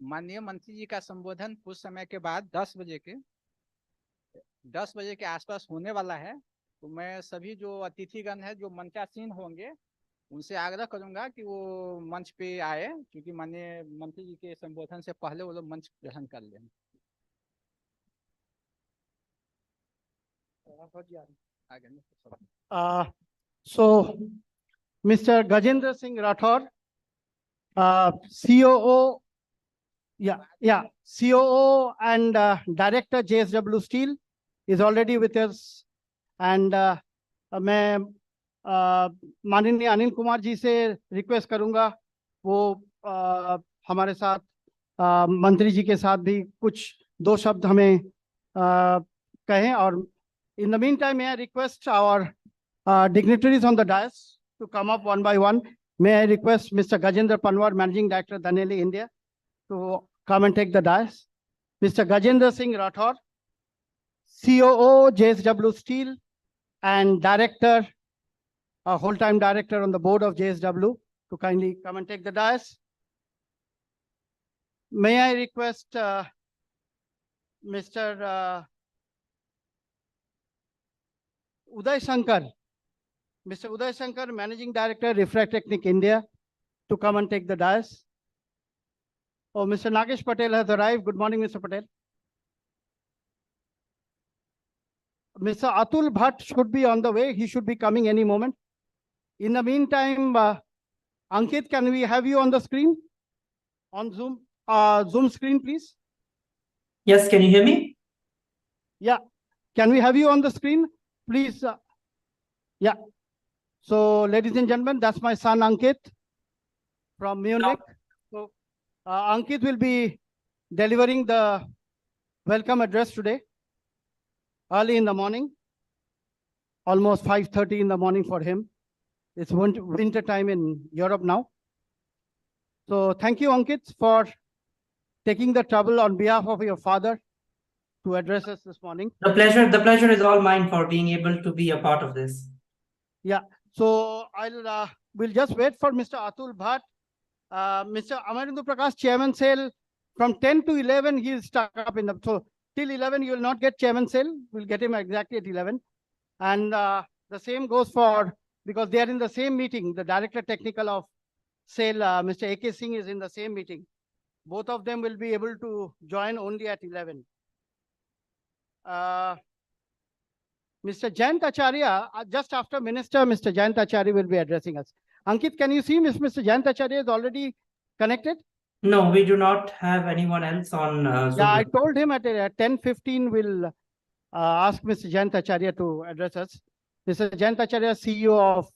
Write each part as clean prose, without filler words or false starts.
माननीय मंत्री जी का संबोधन कुछ समय के बाद 10 बजे के आसपास होने वाला है। तो मैं सभी जो अतिथिगण है, जो मंचासीन होंगे, उनसे आग्रह करूंगा कि वो मंच पे आए, क्योंकि माननीय मंत्री जी के संबोधन से पहले वो लोग मंच ग्रहण कर लें। So, Mr. Gajendra Singh Rathor, COO, COO and Director JSW Steel is already with us. And मैं माननीय अनिल कुमार जी से रिक्वेस्ट करूंगा वो हमारे साथ मंत्री जी के साथ भी कुछ दो शब्द हमें कहें। और in the meantime, may I request our dignitaries on the dais to come up one by one. May I request Mr. Gajendra Panwar, Managing Director, Dhaneli India, to come and take the dais. Mr. Gajendra Singh Rathor, COO, JSW Steel, and Director, whole-time Director on the board of JSW, to kindly come and take the dais. May I request Mr. Uday Shankar, Mr. Uday Shankar, Managing Director, Refractechnic India, to come and take the dais. Oh, Mr. Nagesh Patel has arrived. Good morning, Mr. Patel. Mr. Atul Bhatt should be on the way. He should be coming any moment. In the meantime, Ankit, can we have you on the screen? On Zoom? Zoom screen, please. Yes, can you hear me? Yeah. Can we have you on the screen, please? Yeah. So, ladies and gentlemen, that's my son Ankit from Munich. So, Ankit will be delivering the welcome address today, early in the morning, almost 5:30 in the morning for him. It's winter time in Europe now. So thank you, Ankit, for taking the trouble on behalf of your father to address us this morning. The pleasure is all mine for being able to be a part of this. Yeah. So we'll just wait for Mr. Atul Bhatt. Mr. Amarindu Prakash, Chairman Sale, from 10 to 11, he's stuck up in the, so till 11, you will not get Chairman Sale. We'll get him exactly at 11. And the same goes for, because they are in the same meeting, the Director Technical of Sale, Mr. A.K. Singh is in the same meeting. Both of them will be able to join only at 11. Mr. Jayant Acharya, just after Minister, Mr. Jayant Acharya will be addressing us. Ankit, can you see Mr. Jayant Acharya is already connected? No, we do not have anyone else on Zoom. Yeah, I told him at 10:15 we'll ask Mr. Jayant Acharya to address us. Mr. Jayant Acharya, CEO of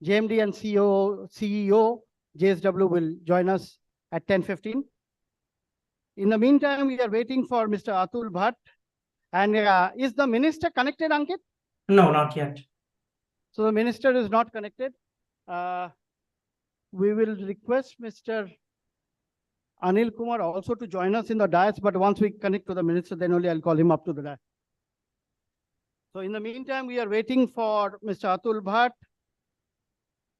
JMD and CEO JSW will join us at 10:15. In the meantime, we are waiting for Mr. Atul Bhatt. And is the minister connected, Ankit? No, not yet. So the minister is not connected. We will request Mr. Anil Kumar also to join us in the dais, but once we connect to the minister, then only I'll call him up to the dais. So in the meantime, we are waiting for Mr. Atul Bhatt.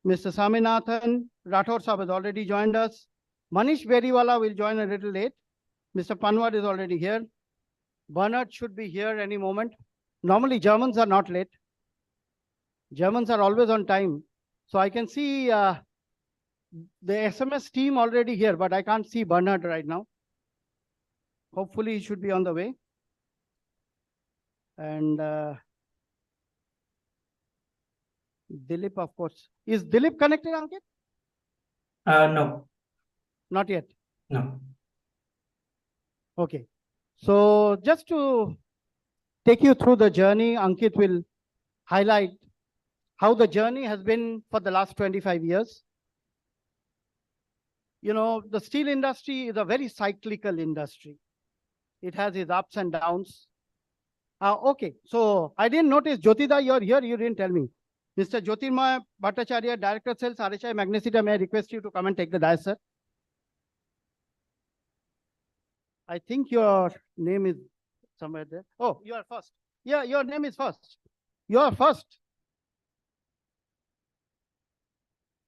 Mr. Saminathan Rathor Sahab has already joined us. Manish Beriwala will join a little late. Mr. Panwar is already here. Bernard should be here any moment. Normally, Germans are not late. Germans are always on time. So I can see the SMS team already here, but I can't see Bernard right now. Hopefully, he should be on the way. And Dilip, of course. Is Dilip connected, Ankit? No. Not yet. No. Okay. So just to take you through the journey, Ankit will highlight how the journey has been for the last 25 years. You know, the steel industry is a very cyclical industry. It has its ups and downs. Okay, so I didn't notice, Jyotida, you're here, you didn't tell me. Mr. Jyotirmay Bhattacharya, Director Sales, RHI Magnesita, may I request you to come and take the dais, sir? I think your name is somewhere there. Oh, you are first. Yeah, your name is first. You are first.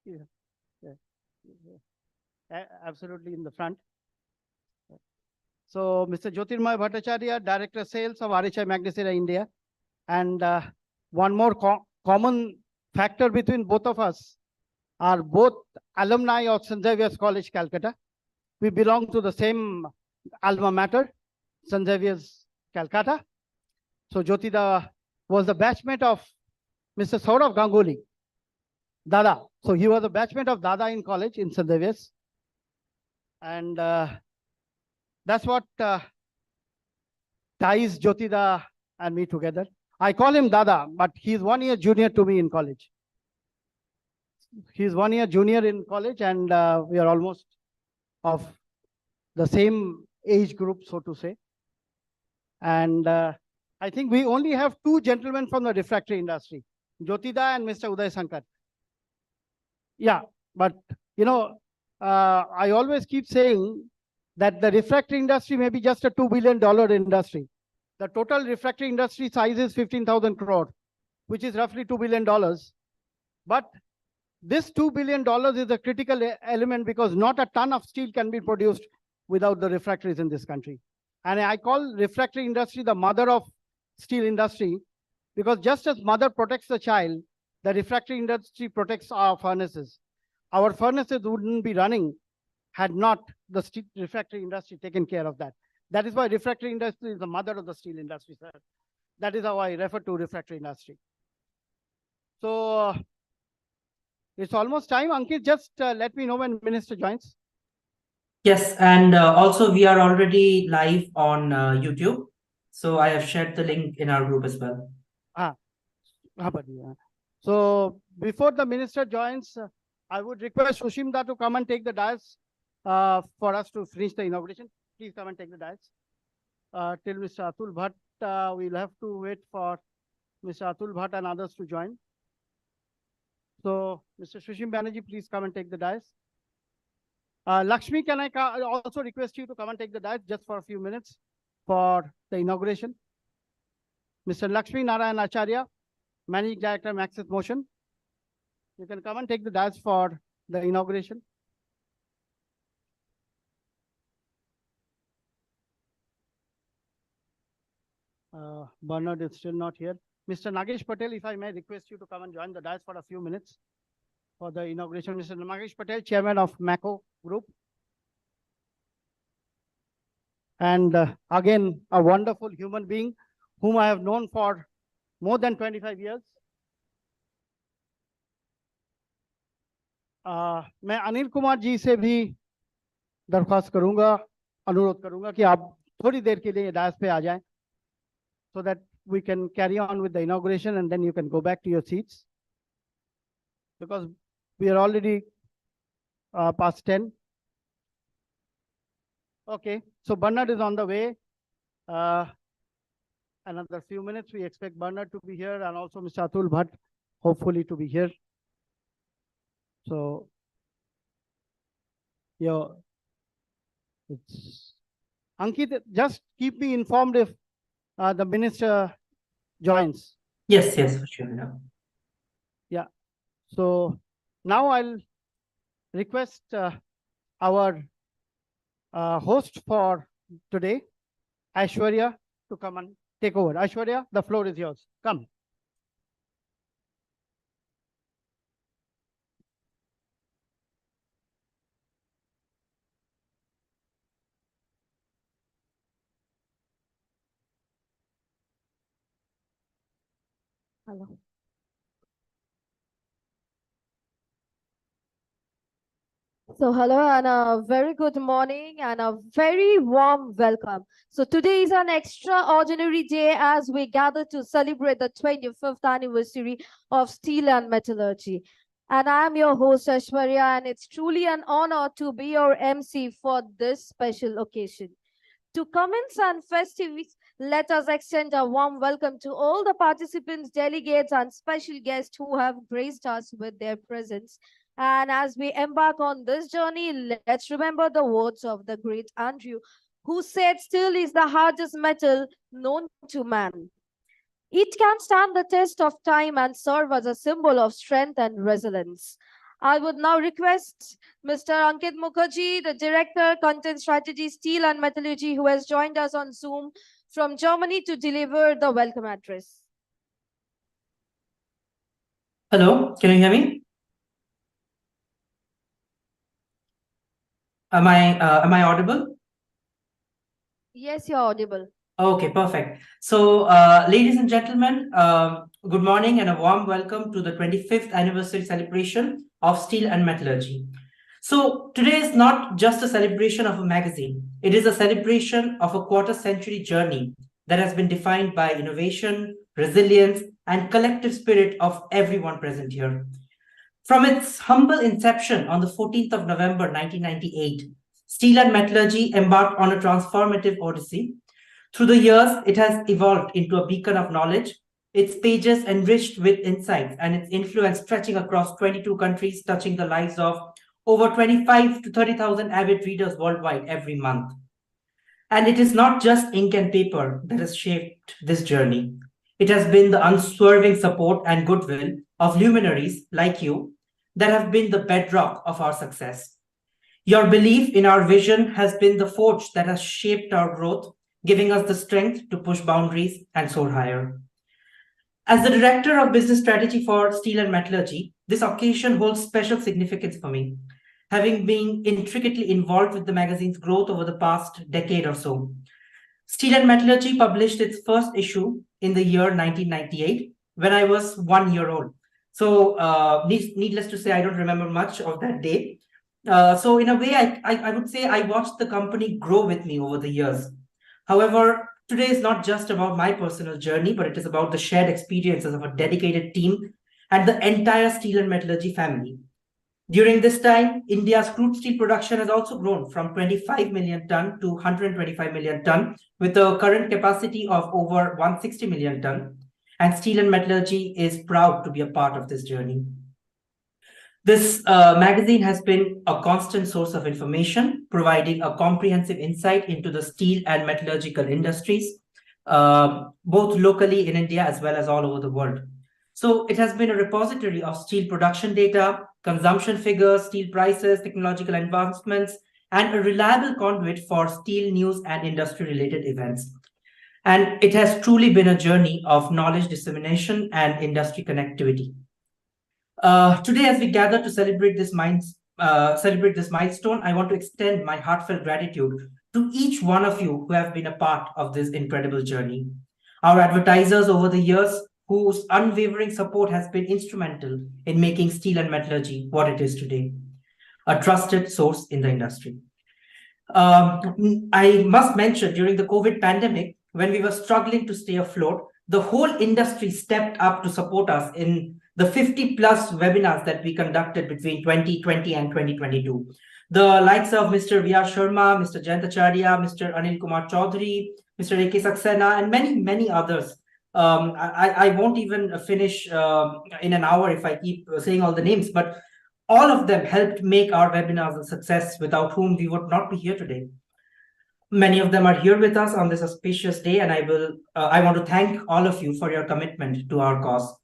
Yeah. Absolutely in the front. So Mr. Jyotirmoy Bhattacharya, Director Sales of RHI Magnesita India. And one more common factor between both of us are both alumni of St. Xavier's College, Calcutta. We belong to the same alma mater, St. Xavier's, Calcutta. So Jyotida was the batchmate of Mr. Saurav Ganguly, Dada. So he was a batchmate of Dada in college in St. Xavier's. And that's what ties Jyotida and me together. I call him Dada, but he's 1 year junior to me in college. He's 1 year junior in college, and we are almost of the same age group, so to say. And I think we only have 2 gentlemen from the refractory industry, Jyotida and Mr. Uday Sankar. Yeah, but you know, I always keep saying that the refractory industry may be just a $2 billion industry. The total refractory industry size is 15,000 crore, which is roughly $2 billion. But this $2 billion is a critical element because not a ton of steel can be produced without the refractories in this country. And I call refractory industry the mother of steel industry because just as mother protects the child, the refractory industry protects our furnaces. Our furnaces wouldn't be running had not the refractory industry taken care of that. That is why refractory industry is the mother of the steel industry, sir. That is how I refer to refractory industry. So it's almost time. Ankit, just let me know when Minister joins. Yes, and also we are already live on YouTube. So I have shared the link in our group as well. So before the Minister joins, I would request Sushimda to come and take the dais for us to finish the inauguration. Please come and take the dais. Till Mr. Atul Bhatt, we'll have to wait for Mr. Atul Bhatt and others to join. So, Mr. Sushim Banerjee, please come and take the dais. Lakshmi, can I also request you to come and take the dais just for a few minutes for the inauguration? Mr. Lakshmi Narayan Acharya, Managing Director, Maxis Motion. You can come and take the dais for the inauguration. Bernard is still not here. Mr. Nagesh Patel, if I may request you to come and join the dais for a few minutes for the inauguration. Mr. Nagesh Patel, Chairman of MACO Group. And again, a wonderful human being whom I have known for more than 25 years. मैं अनिल कुमार जी से भी दरख्वास्त करूंगा, अनुरोध करूंगा कि आप थोड़ी देर के लिए डायस पे आ जाएं, so that we can carry on with the inauguration and then you can go back to your seats because we are already past 10. Okay, so Bernard is on the way. Another few minutes, we expect Bernard to be here and also Mr. Atul Bhatt, hopefully to be here. So, yeah, it's Ankit, just keep me informed if the minister joins. Yes, for sure. Yeah. So now I'll request our host for today, Aishwarya, to come and take over. Aishwarya, the floor is yours. Come. Hello. So hello and a very good morning and a very warm welcome. So today is an extraordinary day as we gather to celebrate the 25th anniversary of steel and metallurgy. And I am your host Aishwarya, and it's truly an honor to be your MC for this special occasion. To commence and festivities, let us extend a warm welcome to all the participants, delegates, and special guests who have graced us with their presence. And as we embark on this journey, let's remember the words of the great Andrew, who said steel is the hardest metal known to man. It can stand the test of time and serve as a symbol of strength and resilience. I would now request Mr. Ankit Mukherjee, the Director, Content Strategy, Steel and Metallurgy, who has joined us on Zoom from Germany to deliver the welcome address. Hello, can you hear me? Am I audible? Yes, you're audible. Okay, perfect. So, ladies and gentlemen, good morning and a warm welcome to the 25th anniversary celebration of Steel and Metallurgy. So, today is not just a celebration of a magazine. It is a celebration of a quarter-century journey that has been defined by innovation, resilience, and collective spirit of everyone present here. From its humble inception on the 14th of November 1998, Steel and Metallurgy embarked on a transformative odyssey. Through the years, it has evolved into a beacon of knowledge, its pages enriched with insights and its influence stretching across 22 countries, touching the lives of over 25 to 30,000 avid readers worldwide every month. And it is not just ink and paper that has shaped this journey. It has been the unswerving support and goodwill of luminaries like you that have been the bedrock of our success. Your belief in our vision has been the forge that has shaped our growth, giving us the strength to push boundaries and soar higher. As the Director of Business Strategy for Steel and Metallurgy, this occasion holds special significance for me, having been intricately involved with the magazine's growth over the past decade or so. Steel and Metallurgy published its first issue in the year 1998 when I was 1 year old. So needless to say, I don't remember much of that day. So in a way, I would say I watched the company grow with me over the years. However, today is not just about my personal journey, but it is about the shared experiences of a dedicated team and the entire Steel and Metallurgy family. During this time, India's crude steel production has also grown from 25 million ton to 125 million ton, with a current capacity of over 160 million ton. And Steel and Metallurgy is proud to be a part of this journey. This magazine has been a constant source of information, providing a comprehensive insight into the steel and metallurgical industries, both locally in India as well as all over the world. So it has been a repository of steel production data, consumption figures, steel prices, technological advancements, and a reliable conduit for steel news and industry-related events. And it has truly been a journey of knowledge dissemination and industry connectivity. Today, as we gather to celebrate this milestone, I want to extend my heartfelt gratitude to each one of you who have been a part of this incredible journey. Our advertisers over the years, whose unwavering support has been instrumental in making Steel and Metallurgy what it is today, a trusted source in the industry. I must mention, during the COVID pandemic, when we were struggling to stay afloat, the whole industry stepped up to support us in the 50 plus webinars that we conducted between 2020 and 2022. The likes of Mr. V.R. Sharma, Mr. Jayantacharya, Mr. Anil Kumar Chaudhary, Mr. A.K. Saxena, and many, many others. I won't even finish in an hour if I keep saying all the names, but all of them helped make our webinars a success, without whom we would not be here today. Many of them are here with us on this auspicious day, and I want to thank all of you for your commitment to our cause.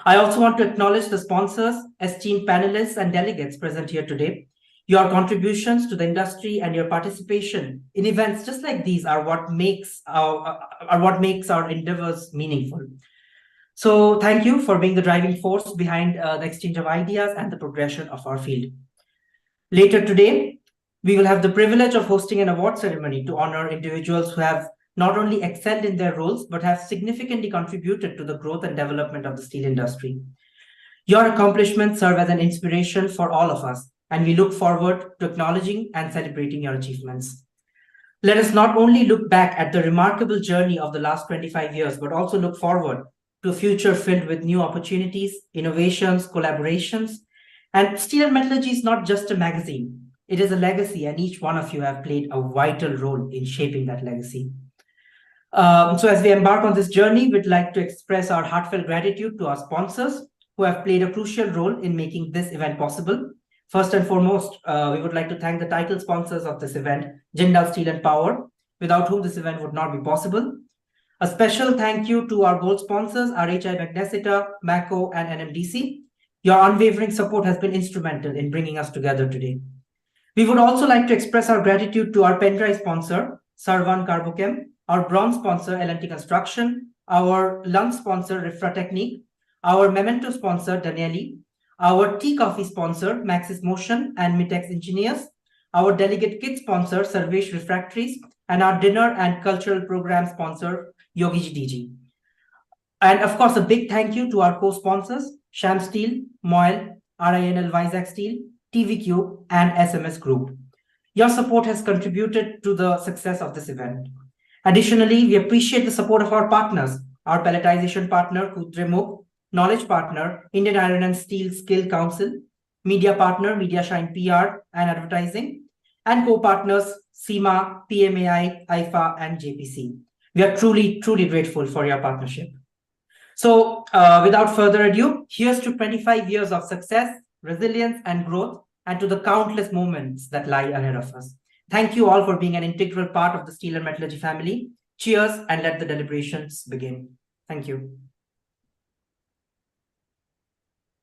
I also want to acknowledge the sponsors, esteemed panelists, and delegates present here today. Your contributions to the industry and your participation in events just like these are what makes our endeavors meaningful. So thank you for being the driving force behind the exchange of ideas and the progression of our field. Later today, we will have the privilege of hosting an award ceremony to honor individuals who have not only excelled in their roles, but have significantly contributed to the growth and development of the steel industry. Your accomplishments serve as an inspiration for all of us, and we look forward to acknowledging and celebrating your achievements. Let us not only look back at the remarkable journey of the last 25 years, but also look forward to a future filled with new opportunities, innovations, collaborations. And Steel and Metallurgy is not just a magazine. It is a legacy, and each one of you have played a vital role in shaping that legacy. So as we embark on this journey, we'd like to express our heartfelt gratitude to our sponsors who have played a crucial role in making this event possible. First and foremost, we would like to thank the title sponsors of this event, Jindal Steel and Power, without whom this event would not be possible. A special thank you to our gold sponsors, RHI Magnesita, MACO, and NMDC. Your unwavering support has been instrumental in bringing us together today. We would also like to express our gratitude to our pendrive sponsor, Sarvan Carbochem, our bronze sponsor, L&T Construction, our lung sponsor, Rifra Technique, our memento sponsor, Danieli, our tea coffee sponsor, Maxis Motion and Mitex Engineers, our delegate kit sponsor, Sarvesh Refractories, and our dinner and cultural program sponsor, Yogi DG. And of course, a big thank you to our co-sponsors, Sham Steel, Moil, RINL Vizag Steel, TVQ, and SMS Group. Your support has contributed to the success of this event. Additionally, we appreciate the support of our partners, our pelletization partner, Kudremuk, knowledge partner, Indian Iron and Steel Skill Council, media partner, MediaShine PR and Advertising, and co-partners, SEMA, PMAI, IFA, and JPC. We are truly, truly grateful for your partnership. So without further ado, here's to 25 years of success, resilience, and growth, and to the countless moments that lie ahead of us. Thank you all for being an integral part of the Steel and Metallurgy family. Cheers, and let the deliberations begin. Thank you.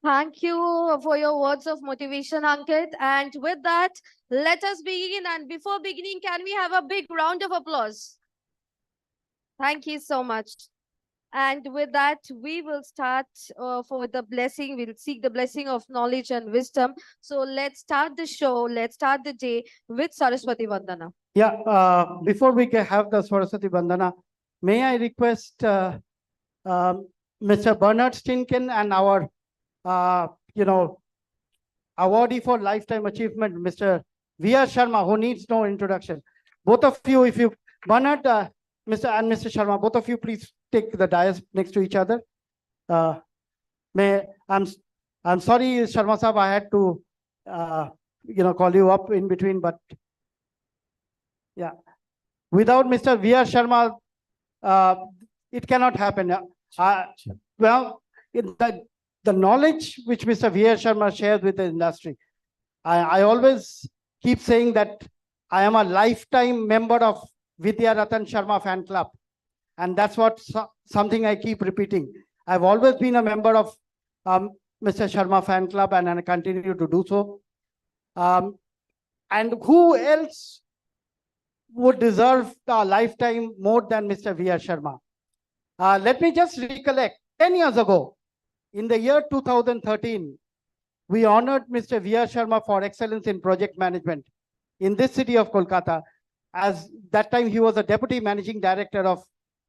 Thank you for your words of motivation, Ankit. And with that, let us begin. And before beginning, can we have a big round of applause? Thank you so much. And with that, we will start for the blessing. We'll seek the blessing of knowledge and wisdom. So let's start the show. Let's start the day with Saraswati Vandana. Yeah, before we have the Saraswati Vandana, may I request Mr. Bernard Stinken and our, awardee for lifetime achievement, Mr. V.R. Sharma, who needs no introduction. Both of you, if you, Bernard, Mr. and Mr. Sharma, both of you, please take the dais next to each other. I'm sorry, Sharma Sahab, I had to, call you up in between, but yeah, without Mr. V.R. Sharma, it cannot happen. Well, the knowledge which Mr. V.R. Sharma shares with the industry, I always keep saying that I am a lifetime member of Vidya Ratan Sharma fan club. And that's what something I keep repeating. I've always been a member of Mr. Sharma fan club, and I continue to do so. And who else would deserve a lifetime more than Mr. V.R. Sharma? Let me just recollect. 10 years ago, in the year 2013, we honored Mr. V.R. Sharma for excellence in project management in this city of Kolkata. As that time, he was a deputy managing director of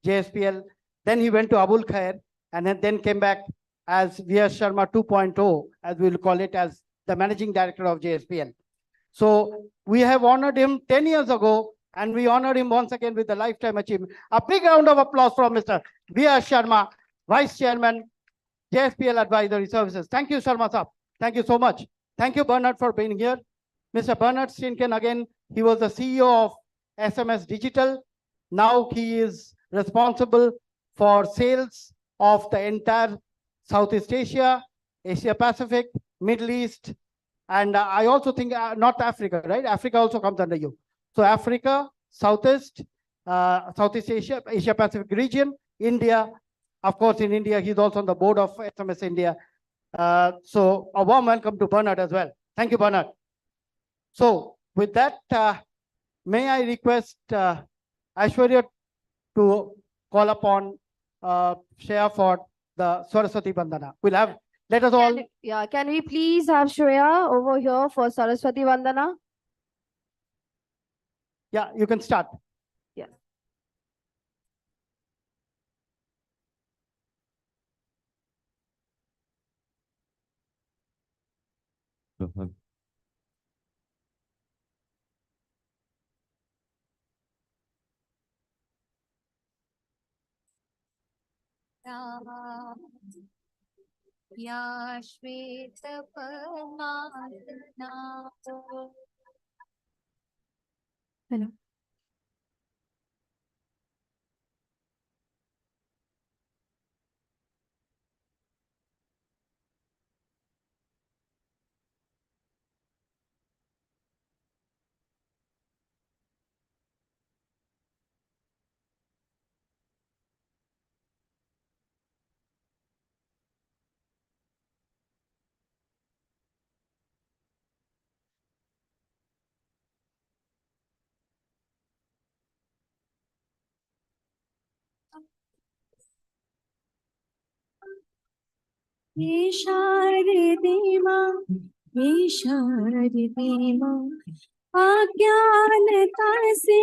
JSPL. Then he went to Abul Khair and then came back as V.R. Sharma 2.0, as we'll call it, as the managing director of JSPL. So we have honored him 10 years ago, and we honored him once again with the lifetime achievement. A big round of applause from Mr. V.R. Sharma, Vice Chairman, JSPL Advisory Services. Thank you, Sharma Sahab. Thank you so much. Thank you, Bernard, for being here. Mr. Bernard Stinken, again, he was the CEO of SMS Digital. Now he is responsible for sales of the entire Southeast Asia, Asia Pacific, Middle East, and I also think North Africa, right? Africa also comes under you. So Africa, Southeast Asia, Asia Pacific region, India. Of course, in India, he's also on the board of SMS India. So a warm welcome to Bernard as well. Thank you, Bernard. So with that, may I request Aishwarya to call upon Shreya for the Saraswati Vandana. We'll have, let us all. Can we please have Shreya over here for Saraswati Vandana? Yeah, you can start. Yeah. या श्वेत Hello. हे शारदे माँ, हे शारदे माँ, अज्ञानता से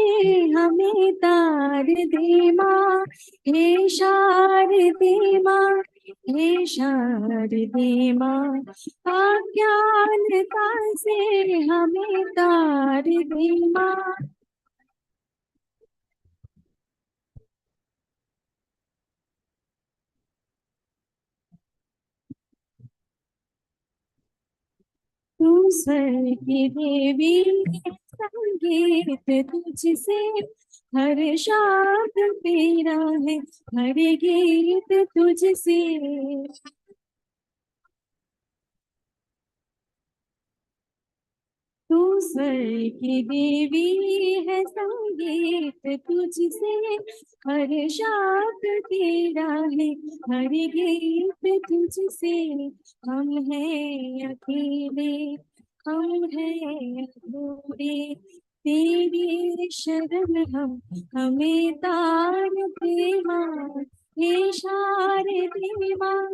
हमें तार दे माँ। हे शारदे माँ, हे शारदे माँ, अज्ञानता से हमें तार दे माँ। तू स्वर की देवी, संगीत तुझसे हर शब्द तेरा है, हर गीत तुझसे। तू स्वर की देवी है, संगीत तुझसे हर शब्द तेरा है, हर गीत तुझसे। हम हैं अकेले, हम हैं अधूरे, तेरी शरण हम हमें तार दे माँ। हे शारदे माँ,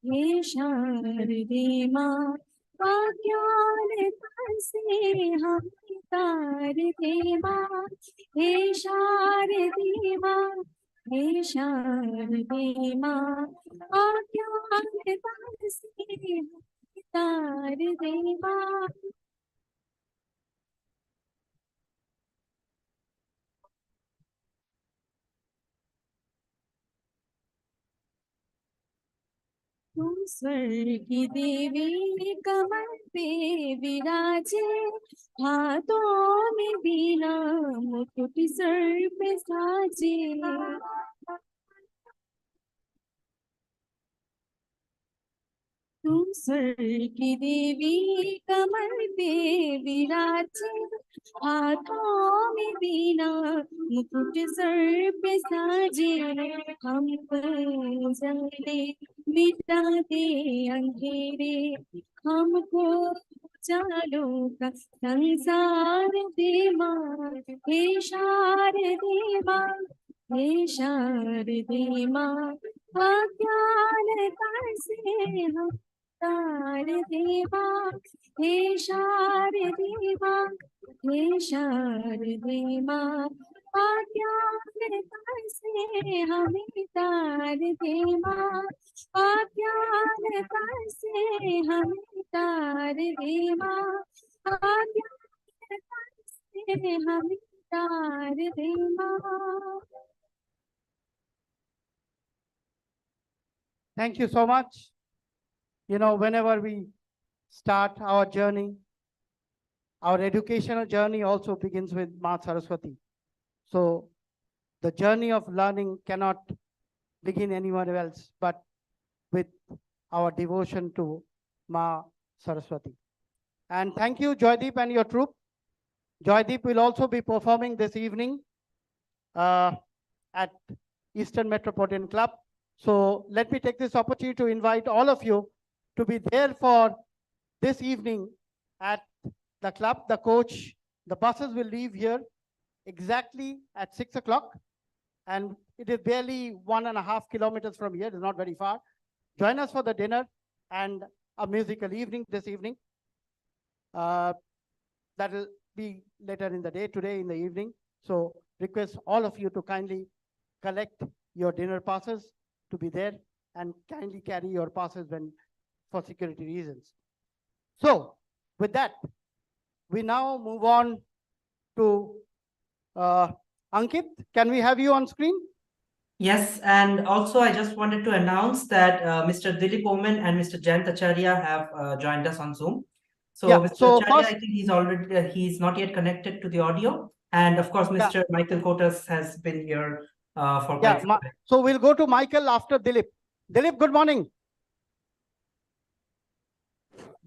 हे शारदे माँ, अज्ञानता से हम तार दे माँ। हे शारदे माँ, हे शारदे माँ, अज्ञानता से हम तार दे माँ। तू स्वर की देवी, कमल पे विराजे, हाथों में बीना, मुकुट सर पे साजे। तू स्वर की देवी, कमल पे विराजे, हाथों में बीना, मुकुट सर पे साजे। हम पर जले मिटा दे अंधेरे, हमको उजालों का संसार दे माँ। हे शारदे माँ, हे शारदे माँ, अज्ञानता से हम तार दे माँ। हे शारदे माँ, हे शारदे माँ, अज्ञानता से हमें तार दे माँ। अज्ञानता से हमें तार दे माँ। अज्ञानता से हमें तार दे माँ। Thank you so much. You know, whenever we start our journey, our educational journey also begins with Ma Saraswati. So the journey of learning cannot begin anywhere else but with our devotion to Ma Saraswati. And thank you, Joydeep and your troupe. Joydeep will also be performing this evening at Eastern Metropolitan Club. So let me take this opportunity to invite all of you to be there for this evening at the club. The coach, the buses will leave here exactly at 6 o'clock. And it is barely 1.5 kilometers from here. It's not very far. Join us for the dinner and a musical evening this evening. That will be later in the day, today in the evening. So request all of you to kindly collect your dinner passes to be there and kindly carry your passes when for security reasons. So with that, we now move on to Ankit. Can we have you on screen? Yes, and also I just wanted to announce that Mr. Dilip Oman and Mr. Jayant Acharya have joined us on Zoom. So Yeah, Mr. so Acharya, first- I think he's already he's not yet connected to the audio, and of course Mr. Michael Kotas has been here for quite some time. So we'll go to Michael after Dilip. Dilip, good morning.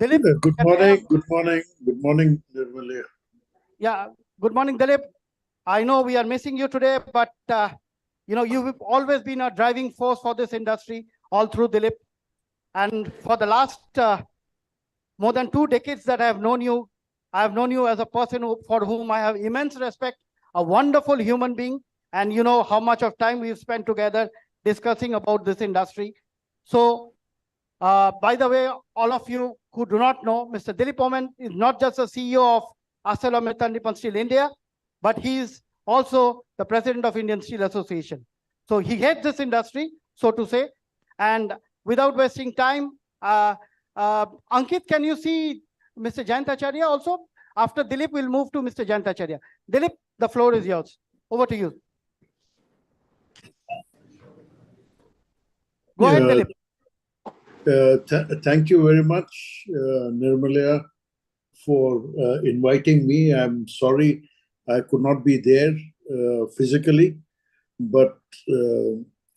Dilip. Good morning, good morning, good morning, Nirmala. Yeah, good morning, Dilip. I know we are missing you today, but you know, you've always been a driving force for this industry all through, Dilip. And for the last more than 2 decades that I have known you as a person for whom I have immense respect, a wonderful human being, and you know how much of time we've spent together discussing about this industry. So By the way, all of you who do not know, Mr. Dilip Oman is not just the CEO of ArcelorMittal Nippon Steel India, but he is also the president of Indian Steel Association. So he heads this industry, so to say. And without wasting time, Ankit, can you see Mr. Jayant Acharya also? After Dilip, we'll move to Mr. Jayant Acharya. Dilip, the floor is yours. Over to you. Go ahead, Dilip. Thank you very much, Nirmalaya, for inviting me. I'm sorry I could not be there physically, but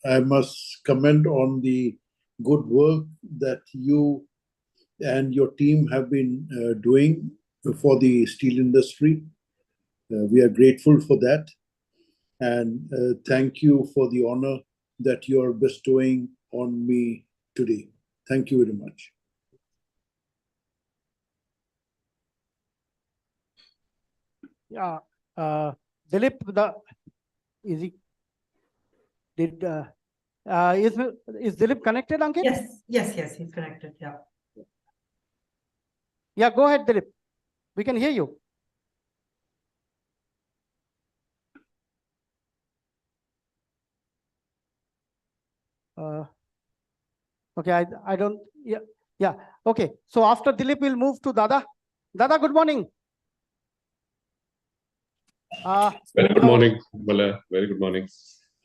I must comment on the good work that you and your team have been doing for the steel industry. We are grateful for that. And thank you for the honor that you're bestowing on me today. Thank you very much. Yeah, Dilip, is Dilip connected, Ankit? Yes, he's connected. Yeah. Yeah, go ahead, Dilip. We can hear you. Okay, I don't. Yeah. Okay. So after Dilip, we'll move to Dada. Dada, good morning. Very good morning, Bala. Very good morning.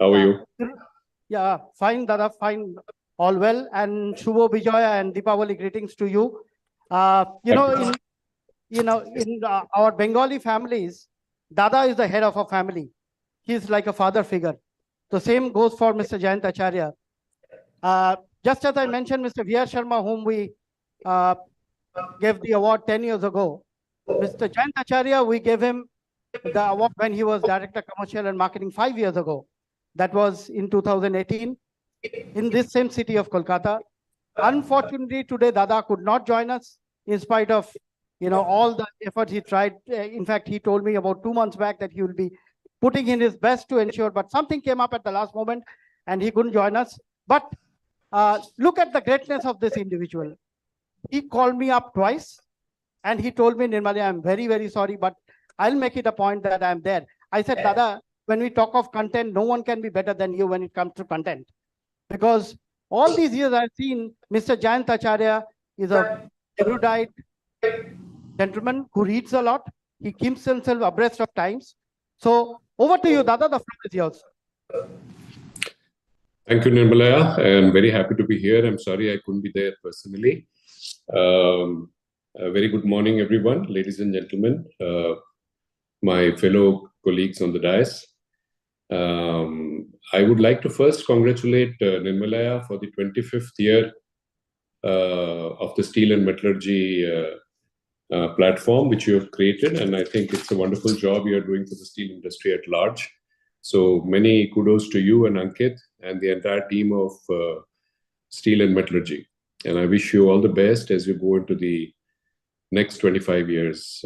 How are you? Yeah, fine, Dada, fine. All well. And Shubho Bijoya and Deepavali greetings to you. In our Bengali families, Dada is the head of a family. He's like a father figure. The same goes for Mr. Jayant Acharya. Just as I mentioned, Mr. V.R. Sharma, whom we gave the award 10 years ago, Mr. Jayant Acharya, we gave him the award when he was Director Commercial and Marketing 5 years ago. That was in 2018 in this same city of Kolkata. Unfortunately, today Dada could not join us in spite of all the efforts he tried. In fact, he told me about 2 months back that he will be putting in his best to ensure, but something came up at the last moment and he couldn't join us. But look at the greatness of this individual. He called me up twice and he told me, Nirmalaya, I'm very, very sorry, but I'll make it a point that I'm there. I said, Dada, when we talk of content, no one can be better than you when it comes to content. Because all these years I've seen Mr. Jayant Acharya is a erudite gentleman who reads a lot. He keeps himself abreast of times. So over to you, Dada, the floor is yours. Thank you, Nirmalaya. I'm very happy to be here. I'm sorry I couldn't be there personally. A very good morning, everyone, ladies and gentlemen, my fellow colleagues on the dais. I would like to first congratulate Nirmalaya for the 25th year of the Steel and Metallurgy platform which you have created, and I think it's a wonderful job you are doing for the steel industry at large. So many kudos to you and Ankit and the entire team of Steel and Metallurgy. And I wish you all the best as you go into the next 25 years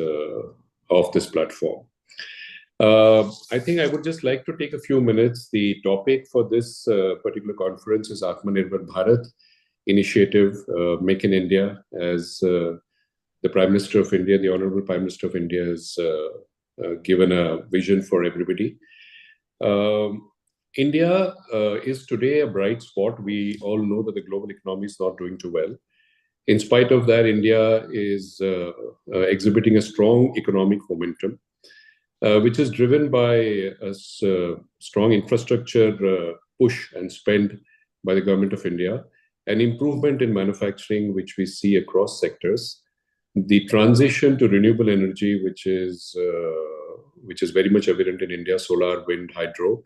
of this platform. I think I would just like to take a few minutes. The topic for this particular conference is Atmanirbhar Bharat initiative, Make in India, as the Prime Minister of India, the Honorable Prime Minister of India, has given a vision for everybody. India is today a bright spot. We all know that the global economy is not doing too well. In spite of that, India is exhibiting a strong economic momentum, which is driven by a strong infrastructure push and spend by the government of India, an improvement in manufacturing, which we see across sectors, the transition to renewable energy, which is very much evident in India, solar, wind, hydro.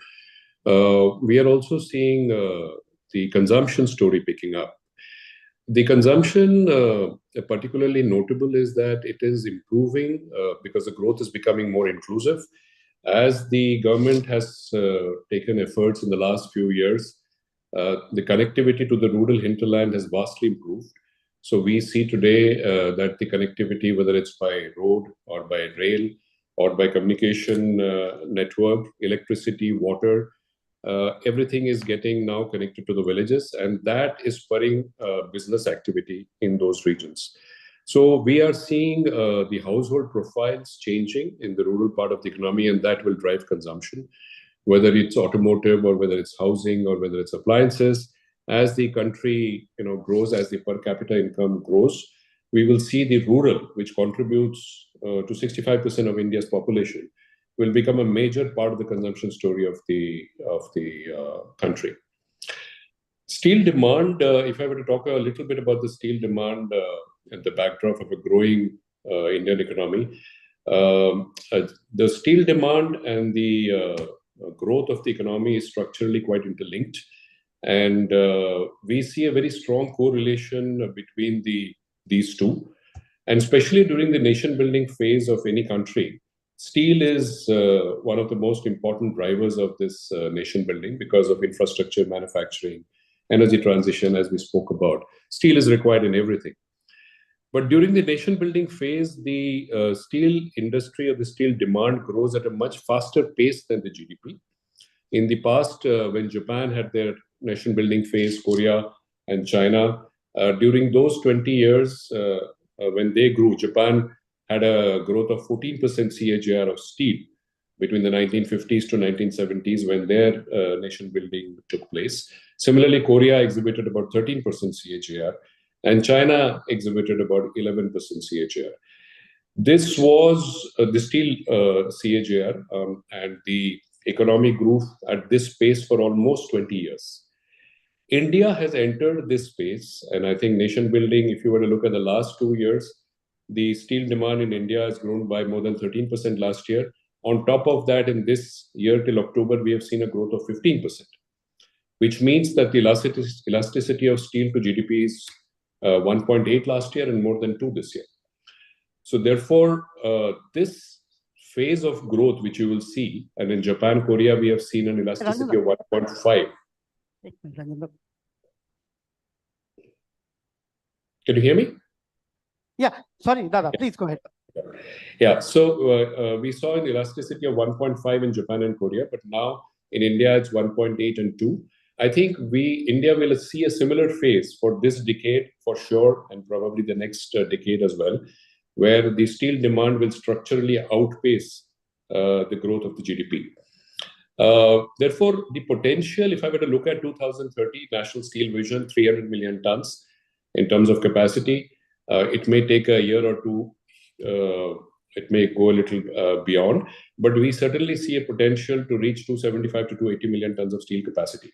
We are also seeing the consumption story picking up. The consumption, particularly notable, is that it is improving because the growth is becoming more inclusive. As the government has taken efforts in the last few years, the connectivity to the rural hinterland has vastly improved. So we see today that the connectivity, whether it's by road or by rail or by communication network, electricity, water, everything is getting now connected to the villages, and that is spurring business activity in those regions. So we are seeing the household profiles changing in the rural part of the economy, and that will drive consumption, whether it's automotive or whether it's housing or whether it's appliances. As the country grows, as the per capita income grows, we will see the rural, which contributes to 65% of India's population, will become a major part of the consumption story of the country. Steel demand, if I were to talk a little bit about the steel demand and the backdrop of a growing Indian economy, the steel demand and the growth of the economy is structurally quite interlinked. And we see a very strong correlation between these two. And especially during the nation building phase of any country, steel is one of the most important drivers of this nation building because of infrastructure, manufacturing, energy transition, as we spoke about. Steel is required in everything. But during the nation building phase, the steel industry or the steel demand grows at a much faster pace than the GDP. In the past, when Japan had their nation building phase, Korea and China, during those 20 years, when they grew, Japan had a growth of 14% CAGR of steel between the 1950s to 1970s when their nation building took place. Similarly, Korea exhibited about 13% CAGR, and China exhibited about 11% CAGR. This was the steel CAGR, and the economy grew at this pace for almost 20 years. India has entered this space, and I think nation building, if you were to look at the last 2 years, the steel demand in India has grown by more than 13% last year. On top of that, in this year till October, we have seen a growth of 15%, which means that the elasticity of steel to GDP is 1.8 last year and more than 2 this year. So therefore, this phase of growth, which you will see, and in Japan, Korea, we have seen an elasticity of 1.5. Can you hear me? Yeah, sorry, Dada, please go ahead. Yeah, so we saw an elasticity of 1.5 in Japan and Korea, but now in India, it's 1.8 and 2. I think India will see a similar phase for this decade for sure, and probably the next decade as well, where the steel demand will structurally outpace the growth of the GDP. Therefore, the potential, if I were to look at 2030 National Steel Vision, 300 million tons in terms of capacity, it may take a year or two. It may go a little beyond, but we certainly see a potential to reach 275 to 280 million tons of steel capacity,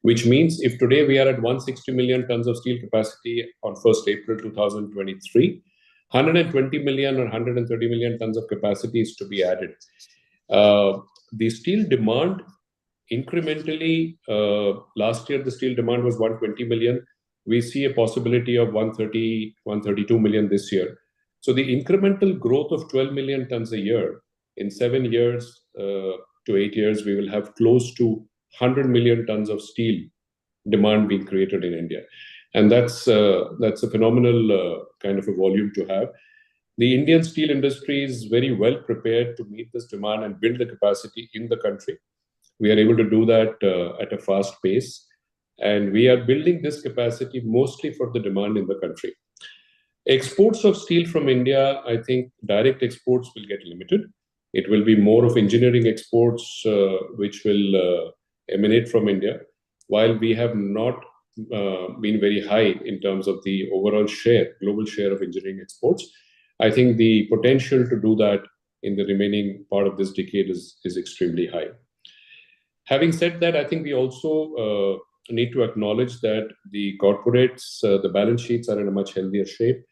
which means if today we are at 160 million tons of steel capacity on 1st April 2023, 120 million or 130 million tons of capacity is to be added. The steel demand incrementally, last year the steel demand was 120 million. We see a possibility of 130, 132 million this year. So the incremental growth of 12 million tons a year, in 7 years to 8 years, we will have close to 100 million tons of steel demand being created in India. And that's a phenomenal kind of a volume to have. The Indian steel industry is very well prepared to meet this demand and build the capacity in the country. We are able to do that at a fast pace. And we are building this capacity mostly for the demand in the country. Exports of steel from India, I think direct exports will get limited. It will be more of engineering exports which will emanate from India, while we have not been very high in terms of the overall share, global share of engineering exports. I think the potential to do that in the remaining part of this decade is extremely high. Having said that, I think we also need to acknowledge that the corporates, the balance sheets are in a much healthier shape.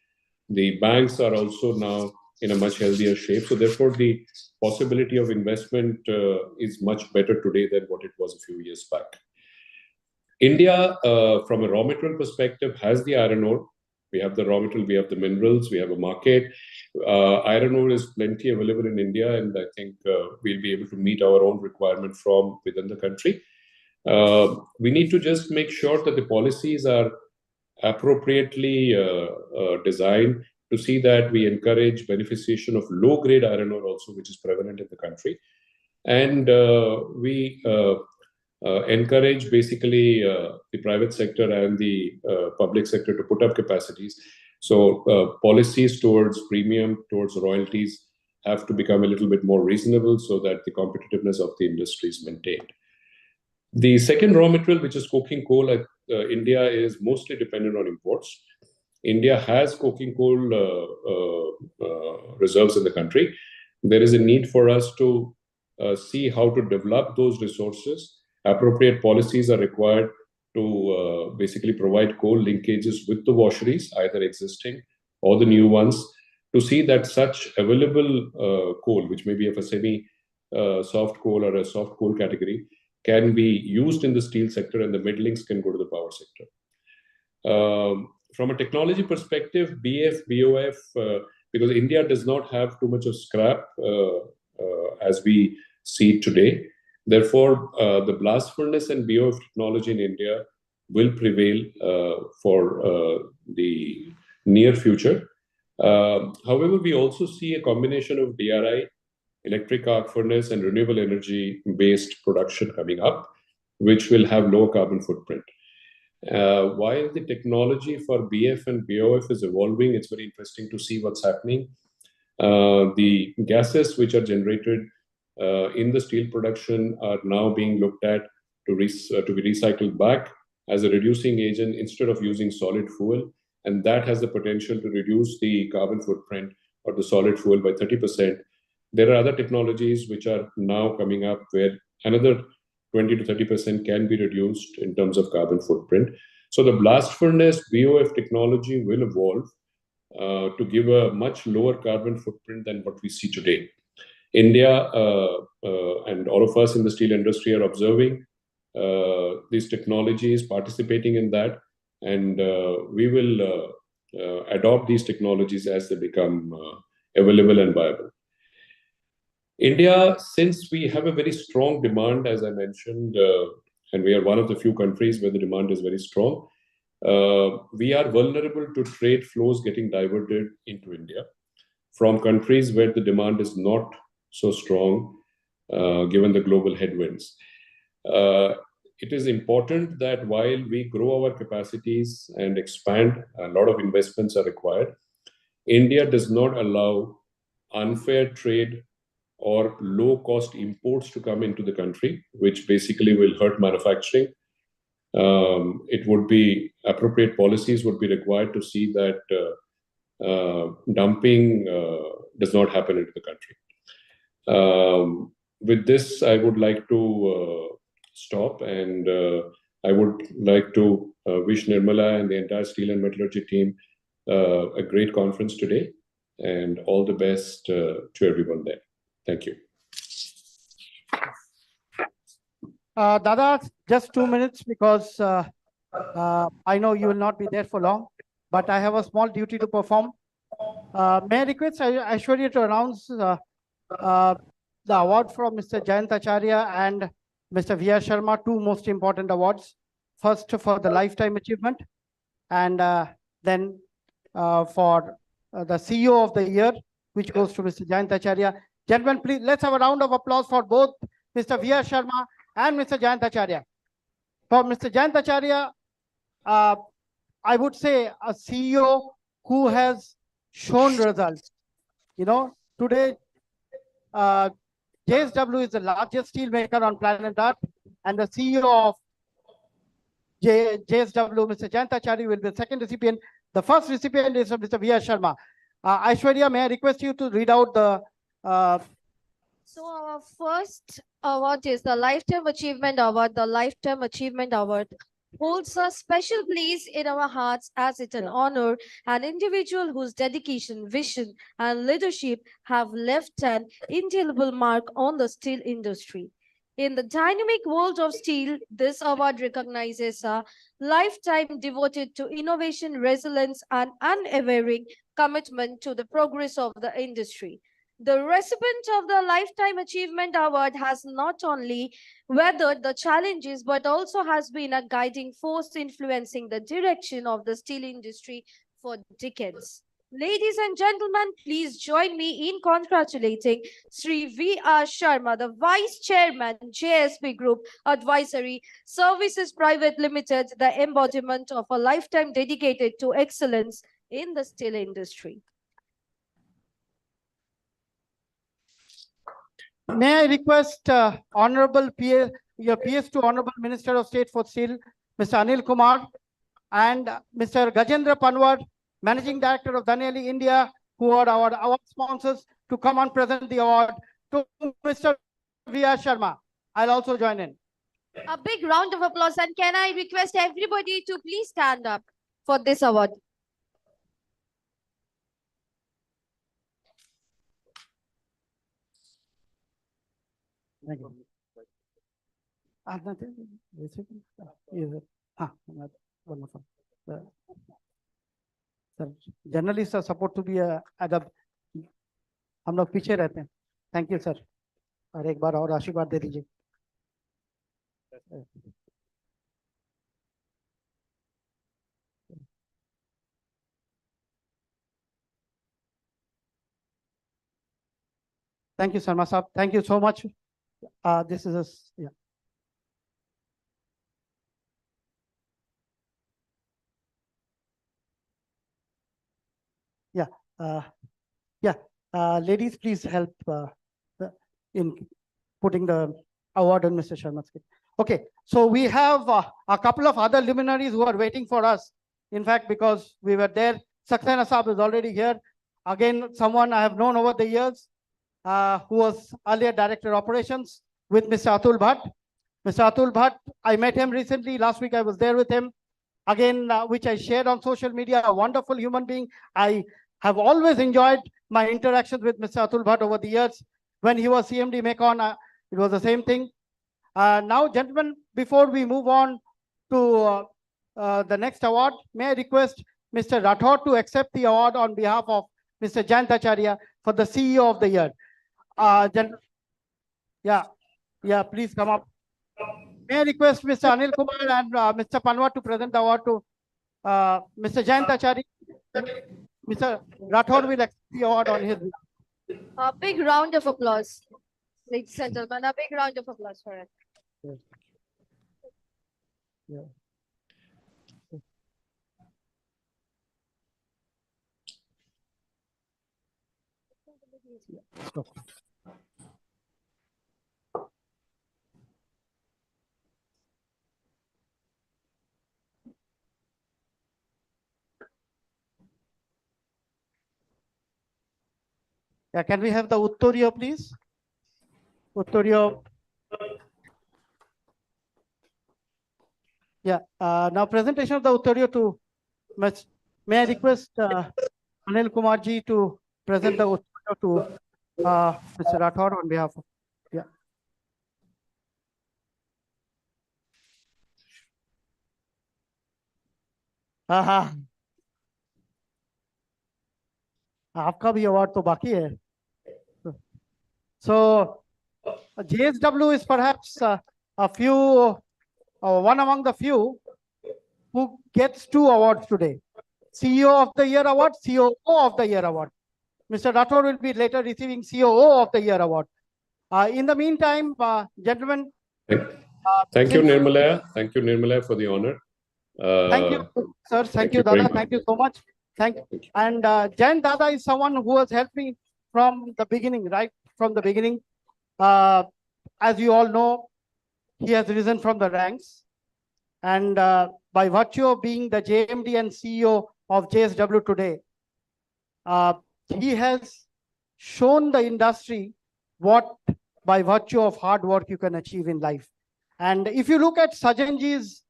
The banks are also now in a much healthier shape. So therefore, the possibility of investment is much better today than what it was a few years back. India, from a raw material perspective, has the iron ore. We have the raw material, we have the minerals, we have a market. Iron ore is plenty available in India, and I think we'll be able to meet our own requirement from within the country. We need to just make sure that the policies are appropriately designed to see that we encourage beneficiation of low-grade iron ore also, which is prevalent in the country. And we encourage basically the private sector and the public sector to put up capacities. So policies towards premium, towards royalties have to become a little bit more reasonable so that the competitiveness of the industry is maintained. The second raw material, which is coking coal, India is mostly dependent on imports. India has coking coal reserves in the country. There is a need for us to see how to develop those resources. Appropriate policies are required to basically provide coal linkages with the washeries, either existing or the new ones, to see that such available coal, which may be of a semi-soft coal or a soft coal category, can be used in the steel sector and the middlings can go to the power sector. From a technology perspective, BF, BOF, because India does not have too much of scrap as we see today. Therefore, the blast furnace and BOF technology in India will prevail for the near future. However, we also see a combination of DRI, electric arc furnace, and renewable energy-based production coming up, which will have low carbon footprint. While the technology for BF and BOF is evolving, it's very interesting to see what's happening. The gases which are generated in the steel production are now being looked at to be recycled back as a reducing agent instead of using solid fuel, and that has the potential to reduce the carbon footprint of the solid fuel by 30%. There are other technologies which are now coming up where another 20 to 30% can be reduced in terms of carbon footprint. So the blast furnace BOF technology will evolve to give a much lower carbon footprint than what we see today. India and all of us in the steel industry are observing these technologies, participating in that, and we will adopt these technologies as they become available and viable. India, since we have a very strong demand, as I mentioned, and we are one of the few countries where the demand is very strong, we are vulnerable to trade flows getting diverted into India from countries where the demand is not so strong, given the global headwinds. It is important that while we grow our capacities and expand, a lot of investments are required. India does not allow unfair trade or low-cost imports to come into the country, which basically will hurt manufacturing. It would be appropriate policies would be required to see that dumping does not happen into the country. With this, I would like to stop, and I would like to wish Nirmala and the entire steel and metallurgy team a great conference today, and all the best to everyone there. Thank you. Dada, just 2 minutes because I know you will not be there for long, but I have a small duty to perform. May I request Aishwarya to announce the award from Mr. Jayant Acharya and Mr. V.R. Sharma, two most important awards. First for the lifetime achievement, and then for the CEO of the year, which goes to Mr. Jayant Acharya. Gentlemen, please, let's have a round of applause for both Mr. V.R. Sharma and Mr. Jayant Acharya. For Mr. Jayant Acharya, I would say a CEO who has shown results. You know, today, JSW is the largest steel maker on planet Earth, and the CEO of JSW, Mr. Jayant Acharya, will be the second recipient. The first recipient is Mr. V.R. Sharma. Aishwarya, may I request you to read out the... So our first award is the Lifetime Achievement Award. The Lifetime Achievement Award holds a special place in our hearts as it an honor an individual whose dedication, vision, and leadership have left an indelible mark on the steel industry. In the dynamic world of steel, this award recognizes a lifetime devoted to innovation, resilience, and unwavering commitment to the progress of the industry. The recipient of the Lifetime Achievement Award has not only weathered the challenges, but also has been a guiding force influencing the direction of the steel industry for decades. Ladies and gentlemen, please join me in congratulating Sri V.R. Sharma, the Vice Chairman, JSP Group Advisory Services Private Limited, the embodiment of a lifetime dedicated to excellence in the steel industry. May I request Honorable your PS to Honorable Minister of State for Steel, Mr. Anil Kumar, and Mr. Gajendra Panwar, Managing Director of Danieli India, who are our award sponsors, to come and present the award to Mr. V.R. Sharma. I'll also join in. A big round of applause, and can I request everybody to please stand up for this award? Thank you. Wonderful. Sir, generally sir support to be अदब हम लोग पीछे रहते हैं. Thank you sir. और एक बार और आशीर्वाद दे दीजिए. Thank you, Sharma Saab. Thank you so much. This is a, yeah. Ladies, please help in putting the award on Mr. Sharma's kit. Okay, so we have a couple of other luminaries who are waiting for us. In fact, because we were there, Saxena Saab is already here. Again, someone I have known over the years, who was earlier Director Operations with Mr. Atul Bhatt. Mr. Atul Bhatt, I met him recently. Last week I was there with him. Again, which I shared on social media, a wonderful human being. I have always enjoyed my interactions with Mr. Atul Bhatt over the years. When he was CMD Mekon, it was the same thing. Now, gentlemen, before we move on to the next award, may I request Mr. Rathod to accept the award on behalf of Mr. Jayant Acharya for the CEO of the Year. Please come up. May I request Mr. Anil Kumar and Mr. Panwar to present the award to Mr. Jayant Acharya. Mr. Rathod will accept the award on his behalf. A big round of applause, ladies and gentlemen. A big round of applause for it. Yeah. Stop. Yeah, can we have the Uttorio, please? Uttorio. Yeah, now presentation of the Uttorio to, may I request Anil Kumar ji to present the Uttorio to Mr. Rathod on behalf of, yeah. आपका भी award तो बाकी है. So JSW is perhaps one among the few who gets 2 awards today. CEO of the Year award, COO of the Year award. Mr. Rathod will be later receiving COO of the Year award. In the meantime, gentlemen. Thank you, Nirmalaya. Thank you, Nirmalaya, for the honor. Thank you, sir. Thank you, Dada. Thank you so much. Thank you. And Jayant Dada is someone who has helped me from the beginning, right? From the beginning. As you all know, he has risen from the ranks. And by virtue of being the JMD and CEO of JSW today, he has shown the industry what, by virtue of hard work, you can achieve in life. And if you look at Sajanji's,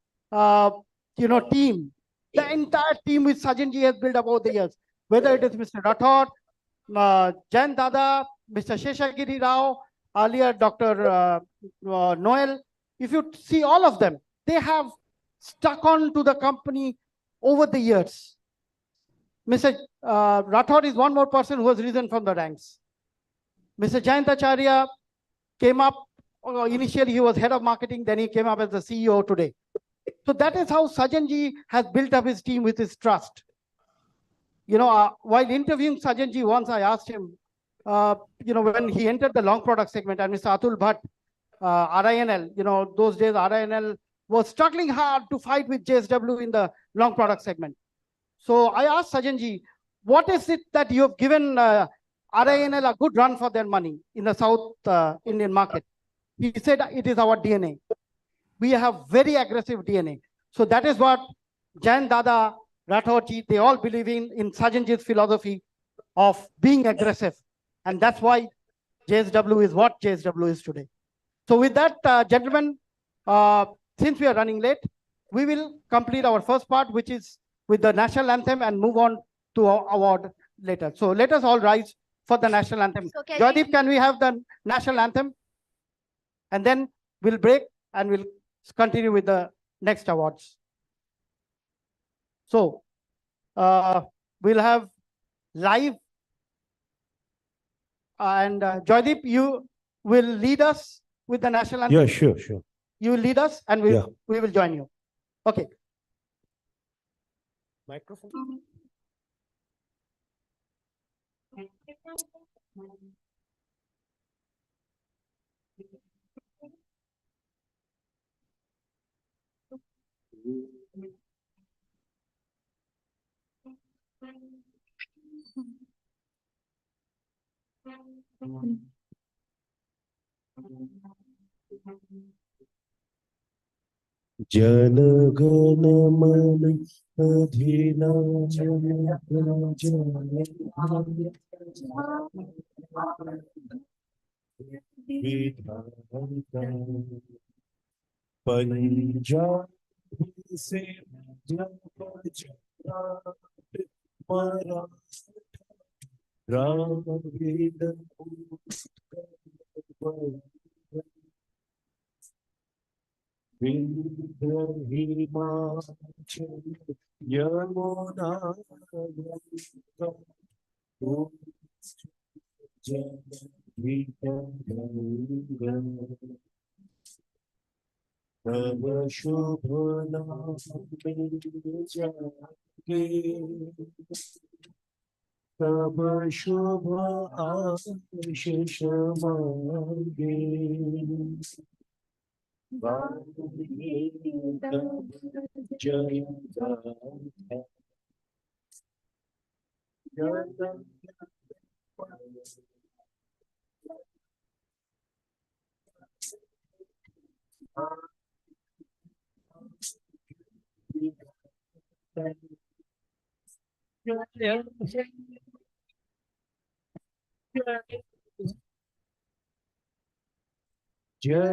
team, the entire team which Sajanji has built up over the years, whether it is Mr. Rathod, Jayant Dada, Mr. Sheshagiri Rao, earlier Dr. Noel, if you see all of them, they have stuck on to the company over the years. Mr. Rathod is one more person who has risen from the ranks. Mr. Jayant Acharya came up, initially he was head of marketing, then he came up as the CEO today. So that is how Sajanji has built up his team with his trust. while interviewing Sajanji once, I asked him, when he entered the long product segment, and Mr. Atul Bhatt, RINL, those days RINL was struggling hard to fight with JSW in the long product segment. So I asked Sajanji, what is it that you have given RINL a good run for their money in the South Indian market? He said, it is our DNA. We have very aggressive DNA. So that is what Jain Dada, Rathorji, they all believe in Sajanji's philosophy of being aggressive. And that's why JSW is what JSW is today. So with that, gentlemen, since we are running late, we will complete our first part, which is with the national anthem, and move on to our award later. So let us all rise for the national anthem. So Joydeep, can we have the national anthem? And then we'll break and we'll continue with the next awards. So we'll have live, and Joydeep, you will lead us with the national anthem. Yeah, sure. You will lead us, and we will join you. Okay. Microphone. Jana Gana मन पंजाब से यमुना तब शुभ नाम जागे तब शुभ आशीष मांगे जय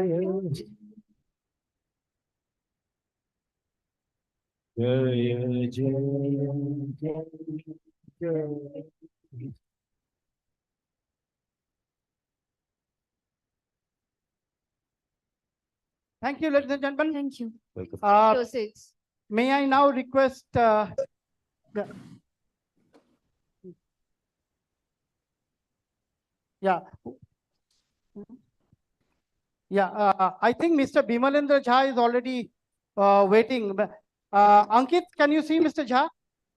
Thank you, ladies and gentlemen. Thank you. May I now request I think Mr. Bimalendra Jha is already waiting. Ankit, can you see Mr. Jha?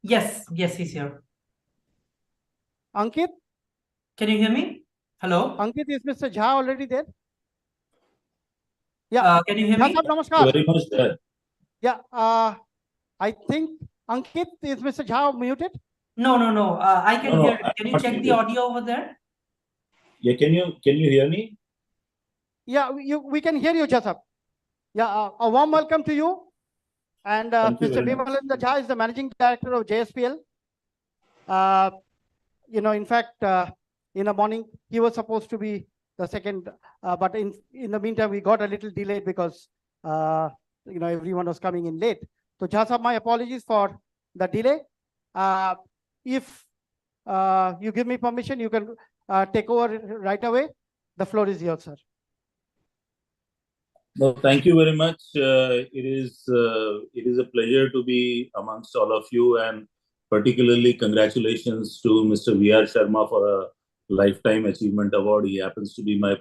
Yes, he's here. Ankit? Can you hear me? Hello? Ankit, is Mr. Jha already there? Yeah. Can you hear me? Namaskar. Very much there. Yeah. I think Ankit, is Mr. Jha muted? No. I can hear. Can you not check the muted. audio over there? Yeah, can you hear me? Yeah, we can hear you, Jasap. Yeah, a warm welcome to you. And Thank you Mr. very much. Bimalendra Jha is the managing director of JSPL. In fact, in the morning, he was supposed to be the second, but in the meantime, we got a little delayed because, everyone was coming in late. So Jasap, my apologies for the delay. If you give me permission, you can take over right away. The floor is yours, sir. No, thank you very much. It is a pleasure to be amongst all of you, and particularly congratulations to Mr. V.R. Sharma for a Lifetime Achievement Award. He happens to be my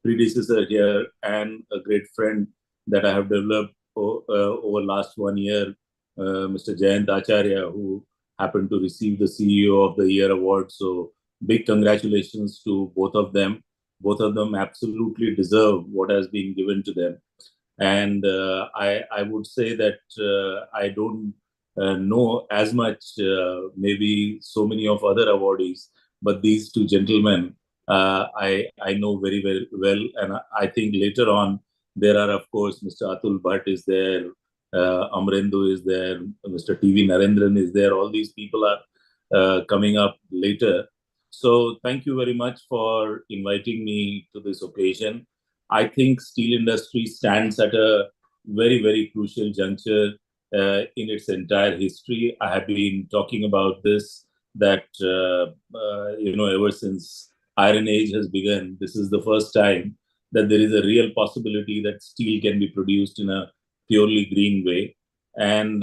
predecessor here and a great friend that I have developed over last 1 year, Mr. Jayant Acharya, who happened to receive the CEO of the Year award. So big congratulations to both of them. Both of them absolutely deserve what has been given to them. And I would say that I don't know as much, maybe so many of other awardees, but these two gentlemen I know very, very well. And I think later on there are, of course, Mr. Atul Bhatt is there, Amrendu is there, Mr. TV Narendran is there. All these people are coming up later. So thank you very much for inviting me to this occasion. I think steel industry stands at a very, very crucial juncture in its entire history. I have been talking about this, that, ever since Iron Age has begun, this is the first time that there is a real possibility that steel can be produced in a purely green way. And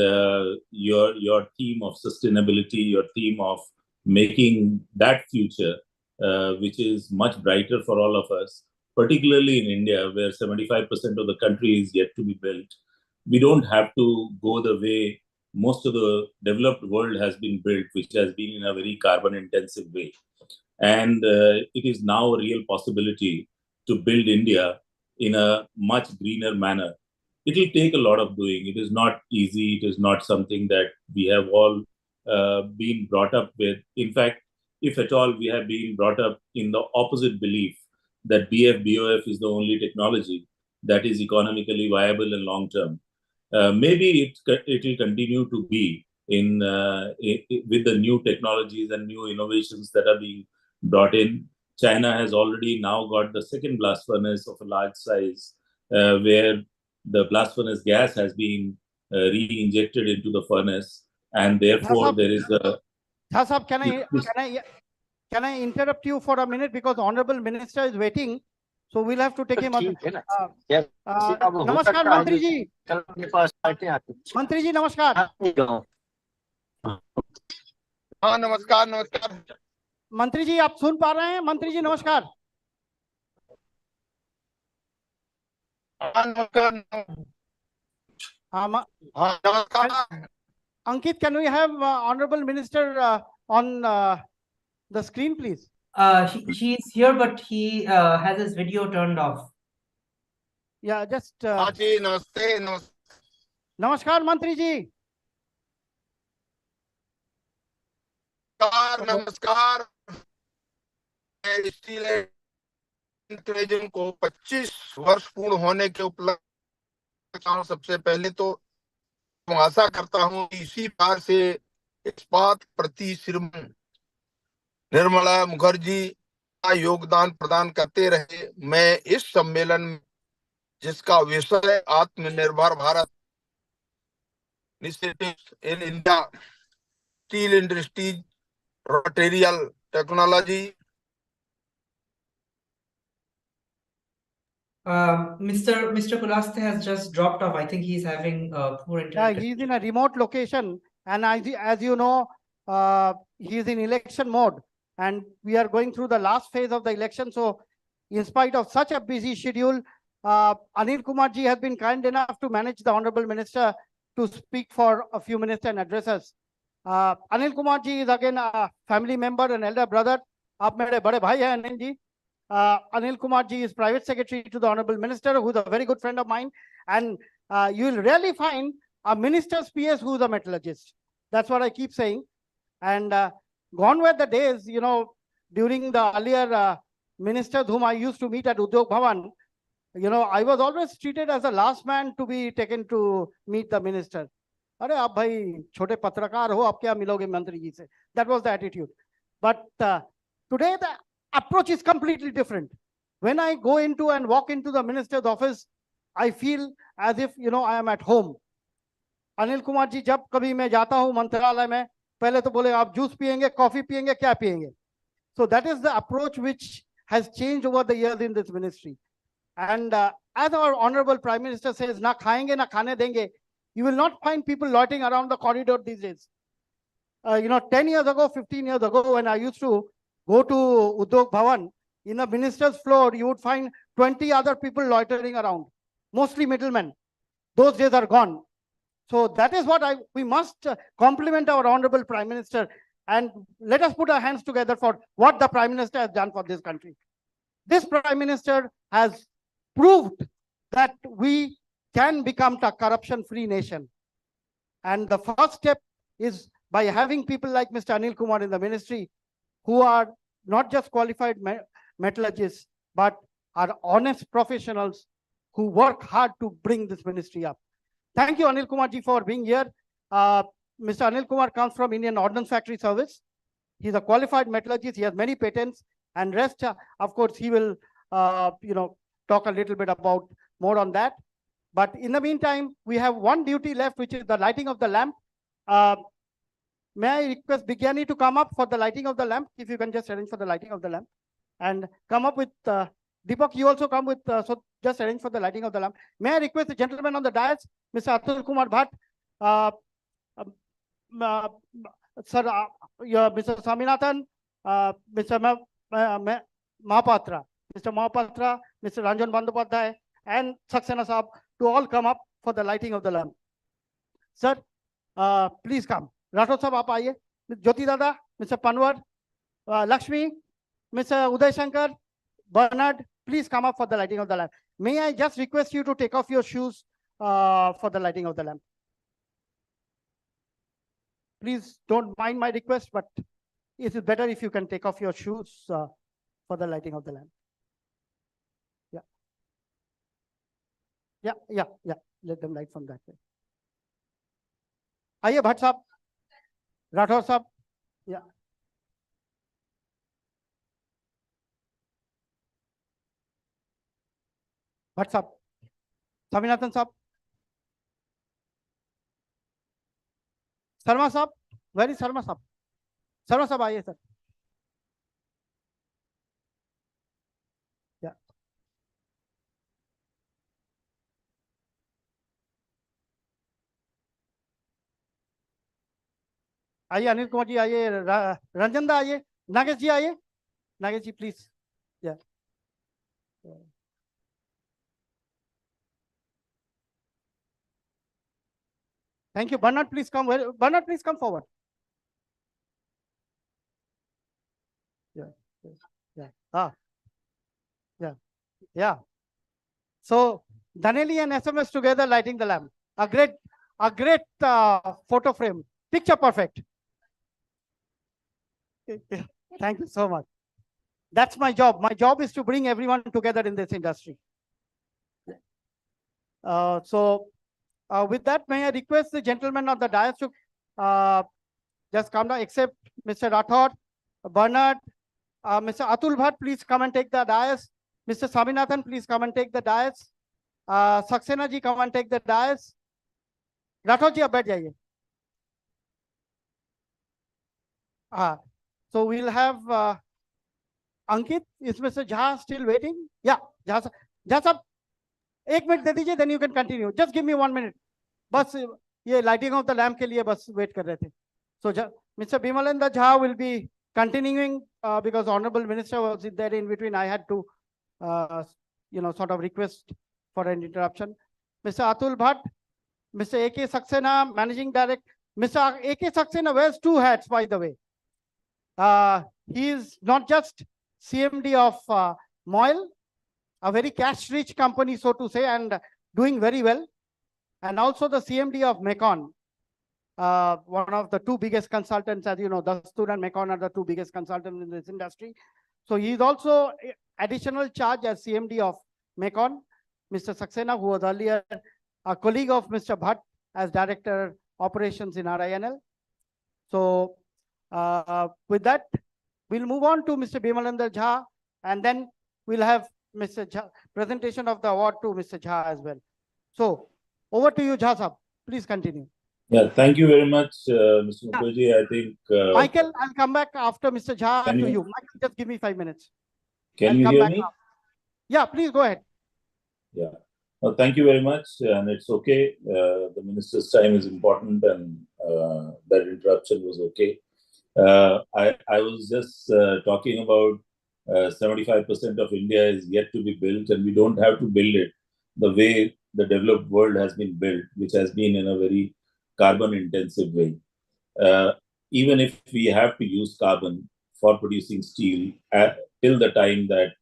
your theme of sustainability, your theme of making that future, which is much brighter for all of us, particularly in India, where 75% of the country is yet to be built. We don't have to go the way most of the developed world has been built, which has been in a very carbon-intensive way. And it is now a real possibility to build India in a much greener manner. It will take a lot of doing. It is not easy. It is not something that we have all been brought up with. In fact, if at all, we have been brought up in the opposite belief that BF-BOF is the only technology that is economically viable and long-term. Maybe it will continue to be with the new technologies and new innovations that are being brought in. China has already now got the second blast furnace of a large size, where the blast furnace gas has been re-injected into the furnace, and therefore there is a... Sahab, can I interrupt you for a minute, because Honorable Minister is waiting, so we'll have to take him. Namaskar, Mantri ji. Mantri ji, namaskar. हाँ नमस्कार नमस्कार मंत्री जी आप सुन पा रहे हैं? मंत्री जी नमस्कार. हाँ नमस्कार हाँ नमस्कार. Ankit, can we have Honorable Minister on the screen, please? He's here, but he has his video turned off. Yeah, just. हाँ जी नमस्ते नमस्कार मंत्री जी. नमस्कार. स्टील एंड को 25 वर्ष पूर्ण होने के उपलक्ष्य सबसे पहले तो आशा करता हूं कि इसी बार से इस्पात प्रति श्रीमती निर्मला मुखर्जी का योगदान प्रदान करते रहे. मैं इस सम्मेलन में, जिसका विषय आत्मनिर्भर Bharat initiatives in India, steel industries, raw material technology. Mr. Kulaste has just dropped off. I think he's having poor internet. Yeah, he's in a remote location, and as you know, he's in election mode, and we are going through the last phase of the election. So, in spite of such a busy schedule, Anil Kumar ji has been kind enough to manage the Honorable Minister to speak for a few minutes and address us. Anil Kumar ji is again a family member and elder brother. आप मेरे बड़े भाई हैं Anil ji. Anil Kumar ji is private secretary to the Honorable Minister, who is a very good friend of mine. And you will rarely find a minister's PS who is a metallurgist. That's what I keep saying. And gone were the days, during the earlier ministers whom I used to meet at Udyog Bhavan, I was always treated as the last man to be taken to meet the minister. अरे आप भाई छोटे पत्रकार हो, आप क्या मिलोगे मंत्री जी से? That was the attitude. But today the approach is completely different. When I go into and walk into the minister's office, I feel as if I am at home. Anil Kumar ji जब कभी मैं जाता हूँ मंत्रालय में, पहले तो बोले आप जूस पियेंगे, कॉफी पियेंगे, क्या पियेंगे? So that is the approach which has changed over the years in this ministry. And as our Honorable Prime Minister says, na khayenge na khane denge, you will not find people loitering around the corridor these days. 10 years ago, 15 years ago, when I used to go to Udyog Bhavan, in the minister's floor, you would find 20 other people loitering around, mostly middlemen. Those days are gone. So that is what we must compliment our Honorable Prime Minister, and let us put our hands together for what the Prime Minister has done for this country. This Prime Minister has proved that we can become a corruption-free nation. And the first step is by having people like Mr. Anil Kumar in the ministry, who are not just qualified metallurgists, but are honest professionals who work hard to bring this ministry up. Thank you, Anil Kumar ji, for being here. Mr. Anil Kumar comes from Indian Ordnance Factory Service. He's a qualified metallurgist. He has many patents, and rest, of course, he will, talk a little bit about more on that. But in the meantime, we have one duty left, which is the lighting of the lamp. May I request Bigyani to come up for the lighting of the lamp? If you can just arrange for the lighting of the lamp, and come up with Deepak. You also come with so just arrange for the lighting of the lamp. May I request the gentleman on the dais, Mr. Atul Kumar Bhatt, Sir, Mr. Saminathan, Mr. Mahapatra, Mr. Mahapatra, Mr. Ranjan Bandyopadhyay, and Saxena Saab to all come up for the lighting of the lamp. Sir, please come. Rathod Saab, aap aaiye. Jyoti Dada, Mr. Panwar, Lakshmi, Mr. Uday Shankar, Bernard, please come up for the lighting of the lamp. May I just request you to take off your shoes for the lighting of the lamp? Please don't mind my request, but it is better if you can take off your shoes for the lighting of the lamp. Yeah. Let them light from that way. Aye, Bhatt Saab, Rathod Saab. Yeah. Bhatt Saab, Saminathan Saab, Sarma Saab. Where is Sarma Saab? Sarma Saab, aye, sir. Yeah. आइए अनिल कुमार जी, आइए रंजन दा, आइए नागेश जी, आइए नागेश जी, please. Yeah. Thank you. Bernard, please come. Bernard, please come forward. Yeah. So Dhaneli and SMS together lighting the lamp. A great photo frame. Picture perfect. Thank you so much. That's my job. My job is to bring everyone together in this industry. With that, may I request the gentleman on the dais to just come down, except Mr. Rathod, Bernard, Mr. Atul Bhatt, please come and take the dais. Mr. Saminathan, please come and take the dais. Saxena ji, come and take the dais. Rathod ji, ab baith jaiye. So we'll have Ankit. Is Mr. Jha still waiting? Yeah, Jha sab, 1 minute de dijiye, then you can continue. Just give me 1 minute. बस ये lighting of the lamp के लिए बस wait कर रहे थे. So Mr. Bimalendra Jha will be continuing because Honorable Minister was there in between. I had to, sort of request for an interruption. Mr. Atul Bhatt, Mr. A.K. Saxena, Managing Director. Mr. A.K. Saxena wears 2 hats, by the way. He is not just CMD of Moil, a very cash-rich company, so to say, and doing very well, and also the CMD of Mekon, one of the 2 biggest consultants. As you know, Dastur and Mekon are the 2 biggest consultants in this industry. So he is also additional charge as CMD of Mekon. Mr. Saxena, who was earlier a colleague of Mr. Bhatt as Director Operations in RINL. So with that, we'll move on to Mr. Bimalendra Jha, and then we'll have Mr. Jha, presentation of the award to Mr. Jha as well. So over to you, Jha Sahab. Please continue. Yeah, thank you very much, Mr. Mukherjee. I think Michael, I'll come back after Mr. Jha to you. Michael, just give me 5 minutes. Can you hear me? Yeah, please go ahead. Yeah. Well, thank you very much, and it's okay. The minister's time is important, and that interruption was okay. I was just talking about 75% of India is yet to be built, and we don't have to build it the way the developed world has been built, which has been in a very carbon intensive way. Even if we have to use carbon for producing steel till the time that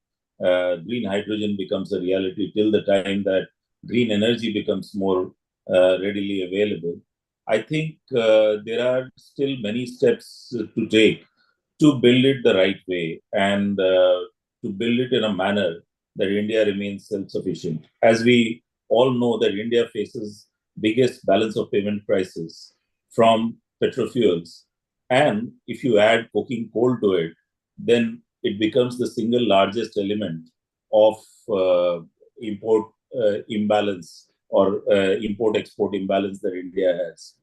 green hydrogen becomes a reality, till the time that green energy becomes more readily available, I think there are still many steps to take to build it the right way and to build it in a manner that India remains self-sufficient. As we all know that India faces biggest balance of payment crisis from petrofuels. And if you add coking coal to it, then it becomes the single largest element of import imbalance or import-export imbalance that India has.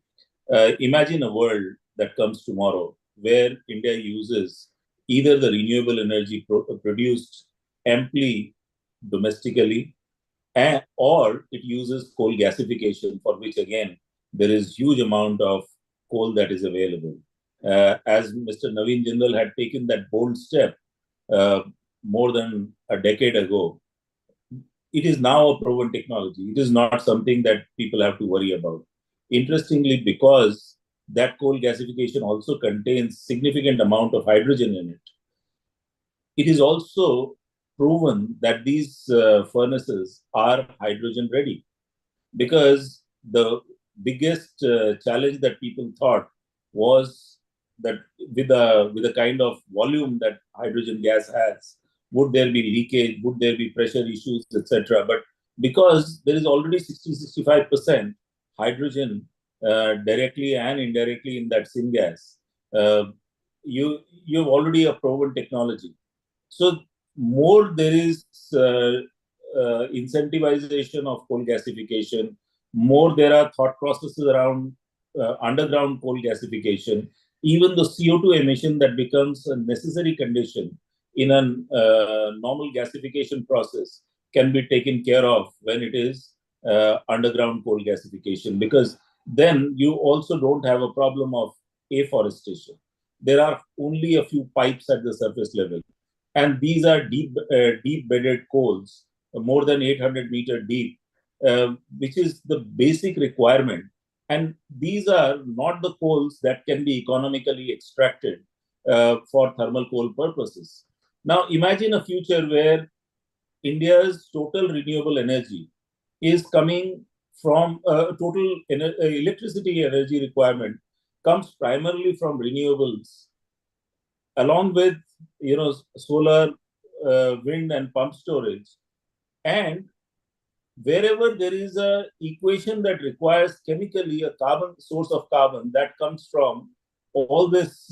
Imagine a world that comes tomorrow where India uses either the renewable energy produced amply domestically or it uses coal gasification, for which again there is huge amount of coal that is available. As Mr. Naveen Jindal had taken that bold step more than a decade ago, it is now a proven technology. It is not something that people have to worry about. Interestingly, because that coal gasification also contains significant amount of hydrogen in it, it is also proven that these furnaces are hydrogen ready, because the biggest challenge that people thought was that with the kind of volume that hydrogen gas has, would there be leakage, would there be pressure issues, etc. But because there is already 60-65% hydrogen directly and indirectly in that syngas, you've already a proven technology. So more there is incentivization of coal gasification, more there are thought processes around underground coal gasification, even the CO2 emission that becomes a necessary condition in a normal gasification process can be taken care of when it is underground coal gasification, because then you also don't have a problem of afforestation. There are only a few pipes at the surface level, and these are deep bedded coals, more than 800-meter deep, which is the basic requirement. And these are not the coals that can be economically extracted for thermal coal purposes. Now, imagine a future where India's total renewable energy is coming from total electricity energy requirement comes primarily from renewables, along with solar, wind, and pump storage. And wherever there is a equation that requires chemically a carbon source of carbon that comes from all this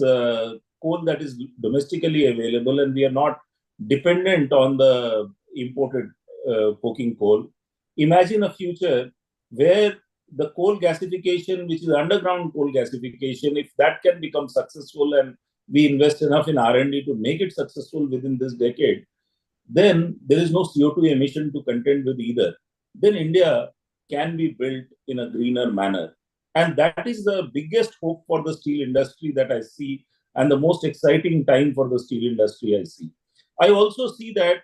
coal that is domestically available, and we are not dependent on the imported coking coal. Imagine a future where the coal gasification, which is underground coal gasification, if that can become successful and we invest enough in R&D to make it successful within this decade, then there is no CO2 emission to contend with either. Then India can be built in a greener manner. And that is the biggest hope for the steel industry that I see, and the most exciting time for the steel industry I see. I also see that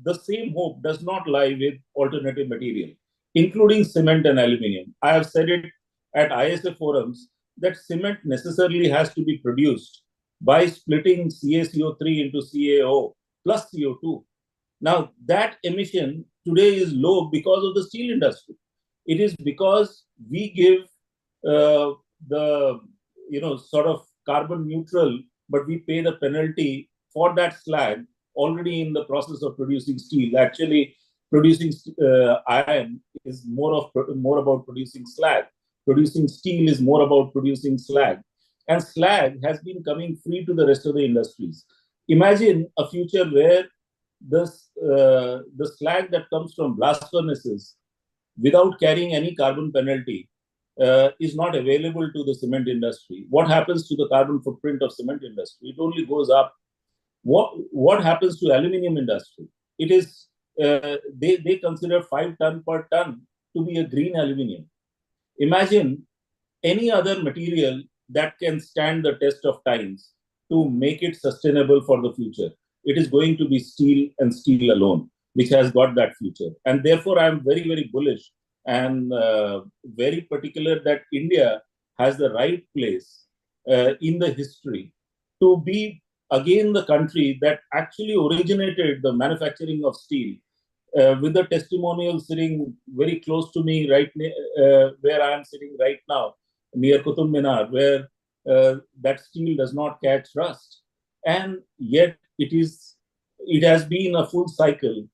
the same hope does not lie with alternative material, including cement and aluminium. I have said it at ISA forums that cement necessarily has to be produced by splitting CaCO3 into CaO plus CO2. Now, that emission today is low because of the steel industry. It is because we give the sort of carbon neutral, but we pay the penalty for that slag already in the process of producing steel. Actually, producing iron is more about producing slag. Producing steel is more about producing slag. And slag has been coming free to the rest of the industries. Imagine a future where the slag that comes from blast furnaces without carrying any carbon penalty is not available to the cement industry. What happens to the carbon footprint of cement industry? It only goes up. What happens to aluminium industry? It is they consider 5 ton per ton to be a green aluminium. Imagine any other material that can stand the test of times to make it sustainable for the future. It is going to be steel and steel alone, which has got that future. And therefore, I am very, very bullish and very particular that India has the right place in the history to be again the country that actually originated the manufacturing of steel. With the testimonial sitting very close to me, right where I am sitting right now, near Qutub Minar, where that steel does not catch rust, and yet it has been a full cycle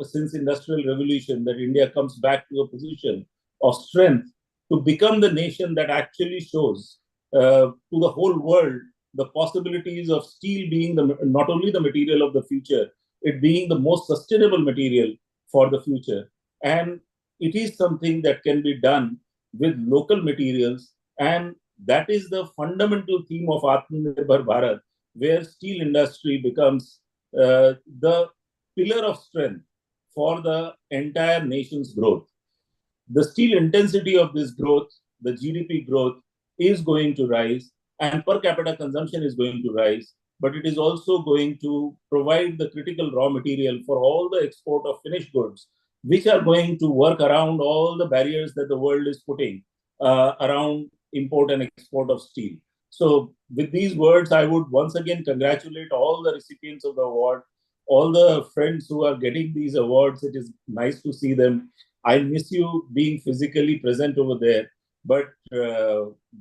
since Industrial Revolution that India comes back to a position of strength to become the nation that actually shows to the whole world the possibilities of steel being not only the material of the future, it being the most sustainable material for the future. And it is something that can be done with local materials. And that is the fundamental theme of Atmanirbhar Bharat, where steel industry becomes the pillar of strength for the entire nation's growth. The steel intensity of this growth, the GDP growth, is going to rise, and per capita consumption is going to rise, but it is also going to provide the critical raw material for all the export of finished goods, which are going to work around all the barriers that the world is putting around import and export of steel. So with these words, I would once again congratulate all the recipients of the award, all the friends who are getting these awards. It is nice to see them. I miss you being physically present over there. But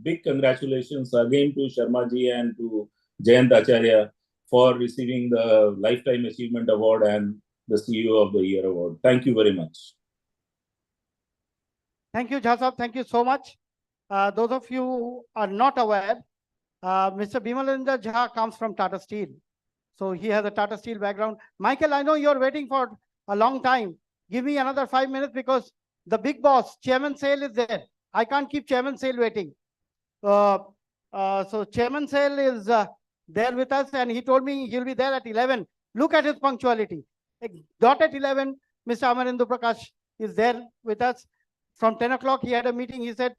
big congratulations again to Sharma ji and to Jayant Acharya for receiving the Lifetime Achievement Award and the CEO of the Year Award. Thank you very much. Thank you, Jha Sahab. Thank you so much. Those of you who are not aware, Mr. Bimalendra Jha comes from Tata Steel. So he has a Tata Steel background. Michael, I know you're waiting for a long time. Give me another 5 minutes because the big boss, Chairman Sale, is there. I can't keep Chairman Sale waiting. So Chairman Sale is there with us, and he told me he'll be there at 11. Look at his punctuality. Dot at 11, Mr. Atmanirbhar Prakash is there with us. From 10 o'clock, he had a meeting. He said,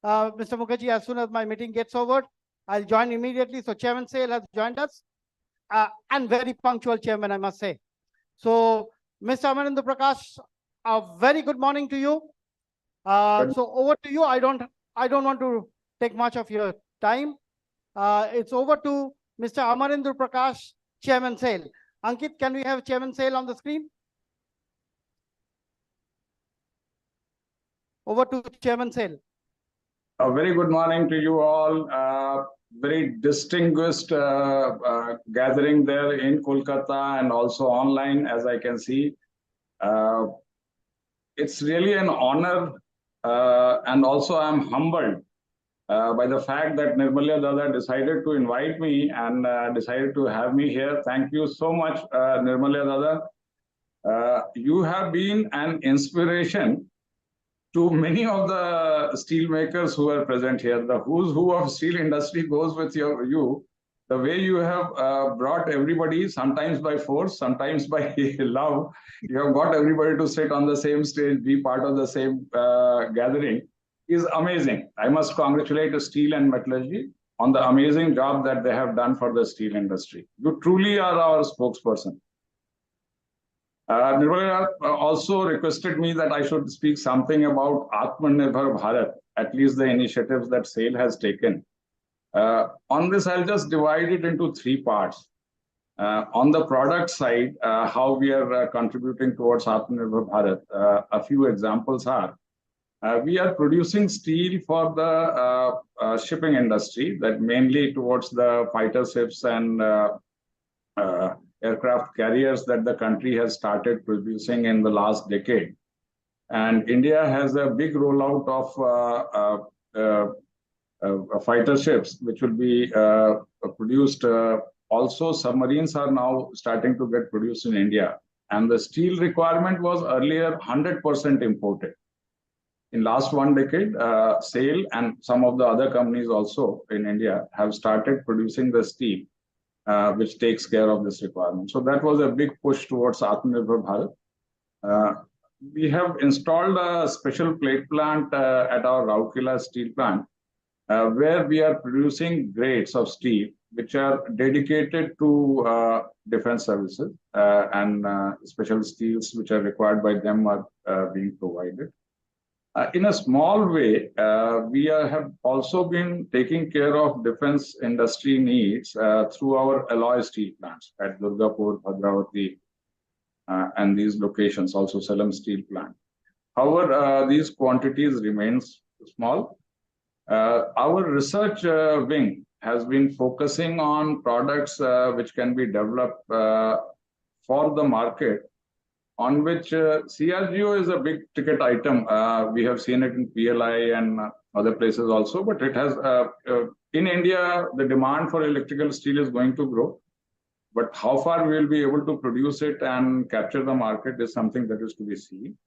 Mr. Mukherjee, as soon as my meeting gets over, I'll join immediately. So Chairman Sale has joined us. And very punctual chairman, I must say. So, Mr. Atmanirbhar Prakash, a very good morning to you. So over to you. I don't want to take much of your time. It's over to Mr. Atmanirbhar Prakash, Chairman Sale. Ankit, can we have Chairman Sale on the screen? Over to Chairman Sale. A very good morning to you all. Very distinguished gathering there in Kolkata and also online, as I can see. It's really an honor, and also I'm humbled by the fact that Nirmalya Dada decided to invite me and decided to have me here. Thank you so much, Nirmalya Dada. You have been an inspiration to many of the steel makers who are present here. The who's who of steel industry goes with you. The way you have brought everybody, sometimes by force, sometimes by love, you have got everybody to sit on the same stage, be part of the same gathering, is amazing. I must congratulate the Steel and Metallurgy on the amazing job that they have done for the steel industry. You truly are our spokesperson. Nirmalya also requested me that I should speak something about Atmanirbhar Bharat, at least the initiatives that SAIL has taken. On this, I'll just divide it into 3 parts. On the product side, how we are contributing towards Atmanirbhar Bharat. A few examples are, we are producing steel for the shipping industry, that mainly towards the fighter ships and aircraft carriers that the country has started producing in the last decade. And India has a big rollout of fighter ships, which will be produced. Also, submarines are now starting to get produced in India. And the steel requirement was earlier 100% imported. In last 1 decade, SAIL and some of the other companies also in India have started producing the steel, which takes care of this requirement. So that was a big push towards Atmanirbhar Bharat. We have installed a special plate plant at our Rourkela steel plant, where we are producing grades of steel which are dedicated to defense services, and special steels which are required by them are being provided. In a small way, we have also been taking care of defense industry needs through our alloy steel plants at Durgapur, Bhadravati, and these locations, also Salem steel plant. However, these quantities remains small. Our research wing has been focusing on products which can be developed for the market, on which CRGO is a big ticket item. We have seen it in PLI and other places also, but it has, in India, the demand for electrical steel is going to grow. But how far we will be able to produce it and capture the market is something that is to be seen.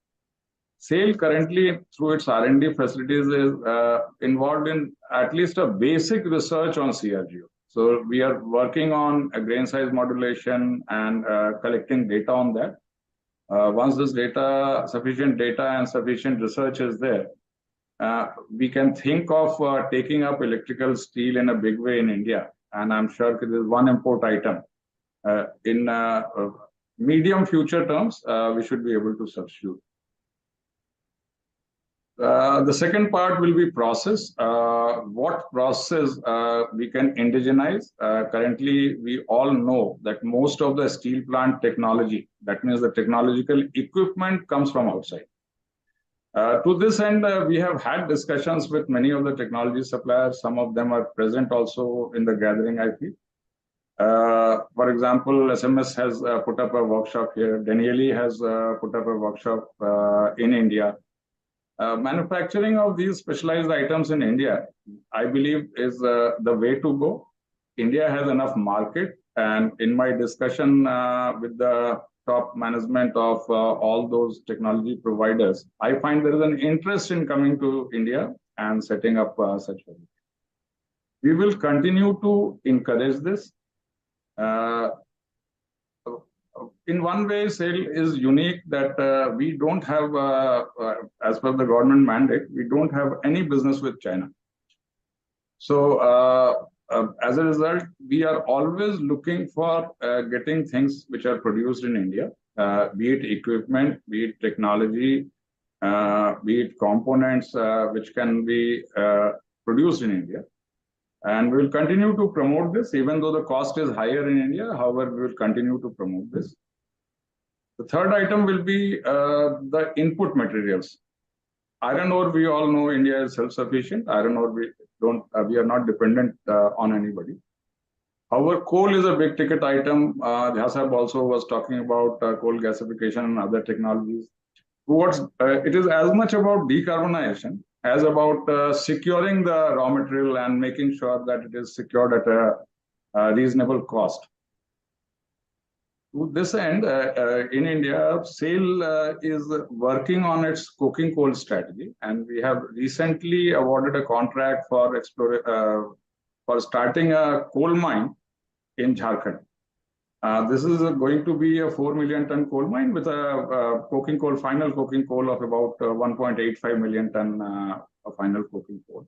SAIL currently, through its R&D facilities, is involved in at least a basic research on CRGO. So we are working on a grain size modulation and collecting data on that. Once this data, sufficient data and sufficient research is there, we can think of taking up electrical steel in a big way in India. And I'm sure this is one import item. In medium future terms, we should be able to substitute. The second part will be process. What process we can indigenize? Currently, we all know that most of the steel plant technology, that means the technological equipment, comes from outside. To this end, we have had discussions with many of the technology suppliers. Some of them are present also in the gathering, I feel. For example, SMS has put up a workshop here. Danieli has put up a workshop in India. Manufacturing of these specialized items in India, I believe, is the way to go. India has enough market, and in my discussion with the top management of all those technology providers, I find there is an interest in coming to India and setting up such a. We will continue to encourage this. In one way, SAIL is unique that we don't have, as per the government mandate, we don't have any business with China. So as a result, we are always looking for getting things which are produced in India, be it equipment, be it technology, be it components which can be produced in India. And we will continue to promote this, even though the cost is higher in India. However, we will continue to promote this. The third item will be the input materials. Iron ore, we all know India is self-sufficient. Iron ore, we are not dependent on anybody. However, coal is a big ticket item. Jhasab also was talking about coal gasification and other technologies. It is as much about decarbonization as about securing the raw material and making sure that it is secured at a reasonable cost. To this end, in India, SAIL is working on its coking coal strategy, and we have recently awarded a contract for starting a coal mine in Jharkhand. This is going to be a 4 million ton coal mine with a coking coal, final coking coal of about 1.85 million ton of final coking coal.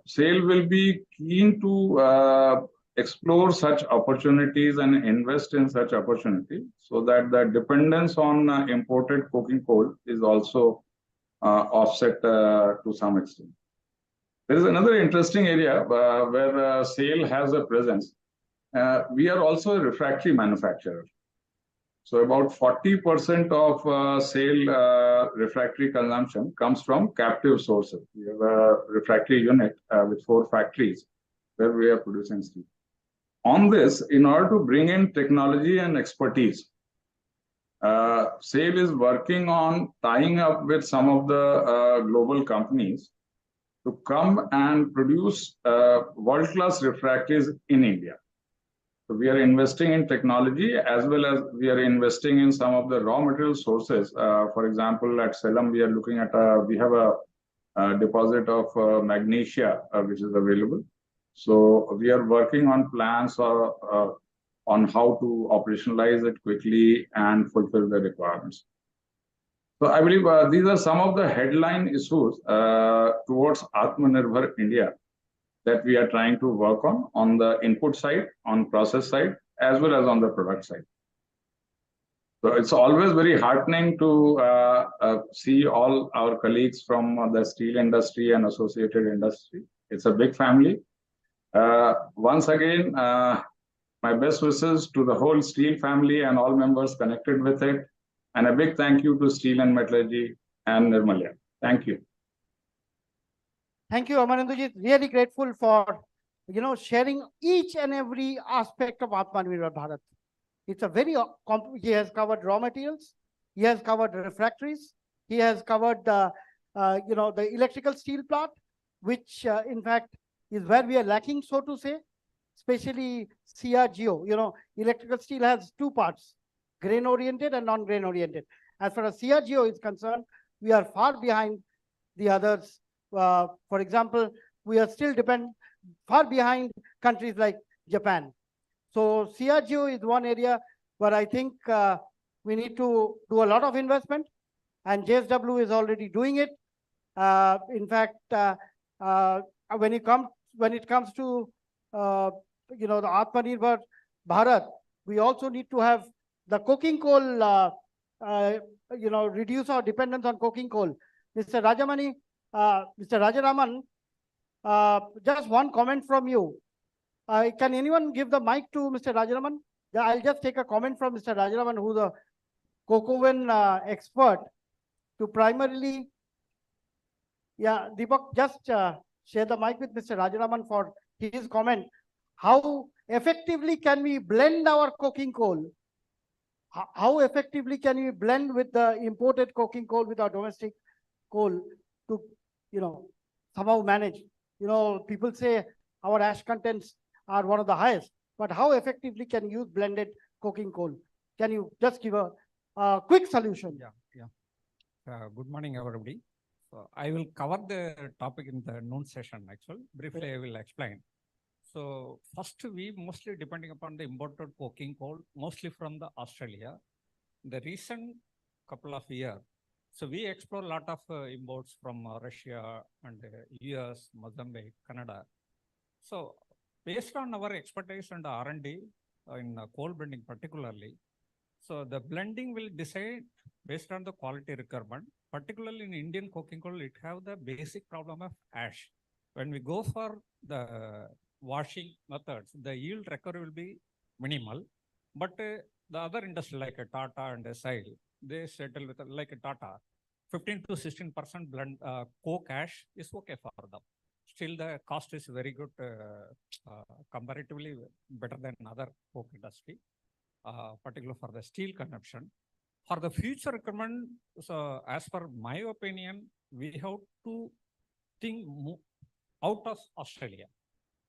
SAIL will be keen to explore such opportunities and invest in such opportunities so that the dependence on imported coking coal is also offset to some extent. There is another interesting area where SAIL has a presence. We are also a refractory manufacturer. So about 40% of SAIL refractory consumption comes from captive sources. We have a refractory unit with 4 factories where we are producing steel. On this, in order to bring in technology and expertise, SAIL is working on tying up with some of the global companies to come and produce world-class refractories in India. So we are investing in technology as well as we are investing in some of the raw material sources. For example, at Salem, we are looking at we have a deposit of magnesia which is available. So we are working on plans on how to operationalize it quickly and fulfill the requirements. So I believe these are some of the headline issues towards Atmanirbhar India that we are trying to work on the input side, on process side, as well as on the product side. So it's always very heartening to see all our colleagues from the steel industry and associated industry. It's a big family. Once again, my best wishes to the whole steel family and all members connected with it. And a big thank you to Steel and Metallurgy and Nirmalya. Thank you. Thank you, Amanenduji. Really grateful for, sharing each and every aspect of Atmanirbhar Bharat. It's a very, he has covered raw materials, he has covered refractories, he has covered the electrical steel plant, which in fact is where we are lacking, so to say, especially CRGO. Electrical steel has two parts, grain oriented and non-grain oriented. As far as CRGO is concerned, we are far behind the others. For example, we are still far behind countries like Japan. So CRGO is one area where I think we need to do a lot of investment, and JSW is already doing it. In fact, when it comes to the Atmanirbhar Bharat, we also need to have the coking coal. Reduce our dependence on coking coal. Mr. Mr. Rajaraman, just one comment from you. Can anyone give the mic to Mr. Rajaraman? I'll just take a comment from Mr. Rajaraman, who's a coke oven expert, to primarily, Deepak, just share the mic with Mr. Rajaraman for his comment. How effectively can we blend our coking coal? How effectively can we blend with the imported coking coal with our domestic coal to, somehow manage? People say our ash contents are one of the highest, but how effectively can you use blended coking coal? Can you just give a quick solution? Good morning, everybody. So I will cover the topic in the noon session, actually. Briefly, I will explain. So first, we mostly depending upon the imported coking coal, mostly from the Australia. The recent couple of years, so we explore a lot of imports from Russia and US, Mozambique, Canada. So based on our expertise and R&D in coal blending particularly, so the blending will decide based on the quality requirement. Particularly in Indian coking coal, it have the basic problem of ash. When we go for the washing methods, the yield recovery will be minimal. But the other industry like a Tata and a SAIL, they settle with like a Tata, 15 to 16% blend coke ash is okay for them. Still, the cost is very good, comparatively better than other coke industry, particularly for the steel consumption. For the future requirement, so as per my opinion, we have to think out of Australia.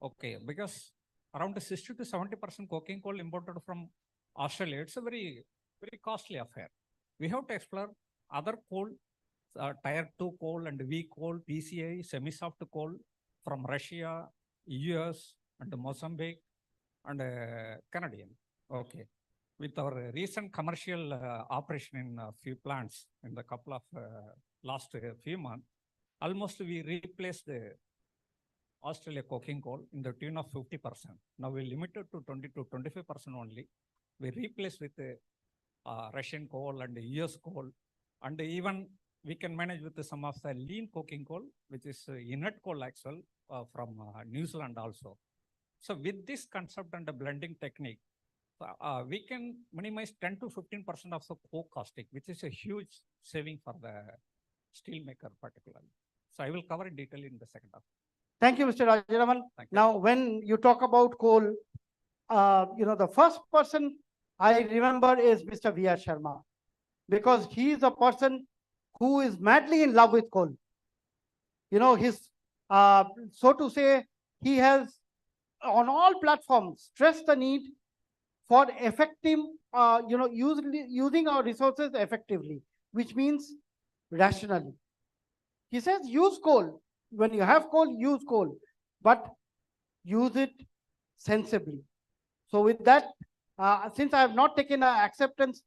Okay, because around 60 to 70% coking coal imported from Australia, it's a very, very costly affair. We have to explore other coal, tier 2 coal and weak coal, PCI, semi-soft coal from Russia, US, and Mozambique, and Canadian. Okay. With our recent commercial operation in a few plants in the couple of last few months, almost we replaced the Australia coking coal in the tune of 50%. Now we limited to 20 to 25% only. We replace with Russian coal and US coal, and even we can manage with some of the lean coking coal, which is inert coal actual from New Zealand also. So with this concept and the blending technique, we can minimize 10 to 15% of the coke caustic, which is a huge saving for the steel maker particularly. So I will cover in detail in the second half. Thank you, Mr. Rajaraman. Now, when you talk about coal, the first person I remember is Mr. V.R. Sharma, because he is a person who is madly in love with coal. His, so to say, he has on all platforms stressed the need for effective, using our resources effectively, which means rationally. He says, use coal. When you have coal, use coal, but use it sensibly. So with that, since I have not taken an acceptance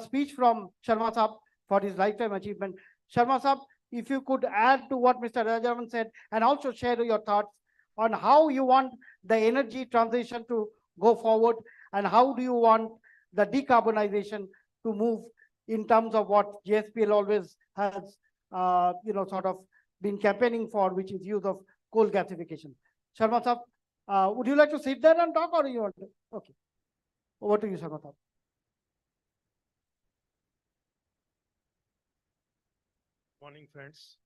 speech from Sharma Saab for his lifetime achievement, Sharma Saab, if you could add to what Mr. Rajaraman said and also share your thoughts on how you want the energy transition to go forward and how do you want the decarbonization to move in terms of what JSPL always has, sort of been campaigning for, which is use of coal gasification. Sharma Saab, would you like to sit there and talk, or you want to? Okay. Over to you, Sharma Saab. Morning, friends.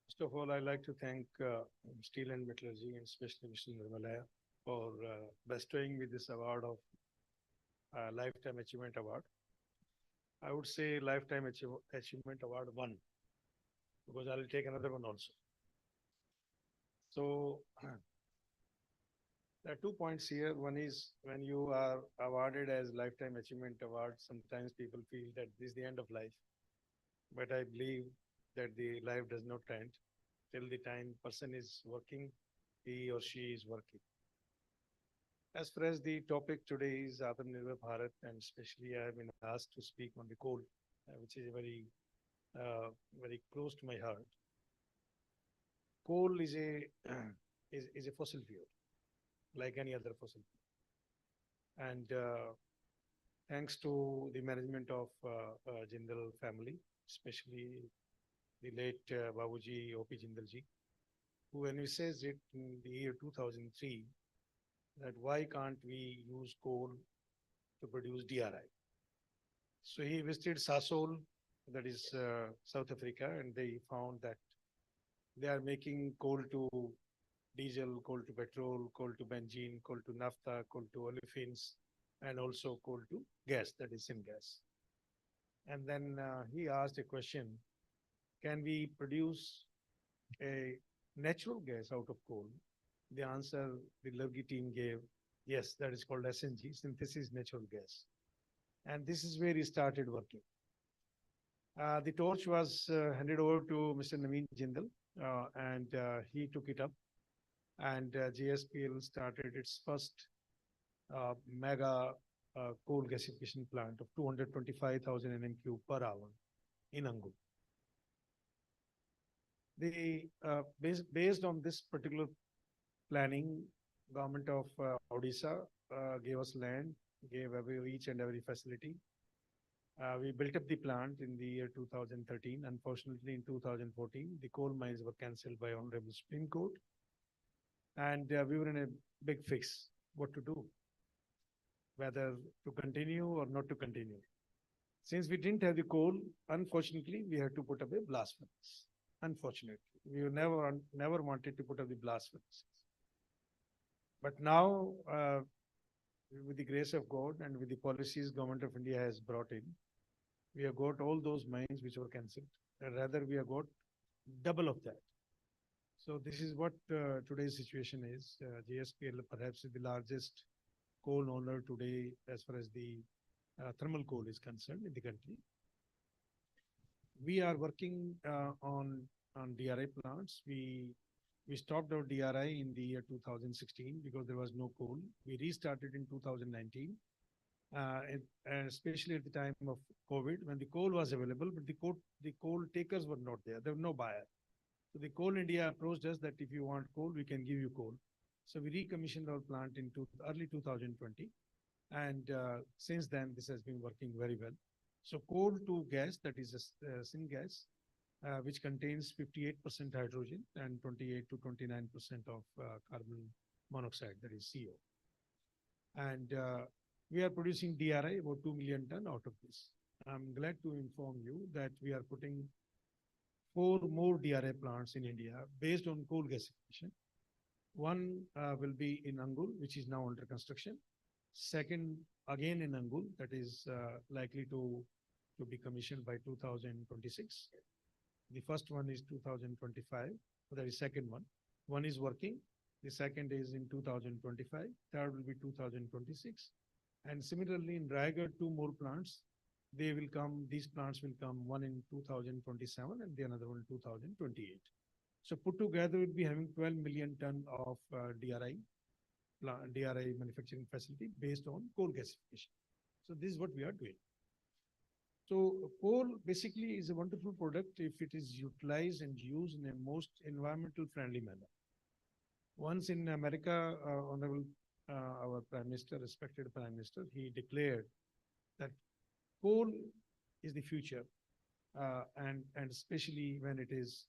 First of all, I'd like to thank Steel and Metallurgy, and especially Mr. Nirmalaya, for bestowing me this award of Lifetime Achievement Award. I would say Lifetime Achievement Award 1, because I'll take another one also. So there are 2 points here. One is, when you are awarded as Lifetime Achievement Award, sometimes people feel that this is the end of life. But I believe that the life does not end till the time person is working, he or she is working. As far as the topic today is Atmanirbhar Bharat, and especially I have been asked to speak on the coal, which is very close to my heart. Coal is a is a fossil fuel, like any other fossil fuel. And thanks to the management of Jindal family, especially the late Babuji O.P. Jindal-ji, who envisaged it in the year 2003, that why can't we use coal to produce DRI? So he visited Sasol, that is South Africa, and they found that they are making coal to diesel, coal to petrol, coal to benzene, coal to naphtha, coal to olefins, and also coal to gas, that is syngas. And then he asked a question, can we produce a natural gas out of coal? The answer the Lavgi team gave, yes, that is called SNG, synthesis natural gas. And this is where he started working. The torch was handed over to Mr. Naveen Jindal, and he took it up. And JSPL started its first mega coal gasification plant of 225,000 Nm³ per hour in Angul. Based on this particular planning, government of Odisha gave us land, gave each and every facility. We built up the plant in the year 2013. Unfortunately, in 2014, the coal mines were cancelled by Honorable Supreme Court. And we were in a big fix, what to do, whether to continue or not to continue. Since we didn't have the coal, unfortunately, we had to put up a blast furnace. Unfortunately, we never wanted to put up the blast furnaces. But now, with the grace of God and with the policies Government of India has brought in, we have got all those mines which were cancelled. Rather, we have got double of that. So this is what today's situation is. JSPL perhaps is the largest coal owner today as far as the thermal coal is concerned in the country. We are working on DRI plants. We stopped our DRI in the year 2016 because there was no coal. We restarted in 2019, and especially at the time of COVID, when the coal was available, but the coal takers were not there. There was no buyer. So the Coal India approached us that if you want coal, we can give you coal. So we recommissioned our plant in early 2020. And since then, this has been working very well. So coal to gas, that is a syngas, which contains 58% hydrogen and 28 to 29% of carbon monoxide, that is CO. And we are producing DRI, about 2 million ton out of this. I'm glad to inform you that we are putting 4 more DRI plants in India based on coal gasification. One will be in Angul, which is now under construction. Second, again in Angul, that is likely to be commissioned by 2026. The first one is 2025. That is second one. One is working. The second is in 2025. Third will be 2026. And similarly, in Raigad, 2 more plants. They will come, these plants will come, one in 2027 and the another one in 2028. So put together, we'll be having 12 million ton of DRI manufacturing facility based on coal gasification. So this is what we are doing. So coal basically is a wonderful product if it is utilized and used in a most environmental friendly manner. Once in America, Honorable our Prime Minister, respected Prime Minister, he declared that coal is the future, and especially when it is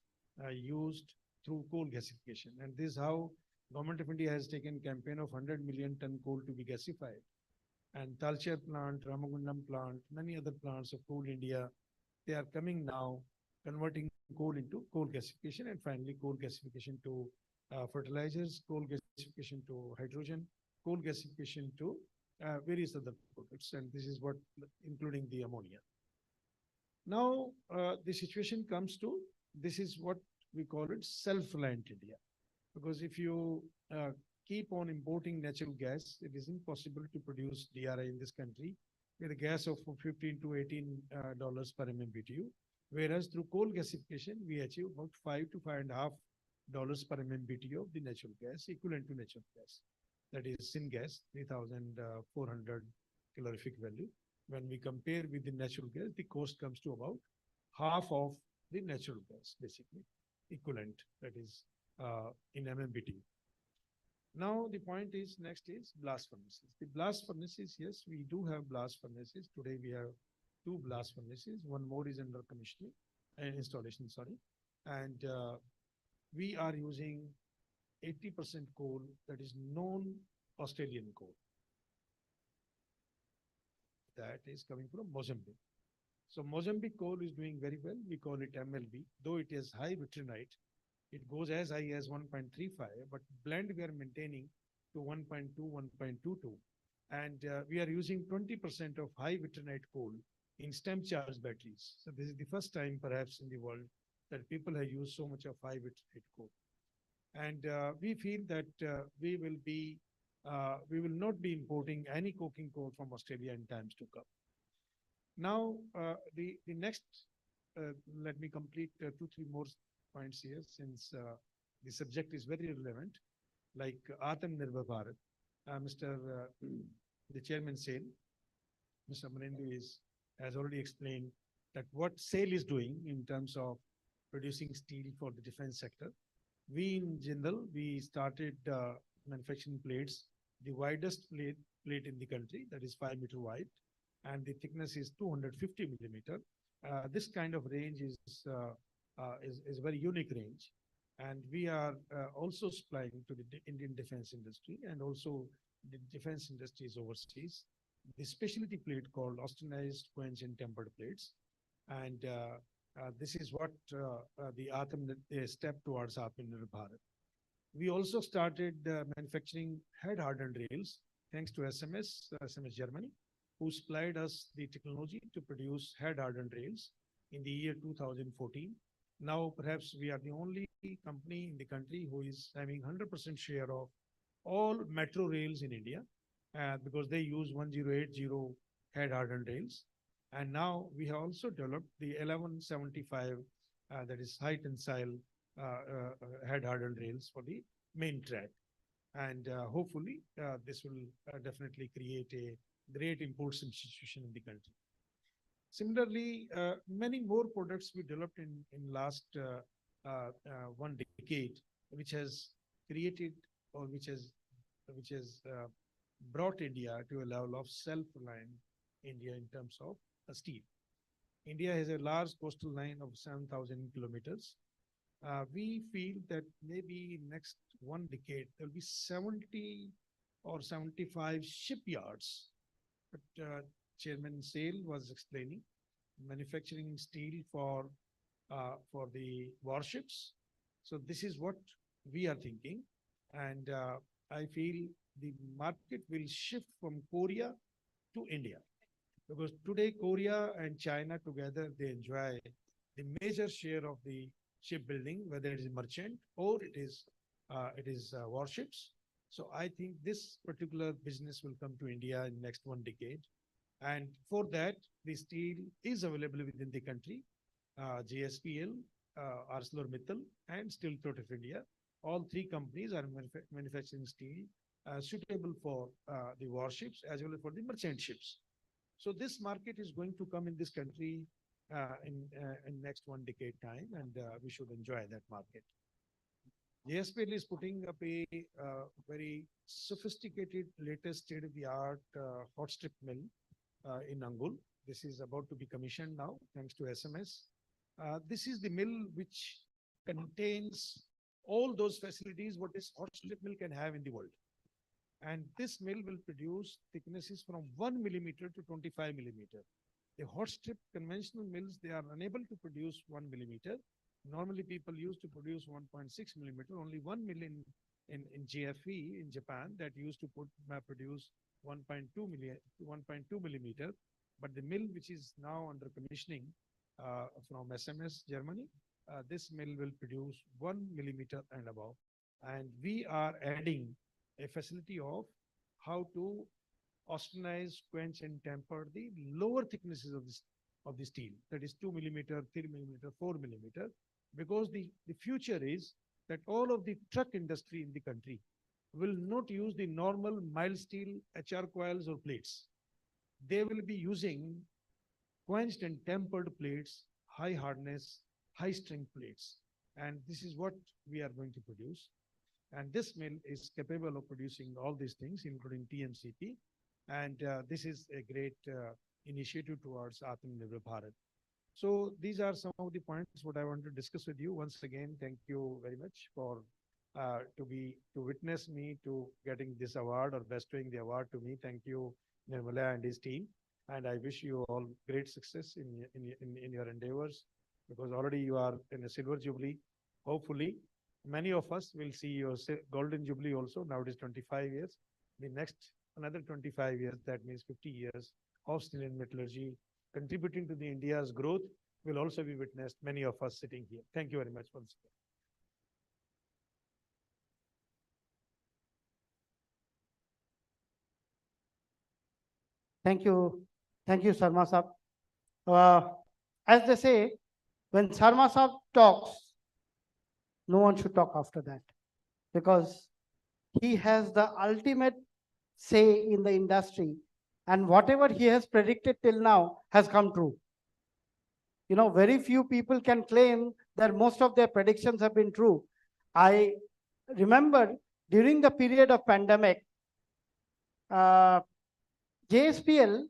used through coal gasification. And this is how Government of India has taken campaign of 100 million ton coal to be gasified. And Talcher plant, Ramagundam plant, many other plants of Coal India, they are coming now, converting coal into coal gasification, and finally coal gasification to fertilizers, coal gasification to hydrogen, coal gasification to various other products. And this is what, including the ammonia. Now, the situation comes to, this is what we call it self-reliant India. Because if you keep on importing natural gas, it is impossible to produce DRI in this country with a gas of $15 to $18 per MMBTU. Whereas through coal gasification, we achieve about $5 to $5.5 per MMBTU of the natural gas, equivalent to natural gas. That is syngas, 3,400 calorific value. When we compare with the natural gas, the cost comes to about half of the natural gas, basically, equivalent, that is in MMBTU. Now, the point is, next is blast furnaces. The blast furnaces, yes, we do have blast furnaces. Today, we have 2 blast furnaces. One more is under commissioning, installation, sorry. And we are using 80% coal that is non-Australian coal. That is coming from Mozambique. So Mozambique coal is doing very well. We call it MLB, though it is high vitrinite. It goes as high as 1.35, but blend we are maintaining to 1.2, 1.22. And we are using 20% of high vitrinite coal in stem charge batteries. So this is the first time perhaps in the world that people have used so much of high vitrinite coal. And we feel that we will not be importing any coking coal from Australia in times to come. Now, the next, let me complete 2, 3 more points here, since the subject is very relevant, like Atmanirbhar Bharat. The chairman said, Mr. Marendu has already explained that what SAIL is doing in terms of producing steel for the defense sector. We in Jindal, we started manufacturing plates, the widest plate in the country, that is 5 meter wide, and the thickness is 250 millimeter. This kind of range is a very unique range. And we are also supplying to the Indian defense industry and also the defense industries overseas, the specialty plate called austenized, quenched, and tempered plates. And this is what the step towards Atmanirbhar Bharat. We also started manufacturing head-hardened rails, thanks to SMS Germany, who supplied us the technology to produce head-hardened rails in the year 2014. Now, perhaps we are the only company in the country who is having 100% share of all metro rails in India, because they use 1080 head-hardened rails. And now we have also developed the 1175, that is high tensile head-hardened rails for the main track. And hopefully this will definitely create a great import substitution in the country. Similarly, many more products we developed in last 1 decade, which has created, or which has brought India to a level of self-reliant India in terms of steel. India has a large coastal line of 7,000 kilometers. We feel that maybe next 1 decade, there will be 70 or 75 shipyards. But Chairman Sale was explaining, manufacturing steel for the warships. So this is what we are thinking. And I feel the market will shift from Korea to India. Because today, Korea and China together, they enjoy the major share of the shipbuilding, whether it is merchant or it is warships. So I think this particular business will come to India in next 1 decade. And for that, the steel is available within the country. JSPL, ArcelorMittal, and Steel Authority of India. All 3 companies are manufacturing steel suitable for the warships as well as for the merchant ships. So this market is going to come in this country in next 1 decade time, and we should enjoy that market. JSPL is putting up a very sophisticated, latest state-of-the-art hot strip mill in Angul. This is about to be commissioned now, thanks to SMS. This is the mill which contains all those facilities what this hot strip mill can have in the world. And this mill will produce thicknesses from 1 millimeter to 25 millimeter. The hot strip conventional mills, they are unable to produce 1 millimeter. Normally people used to produce 1.6 millimeter, only 1 million in GFE in Japan that used to produce 1.2 millimeter. But the mill which is now under commissioning from SMS Germany, this mill will produce 1 millimeter and above. And we are adding a facility of how to austenize, quench, and temper the lower thicknesses of the steel. That is 2 millimeter, 3 millimeter, 4 millimeter. Because the future is that all of the truck industry in the country will not use the normal mild steel HR coils or plates. They will be using quenched and tempered plates, high hardness, high strength plates. And this is what we are going to produce. And this mill is capable of producing all these things, including TMCP. And this is a great initiative towards Atmanirbhar Bharat. So these are some of the points what I want to discuss with you. Once again, thank you very much for to witness me to getting this award or bestowing the award to me. Thank you, Nirmala and his team. And I wish you all great success in your endeavors, because already you are in a silver jubilee. Hopefully, many of us will see your golden jubilee also. Now it is 25 years. The next another 25 years, that means 50 years of steel and metallurgy contributing to the India's growth will also be witnessed, many of us sitting here. Thank you very much once again. Thank you, Sharma Saab. As they say, when Sharma Saab talks, no one should talk after that, because he has the ultimate say in the industry, and whatever he has predicted till now has come true. You know, very few people can claim that most of their predictions have been true. I remember during the period of pandemic, JSPL,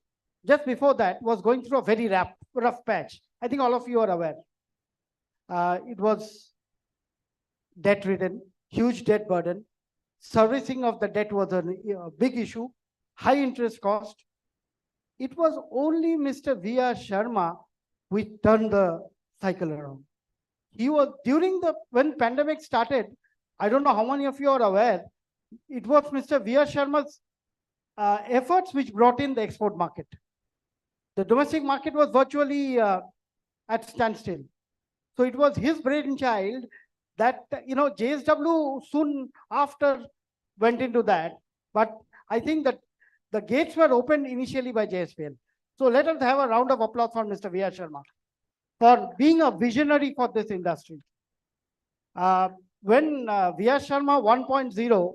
just before that, was going through a very rough patch. I think all of you are aware. It was debt-ridden, huge debt burden. Servicing of the debt was a big issue, high interest cost. It was only Mr. V.R. Sharma which turned the cycle around. He was, when pandemic started, I don't know how many of you are aware, it was Mr. V.R. Sharma's efforts which brought in the export market. The domestic market was virtually at standstill. So it was his brainchild that, JSW soon after went into that. But I think that the gates were opened initially by JSPL. So let us have a round of applause for Mr. V.R. Sharma for being a visionary for this industry. When V.R. Sharma 1.0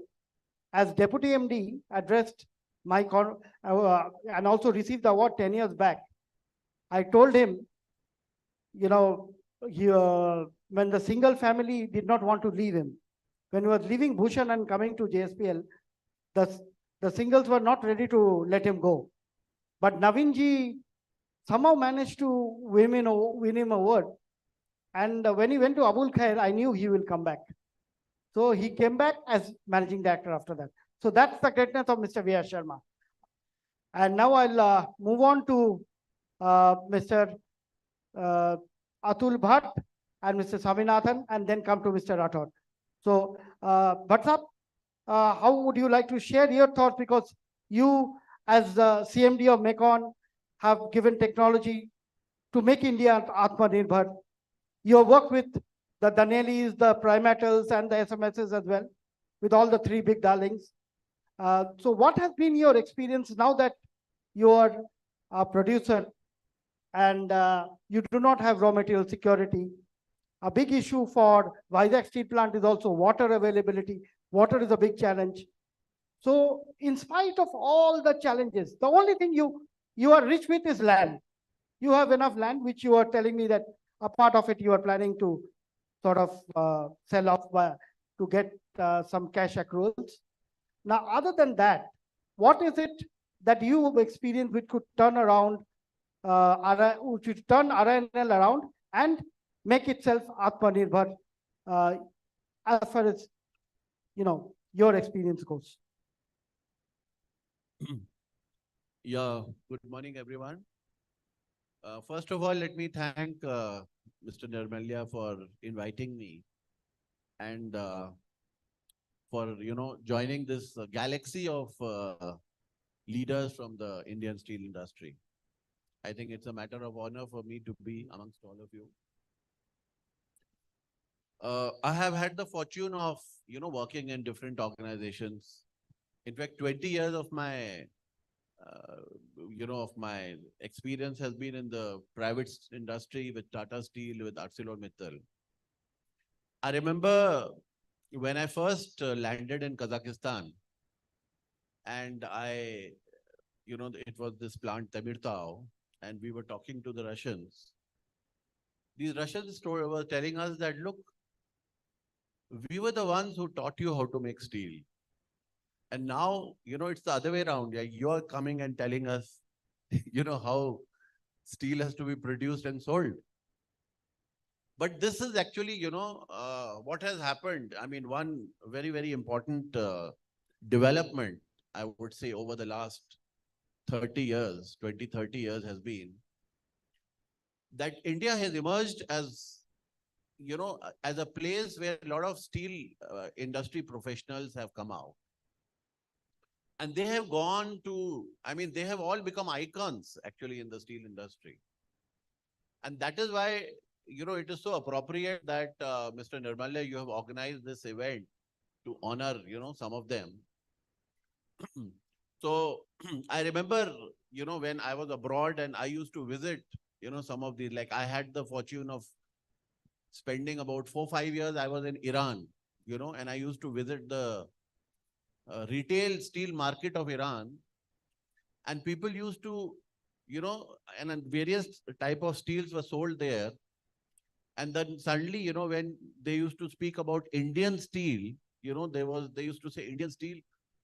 as Deputy MD addressed my and also received the award 10 years back, I told him, when the single family did not want to leave him, when he was leaving Bhushan and coming to JSPL, the singles were not ready to let him go. But Navinji somehow managed to win him over. And when he went to Abul Khair, I knew he will come back. So he came back as managing director after that. So that's the greatness of Mr. V.R. Sharma. And now I'll move on to Mr. Atul Bhatt and Mr. Swaminathan, and then come to Mr. Rathod. So, Bhatt, how would you like to share your thoughts? Because you, as the CMD of Mekon, have given technology to make India Atmanirbhar. You have worked with the Danelis, the Primatals, and the SMSs as well, with all the three big darlings. So what has been your experience now that you are a producer and you do not have raw material security? A big issue for Vizag steel plant is also water availability. Water is a big challenge. So in spite of all the challenges, the only thing you are rich with is land. You have enough land, which you are telling me that a part of it you are planning to sort of sell off to get some cash accruals. Now, other than that, what is it that you have experienced which could turn around, which would turn RINL around and make itself Atmanirbhar, as far as your experience goes? Yeah, good morning, everyone. First of all, let me thank Mr. Nirmalya for inviting me and for joining this galaxy of leaders from the Indian steel industry. I think it's a matter of honor for me to be amongst all of you. I have had the fortune of working in different organizations. In fact, 20 years of my my experience has been in the private industry with Tata Steel, with ArcelorMittal. I remember when I first landed in Kazakhstan, and it was this plant Temirtau, and we were talking to the Russians. These Russians were telling us that, look, we were the ones who taught you how to make steel. And now, it's the other way around. Yeah, you're coming and telling us, how steel has to be produced and sold. But this is actually, what has happened. I mean, one very, very important development, I would say, over the last 30 years, 20, 30 years has been that India has emerged as, as a place where a lot of steel industry professionals have come out. And they have gone to, they have all become icons actually in the steel industry. And that is why, it is so appropriate that Mr. Nirmalya, you have organized this event to honor, some of them. So I remember, when I was abroad and I used to visit, some of these, like I had the fortune of spending about 4-5 years. I was in Iran, and I used to visit the retail steel market of Iran, and people used to, and various type of steels were sold there. And then suddenly, when they used to speak about Indian steel, they used to say Indian steel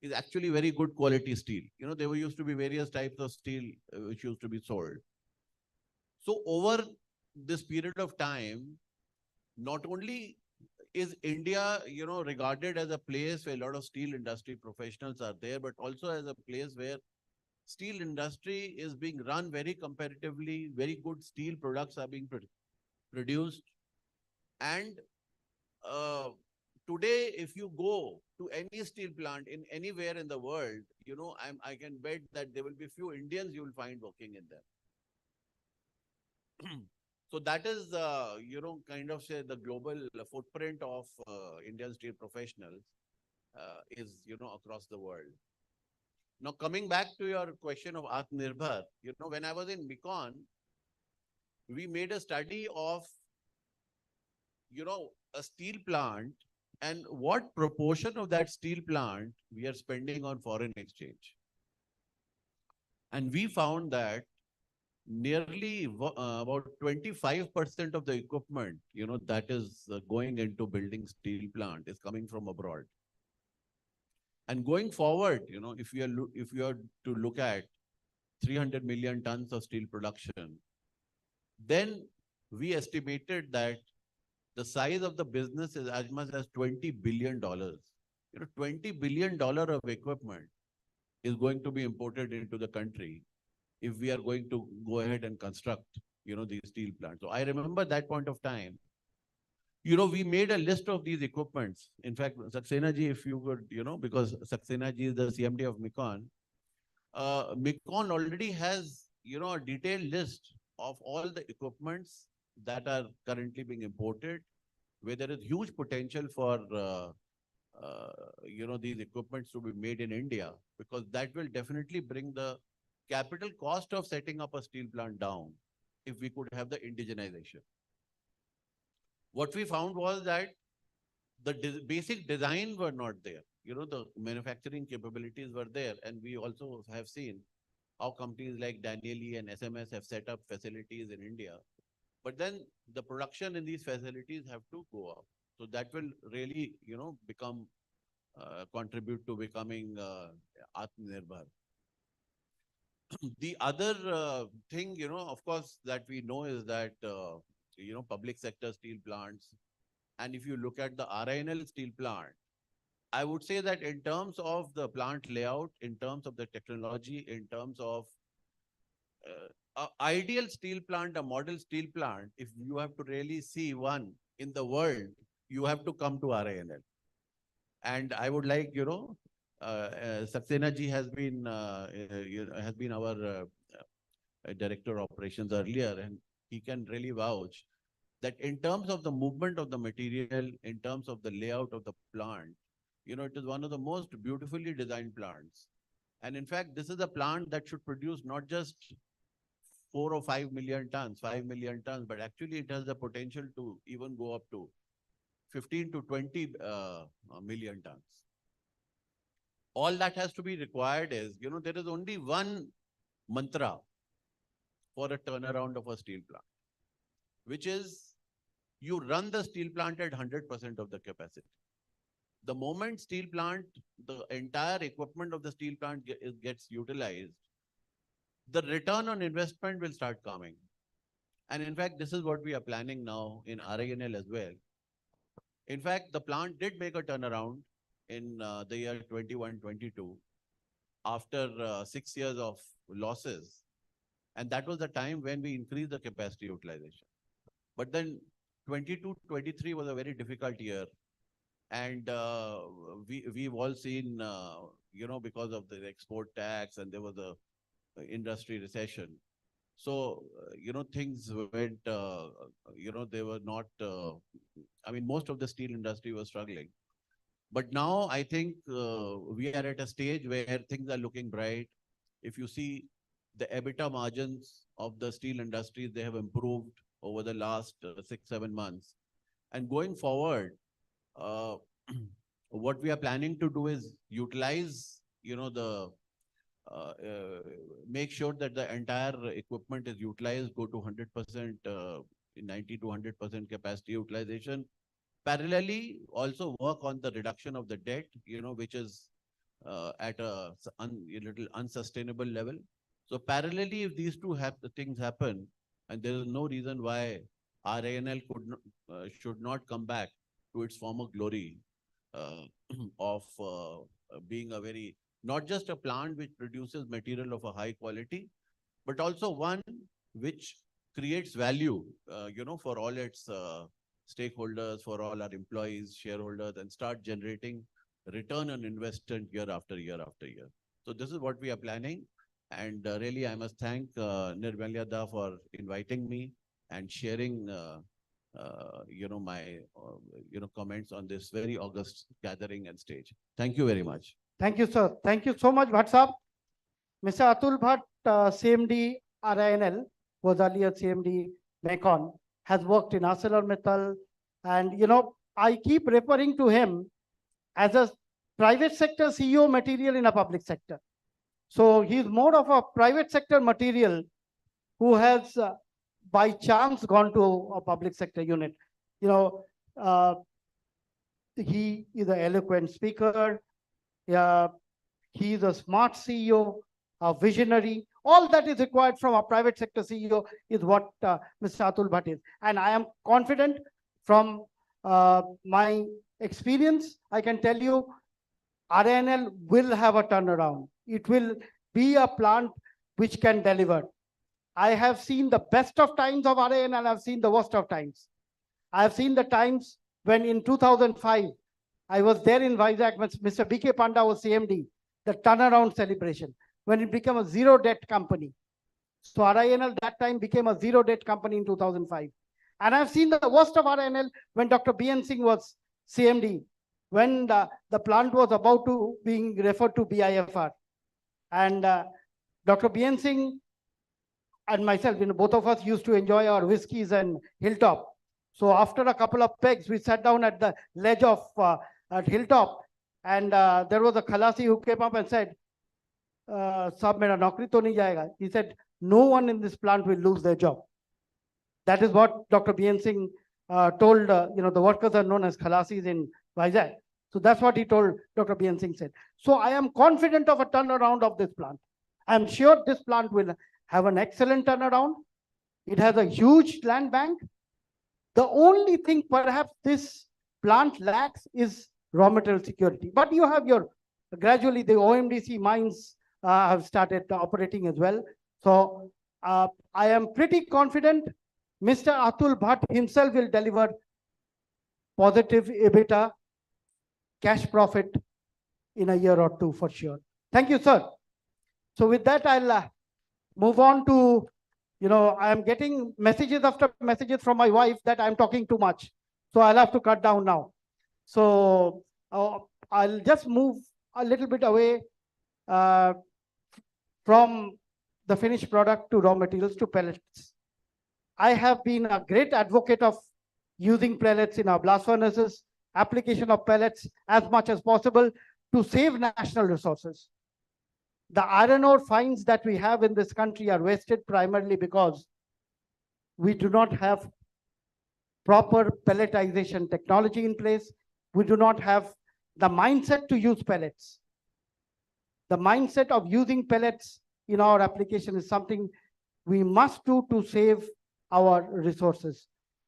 is actually very good quality steel. There used to be various types of steel which used to be sold. So over this period of time, not only is India, regarded as a place where a lot of steel industry professionals are there, but also as a place where steel industry is being run very competitively, very good steel products are being produced. And today, if you go to any steel plant in anywhere in the world, I can bet that there will be few Indians you will find working in them. So that is, kind of say the global footprint of Indian steel professionals is, across the world. Now, coming back to your question of Atmanirbhar, when I was in Mekong, we made a study of, a steel plant and what proportion of that steel plant we are spending on foreign exchange. And we found that nearly about 25% of the equipment, that is going into building steel plant is coming from abroad. And going forward, if you are to look at 300 million tons of steel production, then we estimated that the size of the business is as much as $20 billion. $20 billion of equipment is going to be imported into the country if we are going to go ahead and construct, these steel plants. So I remember that point of time, we made a list of these equipments. In fact, Saxena ji, if you could, because Saxena ji is the CMD of Mekong, Mekong already has, a detailed list of all the equipments that are currently being imported, where there is huge potential for, these equipments to be made in India, because that will definitely bring the capital cost of setting up a steel plant down if we could have the indigenization. What we found was that the basic design were not there. The manufacturing capabilities were there. And we also have seen how companies like Danieli and SMS have set up facilities in India. But then the production in these facilities have to go up. So that will really, contribute to becoming Atmanirbhar. The other thing, of course, that we know is that, public sector steel plants, and if you look at the RINL steel plant, I would say that in terms of the plant layout, in terms of the technology, in terms of ideal steel plant, a model steel plant, if you have to really see one in the world, you have to come to RINL. And I would like, Saxena ji has been, our director of operations earlier, and he can really vouch that in terms of the movement of the material, in terms of the layout of the plant, it is one of the most beautifully designed plants. And in fact, this is a plant that should produce not just 4 or 5 million tons, 5 million tons, but actually it has the potential to even go up to 15 to 20 million tons. All that has to be required is, there is only one mantra for a turnaround of a steel plant, which is you run the steel plant at 100% of the capacity. The moment steel plant, the entire equipment of the steel plant gets utilized, the return on investment will start coming. And in fact, this is what we are planning now in RINL as well. In fact, the plant did make a turnaround in the year 21-22 after 6 years of losses. And that was the time when we increased the capacity utilization. But then 22-23 was a very difficult year. And we've all seen, because of the export tax and there was a industry recession. So, things went, they were not, most of the steel industry was struggling. But now I think we are at a stage where things are looking bright. If you see the EBITDA margins of the steel industry, they have improved over the last 6-7 months. And going forward, what we are planning to do is utilize, make sure that the entire equipment is utilized, go to 100%, 90 to 100% capacity utilization. Parallelly, also work on the reduction of the debt, which is at a little unsustainable level. So parallelly, if these two things happen, and there is no reason why RINL should not come back to its former glory of being a very, not just a plant which produces material of a high quality, but also one which creates value, for all its stakeholders, for all our employees, shareholders, and start generating return on investment year after year after year. So this is what we are planning. And really, I must thank Nirmalya Da for inviting me and sharing, my, comments on this very august gathering and stage. Thank you very much. Thank you, sir. Thank you so much, Bhatt Sahab. Mr. Atul Bhatt, CMD RINL, was earlier CMD Mekon, has worked in ArcelorMittal. And, I keep referring to him as a private sector CEO material in a public sector. So he's more of a private sector material who has by chance gone to a public sector unit. He is an eloquent speaker. He is a smart CEO, a visionary. All that is required from a private sector CEO is what Mr. Atul Bhatt is. And I am confident from my experience, I can tell you, RINL will have a turnaround. It will be a plant which can deliver. I have seen the best of times of RINL, and I've seen the worst of times. I have seen the times when in 2005, I was there in Vizag when Mr. B.K. Panda was CMD, the turnaround celebration, when it became a zero debt company. So RINL that time became a zero debt company in 2005. And I've seen the worst of RINL when Dr. B.N. Singh was CMD, when the plant was about to being referred to BIFR. And Dr. B.N. Singh and myself, both of us used to enjoy our whiskeys and Hilltop. So after a couple of pegs, we sat down at the ledge of at Hilltop, and there was a Khalasi who came up and said, "Sab, mera naukri to nahi jayega." He said, "No one in this plant will lose their job." That is what Dr. B.N. Singh told, the workers are known as Khalasis in Vizag. So that's what he told Dr. B.N. Singh said. So I am confident of a turnaround of this plant. I'm sure this plant will have an excellent turnaround. It has a huge land bank. The only thing perhaps this plant lacks is raw material security. But you have your, gradually the OMDC mines have started operating as well. So I am pretty confident Mr. Atul Bhatt himself will deliver positive EBITDA, cash profit in a year or two for sure. Thank you, sir. So with that, I'll move on to, I am getting messages after messages from my wife that I'm talking too much. So I'll have to cut down now. So I'll just move a little bit away from the finished product to raw materials to pellets. I have been a great advocate of using pellets in our blast furnaces, application of pellets as much as possible to save national resources. The iron ore finds that we have in this country are wasted primarily because we do not have proper pelletization technology in place. We do not have the mindset to use pellets. The mindset of using pellets in our application is something we must do to save our resources.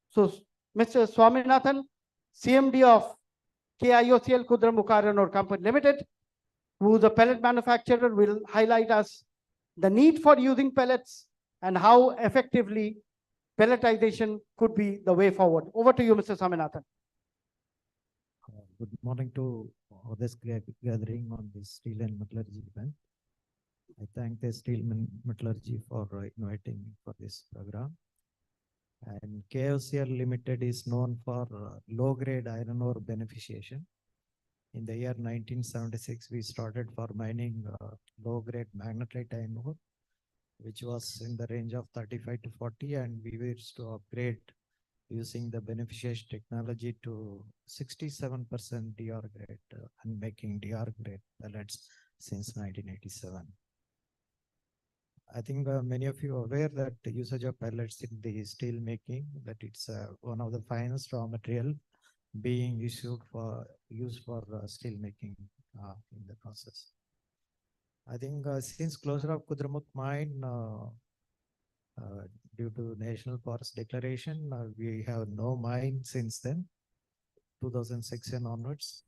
So Mr. Swaminathan, CMD of KIOCL Kudramukh Iron Ore Company Limited, who is a pellet manufacturer, will highlight us the need for using pellets and how effectively pelletization could be the way forward. Over to you, Mr. Swaminathan. Good morning to this gathering on the steel and metallurgy event. I thank the steel and metallurgy for inviting me for this program. And KOCL Limited is known for low-grade iron ore beneficiation. In the year 1976, we started for mining low-grade magnetite iron ore, which was in the range of 35 to 40, and we used to upgrade using the beneficiation technology to 67% DR grade and making DR grade pellets since 1987. I think many of you are aware that the usage of pellets in the steel making, that it's one of the finest raw material being used for steel making in the process. I think since closure of Kudramukh mine, due to National Forest Declaration, we have no mine since then, 2006 and onwards.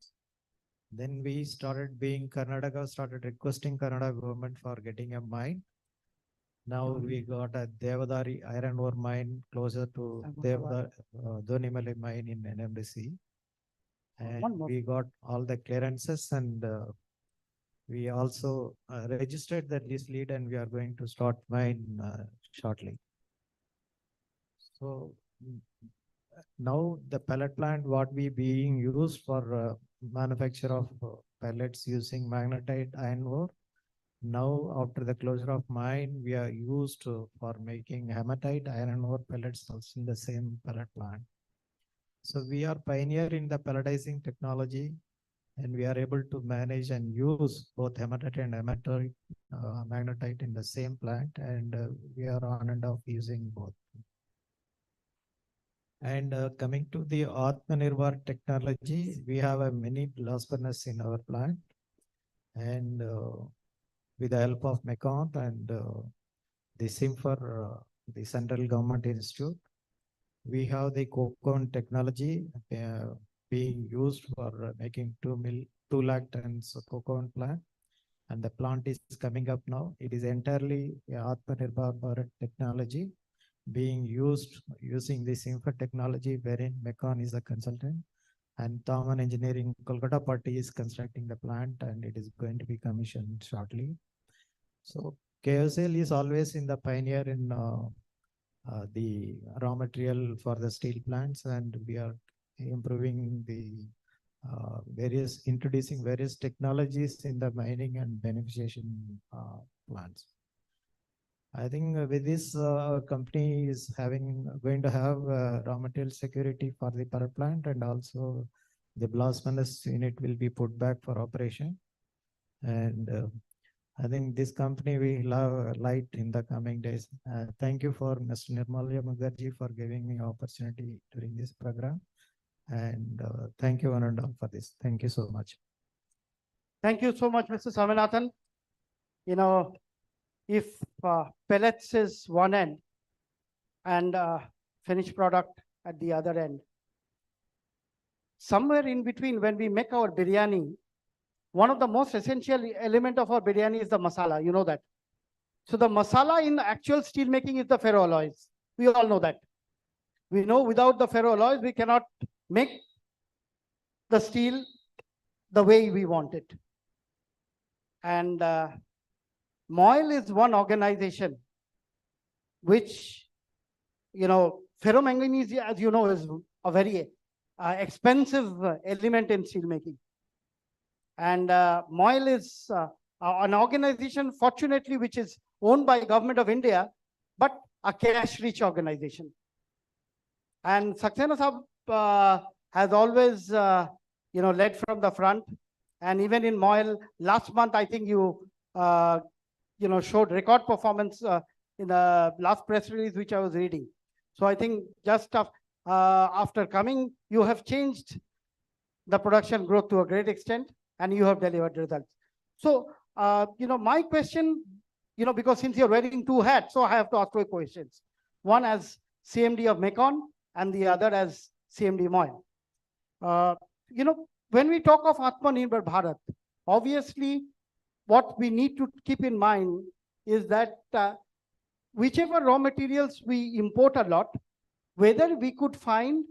Then we started Karnataka started requesting Karnataka government for getting a mine. Now we got a Devadari iron ore mine closer to Donimale mine in NMDC. And we got all the clearances, and we also registered the lease lead, and we are going to start mine shortly. So now the pellet plant, what we being used for manufacture of pellets using magnetite iron ore. Now after the closure of mine, we are used for making hematite iron ore pellets also in the same pellet plant. So we are pioneer in the pelletizing technology, and we are able to manage and use both hematite and magnetite in the same plant, and we are on and off using both. And coming to the Atmanirbhar technology, we have a mini blast furnace in our plant, and with the help of MECON and the SIMFR, the Central Government Institute, we have the coke-oven technology being used for making 2 lakh tons of coke-oven plant, and the plant is coming up now. It is entirely Atmanirbhar Bharat technology being used using the SIMFR technology, wherein MECON is a consultant, and Thaman Engineering Kolkata party is constructing the plant, and it is going to be commissioned shortly. So KOCL is always in the pioneer in the raw material for the steel plants, and we are improving the introducing various technologies in the mining and beneficiation plants. I think with this, our company is going to have raw material security for the power plant, and also the blast furnace unit will be put back for operation. And I think this company will have light in the coming days. Thank you for Mr. Nirmalya Mukherjee for giving me opportunity during this program. And thank you, Ananda, for this. Thank you so much. Thank you so much, Mr. Swaminathan. if pellets is one end and finished product at the other end. Somewhere in between, when we make our biryani, one of the most essential element of our biryani is the masala. You know that. So the masala in actual steel making is the ferroalloys. We all know that. We know without the ferroalloys, we cannot make the steel the way we want it. And MOIL is one organization which, ferromanganese, as you know, is a very expensive element in steel making. And MOIL is an organization, fortunately, which is owned by Government of India, but a cash-rich organization. And Saxena Sahab has always, led from the front. And even in MOIL, last month, I think you, showed record performance in the last press release, which I was reading. So I think just after coming, you have changed the production growth to a great extent, and you have delivered results. So, my question, because since you're wearing two hats, so I have to ask two questions. One as CMD of Mekon and the other as CMD MOIL. When we talk of Atmanirbhar Bharat, obviously what we need to keep in mind is that whichever raw materials we import a lot, whether we could find,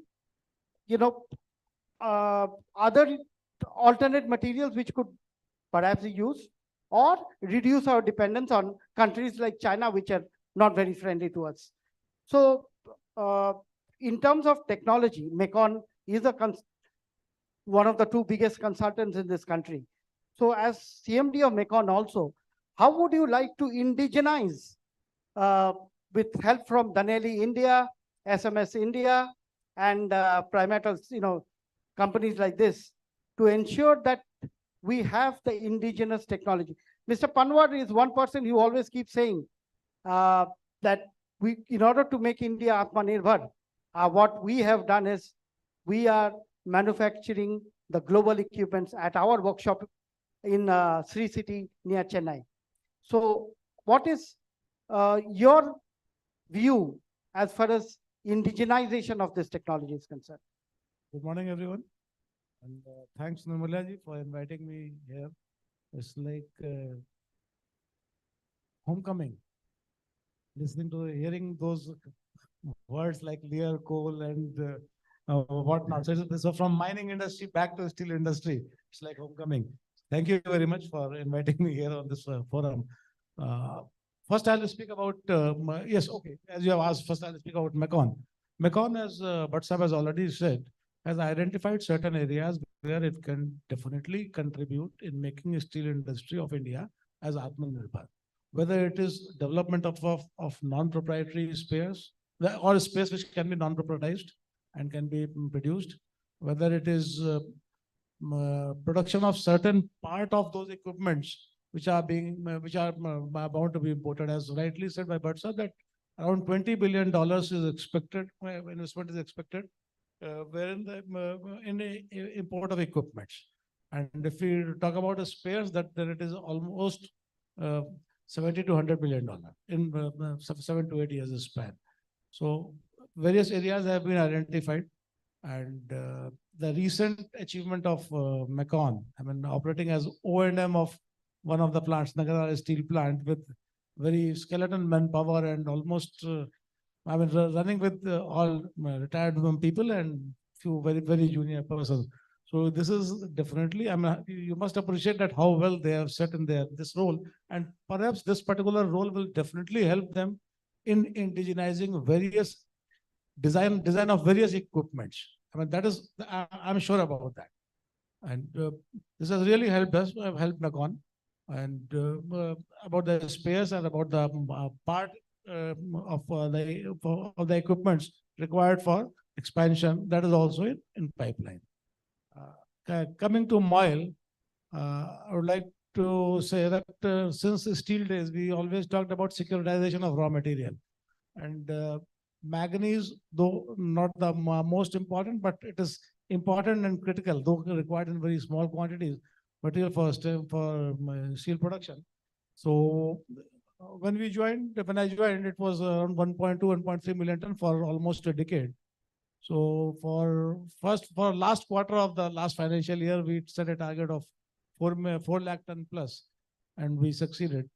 other alternate materials which could perhaps be used, or reduce our dependence on countries like China, which are not very friendly to us. So in terms of technology, Mekon is one of the two biggest consultants in this country. So as CMD of Mekon also, how would you like to indigenize with help from Danelli India, SMS India, and Primatals, companies like this, to ensure that we have the indigenous technology? Mr. Panwar is one person who always keeps saying that in order to make India Atmanirbhar, what we have done is we are manufacturing the global equipments at our workshop in Sri City near Chennai. So what is your view as far as indigenization of this technology is concerned? Good morning, everyone. And thanks, Nirmala ji, for inviting me here. It's like homecoming. Hearing those words like Lear, coal, and whatnot. So from mining industry back to steel industry, it's like homecoming. Thank you very much for inviting me here on this forum. First, I'll speak about, yes, okay, as you have asked, first I'll speak about Mekon. Mekon, as Bhatt Sahab has already said, has identified certain areas where it can definitely contribute in making a steel industry of India as Atmanirbhar. Whether it is development of non-proprietary spares, or space which can be non-proprietized and can be produced, whether it is production of certain part of those equipments which are bound to be imported, as rightly said by Bhatt Sahab, that around $20 billion is expected, investment is expected, wherein in the import of equipments. And if we talk about the spares, then it is almost $70 to $100 billion in 7 to 8 years span. So various areas have been identified, and the recent achievement of Mekon, operating as O&M of one of the plants, Nagara steel plant, with very skeleton manpower and almost, running with all retired people and few very, very junior persons. So this is definitely, you must appreciate that how well they have set in this role, and perhaps this particular role will definitely help them in indigenizing various design of various equipments. That is, I'm sure about that. And this has really helped us, helped Mekon, and about the spares and about the part of the equipments required for expansion, that is also in pipeline. Coming to MOIL, I would like to say that since steel days, we always talked about securitization of raw material. And manganese, though not the most important, but it is important and critical, though required in very small quantities, material for steel production. So when I joined, it was around 1.2, 1.3 million ton for almost a decade. So for last quarter of the last financial year, we set a target of 4 lakh ton plus, and we succeeded.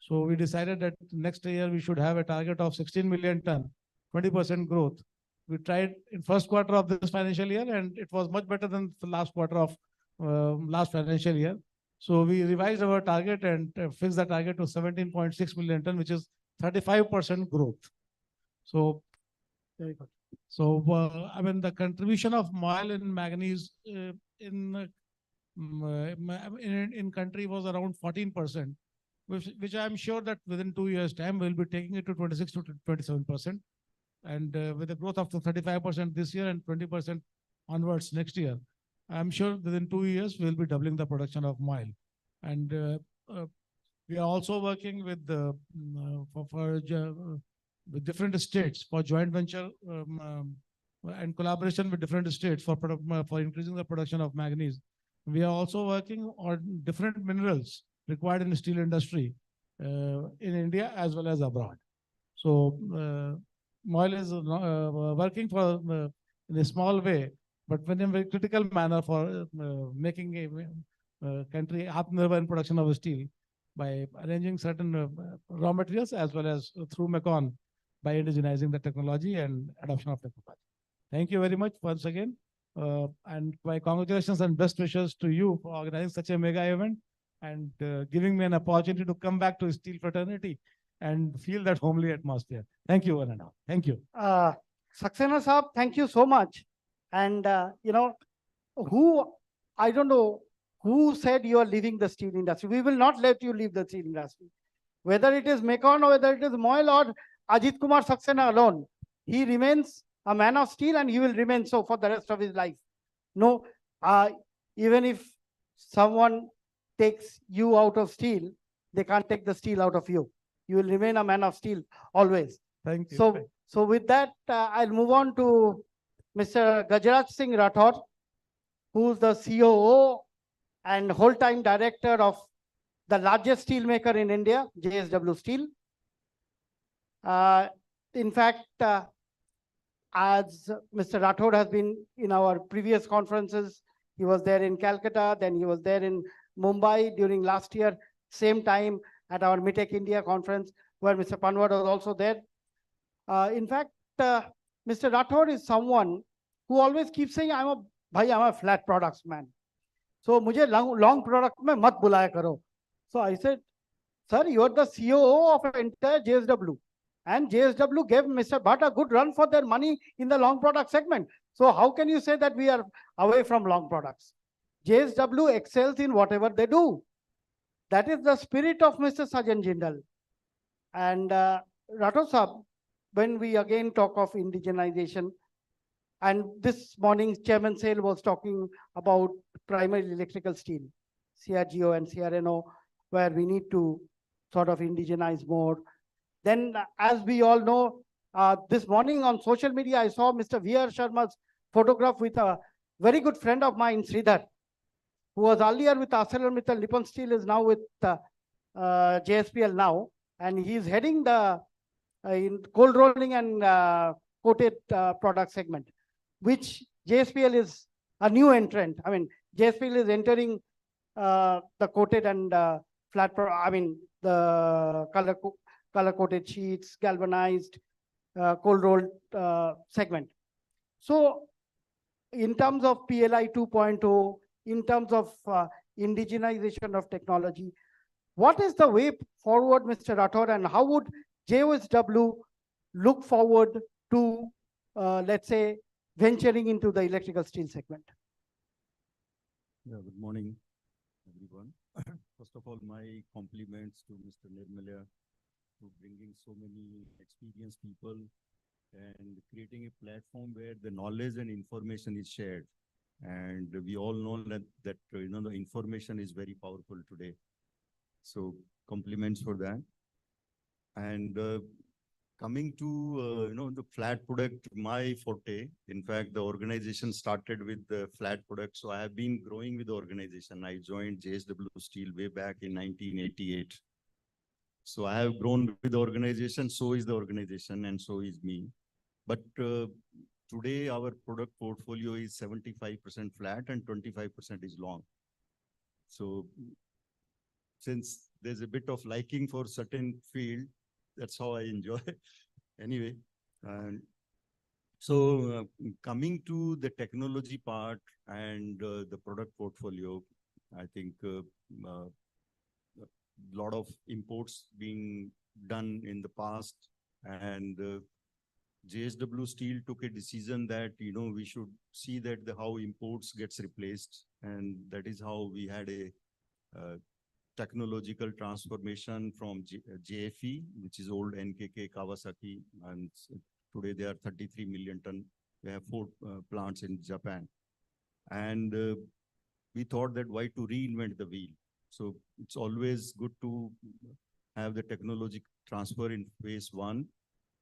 So we decided that next year we should have a target of 16 million ton, 20% growth. We tried in first quarter of this financial year, and it was much better than the last quarter of last financial year. So we revised our target and fixed the target to 17.6 million ton, which is 35% growth. So very good. So I mean, the contribution of moil and manganese in country was around 14%, which I'm sure that within 2 years' time we'll be taking it to 26 to 27%, and with a growth of 35% this year and 20% onwards next year, I'm sure within 2 years we'll be doubling the production of moil. And we are also working with with different states for joint venture and collaboration with different states for increasing the production of manganese. We are also working on different minerals required in the steel industry in India as well as abroad. So moil is working for in a small way, but in a very critical manner for making a country Atmanirbhar in production of steel by arranging certain raw materials as well as through Mekong by indigenizing the technology and adoption of technology. Thank you very much once again. And my congratulations and best wishes to you for organizing such a mega event and giving me an opportunity to come back to steel fraternity and feel that homely atmosphere. Thank you, one and all. Thank you. Saxena Saab, thank you so much. And, you know, I don't know who said you are leaving the steel industry. We will not let you leave the steel industry. Whether it is Mekong or whether it is Moil or Ajit Kumar Saxena alone, he remains a man of steel and he will remain so for the rest of his life. No, even if someone takes you out of steel, they can't take the steel out of you. You will remain a man of steel always. Thank you. So with that, I'll move on to Mr. Gajaraj Singh Rathod, who's the COO and whole-time director of the largest steel maker in India, JSW Steel. In fact, as Mr. Rathod has been in our previous conferences, he was there in Calcutta, then he was there in Mumbai during last year, same time at our MITEC India conference, where Mr. Panwad was also there. In fact, Mr. Rathod is someone who always keeps saying, I'm a flat products man. So, mujhe long product mein mat bulaya karo. So I said, sir, you are the COO of entire JSW. And JSW gave Mr. Bhatt a good run for their money in the long product segment. So how can you say that we are away from long products? JSW excels in whatever they do. That is the spirit of Mr. Sajan Jindal. And Rathod Sahab, when we again talk of indigenization, and this morning Chairman Sale was talking about primary electrical steel, CRGO and CRNO, where we need to sort of indigenize more. Then, as we all know, this morning on social media, I saw Mr. V.R. Sharma's photograph with a very good friend of mine, Sridhar, who was earlier with ArcelorMittal. Nippon Steel is now with JSPL now, and he's heading the in cold rolling and coated product segment, which JSPL is a new entrant. I mean, JSPL is entering the coated and the color coated sheets, galvanized, cold rolled segment. So in terms of PLI 2.0, in terms of indigenization of technology, what is the way forward, Mr. Rathod, and how would JSW look forward to, let's say, venturing into the electrical steel segment? Yeah, good morning, everyone. First of all, my compliments to Mr. Nirmalya for bringing so many experienced people and creating a platform where the knowledge and information is shared. And we all know that the information is very powerful today. So compliments for that. And coming to the flat product, my forte. In fact, the organization started with the flat product. So I have been growing with the organization. I joined JSW Steel way back in 1988. So I have grown with the organization, so is the organization, and so is me. But today our product portfolio is 75% flat and 25% is long. So since there's a bit of liking for certain field, that's how I enjoy. Anyway, so coming to the technology part and the product portfolio, I think a lot of imports being done in the past, and JSW Steel took a decision that, we should see that how imports gets replaced, and that is how we had a technological transformation from JFE, which is old NKK Kawasaki, and today they are 33 million ton. They have 4 plants in Japan. And we thought that why to reinvent the wheel? So it's always good to have the technology transfer in phase 1,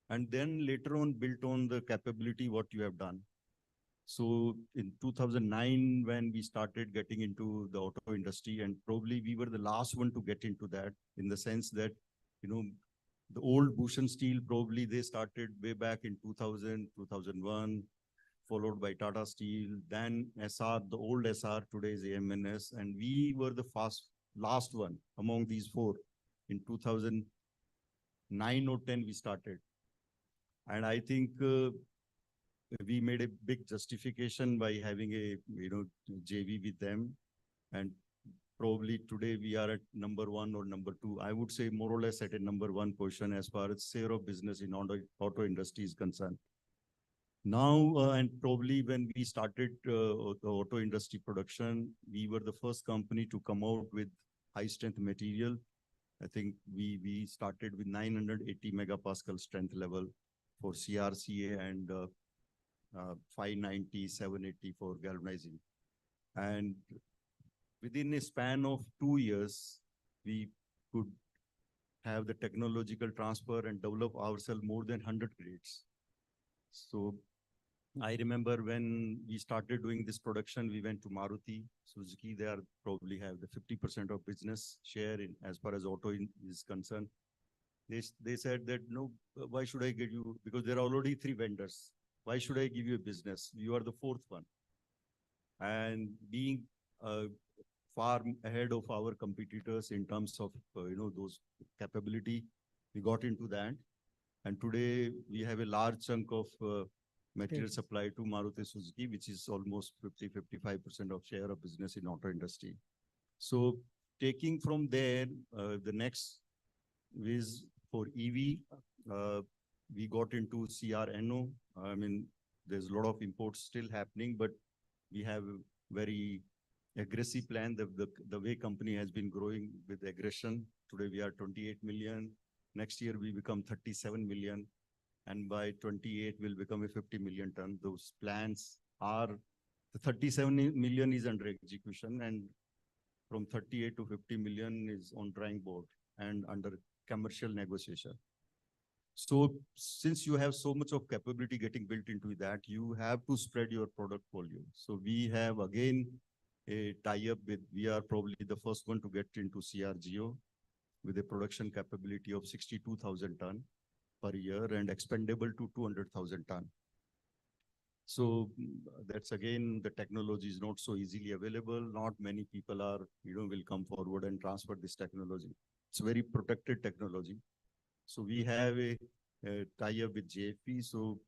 and then later on built on the capability what you have done. So in 2009, when we started getting into the auto industry, and probably we were the last one to get into that, in the sense that, the old Bhushan Steel, probably they started way back in 2000, 2001, followed by Tata Steel, then SR, the old SR, today is AMNS, and we were the last one among these 4. In 2009 or 10, we started. And I think we made a big justification by having a, JV with them. And probably today we are at number 1 or number 2. I would say more or less at a number 1 position as far as share of business in auto industry is concerned. Now, and probably when we started the auto industry production, we were the first company to come out with high strength material. I think we started with 980 megapascal strength level for CRCA and 590, 780 for galvanizing. And within a span of 2 years, we could have the technological transfer and develop ourselves more than 100 grades. So I remember when we started doing this production, we went to Maruti, Suzuki. They probably have the 50% of business share in as far as auto is concerned. They said that, no, why should I give you, because there are already 3 vendors. Why should I give you a business? You are the 4th one. And being far ahead of our competitors in terms of, those capability, we got into that. And today we have a large chunk of material supply to Maruti Suzuki, which is almost 50-55% of share of business in auto industry. So taking from there, the next is for EV, we got into CRNO. I mean, there's a lot of imports still happening, but we have a very aggressive plan. The way company has been growing with aggression. Today we are 28 million. Next year we become 37 million. And by 28 we'll become a 50 million ton. Those plans are, the 37 million is under execution, and from 38 to 50 million is on drawing board and under commercial negotiation. So since you have so much of capability getting built into that, you have to spread your product volume. So we have again a tie-up with, we are probably the first one to get into CRGO with a production capability of 62,000 ton per year and expandable to 200,000 ton. So that's again, the technology is not so easily available. Not many people are, will come forward and transfer this technology. It's very protected technology. So we have a tie-up with JFE. So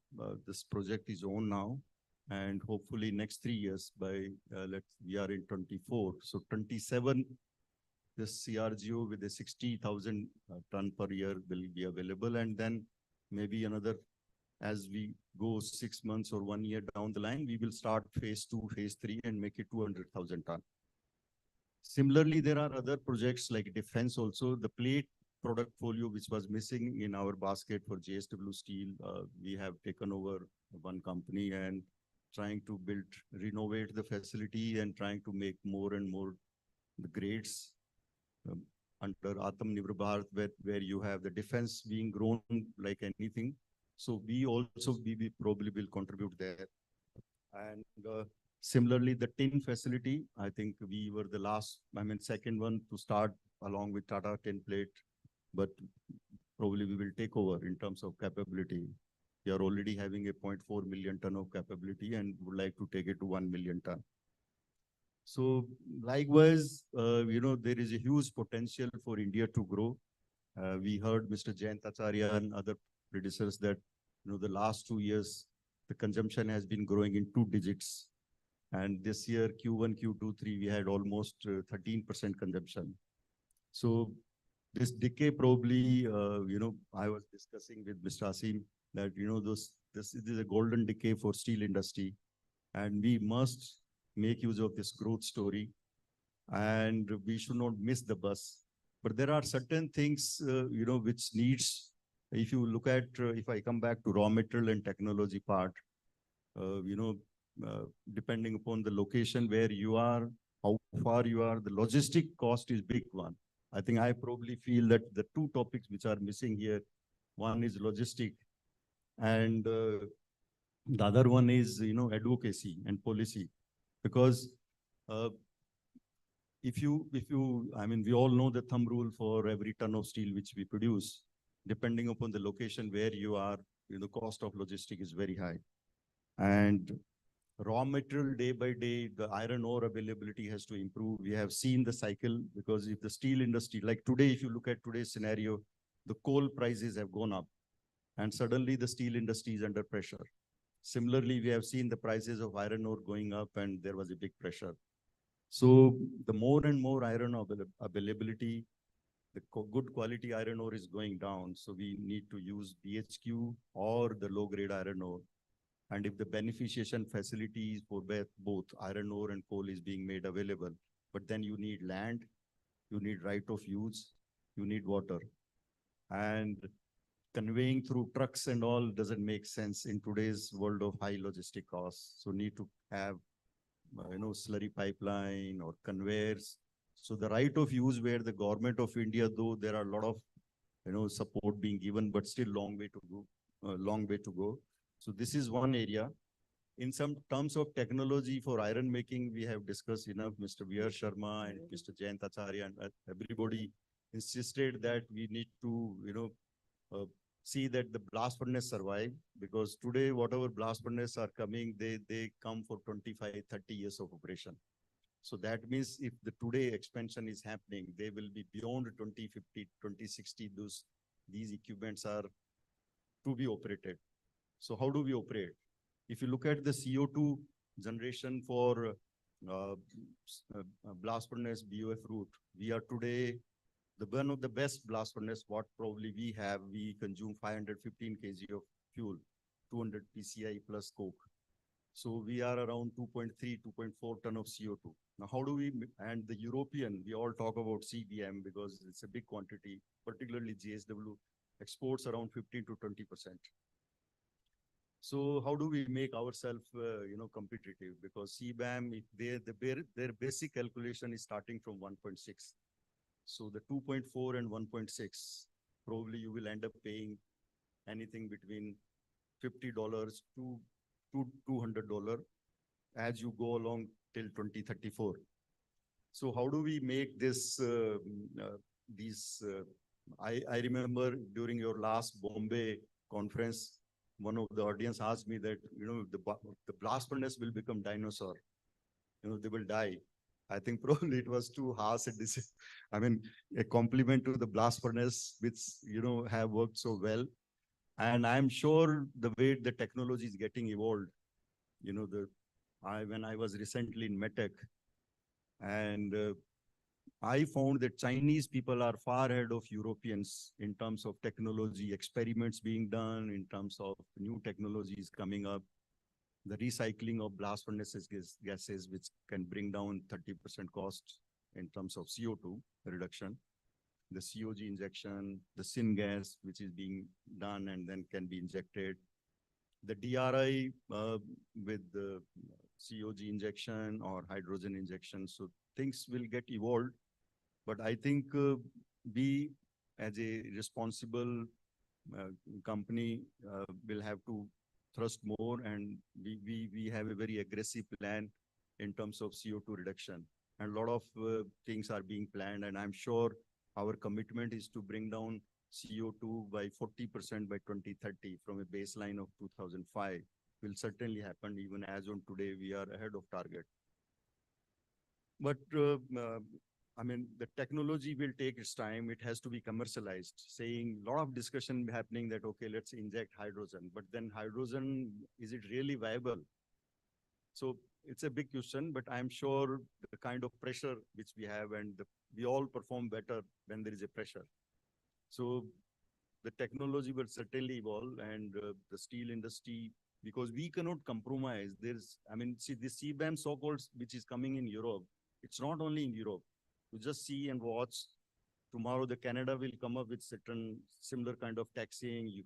this project is on now, and hopefully next 3 years by, we are in 24. So 27, this CRGO with a 60,000 ton per year will be available. And then maybe another, as we go 6 months or 1 year down the line, we will start phase 2, phase 3 and make it 200,000 ton. Similarly, there are other projects like defense also. The plate product portfolio, which was missing in our basket for JSW Steel, we have taken over one company and trying to renovate the facility and trying to make more and more the grades under Atmanirbhar, where you have the defense being grown like anything. So we probably will contribute there. And similarly, the tin facility, I think we were the second one to start along with Tata Tin Plate but probably we will take over in terms of capability. We are already having a 0.4 million ton of capability and would like to take it to 1 million ton. So likewise, there is a huge potential for India to grow. We heard Mr. Jayant Acharya and other predecessors that, the last 2 years, the consumption has been growing in 2 digits. And this year, Q1, Q2, 3, we had almost 13% consumption. So this decay probably, I was discussing with Mr. Asim that, this is a golden decay for steel industry. And we must make use of this growth story. And we should not miss the bus. But there are certain things, which needs, if you look at, if I come back to raw material and technology part, depending upon the location where you are, how far you are, the logistic cost is big one. I think I probably feel that the 2 topics which are missing here, one is logistic and the other one is, advocacy and policy. Because we all know the thumb rule for every ton of steel which we produce, depending upon the location where you are, the cost of logistic is very high. And raw material day by day, the iron ore availability has to improve. We have seen the cycle because if the steel industry, like today, if you look at today's scenario, the coal prices have gone up and suddenly the steel industry is under pressure. Similarly, we have seen the prices of iron ore going up and there was a big pressure. So the more and more iron ore availability, the good quality iron ore is going down. So we need to use BHQ or the low grade iron ore. And if the beneficiation facilities for both iron ore and coal is being made available, but then you need land, you need right of use, you need water. And conveying through trucks and all doesn't make sense in today's world of high logistic costs. So need to have, slurry pipeline or conveyors. So the right of use where the government of India, though there are a lot of, support being given, but still long way to go. So this is one area. In some terms of technology for iron making, we have discussed enough. Mr. V.R. Sharma and Mr. Jayant Acharya and everybody insisted that we need to, see that the blast furnace survive, because today, whatever blast furnace are coming, they come for 25, 30 years of operation. So that means if the today expansion is happening, they will be beyond 2050, 2060, these equipments are to be operated. So how do we operate? If you look at the CO2 generation for blast furnace BOF route, we are today one of the best blast furnace what probably we have. We consume 515 kg of fuel, 200 PCI plus coke. So we are around 2.3, 2.4 ton of CO2. Now, how do we, and the European, we all talk about CBM because it's a big quantity, particularly GSW exports around 15 to 20%. So how do we make ourselves, competitive? Because CBAM, their basic calculation is starting from 1.6. So the 2.4 and 1.6, probably you will end up paying anything between $50 to $200 as you go along till 2034. So how do we make this, I remember during your last Bombay conference, one of the audience asked me that, the blast furnace will become dinosaur. They will die. I think probably it was too harsh. A compliment to the blast furnace, which, have worked so well. And I'm sure the way the technology is getting evolved, when I was recently in METEC, and I found that Chinese people are far ahead of Europeans in terms of technology, experiments being done, in terms of new technologies coming up, the recycling of blast furnaces gases, which can bring down 30% cost in terms of CO2 reduction, the COG injection, the syngas, which is being done and then can be injected, the DRI with the COG injection or hydrogen injection. So things will get evolved. But I think we, as a responsible company, will have to thrust more, and we have a very aggressive plan in terms of CO2 reduction. And a lot of things are being planned, and I'm sure our commitment is to bring down CO2 by 40% by 2030 from a baseline of 2005 will certainly happen. Even as on today, we are ahead of target. But I mean, the technology will take its time. It has to be commercialized. Saying a lot of discussion happening that, okay, let's inject hydrogen, but then hydrogen, is it really viable? So it's a big question, but I'm sure the kind of pressure which we have and we all perform better when there is a pressure. So the technology will certainly evolve, and the steel industry, because we cannot compromise. There's, I mean, see the CBAM so-called, which is coming in Europe. It's not only in Europe. You just see and watch. Tomorrow, the Canada will come up with certain similar kind of taxing.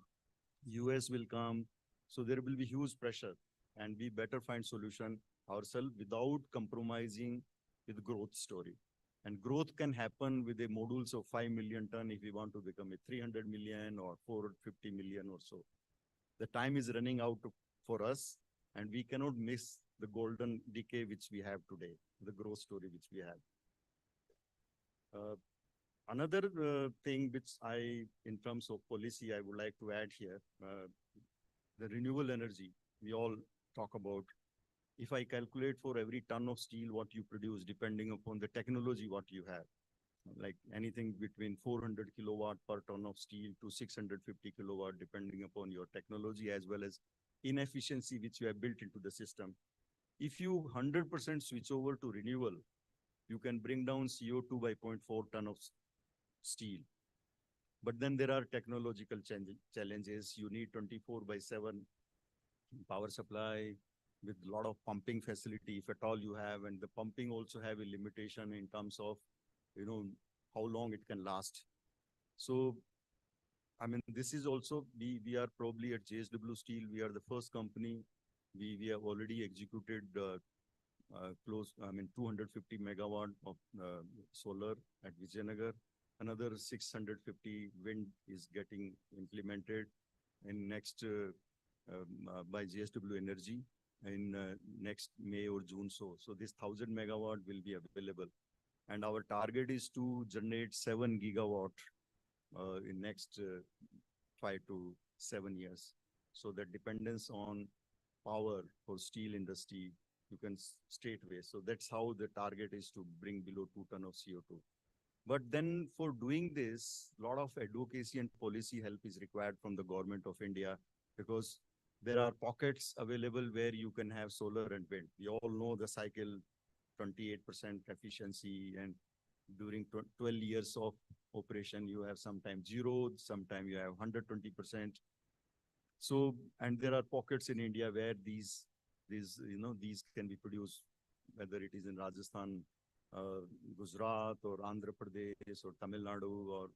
US will come. So there will be huge pressure, and we better find solution ourselves without compromising with growth story. And growth can happen with a modules of 5 million ton if we want to become a 300 million or 450 million or so. The time is running out for us, and we cannot miss the golden decade which we have today, the growth story which we have. Another thing which in terms of policy, I would like to add here, the renewable energy, we all talk about. If I calculate for every ton of steel what you produce, depending upon the technology what you have, like anything between 400 kilowatt per ton of steel to 650 kilowatt, depending upon your technology as well as inefficiency which you have built into the system. If you 100% switch over to renewable, you can bring down CO2 by 0.4 ton of steel. But then there are technological challenges. You need 24/7 power supply with a lot of pumping facility, if at all you have, and the pumping also have a limitation in terms of, how long it can last. So, I mean, this is also, we are probably at JSW Steel, we are the first company, we have already executed close, 250 megawatt of solar at Vijayanagar. Another 650 wind is getting implemented in next, by JSW Energy in next May or June. So this 1000 megawatt will be available. And our target is to generate 7 gigawatt in next 5 to 7 years. So the dependence on power for steel industry, you can straight away. So that's how the target is to bring below 2 ton of CO2. But then for doing this, a lot of advocacy and policy help is required from the government of India, because there are pockets available where you can have solar and wind. We all know the cycle, 28% efficiency, and during 12 years of operation, you have sometimes zero, sometimes you have 120%. So, and there are pockets in India where these can be produced, whether it is in Rajasthan, Gujarat or Andhra Pradesh or Tamil Nadu, or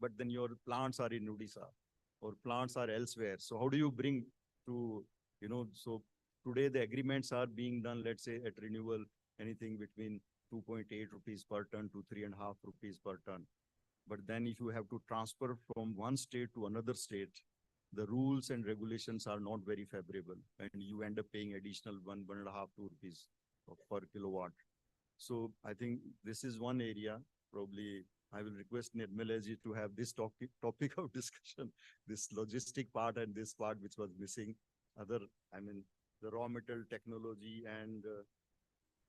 but then your plants are in Odisha or plants are elsewhere. So how do you bring to, so today the agreements are being done, let's say at renewal, anything between 2.8 rupees per ton to 3.5 rupees per ton. But then if you have to transfer from one state to another state, the rules and regulations are not very favorable, and you end up paying additional 1.5, 2 rupees per kilowatt. So I think this is one area. Probably I will request Nirmala ji to have this topic of discussion, this logistic part and this part which was missing. The raw material technology and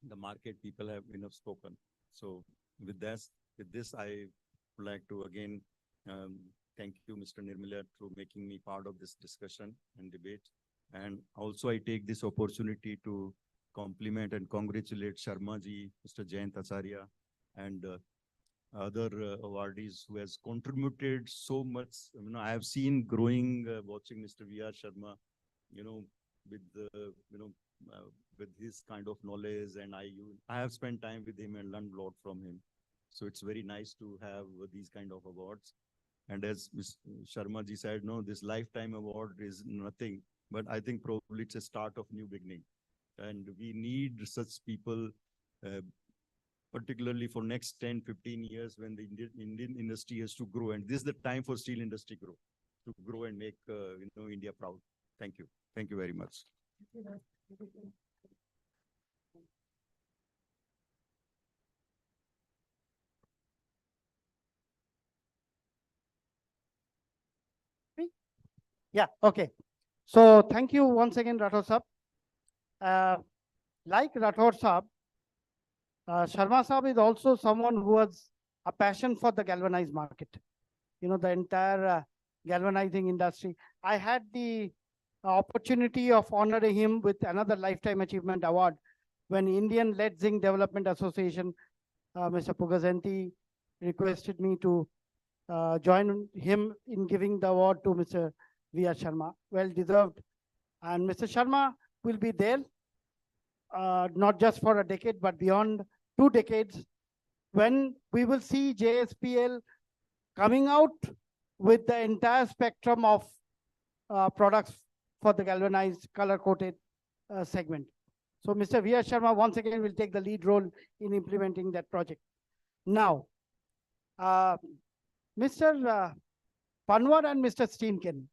the market people have enough spoken. So with this, I would like to again thank you, Mr. Nirmala, for making me part of this discussion and debate. And also I take this opportunity to compliment and congratulate Sharma ji, Mr. Jayant Acharya, and other awardees who has contributed so much. I have seen growing, watching Mr. V.R. Sharma, with his kind of knowledge, and I have spent time with him and learned a lot from him. So it's very nice to have these kind of awards. And as Ms. Sharma ji said, no, this lifetime award is nothing, but I think probably it's a start of new beginning. And we need such people, particularly for next 10, 15 years when the Indian industry has to grow. And this is the time for steel industry to grow and make India proud. Thank you. Thank you very much. Yeah, okay. So thank you once again, Rathod Sahab. Like Rathod Sahab, Sharma Sahab is also someone who has a passion for the galvanized market. You know, the entire galvanizing industry. I had the opportunity of honoring him with another Lifetime Achievement Award when Indian Lead Zinc Development Association, Mr. Pugazanti, requested me to join him in giving the award to Mr. V.R. Sharma. Well deserved. And Mr. Sharma will be there, not just for a decade, but beyond 2 decades, when we will see JSPL coming out with the entire spectrum of products for the galvanized color-coated segment. So Mr. V.R. Sharma once again will take the lead role in implementing that project. Now, Mr. Panwar and Mr. Steenken.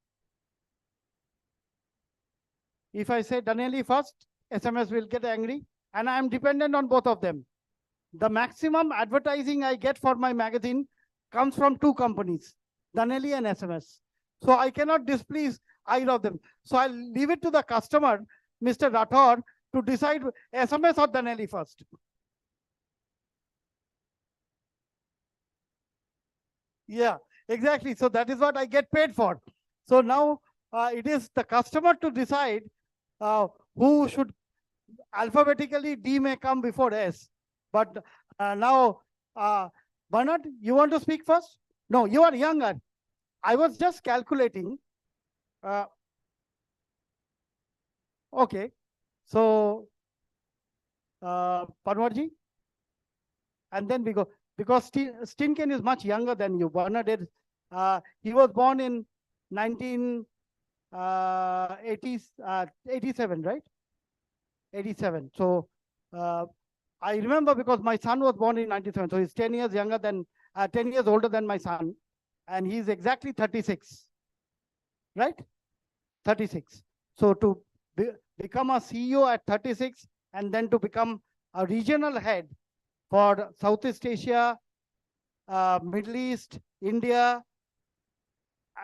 If I say Danelli first, SMS will get angry, and I am dependent on both of them. The maximum advertising I get for my magazine comes from 2 companies, Danelli and SMS. So I cannot displease either of them. So I'll leave it to the customer, Mr. Rathod, to decide SMS or Danelli first. Yeah, exactly. So that is what I get paid for. So now it is the customer to decide who should alphabetically. D may come before S. But now, Bernard, you want to speak first? No, you are younger. I was just calculating. Okay. So, Panwarji, and then we go. Because Stinken is much younger than you. Bernard is, he was born in 1987, right? 87. So I remember because my son was born in 97. So he's 10 years younger than, 10 years older than my son. And he's exactly 36, right? 36. So to become a CEO at 36 and then to become a regional head for Southeast Asia, Middle East, India,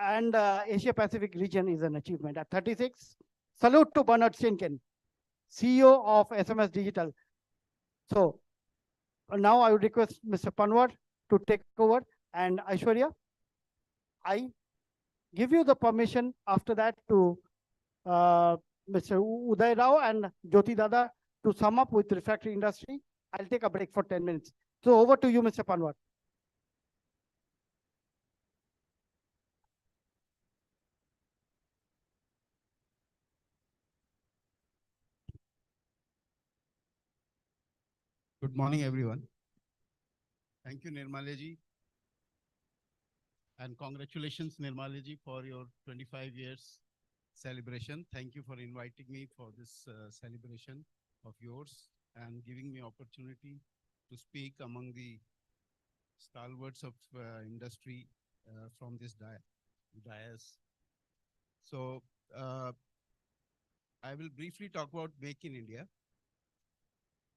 and Asia Pacific region is an achievement. At 36, salute to Bernard Stinken, CEO of SMS Digital. So now I would request Mr. Panwar to take over, and Aishwarya, I give you the permission after that to Mr. Uday Rao and Jyoti Dada to sum up with refractory industry. I'll take a break for 10 minutes. So over to you, Mr. Panwar. Good morning, everyone. Thank you, Nirmala ji. And congratulations, Nirmala ji, for your 25 years celebration. Thank you for inviting me for this celebration of yours and giving me opportunity to speak among the stalwarts of industry from this dais. So I will briefly talk about Make in India.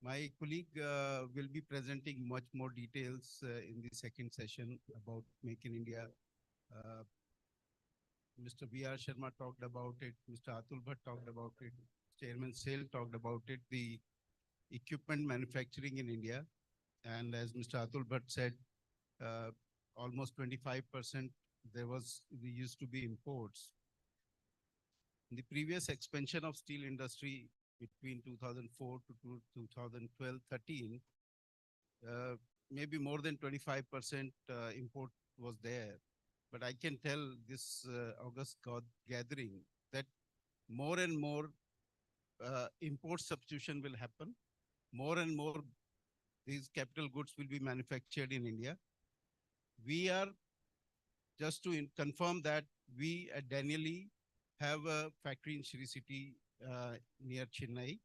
My colleague will be presenting much more details in the second session about Make in India. Mr. V.R. Sharma talked about it. Mr. Atul Bhatt talked about it. Chairman Sale talked about it. The equipment manufacturing in India. And as Mr. Atul Bhatt said, almost 25% we used to be imports. In the previous expansion of steel industry between 2004 to 2012-13, maybe more than 25% import was there. But I can tell this August gathering that more and more import substitution will happen. More and more these capital goods will be manufactured in India. We are, just to confirm that, we at Danelli have a factory in Sri City near Chennai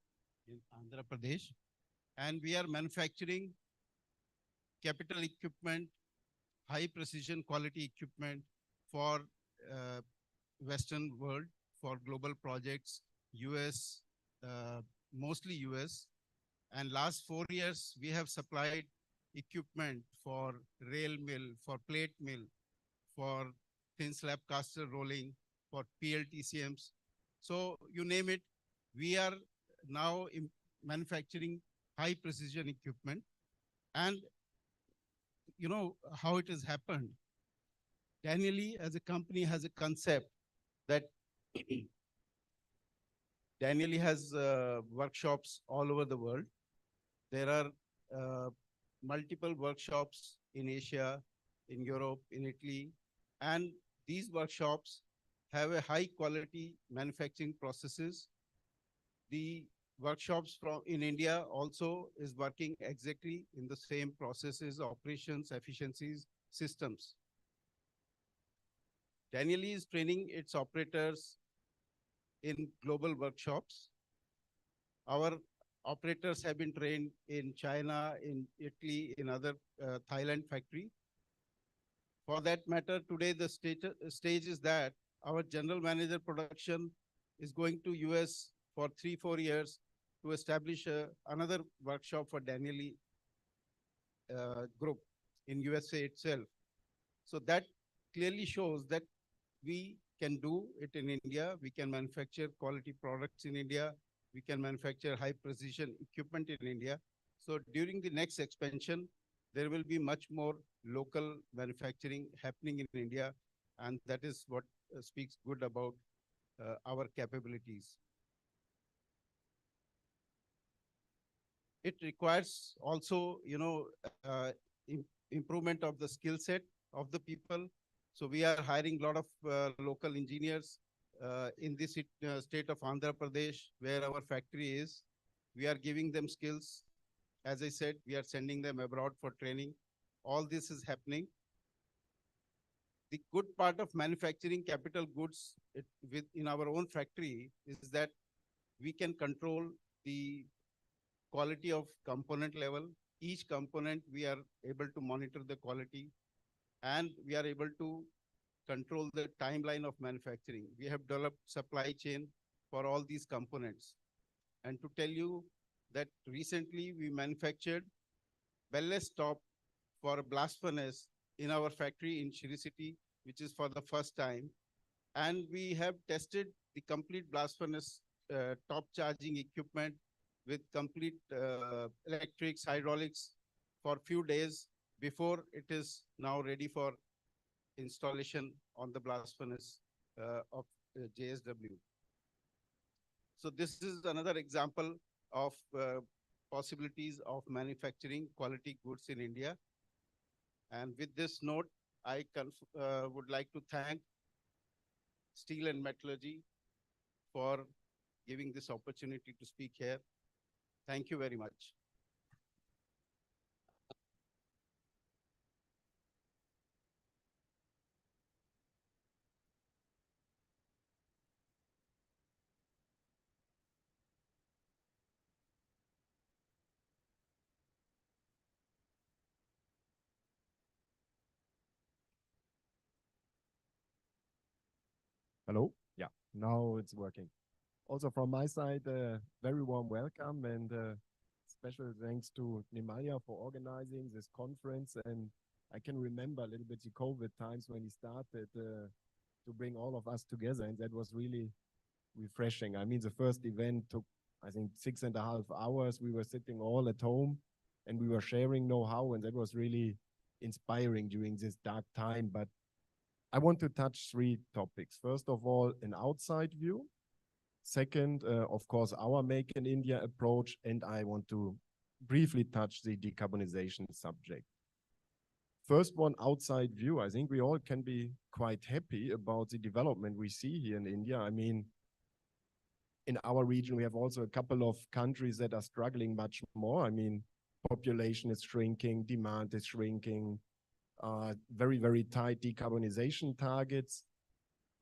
in Andhra Pradesh. And we are manufacturing capital equipment, high precision quality equipment for Western world, for global projects, US, mostly US. And last 4 years, we have supplied equipment for rail mill, for plate mill, for thin slab caster rolling, for PLTCMs. So you name it, we are now manufacturing high precision equipment. And you know how it has happened. Danieli as a company has a concept that Danieli has workshops all over the world. There are multiple workshops in Asia, in Europe, in Italy, and these workshops have a high quality manufacturing processes. The workshops from in India also is working exactly in the same processes, operations, efficiencies, systems. Danieli is training its operators in global workshops. Our operators have been trained in China, in Italy, in other Thailand factory. For that matter, today the stage is that our general manager production is going to US for 3-4 years to establish another workshop for Danieli group in USA itself. So that clearly shows that we can do it in India. We can manufacture quality products in India. We can manufacture high precision equipment in India. So during the next expansion, there will be much more local manufacturing happening in India. And that is what speaks good about our capabilities. It requires also, you know, improvement of the skill set of the people. So we are hiring a lot of local engineers in this state of Andhra Pradesh, where our factory is. We are giving them skills. As I said, we are sending them abroad for training. All this is happening. The good part of manufacturing capital goods in our own factory is that we can control the quality of component level. Each component, we are able to monitor the quality, and we are able to control the timeline of manufacturing. We have developed supply chain for all these components. And to tell you that recently we manufactured bellows top for a blast furnace in our factory in Shri City, which is for the first time. And we have tested the complete blast furnace top charging equipment with complete electrics, hydraulics for a few days before it is now ready for installation on the blast furnace of JSW. So this is another example of possibilities of manufacturing quality goods in India. And with this note, I would like to thank Steel and Metallurgy for giving this opportunity to speak here. Thank you very much. Hello? Yeah, now it's working. Also from my side, very warm welcome and special thanks to Nemalia for organizing this conference. And I can remember a little bit the COVID times when he started to bring all of us together, and that was really refreshing. I mean, the first event took, I think, 6.5 hours. We were sitting all at home and we were sharing know-how, and that was really inspiring during this dark time. But I want to touch 3 topics. First of all, an outside view. Second, of course, our Make in India approach, and I want to briefly touch the decarbonization subject. First one, outside view. I think we all can be quite happy about the development we see here in India. I mean, in our region, we have also a couple of countries that are struggling much more. I mean, population is shrinking, demand is shrinking, very, very tight decarbonization targets.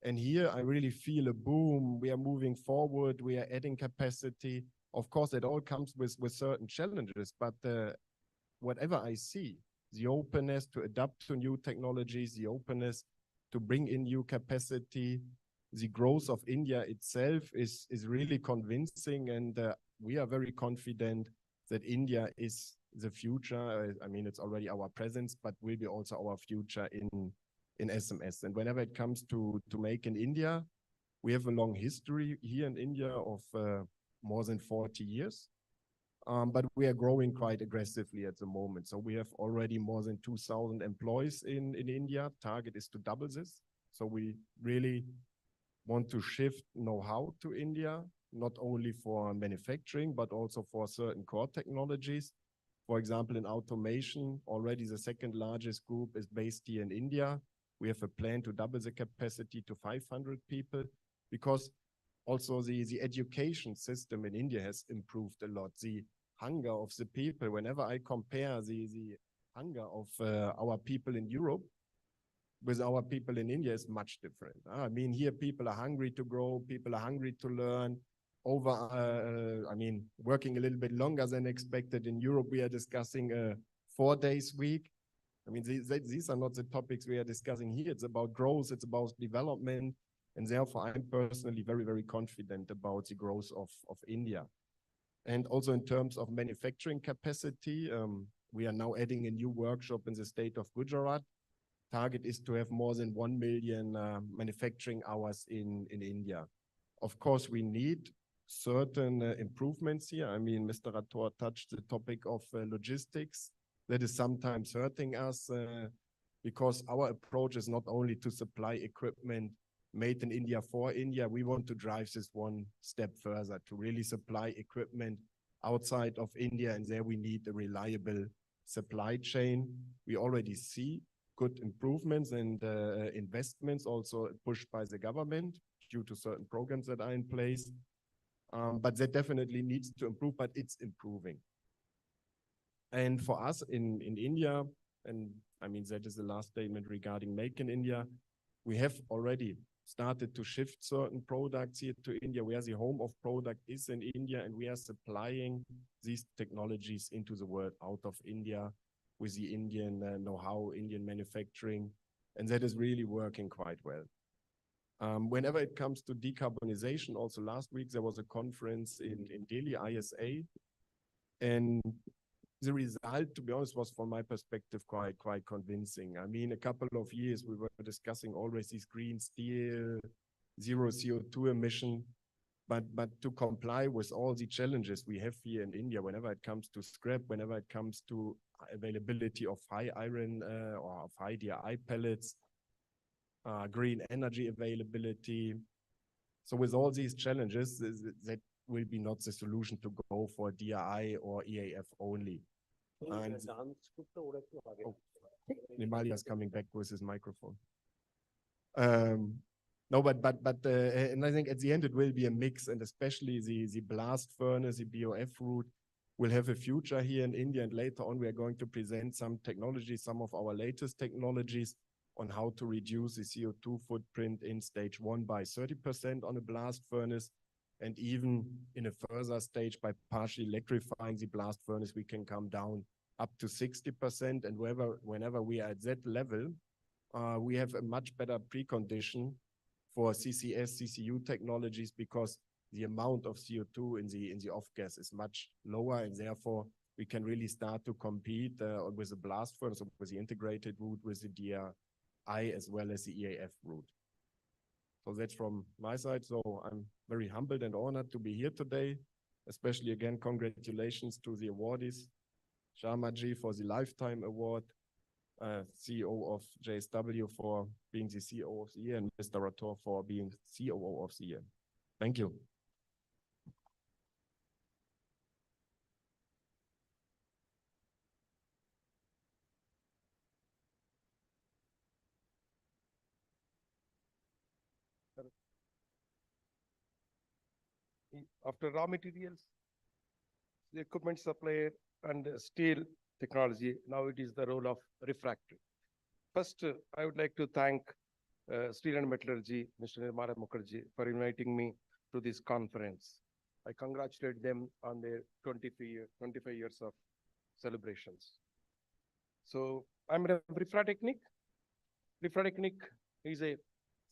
And here I really feel a boom. We are moving forward. We are adding capacity. Of course, it all comes with certain challenges, but whatever I see, the openness to adapt to new technologies, the openness to bring in new capacity, the growth of India itself is really convincing. And we are very confident that India is the future. I mean, it's already our presence, but will be also our future in SMS. And whenever it comes to Make in India, We have a long history here in India of more than 40 years. But we are growing quite aggressively at the moment. So we have already more than 2,000 employees in India. Target is to double this. So we really want to shift know-how to India, not only for manufacturing, but also for certain core technologies. For example, in automation, already the second largest group is based here in India. We have a plan to double the capacity to 500 people, because also the education system in India has improved a lot. The hunger of the people, whenever I compare the hunger of our people in Europe with our people in India, is much different. I mean, here people are hungry to grow, people are hungry to learn, working a little bit longer than expected. In Europe, we are discussing a 4 days week. I mean, these are not the topics we are discussing here. It's about growth, it's about development. And therefore, I'm personally very, very confident about the growth of India. And also in terms of manufacturing capacity, we are now adding a new workshop in the state of Gujarat. Target is to have more than 1 million manufacturing hours in India. Of course, we need certain improvements here. I mean, Mr. Rathore touched the topic of logistics. That is sometimes hurting us because our approach is not only to supply equipment made in India for India. We want to drive this one step further to really supply equipment outside of India, and there we need a reliable supply chain. We already see good improvements and investments also pushed by the government due to certain programs that are in place. But that definitely needs to improve, but it's improving. And for us in India, and I mean, that is the last statement regarding Make in India, we have already started to shift certain products here to India, where the home of product is in India, and we are supplying these technologies into the world out of India with the Indian know-how, Indian manufacturing, and that is really working quite well. Whenever it comes to decarbonization, also last week there was a conference in Delhi, ISA, and the result, to be honest, was from my perspective quite convincing. I mean, a couple of years we were discussing always these green steel, zero CO2 emission, but to comply with all the challenges we have here in India, whenever it comes to scrap, whenever it comes to availability of high iron or of high DRI pellets, green energy availability. So with all these challenges, that will be not the solution to go for DRI or EAF only. And Nimalia is coming back with his microphone. No, but and I think at the end it will be a mix, and especially the blast furnace, the BOF route, will have a future here in India. And later on, we are going to present some technologies, some of our latest technologies on how to reduce the CO2 footprint in stage 1 by 30% on a blast furnace. And even in a further stage, by partially electrifying the blast furnace, we can come down up to 60%. And whenever we are at that level, we have a much better precondition for CCS, CCU technologies, because the amount of CO2 in the off gas is much lower, and therefore we can really start to compete with the blast furnace, with the integrated route, with the DRI, as well as the EAF route. So that's from my side. So I'm very humbled and honored to be here today. Especially again, congratulations to the awardees, Sharma ji for the Lifetime Award, CEO of JSW for being the CEO of the year, and Mr. Rathore for being COO of the year. Thank you. After raw materials, the equipment supplier, and steel technology, now it is the role of refractory. First, I would like to thank Steel and Metallurgy, Mr. Nirmala Mukherjee, for inviting me to this conference. I congratulate them on their 25 years of celebrations. So I'm a Refratechnik. Refratechnik is a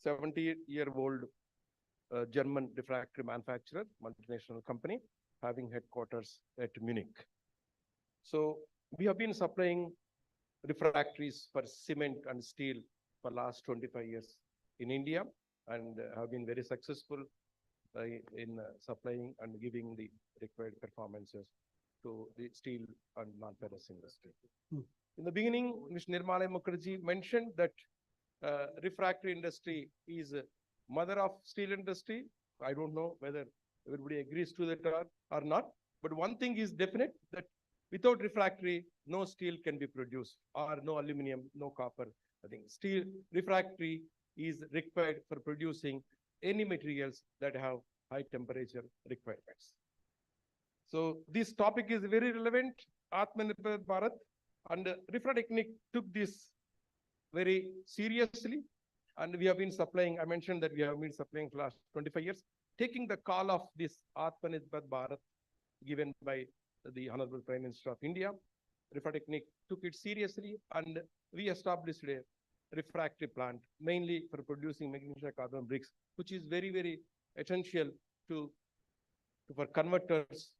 70-year-old German refractory manufacturer, multinational company, having headquarters at Munich. So we have been supplying refractories for cement and steel for last 25 years in India. and have been very successful in supplying and giving the required performances to the steel and non-ferrous industry. In the beginning, Ms. Nirmala Mukherjee mentioned that refractory industry is a mother of steel industry. I don't know whether everybody agrees to that or not, but one thing is definite, that without refractory, no steel can be produced, or no aluminum, no copper. I think steel refractory is required for producing any materials that have high temperature requirements. So this topic is very relevant. Atmanirbhar Bharat, and Refratechnic took this very seriously, and we have been supplying. I mentioned that we have been supplying for the last 25 years, taking the call of this Atmanirbhar Bharat given by the Honorable Prime Minister of India. Refratechnic took it seriously, and we established a refractory plant mainly for producing magnesia carbon bricks, which is very, very essential for converters,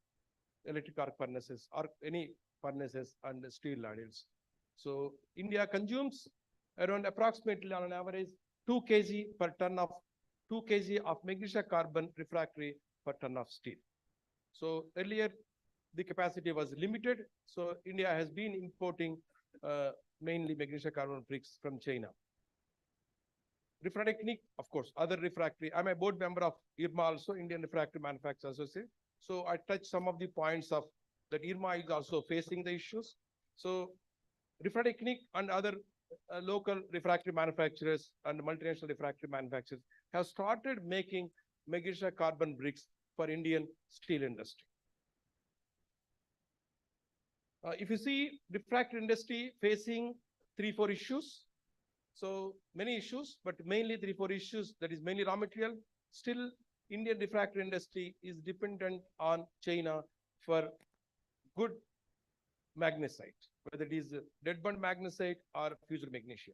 electric arc furnaces, or any furnaces and steel ladles. So India consumes around approximately on an average 2 kg per ton of 2 kg of magnesia carbon refractory per ton of steel. So earlier the capacity was limited, so India has been importing mainly magnesia carbon bricks from China. Refratechnic, of course, other refractory. I'm a board member of IRMA, also Indian Refractory Manufacturers Association. So I touched some of the points of that IRMA is also facing the issues. So Refratechnic and other local refractory manufacturers and multinational refractory manufacturers have started making magnesia carbon bricks for Indian steel industry. If you see refractory industry facing 3-4 issues, so many issues, but mainly 3-4 issues, that is mainly raw material. Still, Indian refractory industry is dependent on China for good magnesite, whether it is dead bond magnesite or fused magnesia.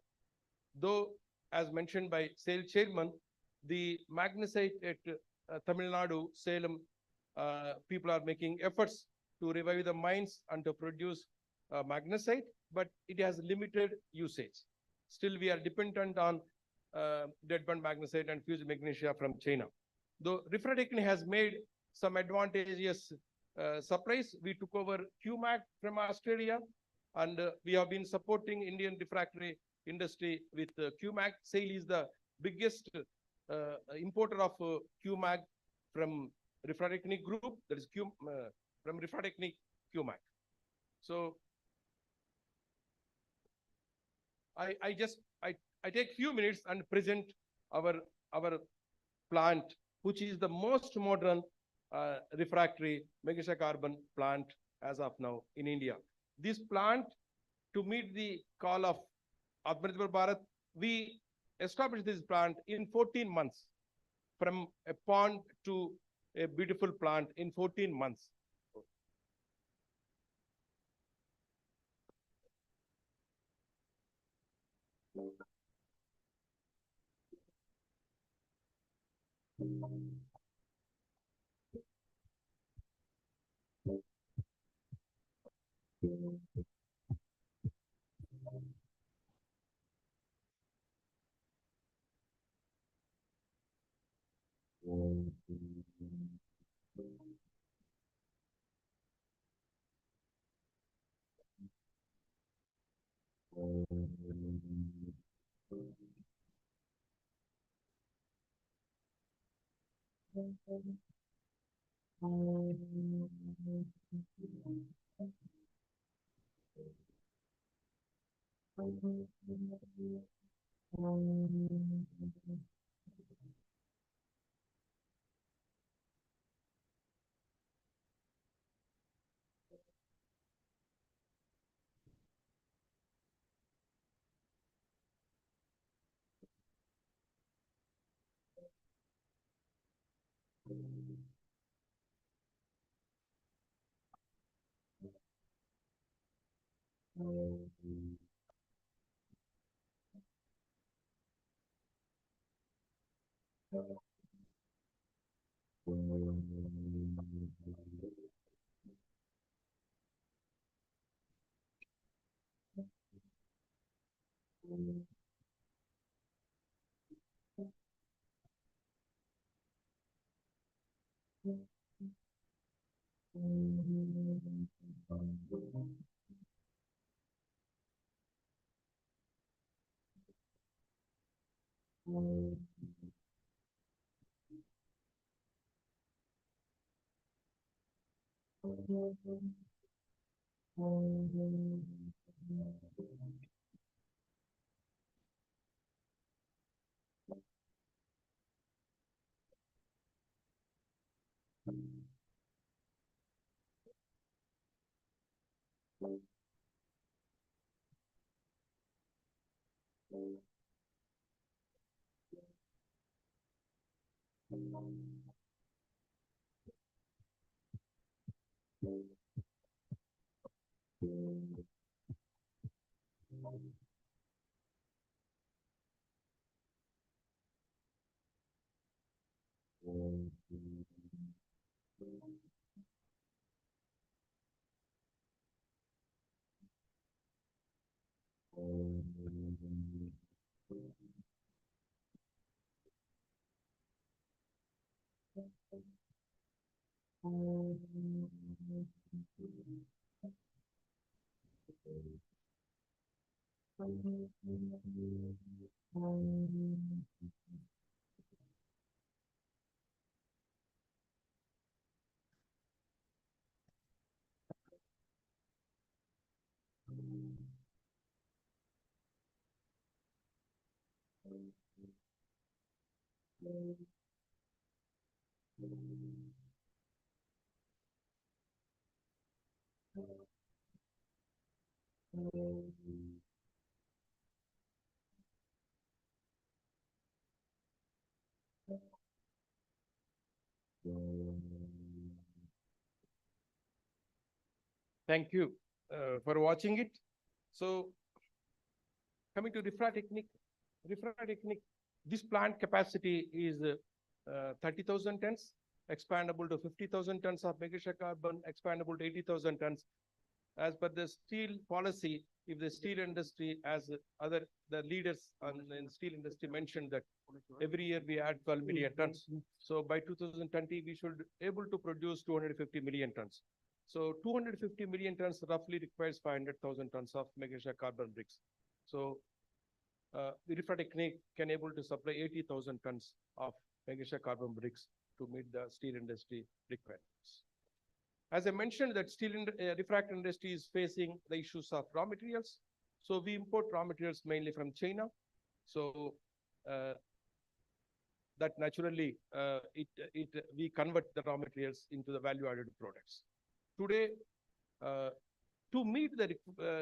Though, as mentioned by SAIL chairman, the magnesite at Tamil Nadu, Salem, people are making efforts to revive the mines and to produce magnesite, but it has limited usage. Still, we are dependent on dead bond magnesite and fused magnesia from China. Though Refratechnic has made some advantageous supplies, we took over QMAG from Australia, and we have been supporting Indian refractory industry with QMAG. SAIL is the biggest importer of QMAG from Refratechnic group, that is from Refratechnic QMAG. So I take few minutes and present our plant, which is the most modern refractory magnesia carbon plant as of now in India. This plant, to meet the call of Atmanirbhar Bharat, we established this plant in 14 months, from a pond to a beautiful plant in 14 months. Thank you for watching it. So, coming to refra technique, this plant capacity is 30,000 tons, expandable to 50,000 tons of megashack carbon, expandable to 80,000 tons. As per the steel policy, if the steel industry, as the leaders in steel industry mentioned that every year we add 12 million tons. So by 2020, we should able to produce 250 million tons. So 250 million tons roughly requires 500,000 tons of megashack carbon bricks. So the refra technique can able to supply 80,000 tons of megashack carbon bricks to meet the steel industry requirements. As I mentioned, that refractory industry is facing the issues of raw materials. So we import raw materials mainly from China. So that naturally we convert the raw materials into the value-added products. Today, to meet the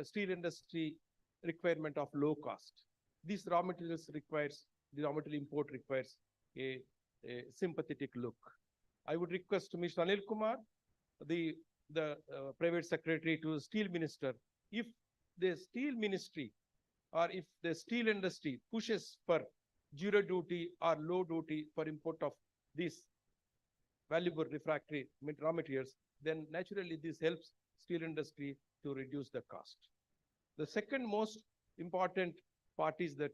steel industry requirement of low cost, these raw materials the raw material import requires a sympathetic look. I would request Mr. Anil Kumar, the private secretary to the steel minister, if the steel ministry or if the steel industry pushes for zero duty or low duty for import of these valuable refractory raw materials, then naturally this helps steel industry to reduce the cost. The second most important part is that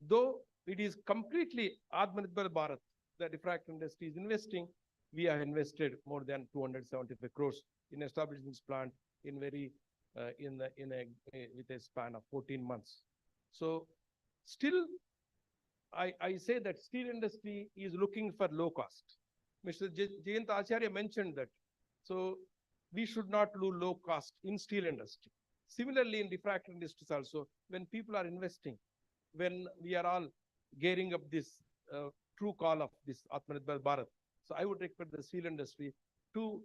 though it is completely Atmanirbhar Bharat, the refractory industry is investing, we have invested more than 275 crores in establishing this plant in with a span of 14 months. So still, I say that steel industry is looking for low cost. Mr. Jayant Acharya mentioned that. So we should not lose low cost in steel industry. Similarly, in refractory industries also, when people are investing, when we are all gearing up this true call of this Atmanirbhar Bharat, so I would request the steel industry to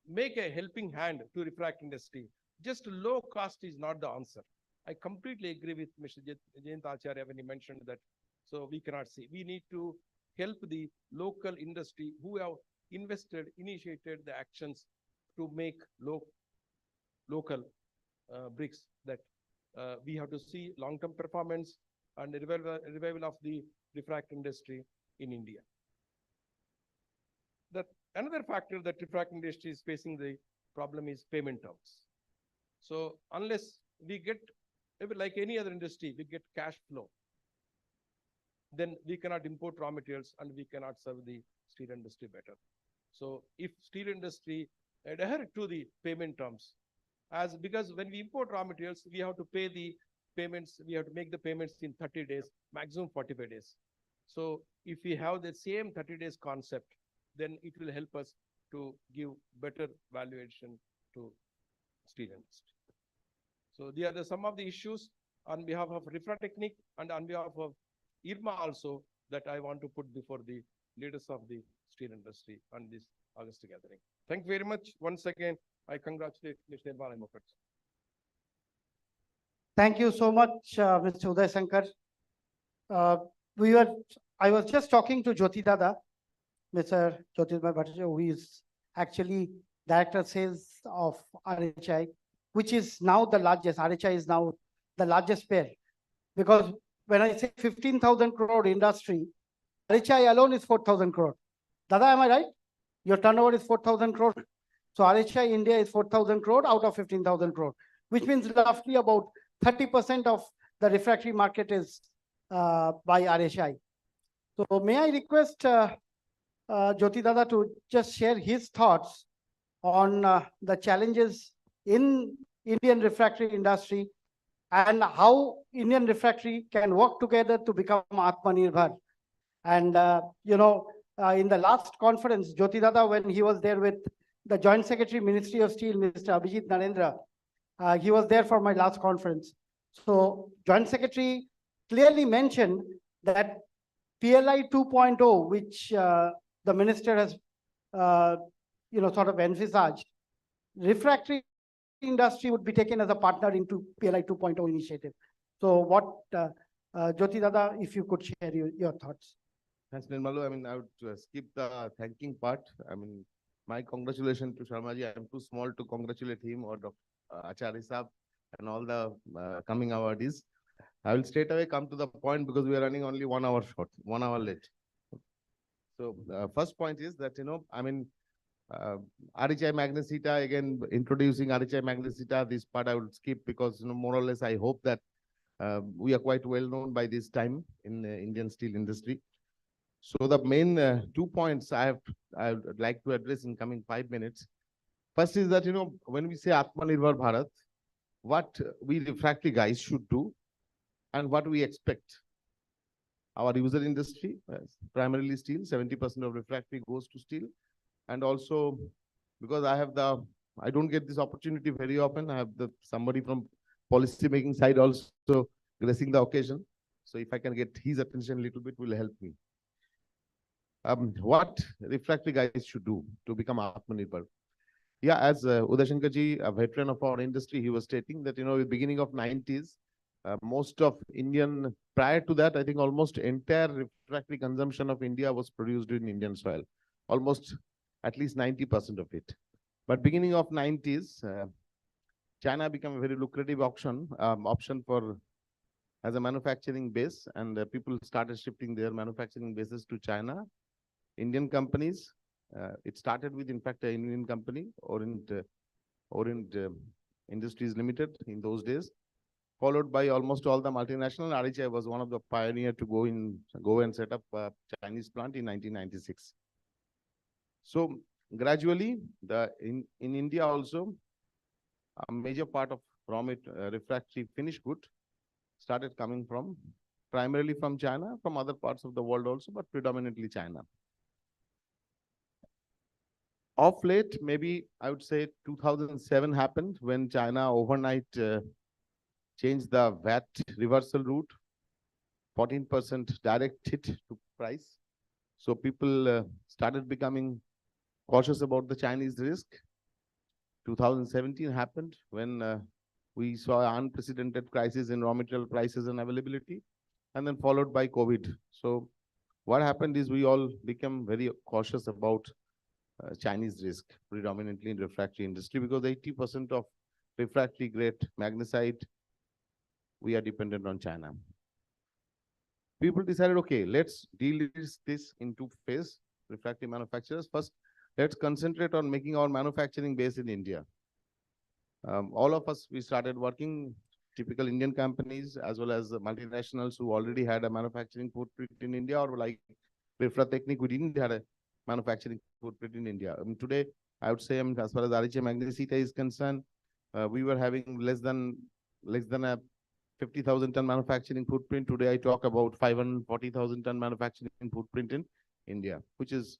make a helping hand to refractory industry. Just low cost is not the answer. I completely agree with Mr. Jayant Acharya when he mentioned that. So we cannot see. We need to help the local industry who have initiated the actions to make local bricks. That we have to see long-term performance and revival of the refractory industry in India. Another factor that refractory industry is facing the problem is payment terms. So unless we get, like any other industry, we get cash flow, then we cannot import raw materials and we cannot serve the steel industry better. So if steel industry adhere to the payment terms, as because when we import raw materials, we have to pay the payments, we have to make the payments in 30 days, maximum 45 days. So if we have the same 30 days concept, then it will help us to give better valuation to steel industry. So these are some of the issues on behalf of Refra Technique and on behalf of IRMA also that I want to put before the leaders of the steel industry on this August gathering. Thank you very much. Once again, I congratulate Mr. Bharat. Thank you so much, Mr. Uday Shankar. I was just talking to Jyoti Dada, Mr. Jyotirmay Bhattacharya, who is actually Director Sales of RHI, which is now the largest. RHI is now the largest pair. Because when I say 15,000 crore industry, RHI alone is 4,000 crore. Dada, am I right? Your turnover is 4,000 crore. So RHI India is 4,000 crore out of 15,000 crore, which means roughly about 30% of the refractory market is by RHI. So may I request Jyoti Dada to just share his thoughts on the challenges in Indian refractory industry and how Indian refractory can work together to become Atmanirbhar. And, in the last conference, Jyoti Dada, when he was there with the Joint Secretary, Ministry of Steel, Mr. Abhijit Narendra, he was there for my last conference. So Joint Secretary clearly mentioned that PLI 2.0, which the minister has, sort of envisaged, refractory industry would be taken as a partner into PLI 2.0 initiative. So what, Jyoti Dada, if you could share your thoughts. Thanks, Nirmalu. I mean, I would skip the thanking part. I mean, my congratulations to Sharmaji. I'm too small to congratulate him or Dr. Acharya Saab and all the coming awardees. I will straight away come to the point because we are running only 1 hour short, 1 hour late. So first point is that, RHI Magnesita, again, introducing RHI Magnesita, this part I would skip because, more or less, I hope that we are quite well known by this time in the Indian steel industry. So the main 2 points I would like to address in coming 5 minutes. First is that, when we say Atmanirbhar Bharat, what we refractory guys should do and what we expect. Our user industry, primarily steel, 70% of refractory goes to steel. And also, because I don't get this opportunity very often, I have somebody from policy making side also gracing the occasion. So if I can get his attention a little bit, will help me. What refractory guys should do to become Atmanirbhar? Yeah, as Uday Shankar ji, a veteran of our industry, he was stating that, in the beginning of 90s, most of Indian, prior to that, I think almost entire refractory consumption of India was produced in Indian soil, almost at least 90% of it. But beginning of 90s, China became a very lucrative option for as a manufacturing base, and people started shifting their manufacturing bases to China. Indian companies, it started with, in fact, an Indian company, Orient Industries Limited in those days, followed by almost all the multinational. RHI was one of the pioneers to go and set up a Chinese plant in 1996. So gradually, in India also, a major part of refractory finished good started coming primarily from China, from other parts of the world also, but predominantly China. Of late, maybe I would say 2007 happened when China overnight changed the VAT reversal route, 14% direct hit to price. So people started becoming cautious about the Chinese risk. 2017 happened when we saw an unprecedented crisis in raw material prices and availability, and then followed by COVID. So what happened is we all became very cautious about Chinese risk, predominantly in refractory industry, because 80% of refractory grade magnesite, we are dependent on China. People decided, okay, let's de-risk this in 2 phases, refractory manufacturers. First, let's concentrate on making our manufacturing base in India. All of us, we started working, typical Indian companies, as well as multinationals who already had a manufacturing footprint in India, or like Refra Technique, we didn't have a manufacturing footprint in India. Today, I would say, as far as RHI Magnesita is concerned, we were having less than a 50,000 ton manufacturing footprint. Today, I talk about 540,000 ton manufacturing footprint in India, which is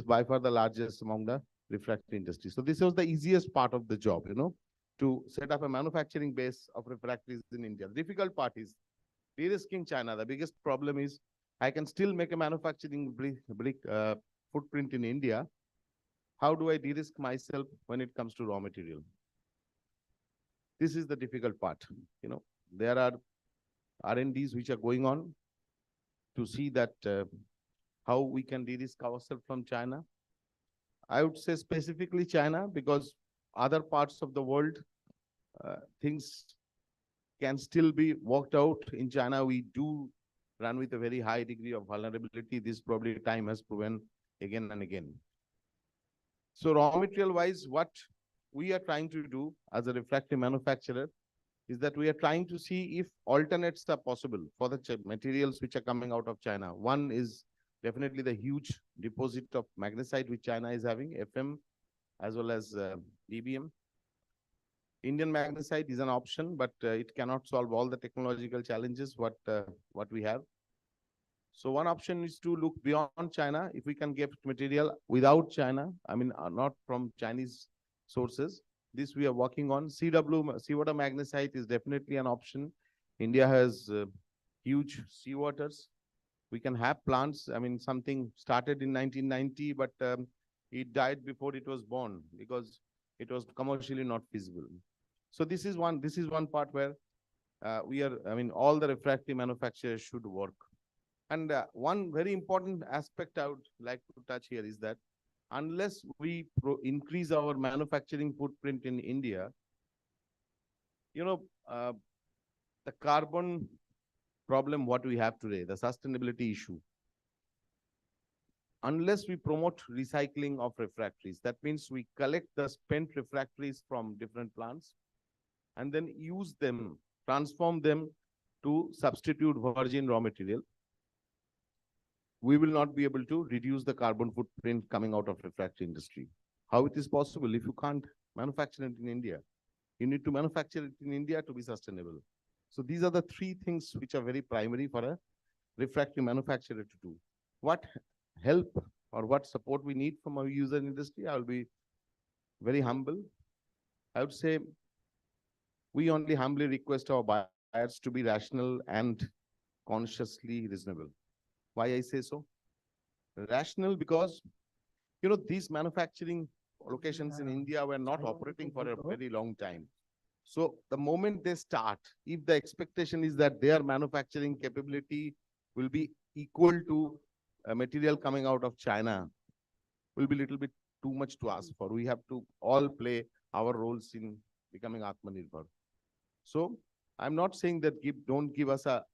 by far the largest among the refractory industry. So this was the easiest part of the job, to set up a manufacturing base of refractories in India. The difficult part is de-risking China. The biggest problem is I can still make a manufacturing footprint in India. How do I de-risk myself when it comes to raw material? This is the difficult part. There are R&Ds which are going on to see that how we can de-risk ourselves from China. I would say specifically China, because other parts of the world, things can still be worked out. In China, we do run with a very high degree of vulnerability. This probably time has proven again and again. So raw material wise, what we are trying to do as a refractory manufacturer is that we are trying to see if alternates are possible for the materials which are coming out of China. One is definitely the huge deposit of magnesite which China is having, FM as well as DBM. Indian magnesite is an option, but it cannot solve all the technological challenges what we have. So one option is to look beyond China. If we can get material without China, I mean, not from Chinese sources, this we are working on. Seawater magnesite is definitely an option. India has huge seawaters. We can have plants. I mean, something started in 1990, but it died before it was born because it was commercially not feasible. So this is one part where all the refractory manufacturers should work. And one very important aspect I would like to touch here is that unless we increase our manufacturing footprint in India, the carbon problem what we have today, the sustainability issue, unless we promote recycling of refractories, that means we collect the spent refractories from different plants and then use them, transform them to substitute virgin raw material, we will not be able to reduce the carbon footprint coming out of refractory industry. How it is possible if you can't manufacture it in India? You need to manufacture it in India to be sustainable. So these are the three things which are very primary for a refractory manufacturer to do. What help or what support we need from our user industry? I will be very humble. I would say we only humbly request our buyers to be rational and consciously reasonable. Why I say so? Rational because, these manufacturing locations in India were not operating for a very long time. So the moment they start, if the expectation is that their manufacturing capability will be equal to material coming out of China, will be a little bit too much to ask for. We have to all play our roles in becoming Atmanirbhar. So I'm not saying that don't give us a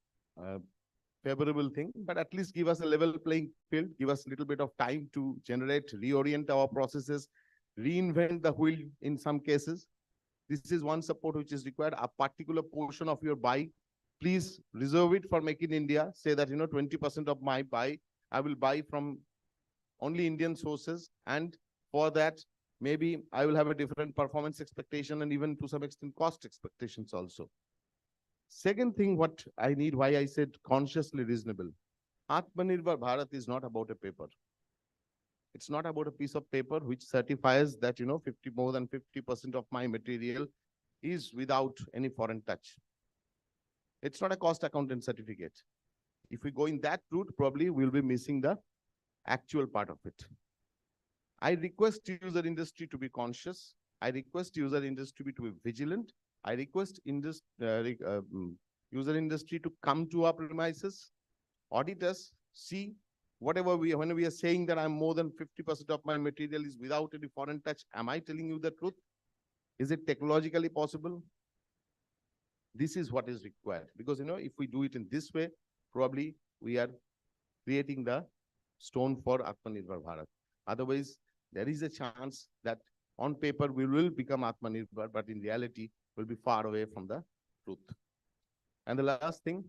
favorable thing, but at least give us a level playing field, give us a little bit of time to generate, reorient our processes, reinvent the wheel in some cases. This is one support which is required. A particular portion of your buy, please reserve it for Make in India. Say that, 20% of my buy, I will buy from only Indian sources. And for that, maybe I will have a different performance expectation and even to some extent cost expectations also. Second thing, what I need, why I said consciously reasonable. Atmanirbhar Bharat is not about a paper. It's not about a piece of paper which certifies that, more than 50% of my material is without any foreign touch. It's not a cost accountant certificate. If we go in that route, probably we'll be missing the actual part of it. I request user industry to be conscious. I request user industry to be vigilant. I request user industry to come to our premises, audit us, see whatever when we are saying that I'm more than 50% of my material is without any foreign touch, am I telling you the truth? Is it technologically possible? This is what is required. Because, if we do it in this way, probably we are creating the stone for Atmanirbhar Bharat. Otherwise, there is a chance that on paper we will become Atmanirbhar, but in reality, will be far away from the truth. And the last thing,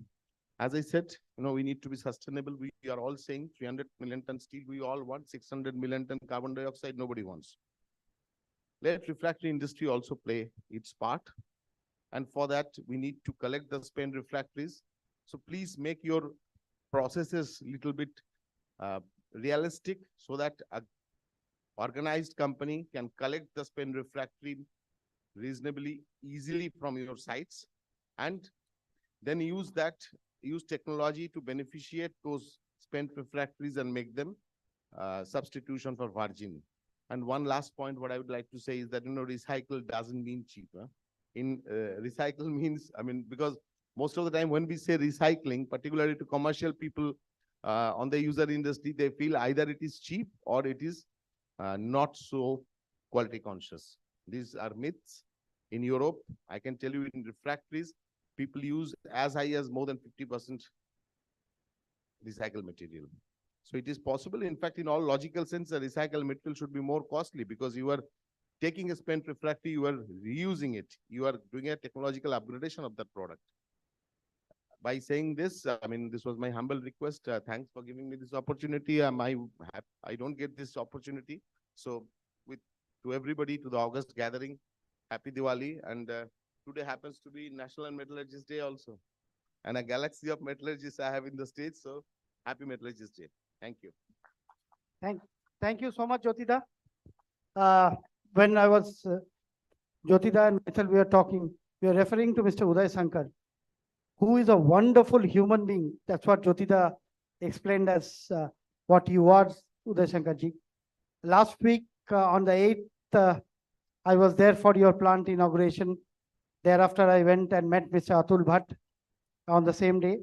as I said, we need to be sustainable. We are all saying 300 million ton steel. We all want 600 million ton carbon dioxide. Nobody wants. let refractory industry also play its part. And for that, we need to collect the spent refractories. So please make your processes little bit realistic so that a organized company can collect the spent refractory reasonably easily from your sites, and then use technology to beneficiate those spent refractories and make them substitution for virgin. And one last point, what I would like to say is that, recycle doesn't mean cheaper. Recycle means, because most of the time when we say recycling, particularly to commercial people on the user industry, they feel either it is cheap or it is not so quality conscious. These are myths. In Europe, I can tell you in refractories, people use as high as more than 50% recycled material. So it is possible. In fact, in all logical sense, a recycled material should be more costly because you are taking a spent refractory, you are reusing it. You are doing a technological upgradation of that product. By saying this, this was my humble request. Thanks for giving me this opportunity. I don't get this opportunity. So to everybody, to the August gathering, happy Diwali. And today happens to be National Metallurgist Day also. And a galaxy of metallurgists I have in the state. So happy Metallurgist Day. Thank you. Thank you so much, Jyotida. When I was Jyotida and myself, we were talking, we are referring to Mr. Uday Shankar, who is a wonderful human being. That's what Jyotida explained as what you are, Uday Shankar ji. Last week on the 8th, I was there for your plant inauguration. Thereafter, I went and met Mr. Atul Bhatt on the same day.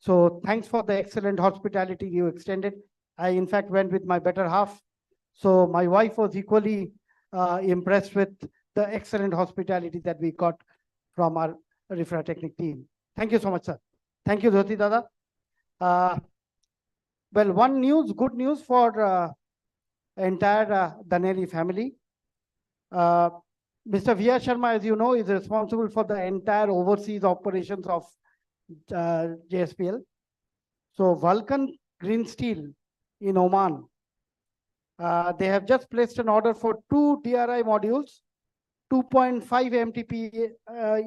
So thanks for the excellent hospitality you extended. I, in fact, went with my better half. So my wife was equally impressed with the excellent hospitality that we got from our Refratechnic team. Thank you so much, sir. Thank you, Jyoti Dada. Well, good news for entire Danelli family. Mr. V.R. Sharma, as you know, is responsible for the entire overseas operations of JSPL. So Vulcan Green Steel in Oman, they have just placed an order for 2 DRI modules, 2.5 MTP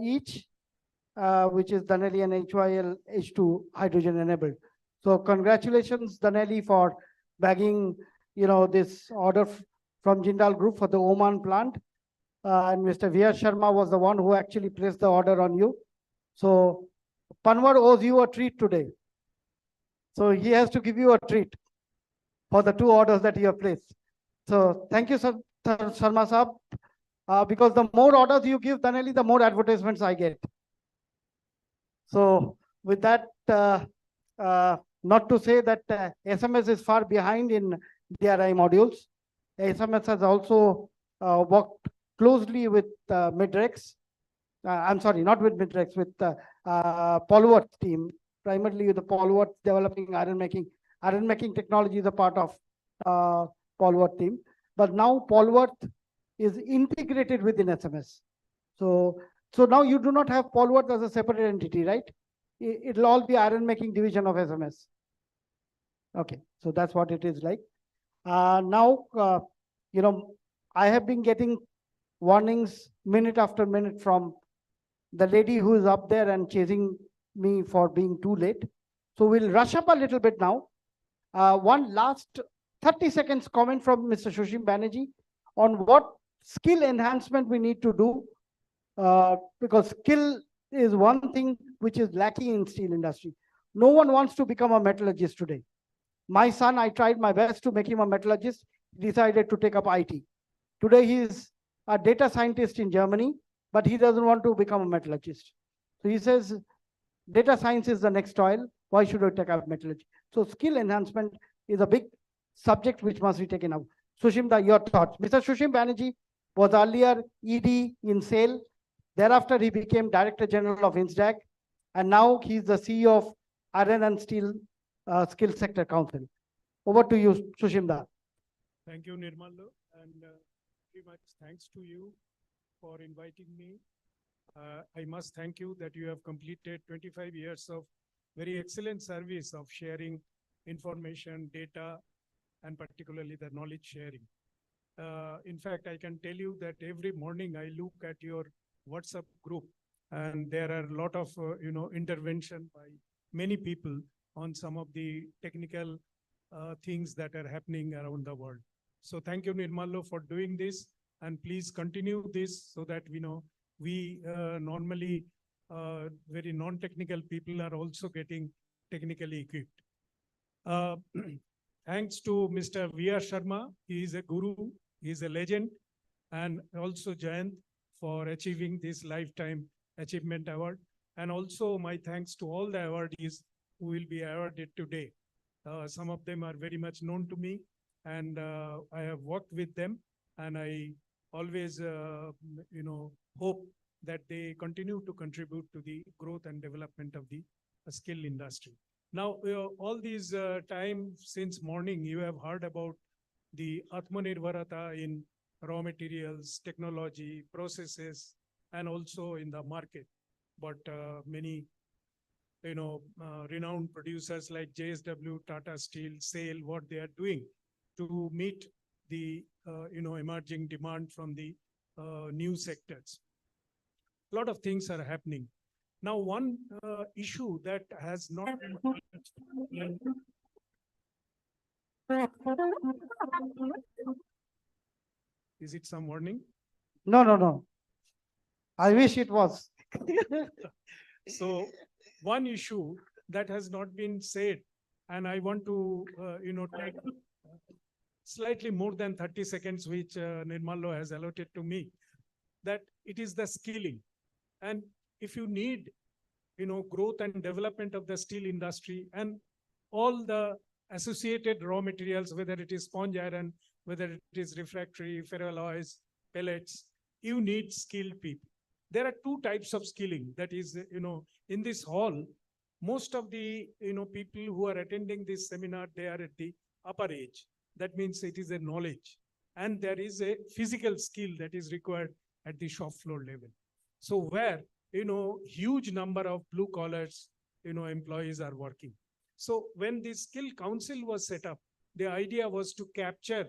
each, which is Danelli and HYL H2 hydrogen enabled. So congratulations, Danelli, for bagging this order from Jindal Group for the Oman plant. And Mr. V.R. Sharma was the one who actually placed the order on you. So Panwar owes you a treat today. So he has to give you a treat for the 2 orders that you have placed. So thank you, sir, Sharma Saab, because the more orders you give, Danelli, the more advertisements I get. So with that, not to say that SMS is far behind in DRI modules. SMS has also worked closely with Midrex. I'm sorry, not with Midrex, with Polworth team, primarily with the Polworth developing iron making. Iron making technology is a part of Polworth team. But now Polworth is integrated within SMS. So now you do not have Polworth as a separate entity, right? It'll all be iron making division of SMS. Okay, so that's what it is like. Now, I have been getting warnings minute after minute from the lady who is up there and chasing me for being too late. So we'll rush up a little bit now. One last 30 seconds comment from Mr. Sushim Banerjee on what skill enhancement we need to do, because skill is one thing which is lacking in steel industry. No one wants to become a metallurgist today. My son, I tried my best to make him a metallurgist, decided to take up IT. Today he is a data scientist in Germany, but he doesn't want to become a metallurgist. So he says, data science is the next oil. Why should I take up metallurgy? So skill enhancement is a big subject which must be taken up. Sushim, your thoughts. Mr. Sushim Banerjee was earlier ED in SAIL. Thereafter, he became Director General of INSDAC. And now he's the CEO of Iron and Steel Skill Sector Council. Over to you, Sushim. Thank you, Nirmal. And very much thanks to you for inviting me. I must thank you that you have completed 25 years of very excellent service of sharing information, data, and particularly the knowledge sharing. In fact, I can tell you that every morning I look at your WhatsApp group, and there are a lot of intervention by many people on some of the technical things that are happening around the world. So thank you, Nirmalo, for doing this, and please continue this so that we normally very non-technical people are also getting technically equipped. Thanks to Mr. V.R. Sharma. He is a guru, he is a legend, and also Jayant for achieving this Lifetime Achievement Award. And also my thanks to all the awardees who will be awarded today. Some of them are very much known to me, and I have worked with them, and I always hope that they continue to contribute to the growth and development of the skill industry. Now, all these time since morning, you have heard about the Atmanirbhar in raw materials, technology, processes, and also in the market. But many, renowned producers like JSW, Tata Steel, SAIL, what they are doing to meet the, emerging demand from the new sectors. A lot of things are happening. Now, one issue that has not is it some warning? No, no, no. I wish it was. So one issue that has not been said, and I want to, take slightly more than 30 seconds, which Nirmalo has allotted to me, that it is the skilling. And if you need, growth and development of the steel industry and all the associated raw materials, whether it is sponge iron, whether it is refractory, ferroalloys, pellets, you need skilled people. There are two types of skilling. That is, in this hall, most of the, people who are attending this seminar, they are at the upper age. That means it is a knowledge. And there is a physical skill that is required at the shop floor level. So where, huge number of blue collars, employees are working. So when the skill council was set up, the idea was to capture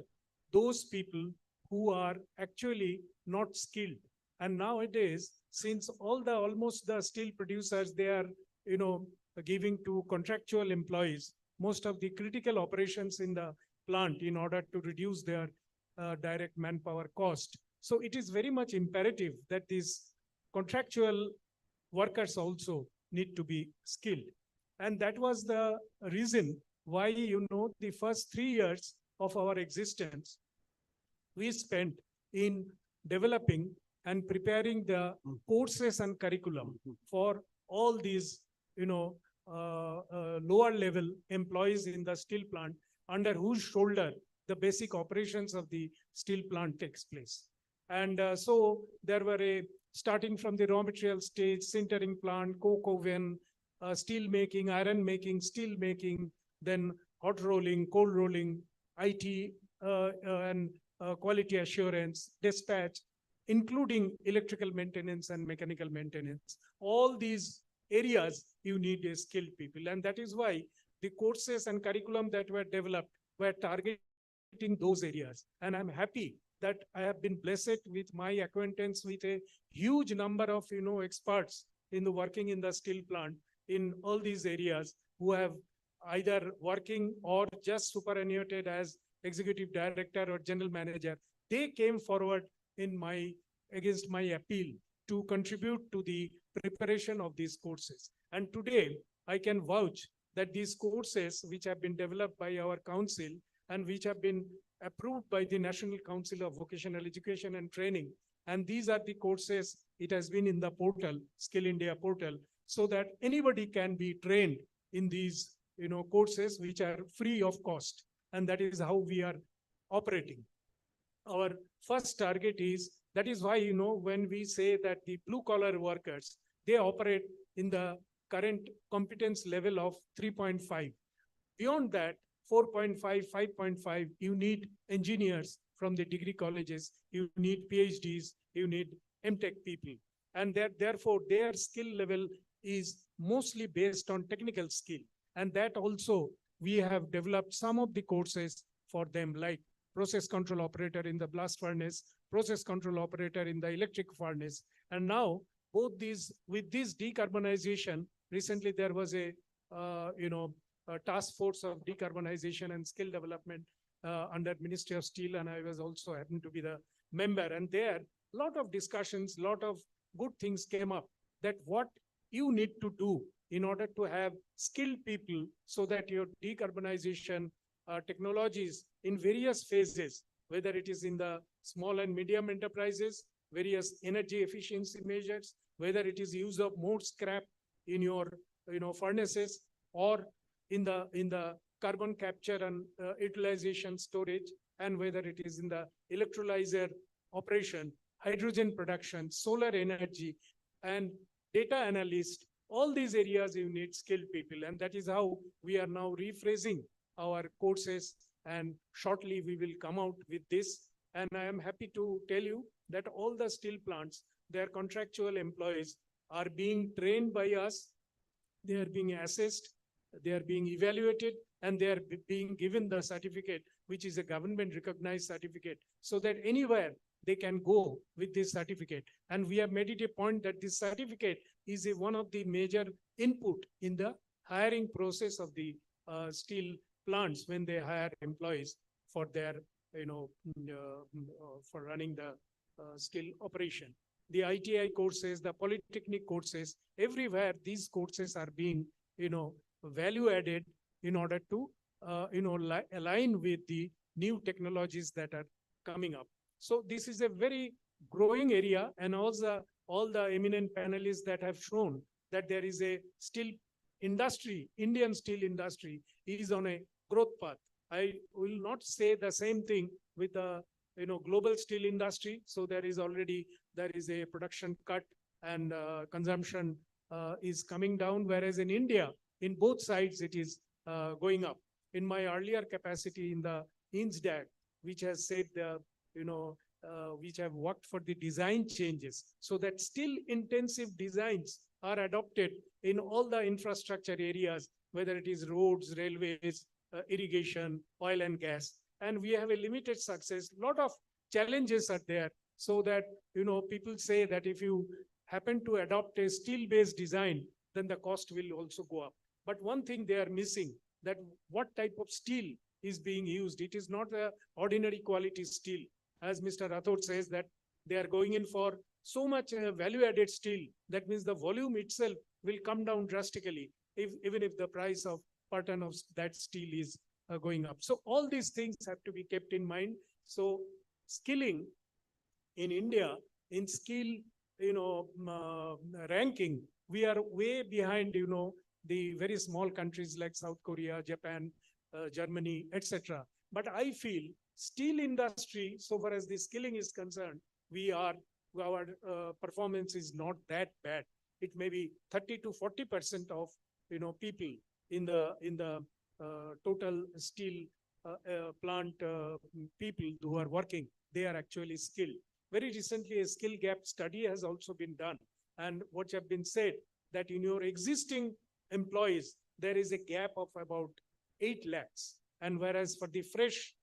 those people who are actually not skilled. And nowadays, since almost the steel producers, they are, giving to contractual employees most of the critical operations in the plant in order to reduce their direct manpower cost. So it is very much imperative that these contractual workers also need to be skilled. And that was the reason why, the first 3 years of our existence, we spent in developing and preparing the courses and curriculum for all these, lower level employees in the steel plant, under whose shoulder the basic operations of the steel plant takes place. And so there were starting from the raw material stage, sintering plant, coke oven, steel making, iron making, steel making, then hot rolling, cold rolling, IT, and quality assurance, dispatch, including electrical maintenance and mechanical maintenance. All these areas you need skilled people. And that is why the courses and curriculum that were developed were targeting those areas. And I'm happy that I have been blessed with my acquaintance with a huge number of, experts in the working in the steel plant in all these areas who have either working or just superannuated as executive director or general manager. They came forward against my appeal to contribute to the preparation of these courses. And today I can vouch that these courses, which have been developed by our council and which have been approved by the National Council of Vocational Education and Training, and these are the courses, it has been in the portal, Skill India portal, so that anybody can be trained in these courses which are free of cost. And that is how we are operating. Our first target is, that is why, when we say that the blue collar workers, they operate in the current competence level of 3.5. Beyond that, 4.5, 5.5, you need engineers from the degree colleges, you need PhDs, you need MTech people. And therefore, their skill level is mostly based on technical skill. And that also, we have developed some of the courses for them, like process control operator in the blast furnace, process control operator in the electric furnace. And now both these, with this decarbonization, recently there was a task force of decarbonization and skill development under Ministry of Steel, and I was also happened to be the member. And there, a lot of discussions, lot of good things came up, that what you need to do in order to have skilled people, so that your decarbonization technologies in various phases, whether it is in the small and medium enterprises, various energy efficiency measures, whether it is use of more scrap in your furnaces, or in the carbon capture and utilization storage, and whether it is in the electrolyzer operation, hydrogen production, solar energy, and data analyst. All these areas you need skilled people, and that is how we are now rephrasing our courses, and shortly we will come out with this. And I am happy to tell you that all the steel plants, their contractual employees are being trained by us, they are being assessed, they are being evaluated, and they are being given the certificate, which is a government recognized certificate, so that anywhere they can go with this certificate. And we have made it a point that this certificate is one of the major input in the hiring process of the steel plants when they hire employees for their, for running the skill operation. The ITI courses, the polytechnic courses, everywhere these courses are being, value added in order to, align with the new technologies that are coming up. So this is a very growing area, and also all the eminent panelists that have shown that there is a steel industry, Indian steel industry is on a growth path. I will not say the same thing with the global steel industry. So there is a production cut, and consumption is coming down, whereas in India, in both sides, it is going up. In my earlier capacity in the INSDAC, which has said, which have worked for the design changes, so that steel intensive designs are adopted in all the infrastructure areas, whether it is roads, railways, irrigation, oil and gas. And we have a limited success. A lot of challenges are there, so that, people say that if you happen to adopt a steel-based design, then the cost will also go up. But one thing they are missing, that what type of steel is being used. It is not the ordinary quality steel. As Mr. Rathod says, that they are going in for so much value-added steel. That means the volume itself will come down drastically, even if the price of per ton of that steel is going up. So all these things have to be kept in mind. So skilling in India, in skill, ranking, we are way behind, the very small countries like South Korea, Japan, Germany, etc. But I feel steel industry, so far as the skilling is concerned, our performance is not that bad. It may be 30 to 40% of people in the total steel plant people who are working, they are actually skilled. Very recently, a skill gap study has also been done, and what have been said, that in your existing employees, there is a gap of about 8 lakhs. And whereas for the fresh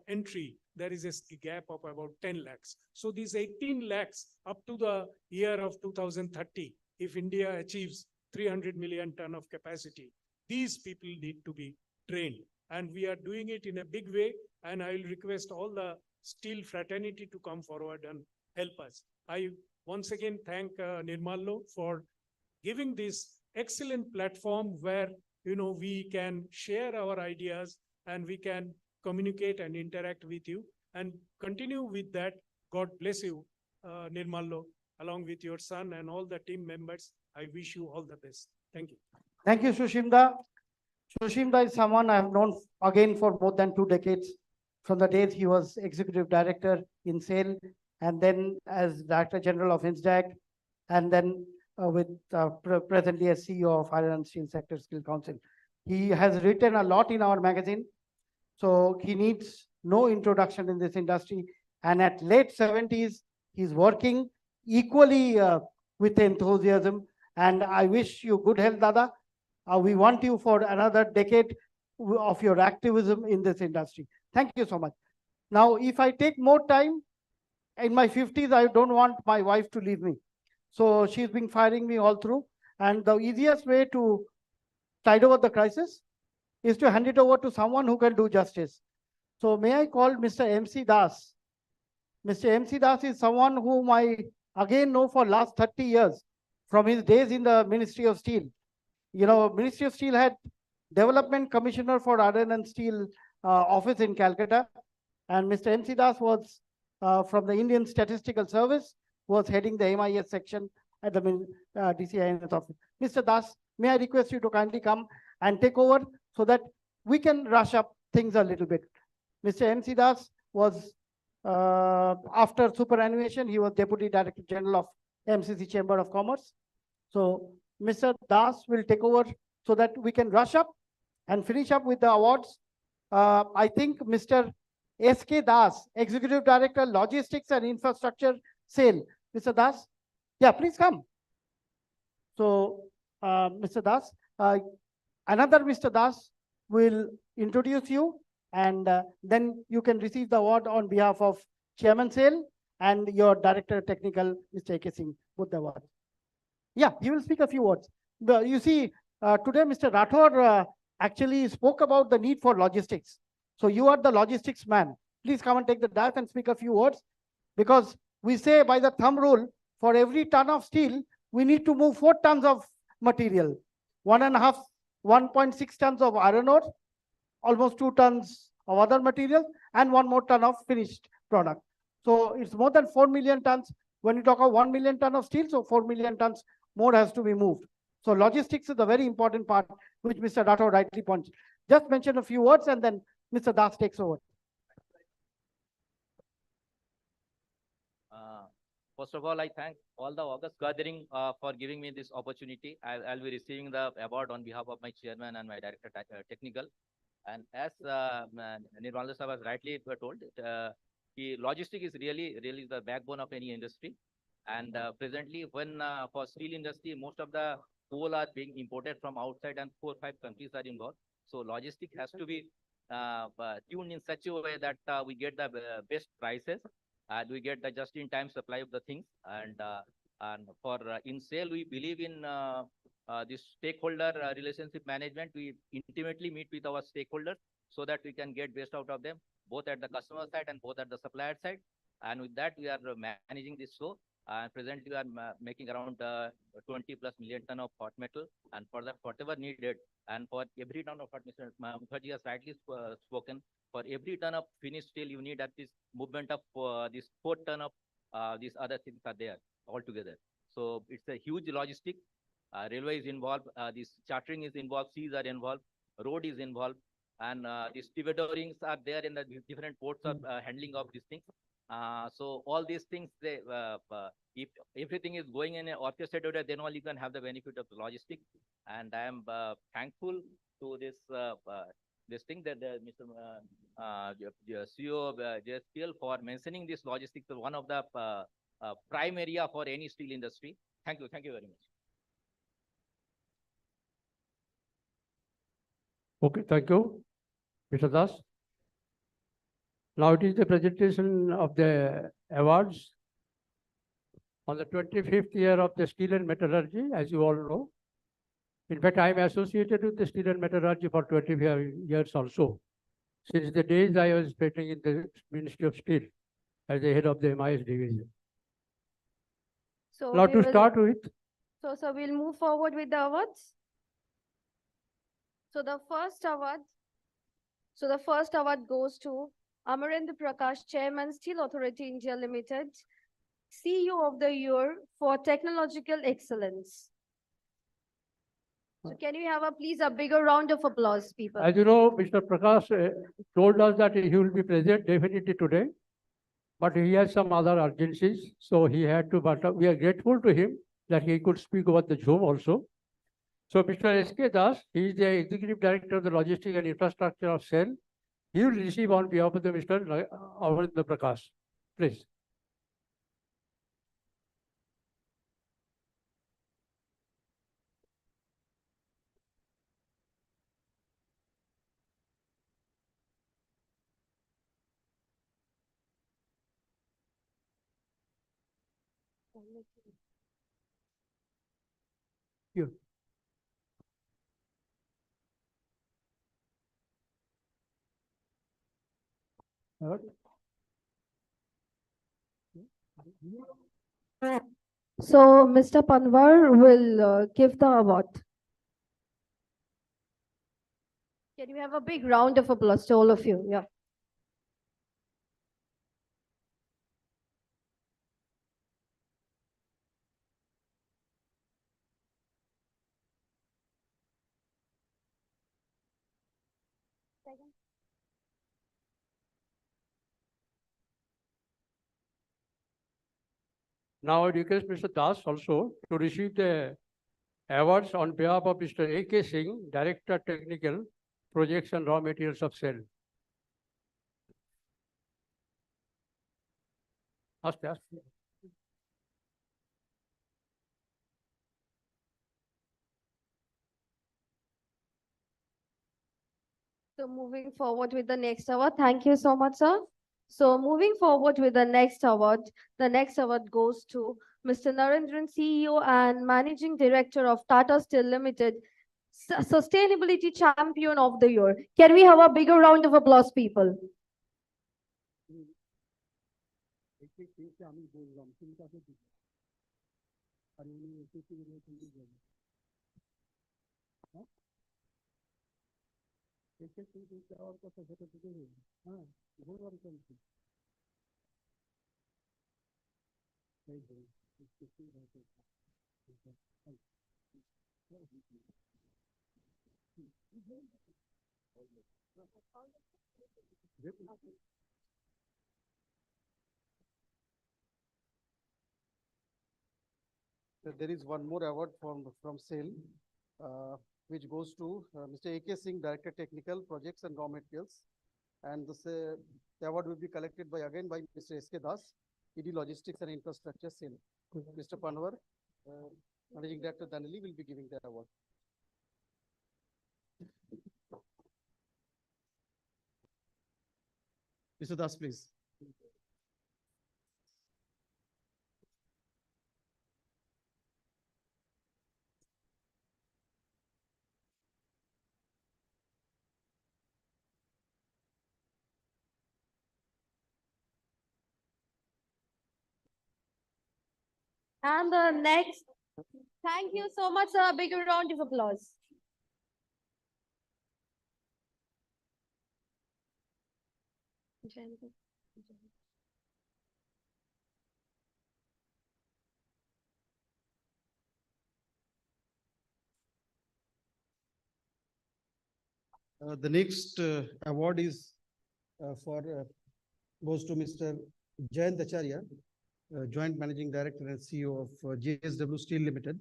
entry, there is a gap of about 10 lakhs. So these 18 lakhs up to the year of 2030, if India achieves 300 million ton of capacity, these people need to be trained. And we are doing it in a big way. And I will request all the steel fraternity to come forward and help us. I once again thank Nirmallo for giving this excellent platform where we can share our ideas and we can communicate and interact with you, and continue with that. God bless you, Nirmallo, along with your son and all the team members. I wish you all the best. Thank you. Thank you, Sushimda. Sushimda is someone I have known again for more than 2 decades, from the days he was executive director in SAIL, and then as Director General of INSDAC, and then presently as CEO of Iron and Steel Sector Skill Council. He has written a lot in our magazine, so he needs no introduction in this industry. And at late 70s, he's working equally with enthusiasm. And I wish you good health, Dada. We want you for another decade of your activism in this industry. Thank you so much. Now, if I take more time, in my 50s, I don't want my wife to leave me. So she's been firing me all through. And the easiest way to tide over the crisis is to hand it over to someone who can do justice. So may I call Mr. MC Das? Mr. MC Das is someone whom I again know for last 30 years from his days in the Ministry of Steel. You know, Ministry of Steel had Development Commissioner for Iron and Steel office in Calcutta. And Mr. MC Das was from the Indian Statistical Service, was heading the MIS section at the DCINS office. Mr. Das, may I request you to kindly come and take over so that we can rush up things a little bit. Mr. MC Das was, after superannuation, he was Deputy Director General of MCC Chamber of Commerce. So Mr. Das will take over so that we can rush up and finish up with the awards. I think Mr. S.K. Das, Executive Director, Logistics and Infrastructure Sale. Mr. Das, yeah, please come. So, Mr. Das, another Mr. Das will introduce you, and then you can receive the award on behalf of Chairman Sale and your Director Technical, Mr. A.K. Singh, both the awards. Yeah, he will speak a few words. You see, today Mr. Rathore actually spoke about the need for logistics. So you are the logistics man. Please come and take the dais and speak a few words, because we say by the thumb rule, for every ton of steel, we need to move 4 tons of material, 1.6 tons of iron ore, almost 2 tons of other materials, and 1 more ton of finished product. So it's more than 4 million tons. When you talk of 1 million ton of steel, so 4 million tons more has to be moved. So logistics is a very important part, which Mr. Rathore rightly points. Just mention a few words and then Mr. Das takes over. First of all, I thank all the August gathering for giving me this opportunity. I'll be receiving the award on behalf of my chairman and my director technical. And as Nirmala Sir has rightly told, the logistics is really the backbone of any industry. And presently, when for steel industry, most of the coal are being imported from outside, and 4 or 5 countries are involved. So logistics has to be tuned in such a way that we get the best prices, and we get the just-in-time supply of the things. And for in sale, we believe in this stakeholder relationship management. We intimately meet with our stakeholders so that we can get best out of them, both at the customer side and both at the supplier side. And with that, we are managing this show. Presently, we are making around 20+ million ton of hot metal, and for that, whatever needed, and for every ton of hot metal, Mukherjee has rightly spoken, for every ton of finished steel, you need at least movement of this 4 ton of these other things are there altogether. So it's a huge logistic. Railway is involved, this chartering is involved, seas are involved, road is involved, and the stevedorings are there in the different ports of handling of these things. So all these things, they, if everything is going in an orchestrated way, then only you can have the benefit of the logistics. And I am thankful to this this thing that Mr. CEO of JSPL for mentioning this logistics as one of the prime area for any steel industry. Thank you very much. Okay, thank you, Mr. Das. Now it is the presentation of the awards on the 25th year of the steel and metallurgy, as you all know. In fact, I am associated with the steel and metallurgy for 25 years also, since the days I was spending in the Ministry of Steel as the head of the MIS division. So Now we to will- start with, So we'll move forward with the awards. So the first award goes to Atmanirbhar Prakash, Chairman, Steel Authority India Limited, CEO of the Year for Technological Excellence. So can we have please a bigger round of applause, people? as you know, Mr. Prakash told us that he will be present definitely today, but he has some other urgencies, so he had to, but we are grateful to him that he could speak over the Zoom also. So Mr. S.K. Das, he is the Executive Director of the Logistics and Infrastructure of SEL. He will receive on behalf of the Mr. Atmanirbhar Prakash. Please. Here. So Mr. Panwar will give the award. Can you have a big round of applause to all of you? Yeah. Now I request Mr. Das also to receive the awards on behalf of Mr. A.K. Singh, Director Technical Projects and Raw Materials of SEL. Ask. So moving forward with the next award, thank you so much, sir. So moving forward with the next award goes to Mr. Narendran, CEO and Managing Director of Tata Steel Limited, Sustainability Champion of the Year. Can we have a bigger round of applause, people? There is one more award from SAIL, which goes to Mr. A.K. Singh, Director Technical Projects and Raw Materials. And the award will be collected again by Mr. S.K. Das, ED Logistics and Infrastructure SAIL. Mr. Panwar, Managing Director Danili, will be giving the award. Mr. Das, please. And the next, thank you so much, sir. A bigger round of applause. The next award is goes to Mr. Jayant Acharya, Joint Managing Director and CEO of JSW Steel Limited.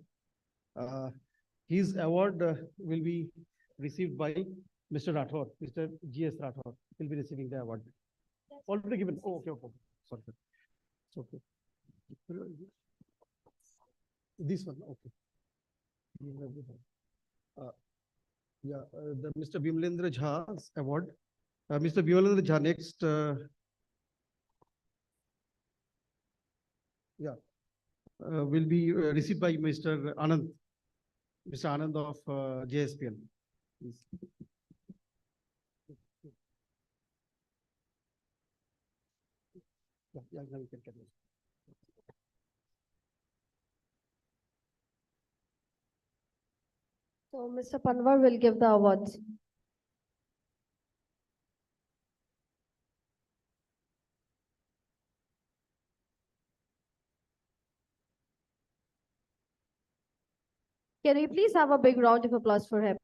His award will be received by Mr. Rathore, Mr. G.S. Rathore will be receiving the award. Already given. Oh, okay. Sorry, sir. It's okay. This one, okay. The Mr. Bimlendra Jha's award. Mr. Bimlendra Jha next. Will be received by Mr. Anand. Mr. Anand of JSPL. Please. Now you can carry on. So Mr. Panwar will give the awards. Can we please have a big round of applause for him?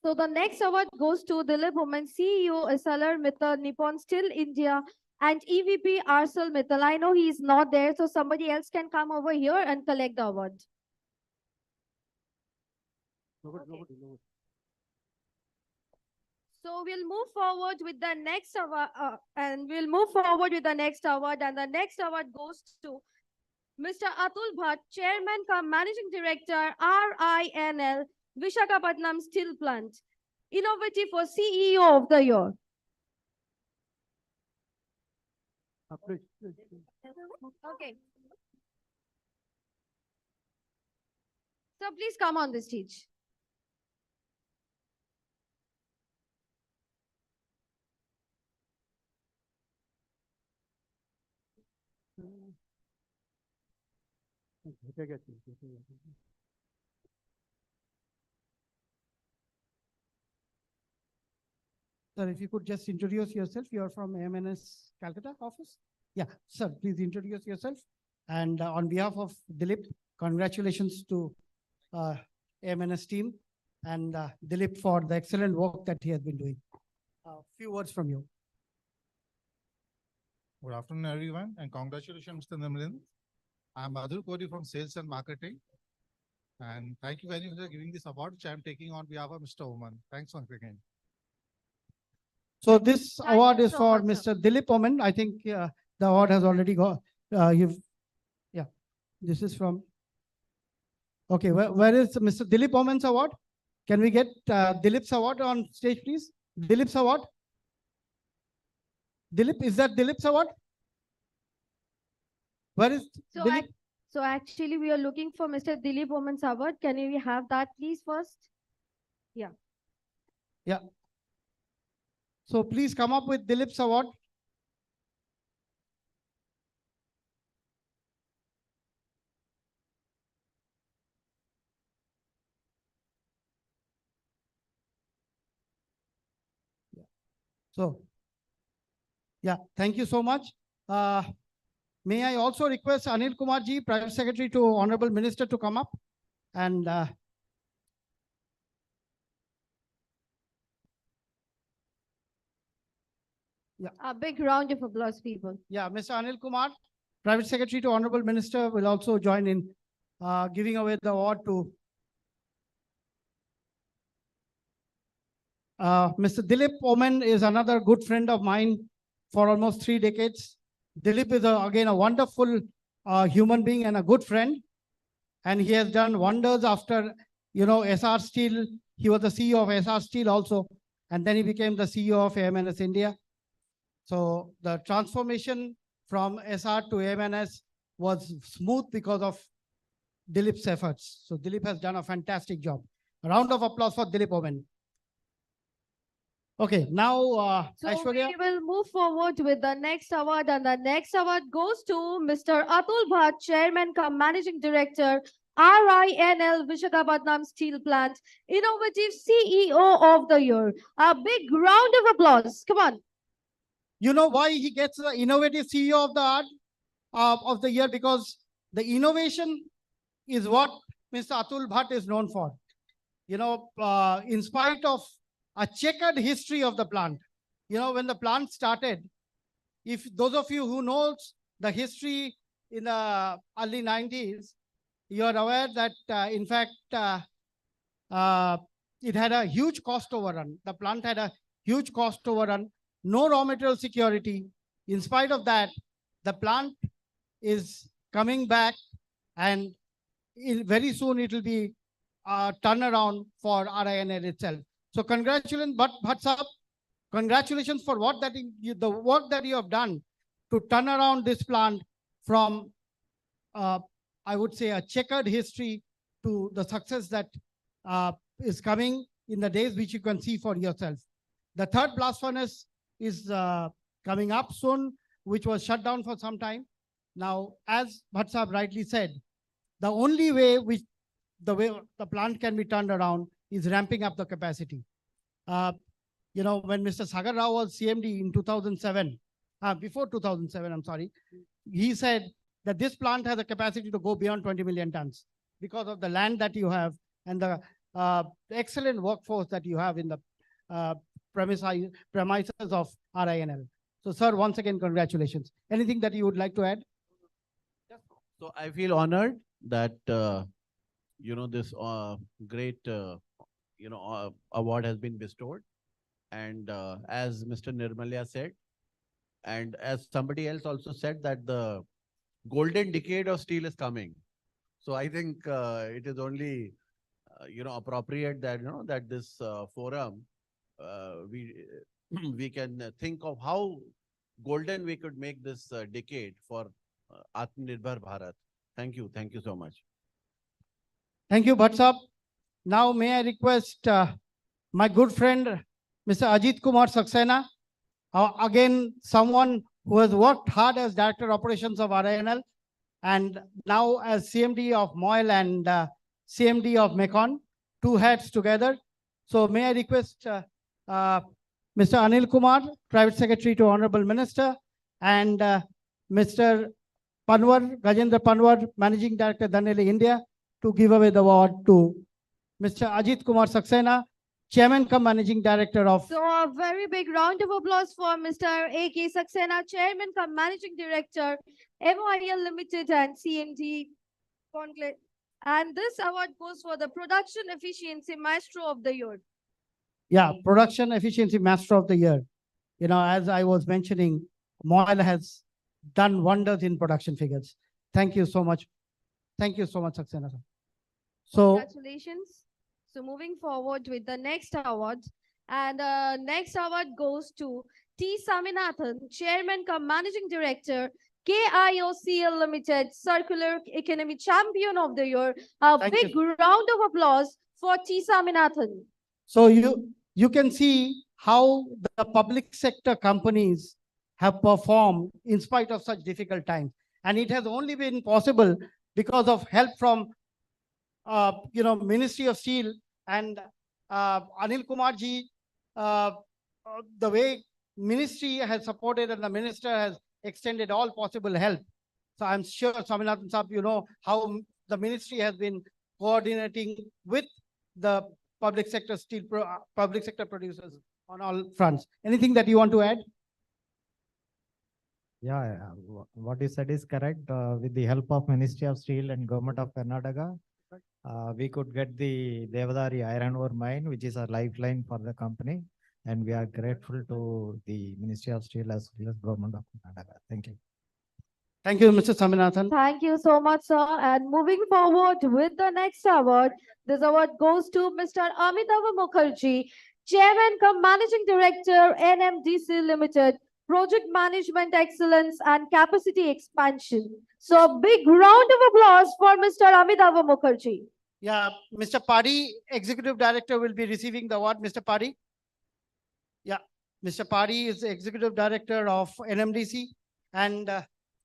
So the next award goes to Dilip Women CEO ArcelorMittal Nippon Steel India and EVP ArcelorMittal. I know he is not there, so somebody else can come over here and collect the award. So we'll move forward with the next award, and the next award goes to Mr. Atul Bhatt, Chairman cum Managing Director, RINL, Visakhapatnam Steel Plant, Innovative for CEO of the Year. Okay. So please come on the stage. Sir, if you could just introduce yourself. You're from AMNS Calcutta office? Yeah, sir, please introduce yourself. And on behalf of Dilip, congratulations to AMNS team and Dilip for the excellent work that he has been doing. A few words from you. Good afternoon, everyone, and congratulations, Mr. Nirmal. I'm Madhur Kori from Sales and Marketing. And thank you very much for giving this award, which I'm taking on behalf of Mr. Oman. Thanks once again. So this award is for Mr. Dilip Oman. I think the award has already got, this is from, okay, where is Mr. Dilip Oman's award? Can we get Dilip's award on stage, please? Dilip's award? Dilip, is that Dilip's award? Where is Dilip? So actually we are looking for Mr. Dilip Oman's award. Can we have that please first? Yeah. Yeah. So please come up with Dilip's award. So, yeah, thank you so much. May I also request Anil Kumar ji, Private Secretary to Honorable Minister, to come up and A big round of applause, people. yeah, Mr. Anil Kumar, Private Secretary to Honorable Minister, will also join in giving away the award to Mr. Dilip Oman. Is another good friend of mine for almost 3 decades. Dilip is again a wonderful human being and a good friend. And he has done wonders after, SR Steel. He was the CEO of SR Steel also. And then he became the CEO of AMNS India. So the transformation from SR to AMNS was smooth because of Dilip's efforts. So Dilip has done a fantastic job. A round of applause for Dilip Oman. Okay, now So Aishwarya. we will move forward with the next award, and the next award goes to Mr. Atul Bhatt, Chairman cum Managing Director, RINL Visakhapatnam Steel Plant, Innovative CEO of the Year. A big round of applause. Come on. You know why he gets the Innovative CEO of the year? Because the innovation is what Mr. Atul Bhatt is known for. In spite of a checkered history of the plant, when the plant started, if those of you who knows the history in the early 90s, you are aware that in fact it had a huge cost overrun. The plant had a huge cost overrun. No raw material security. In spite of that, the plant is coming back, and very soon it will be a turnaround for RINL itself. So congratulations, Bhatt Sahab, congratulations for the work that you have done to turn around this plant from, I would say, a checkered history to the success that is coming in the days, which you can see for yourself. The third blast furnace is coming up soon, which was shut down for some time. Now, as Bhatt Sahab rightly said, the only way the plant can be turned around is ramping up the capacity. When Mr. Sagar Rao was CMD in 2007, before 2007, I'm sorry, he said that this plant has a capacity to go beyond 20 million tons because of the land that you have and the excellent workforce that you have in the premises of RINL. So, sir, once again, congratulations. Anything that you would like to add? So I feel honored that, this great, award has been bestowed. And as Mr. Nirmalya said, and as somebody else also said, that the golden decade of steel is coming. So I think it is only, appropriate that, that this forum, we we can think of how golden we could make this decade for Atmanirbhar Bharat. Thank you. Thank you so much. Thank you, Bhatt Sahab. Now, may I request my good friend, Mr. Ajit Kumar Saxena, again, someone who has worked hard as Director Operations of RINL and now as CMD of MOIL and CMD of Mekon, two hats together. So may I request Mr. Anil Kumar, Private Secretary to Honorable Minister, and Mr. Panwar, Rajendra Panwar, Managing Director, Dhaneli India, to give away the award to Mr. Ajit Kumar Saxena, Chairman cum Managing Director of... So a very big round of applause for Mr. A.K. Saxena, Chairman cum Managing Director, MOIL Limited and CMD Conclave. And this award goes for the Production Efficiency Maestro of the Year. Yeah, Production Efficiency Master of the Year. You know, as I was mentioning, MOIL has done wonders in production figures. Thank you so much. Thank you so much, Saxena. So, congratulations. So moving forward with the next award, and next award goes to T. Saminathan, Chairman cum Managing Director, KIOCL Limited, Circular Economy Champion of the Year. A big round of applause for T. Saminathan. so you can see how the public sector companies have performed in spite of such difficult times. And it has only been possible because of help from Ministry of Steel and Anil Kumar ji, the way ministry has supported and the minister has extended all possible help. So I'm sure, Saminathan Saab, you know how the ministry has been coordinating with the public sector public sector producers on all fronts. Anything that you want to add? Yeah, what you said is correct. With the help of Ministry of Steel and Government of Karnataka, we could get the Devadari iron ore mine, which is a lifeline for the company. And we are grateful to the Ministry of Steel as well as Government of Karnataka. Thank you. Thank you, Mr. Saminathan. Thank you so much, sir. And moving forward with the next award, this award goes to Mr. Amitav Mukherjee, Chairman cum Managing Director, NMDC Limited, Project Management Excellence and Capacity Expansion. So a big round of applause for Mr. Amitav Mukherjee. Yeah, Mr. Padi, Executive Director, will be receiving the award. Mr. Padi. Yeah, Mr. Padi is the Executive Director of NMDC and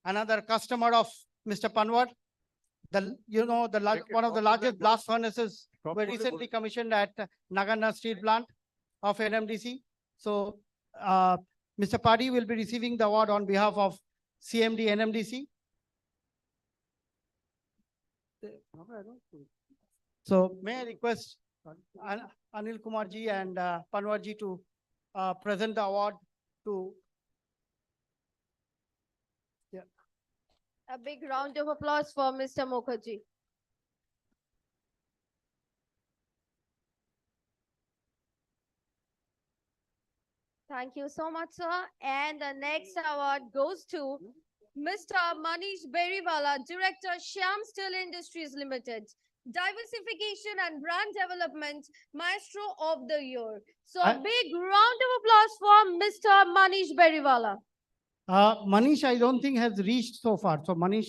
another customer of Mr. Panwar. One of the largest blast furnaces were recently commissioned at Nagana Steel Plant of NMDC. So Mr. Padi will be receiving the award on behalf of CMD NMDC. So may I request Anil Kumar ji and Panwar ji to present the award to... Yeah. A big round of applause for Mr. Mukherjee. Thank you so much, sir. And the next award goes to Mr. Manish Beriwala, Director, Shyam Steel Industries Limited, Diversification and Brand Development Maestro of the Year. So a big round of applause for Mr. Manish Beriwala. Manish, I don't think has reached so far. So Manish,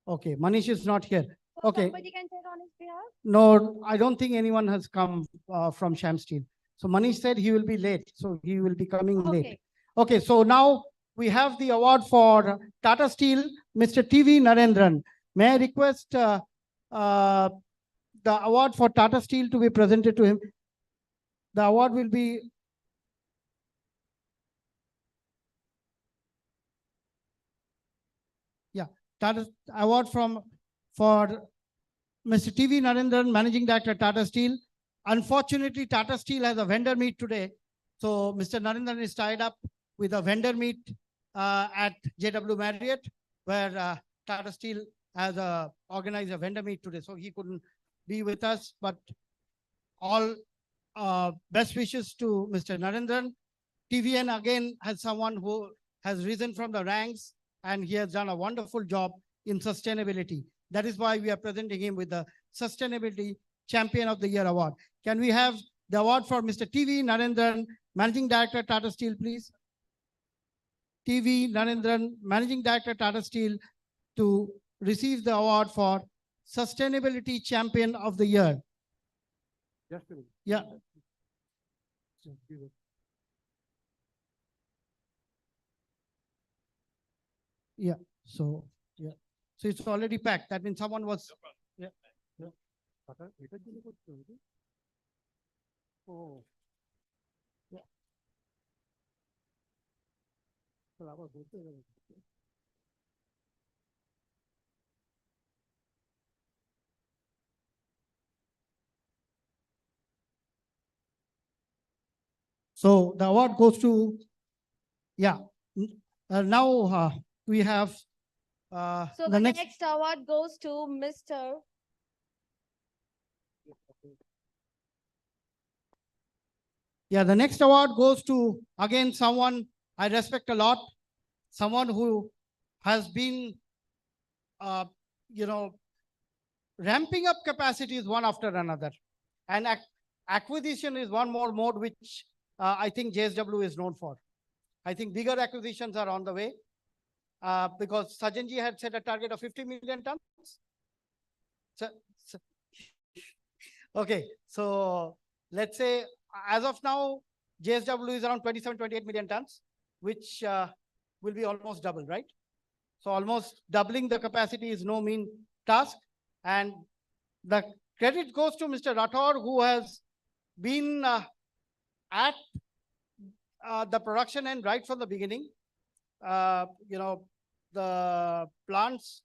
okay, Manish is not here. So Okay. somebody can take on his behalf? No, I don't think anyone has come from Shyam Steel. So Manish said he will be late. So he will be coming late. Okay, so now we have the award for Tata Steel, Mr. TV Narendran. May I request the award for Tata Steel to be presented to him? The award will be... Yeah, Tata award for Mr. TV Narendran, Managing Director, Tata Steel. Unfortunately, Tata Steel has a vendor meet today. So Mr. Narendran is tied up with a vendor meet at JW Marriott, where Tata Steel has organized a vendor meet today. So he couldn't be with us, but all best wishes to Mr. Narendran. TVN again has someone who has risen from the ranks, and he has done a wonderful job in sustainability. That is why we are presenting him with the Sustainability Champion of the Year award. Can we have the award for Mr. TV Narendran, Managing Director, Tata Steel, please? TV Narendran, Managing Director, Tata Steel, to receive the award for Sustainability Champion of the Year. Just a minute. Yeah. Yeah. So yeah. So it's already packed. That means someone was. Yeah. Yeah. Oh. Yeah. So the award goes to, yeah. Now we have So the next award goes to Mr. Yeah, the next award goes to, again, someone I respect a lot, someone who has been, ramping up capacities one after another. And acquisition is one more mode which I think JSW is known for. I think bigger acquisitions are on the way because Sajanji had set a target of 50 million tons. Okay, so let's say as of now, JSW is around 27, 28 million tons, which will be almost double, right? So almost doubling the capacity is no mean task. And the credit goes to Mr. Rathore, who has been at the production end right from the beginning. The plants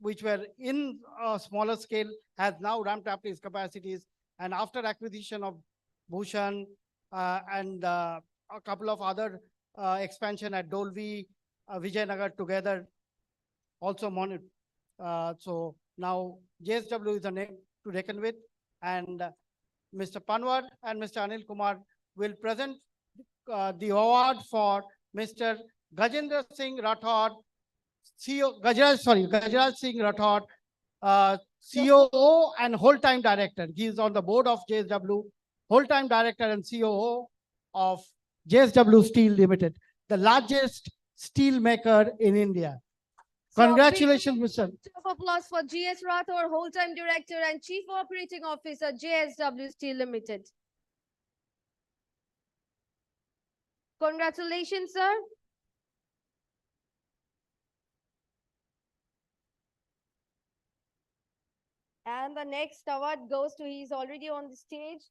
which were in a smaller scale has now ramped up its capacities. And after acquisition of Bhushan and a couple of other expansion at Dolvi, Vijayanagar together also monitored. So now JSW is a name to reckon with. And Mr. Panwar and Mr. Anil Kumar will present the award for Mr. Gajendra Singh Rathore, Gajraj Singh Rathore, COO and whole-time director. He is on the board of JSW, whole-time director and COO of JSW Steel Limited, the largest steel maker in India. Congratulations, Mr. Round of applause for GS Rathore, whole-time director and chief operating officer, JSW Steel Limited. Congratulations, sir. And the next award goes to, he's already on the stage,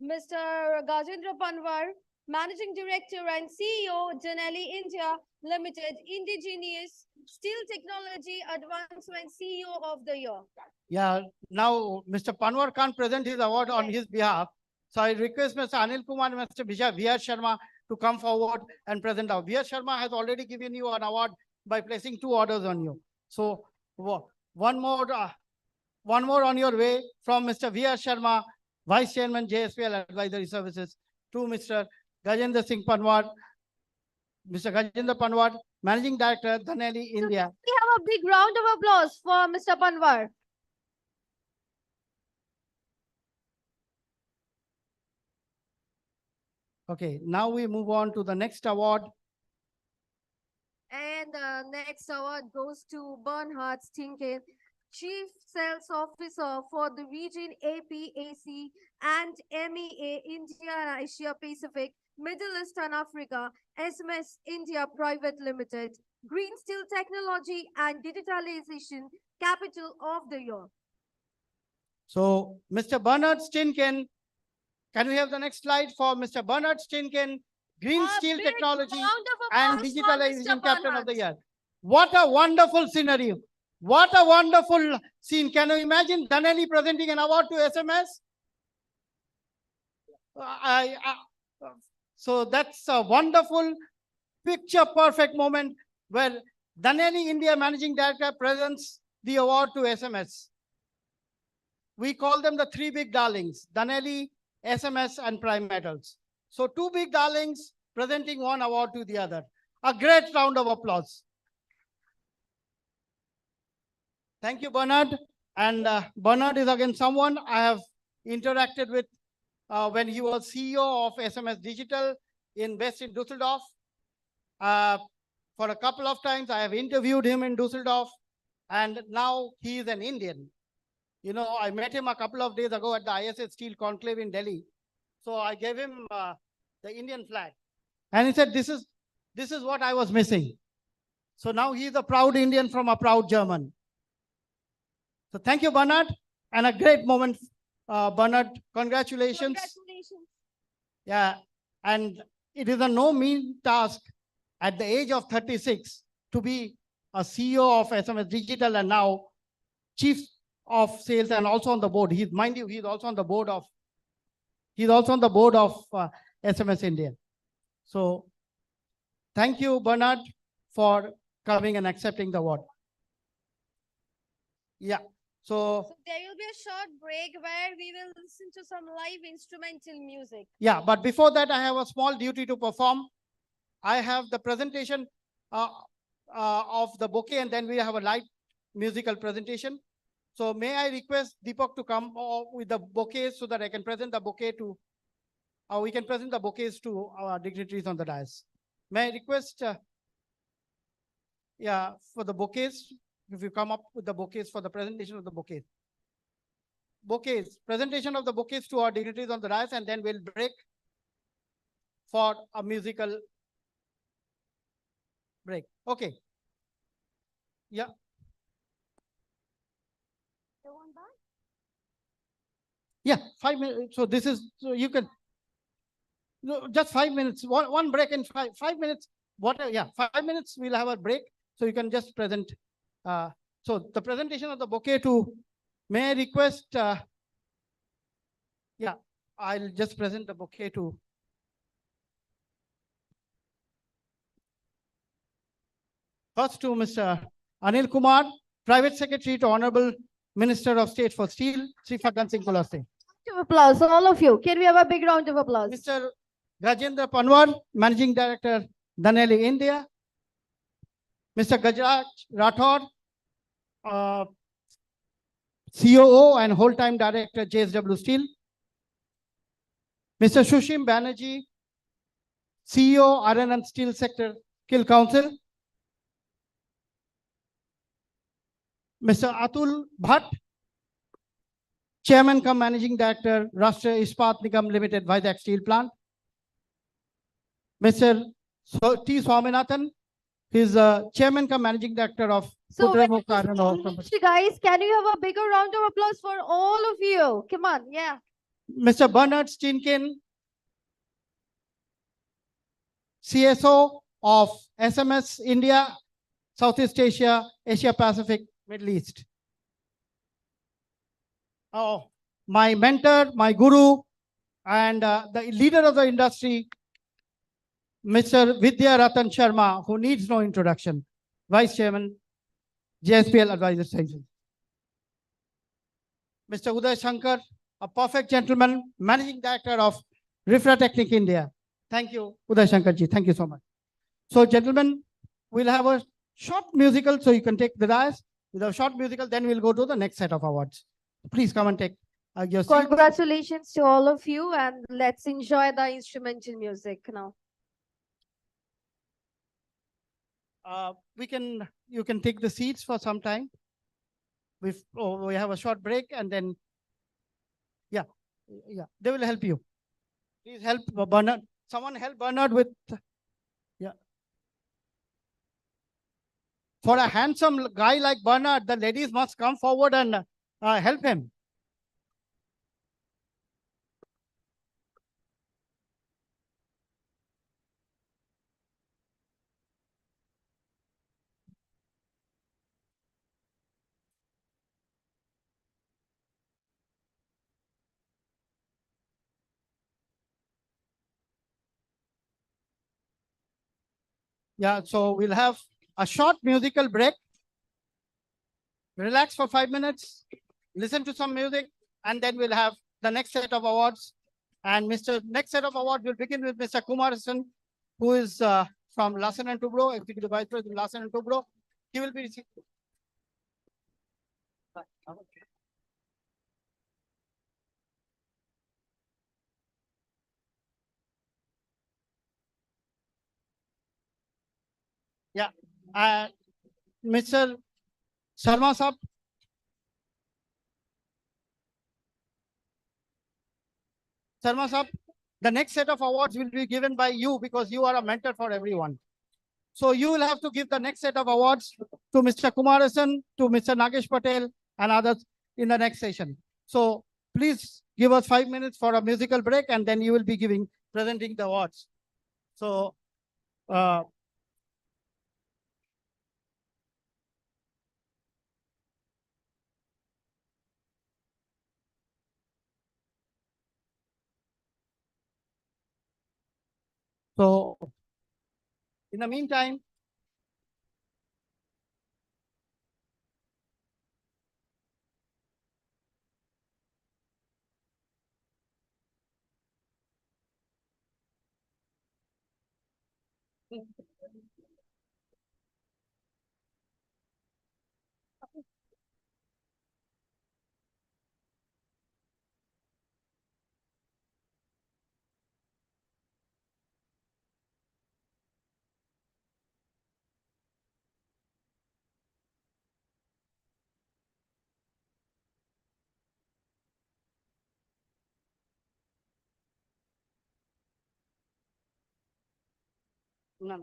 Mr. Gajendra Panwar, Managing Director and CEO, Denali India Limited, Indigenous Steel Technology Advancement CEO of the Year. Yeah, now Mr. Panwar can't present his award on his behalf. So I request Mr. Anil Kumar and Mr. VR Sharma to come forward and present our. VR Sharma has already given you an award by placing 2 orders on you. So one more on your way from Mr. VR Sharma, Vice Chairman, JSPL Advisory Services, to Mr. Gajendra Singh Panwar, Mr. Gajendra Panwar, Managing Director, Dhaneli, India. We have a big round of applause for Mr. Panwar. Okay, now we move on to the next award. And the next award goes to Bernhard Stinken, Chief Sales Officer for the region APAC and MEA India and Asia Pacific, Middle East and Africa, SMS India Private Limited, Green Steel Technology and Digitalization Capital of the Year. So, Mr. Bernhard Stinken, can we have the next slide for Mr. Bernhard Stinken, Green Steel Technology and Digitalization Captain of the Year. What a wonderful scenario. What a wonderful scene. Can you imagine Danelli presenting an award to SMS? So that's a wonderful, picture perfect moment where Danelli India Managing Director presents the award to SMS. We call them the three big darlings, Danelli, SMS, and Prime Metals. So two big darlings presenting one award to the other. A great round of applause. Thank you, Bernard. And Bernard is again someone I have interacted with when he was CEO of SMS Digital based in Düsseldorf. For a couple of times, I have interviewed him in Düsseldorf, and now he is an Indian. You know, I met him a couple of days ago at the ISS Steel Conclave in Delhi. So I gave him the Indian flag. And he said, this is what I was missing. So now he's a proud Indian from a proud German. So thank you, Bernard. And a great moment, Bernard. Congratulations. Congratulations. Yeah. And it is a no mean task at the age of 36 to be a CEO of SMS Digital and now Chief of Sales and also on the board. Mind you, he's also on the board of SMS India. So thank you, Bernard, for coming and accepting the award. Yeah. So there will be a short break where we will listen to some live instrumental music. yeah, but before that, I have a small duty to perform. I have the presentation of the bouquet, and then we have a live musical presentation. So may I request Deepak to come with the bouquets so that I can present the bouquet to, we can present the bouquets to our dignitaries on the dais. May I request, yeah, for the bouquets, if you come up with the bouquets for the presentation of the bouquets. Bouquets, presentation of the bouquets to our dignitaries on the dais, and then we'll break for a musical break. Okay. Yeah. Yeah, 5 minutes. So this is, so you can, no, just 5 minutes, one break in 5 minutes. Whatever, yeah, 5 minutes, we'll have a break. So you can just present. So the presentation of the bouquet to, may I request, yeah, I'll just present the bouquet to. First to Mr. Anil Kumar, Private Secretary to Honorable Minister of State for Steel, Sri Fagan Singh Kulaste. Applause, all of you. Can we have a big round of applause? Mr. Rajendra Panwar, Managing Director, Danelli India. Mr. Gajraj Rathod, COO and whole-time Director, JSW Steel. Mr. Shushim Banerjee, CEO, Iron and Steel Sector, Kill Council. Mr. Atul Bhatt, Chairman cum Managing Director, Rashtriya Ispat Nigam Limited, Vizag Steel Plant. Mr. T. Swaminathan, he's Chairman cum Managing Director of Kudramo Iron Ore Company. Guys, can you have a bigger round of applause for all of you? Come on, yeah. Mr. Bernard Stinkin, CSO of SMS India, Southeast Asia, Asia Pacific, Middle East. Oh, my mentor, my guru, and the leader of the industry, Mr. Vidya Ratan Sharma, who needs no introduction, Vice Chairman, JSPL Advisors Station. Mr. Uday Shankar, a perfect gentleman, Managing Director of Rifra Technic India. Thank you, Uday Shankar ji. Thank you so much. So, gentlemen, we'll have a short musical, so you can take the dais. With a short musical, then we'll go to the next set of awards. Please come and take your seat. Congratulations to all of you, and let's enjoy the instrumental music now. You can take the seats for some time. We have a short break, and then, yeah, they will help you. Please help Bernard. Someone help Bernard with, yeah. For a handsome guy like Bernard, the ladies must come forward and help him. Yeah, so we'll have a short musical break. Relax for 5 minutes, listen to some music, and then we'll have the next set of awards. And next set of awards will begin with Mr. Kumaran, who is from Larsen and Toubro, Executive Vice President, Larsen and Toubro. He will be receiving. Yeah, Mr. Sharma Saab. Sharma Saab, the next set of awards will be given by you because you are a mentor for everyone. So you will have to give the next set of awards to Mr. Kumarasan, to Mr. Nagesh Patel, and others in the next session. So please give us 5 minutes for a musical break, and then you will be presenting the awards. So in the meantime, none.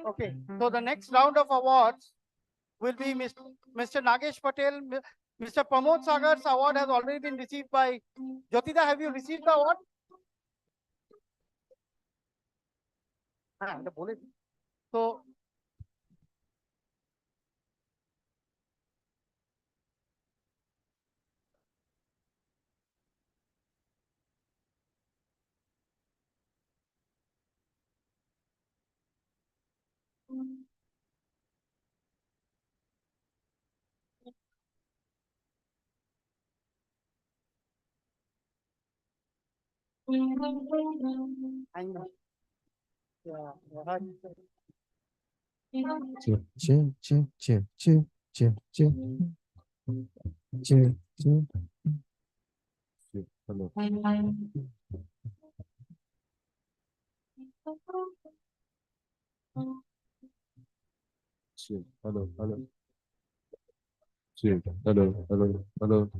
Okay, so the next round of awards will be Mr. Nagesh Patel. Mr. Pramod Sagar's award has already been received by Jyotida. Have you received the award? So I know. Yeah. Check, check, check, check, check, check, check. Check, check. Hello. Check. Hello, hello. Check. Hello, hello, hello.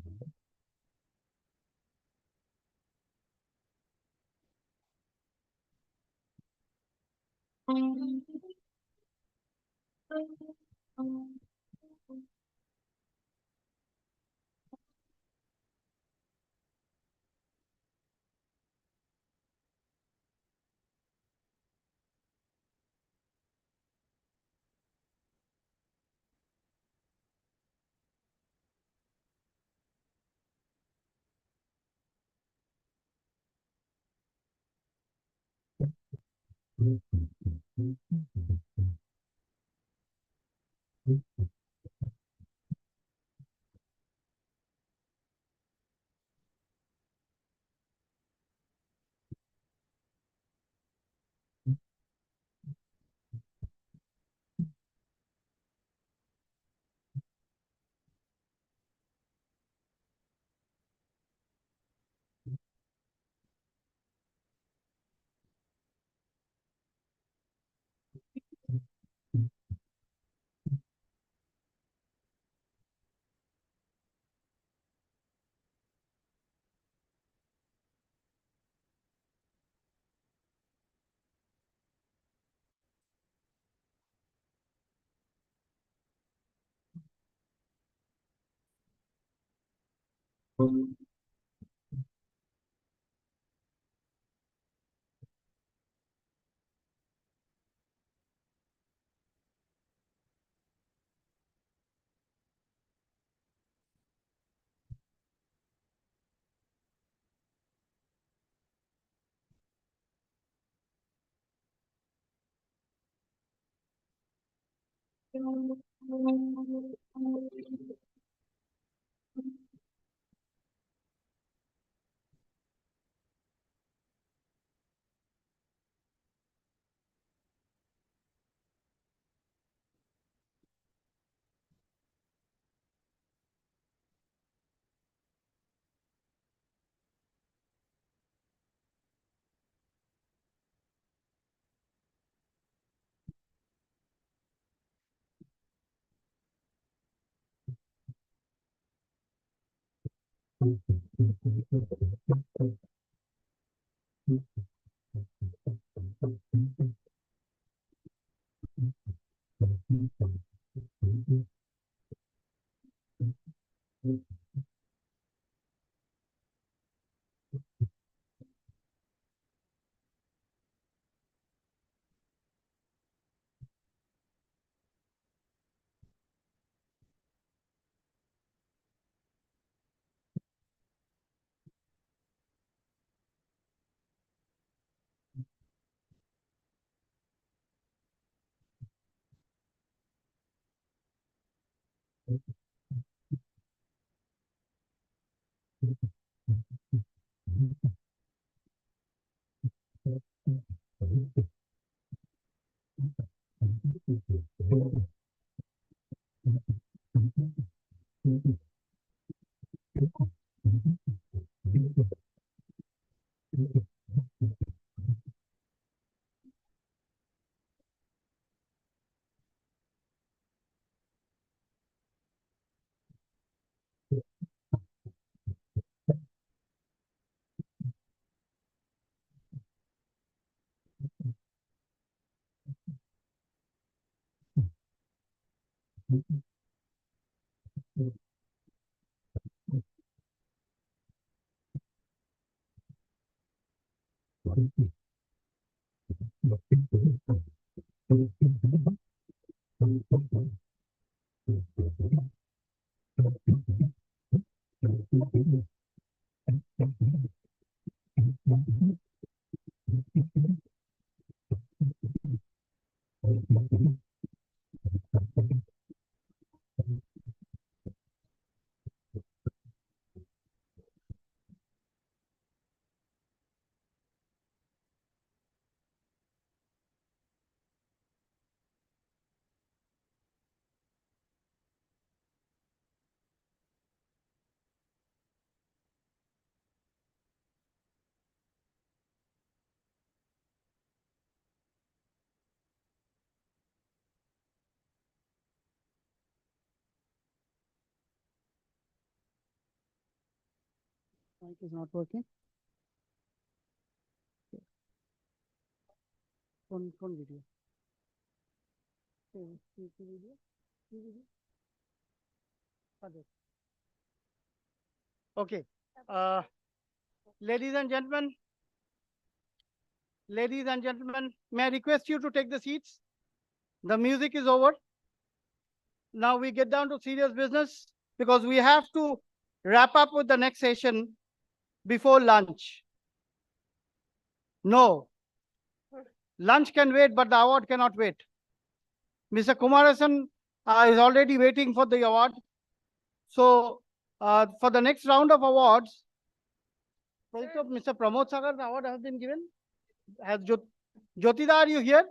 Mic is not working. Phone video. Video. Okay. Ladies and gentlemen, may I request you to take the seats? The music is over. Now we get down to serious business because we have to wrap up with the next session before lunch. No, lunch can wait, but the award cannot wait. Mr. Kumarasan is already waiting for the award. So for the next round of awards, Mr. Pramod Sagar, the award has been given. Has Jyotida, are you here?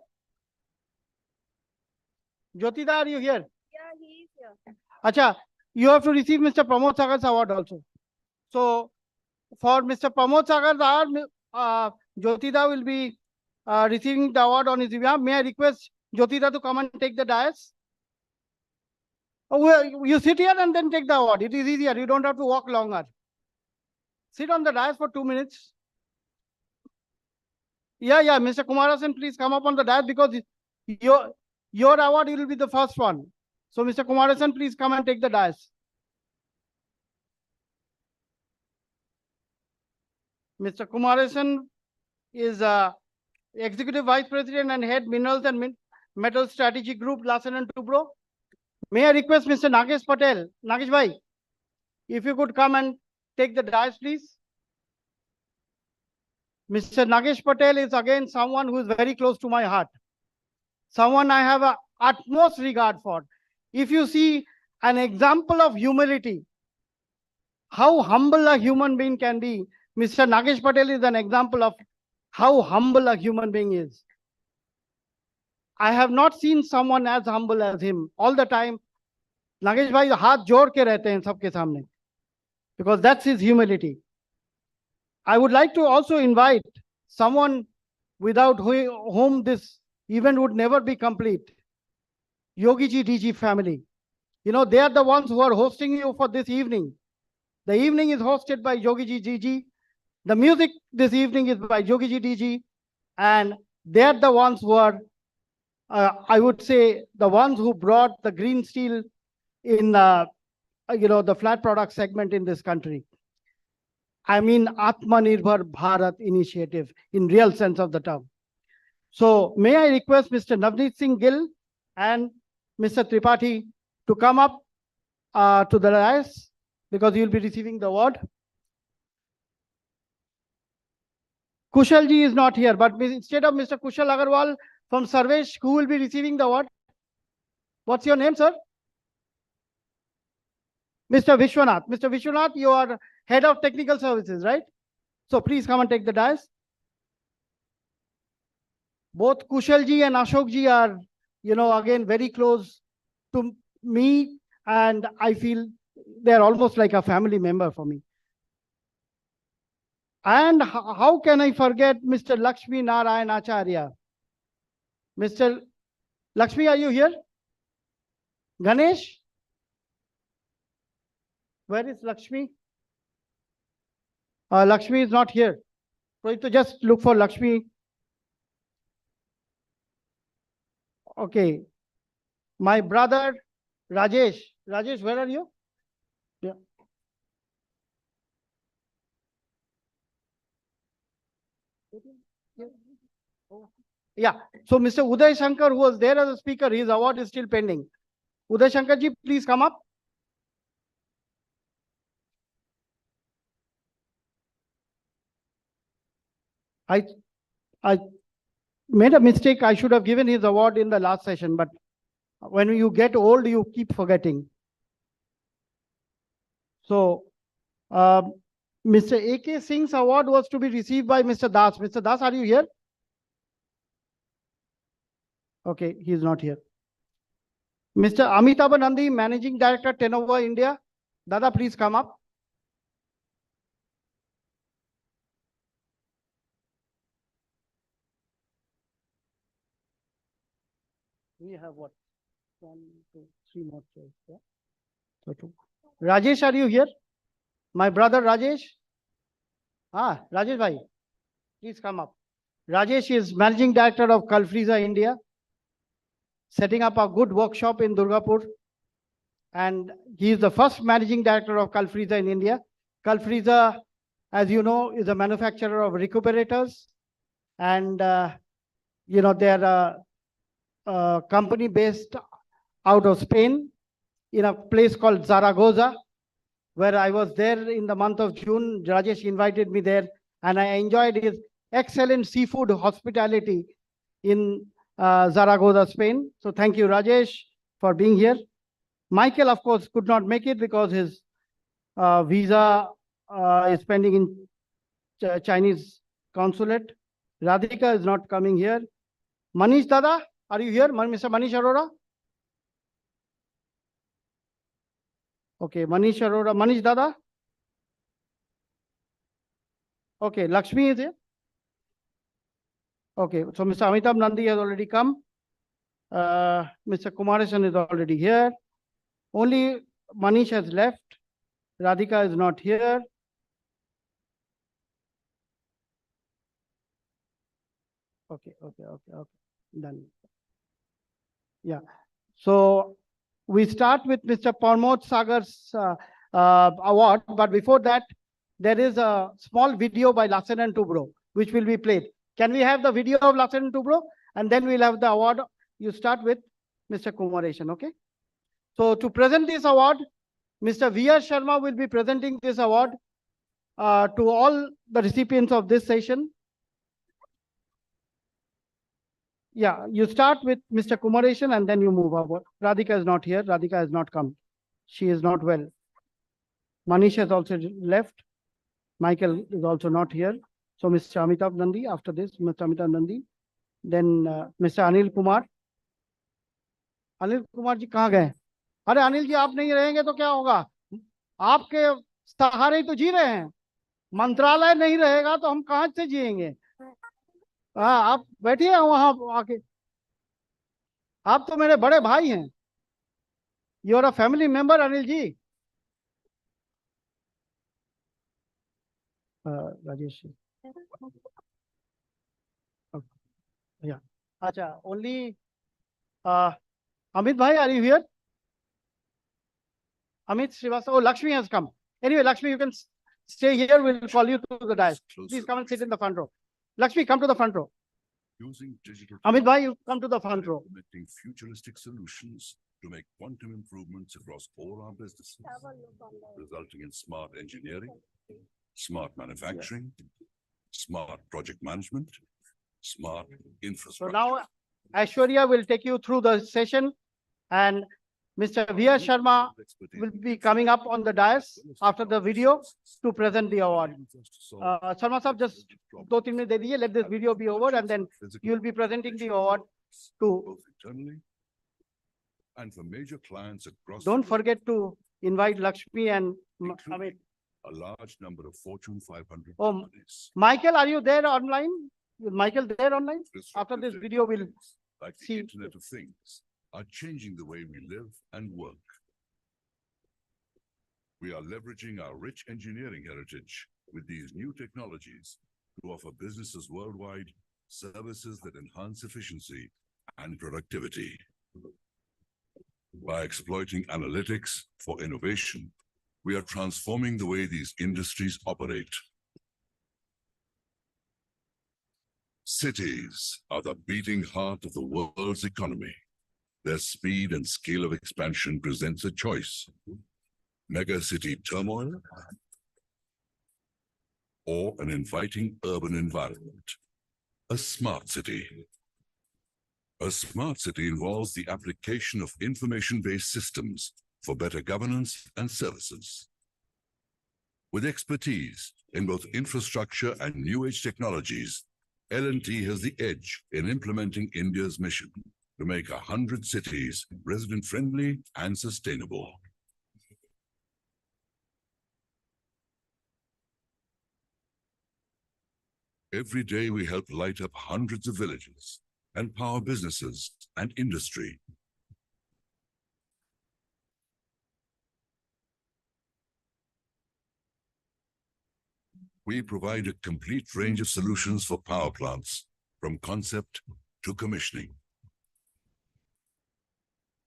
Jyotida, are you here? Yeah, he is here. Acha, you have to receive Mr. Pramod Sagar's award also. So for Mr. Pramod Sagar's award, Jyotida will be receiving the award on his behalf. May I request Jyotida to come and take the dais? Oh, well, you sit here and then take the award. It is easier. You don't have to walk longer. Sit on the dais for 2 minutes. Yeah, Mr. Kumarasan, please come up on the dais because your award will be the first one. So, Mr. Kumarasan, please come and take the dais. Mr. Kumarasan is Executive Vice President and Head Minerals and Metal Strategy Group, Larsen and Toubro. May I request Mr. Nagesh Patel, Nagesh Bhai, if you could come and take the dais, please. Mr. Nagesh Patel is again someone who is very close to my heart. Someone I have utmost regard for. If you see an example of humility, how humble a human being can be, Mr. Nagesh Patel is an example of how humble a human being is. I have not seen someone as humble as him. All the time, Nagesh bhai हाथ जोड़ के रहते हैं सबके सामने, because that's his humility. I would like to also invite someone without whom this event would never be complete. Yogi ji DG family. You know, they are the ones who are hosting you for this evening. The evening is hosted by Yogi ji DG. The music this evening is by Yogi ji DG. And they are the ones who are, I would say, the ones who brought the green steel in, the flat product segment in this country. I mean, Atmanirbhar Bharat initiative in real sense of the term. So may I request Mr. Navneet Singh Gill and Mr. Tripathi to come up to the dais, because you will be receiving the award. Kushal ji is not here, but instead of Mr. Kushal Agarwal from Sarvesh, who will be receiving the award? What's your name, sir? Mr. Vishwanath. Mr. Vishwanath, you are head of technical services, right? So please come and take the dais. Both Kushal ji and Ashok ji are, again, very close to me, and I feel they're almost like a family member for me. And how can I forget Mr. Lakshmi Narayan Acharya? Mr. Lakshmi, are you here? Ganesh? Where is Lakshmi? Lakshmi is not here. So you to just look for Lakshmi. Okay. My brother Rajesh. Rajesh, where are you? Yeah. Yeah. So Mr. Uday Shankar, who was there as a speaker, his award is still pending. Uday Shankar ji, please come up. I made a mistake. I should have given his award in the last session, but when you get old, you keep forgetting. So, Mr. A.K. Singh's award was to be received by Mr. Das. Mr. Das, are you here? Okay, he is not here. Mr. Amitabh Nandi, Managing Director, Tenova India. Dada, please come up. We have what? 1, 2, 3 more chairs. Yeah? So 2. Rajesh, are you here? My brother Rajesh? Rajesh bhai, please come up. Rajesh is Managing Director of Kalfreeza India, setting up a good workshop in Durgapur. And he is the first Managing Director of Kalfreeza in India. Kalfreeza, as you know, is a manufacturer of recuperators. And, they are a company based out of Spain in a place called Zaragoza, where I was there in the month of June. Rajesh invited me there, and I enjoyed his excellent seafood hospitality in Zaragoza, Spain. So thank you, Rajesh, for being here. Michael, of course, could not make it because his visa is pending in Chinese consulate. Radhika is not coming here. Manish Dada, are you here? Mr. Manish Arora? Okay, Manish Arora. Manish Dada? Okay, Lakshmi is here? Okay, so Mr. Amitabh Nandi has already come. Mr. Kumaresan is already here. Only Manish has left. Radhika is not here. Okay. Done. Yeah. So we start with Mr. Pramod Sagar's award, but before that, there is a small video by Larsen and Toubro, which will be played. Can we have the video of Larsen and Toubro? And then we'll have the award. You start with Mr. Kumaresan, okay? So to present this award, Mr. V.R. Sharma will be presenting this award to all the recipients of this session. Yeah, you start with Mr. Kumaresan and then you move over. Radhika is not here. Radhika has not come. She is not well. Manish has also left. Michael is also not here. So Mr. Amitabh Nandi, after this, Mr. Amitabh Nandi. Then Mr. Anil Kumar. Anil Kumar ji कहाँ गए? अरे अनिल जी, आप नहीं रहेंगे तो क्या होगा? आपके सहारे ही तो जी रहे हैं. मंत्रालय नहीं रहेगा तो हम कहाँ से जिएंगे? हाँ, आप बैठिए वहां आके. आप तो मेरे बड़े भाई हैं. You are a family member Anil ji. Rajesh. Yeah. Acha, only Amit bhai, are you here? Amit Srivastava. Oh, Lakshmi has come. Anyway, Lakshmi, you can stay here. We'll call you to the dais. Please come and sit in the front row. Lakshmi, come to the front row. Using digital Amit bhai, you come to the front row. implementing futuristic solutions to make quantum improvements across all our businesses, resulting in smart engineering, smart manufacturing, smart project management, smart So infrastructure. now Aishwarya will take you through the session, and Mr. V.R. Sharma will be coming up on the dais after the video to present the award. Sharma sir, just 2-3 minutes de diye, let this video be over, and then you will be presenting the award to. Both internally and for major clients across Don't the world, forget to invite Lakshmi and Amit. a large number of Fortune 500 Oh, companies. Michael, are you there online? Is Michael there online? After this video, we'll Like the see. Internet of Things are changing the way we live and work. We are leveraging our rich engineering heritage with these new technologies to offer businesses worldwide services that enhance efficiency and productivity. By exploiting analytics for innovation, we are transforming the way these industries operate. Cities are the beating heart of the world's economy. Their speed and scale of expansion presents a choice: mega city turmoil or an inviting urban environment. A smart city. A smart city involves the application of information-based systems for better governance and services. With expertise in both infrastructure and new age technologies, L&T has the edge in implementing India's mission to make 100 cities resident-friendly and sustainable. Every day we help light up hundreds of villages and power businesses and industry. We provide a complete range of solutions for power plants, from concept to commissioning.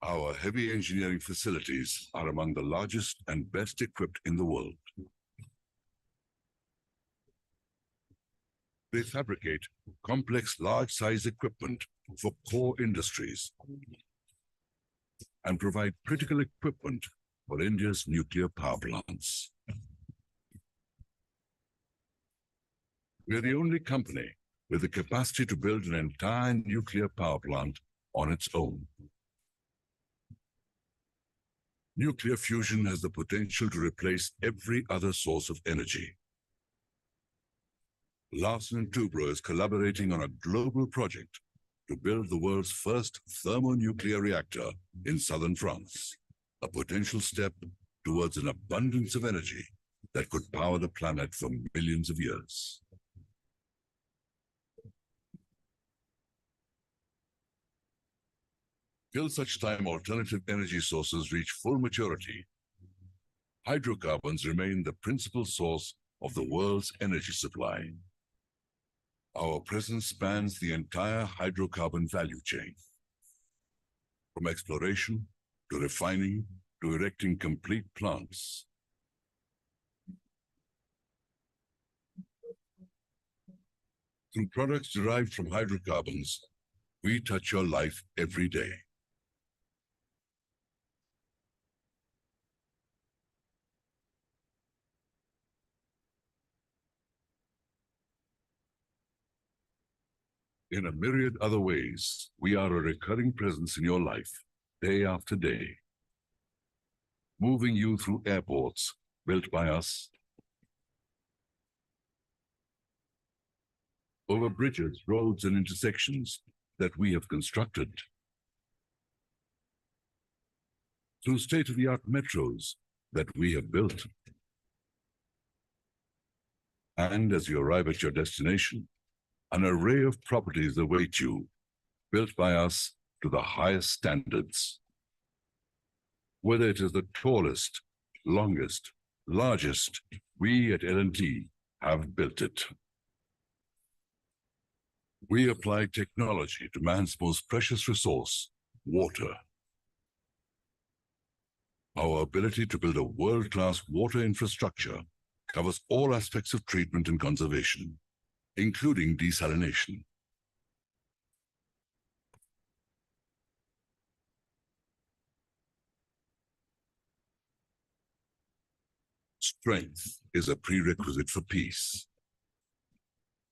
Our heavy engineering facilities are among the largest and best equipped in the world. They fabricate complex large-size equipment for core industries and provide critical equipment for India's nuclear power plants. We are the only company with the capacity to build an entire nuclear power plant on its own. Nuclear fusion has the potential to replace every other source of energy. Larsen & Toubro is collaborating on a global project to build the world's first thermonuclear reactor in southern France, a potential step towards an abundance of energy that could power the planet for millions of years. Till such time alternative energy sources reach full maturity, hydrocarbons remain the principal source of the world's energy supply. Our presence spans the entire hydrocarbon value chain, from exploration to refining to erecting complete plants. Through products derived from hydrocarbons, we touch your life every day. In a myriad other ways, we are a recurring presence in your life, day after day. Moving you through airports built by us, over bridges, roads, and intersections that we have constructed, through state-of-the-art metros that we have built. And as you arrive at your destination, an array of properties await you, built by us to the highest standards. Whether it is the tallest, longest, largest, we at L&T have built it. We apply technology to man's most precious resource, water. Our ability to build a world-class water infrastructure covers all aspects of treatment and conservation, including desalination. Strength is a prerequisite for peace.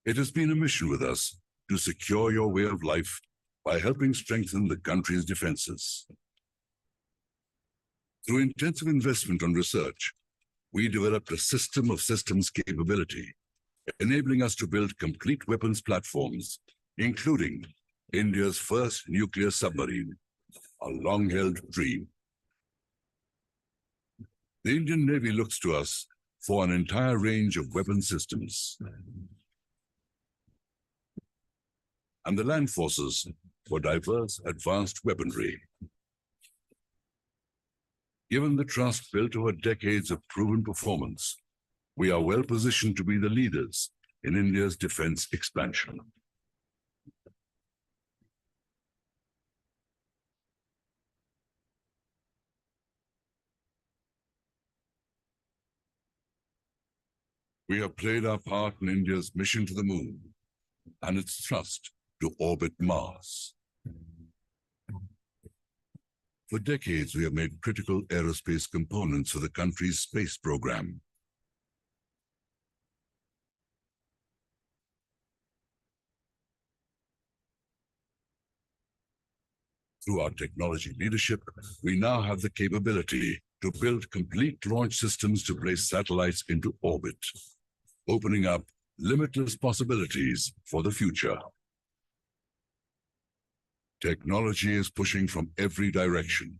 It has been a mission with us to secure your way of life by helping strengthen the country's defenses. Through intensive investment on research, we developed a system of systems capability, enabling us to build complete weapons platforms, including India's first nuclear submarine, a long-held dream. The Indian Navy looks to us for an entire range of weapon systems, and the land forces for diverse advanced weaponry. Given the trust built over decades of proven performance, we are well positioned to be the leaders in India's defense expansion. We have played our part in India's mission to the moon and its thrust to orbit Mars. For decades, we have made critical aerospace components for the country's space program. Through our technology leadership, we now have the capability to build complete launch systems to place satellites into orbit, opening up limitless possibilities for the future. Technology is pushing from every direction.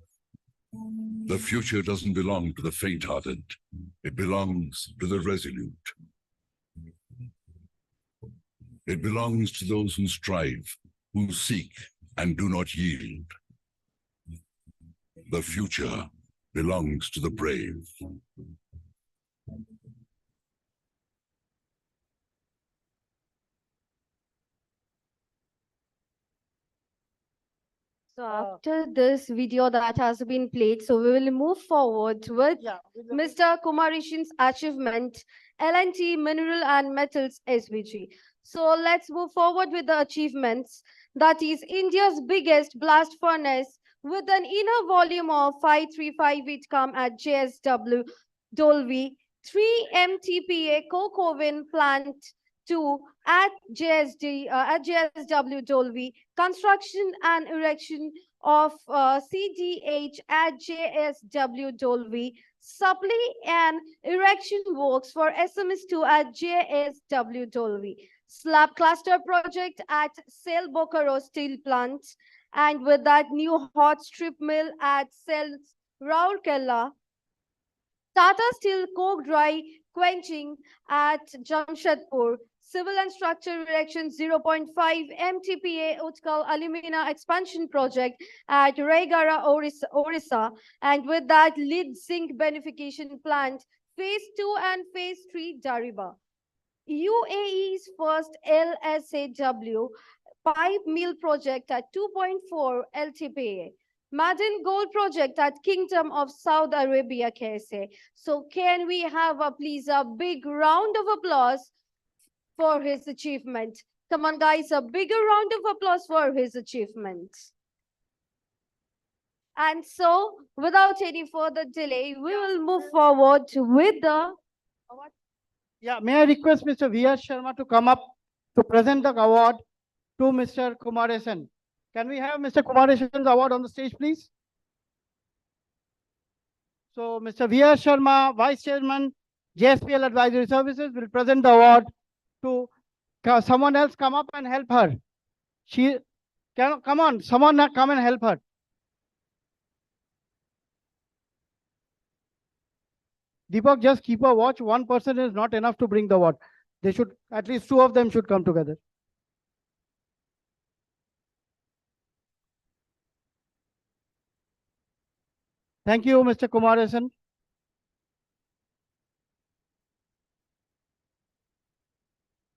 The future doesn't belong to the faint-hearted. It belongs to the resolute. It belongs to those who strive, who seek, and do not yield. The future belongs to the brave. So after this video that has been played, so we will move forward with Mr. Kumarishan's achievement, L&T Mineral and Metals SVG. So let's move forward with the achievements. That is India's biggest blast furnace with an inner volume of 5358 come at JSW Dolvi, 3 MTPA coke oven plant 2 at JSW Dolvi, construction and erection of CDH at JSW Dolvi, supply and erection works for SMS2 at JSW Dolvi, slab cluster project at Sel Bokaro Steel Plant, and with that new hot strip mill at Sel Rourkela, Tata Steel coke dry quenching at Jamshedpur, civil and structural erection 0.5 MTPA Utkal Alumina expansion project at Raigara, Orissa, and with that lead zinc beneficiation plant phase 2 and phase 3 Dariba. UAE's first LSAW pipe mill project at 2.4 LTPA. Madin Gold project at Kingdom of Saudi Arabia, KSA. So can we have please a big round of applause for his achievement? Come on guys, a bigger round of applause for his achievement. And so without any further delay, we will move forward with the... Yeah, may I request Mr. V.R. Sharma to come up to present the award to Mr. Kumaresan. Can we have Mr. Kumaresan's award on the stage, please? So Mr. V.R. Sharma, Vice Chairman, JSPL Advisory Services, will present the award to someone else. Come up and help her. Come on, someone come and help her. Deepak, just keep a watch. One person is not enough to bring the award. They should, at least two of them should come together. Thank you, Mr. Kumaresan.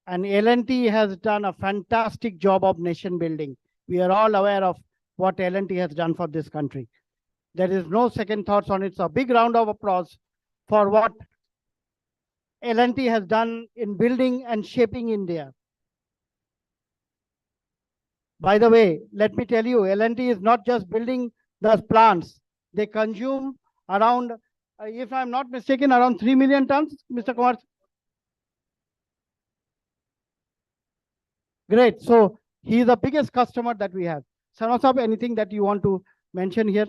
And L&T has done a fantastic job of nation building. We are all aware of what L&T has done for this country. There is no second thoughts on it. So a big round of applause for what L&T has done in building and shaping India. By the way, let me tell you, L&T is not just building the plants. They consume around, if I'm not mistaken, around 3 million tons, Mr. Kumar. Great. So he is the biggest customer that we have. Sarma Saab, anything that you want to mention here?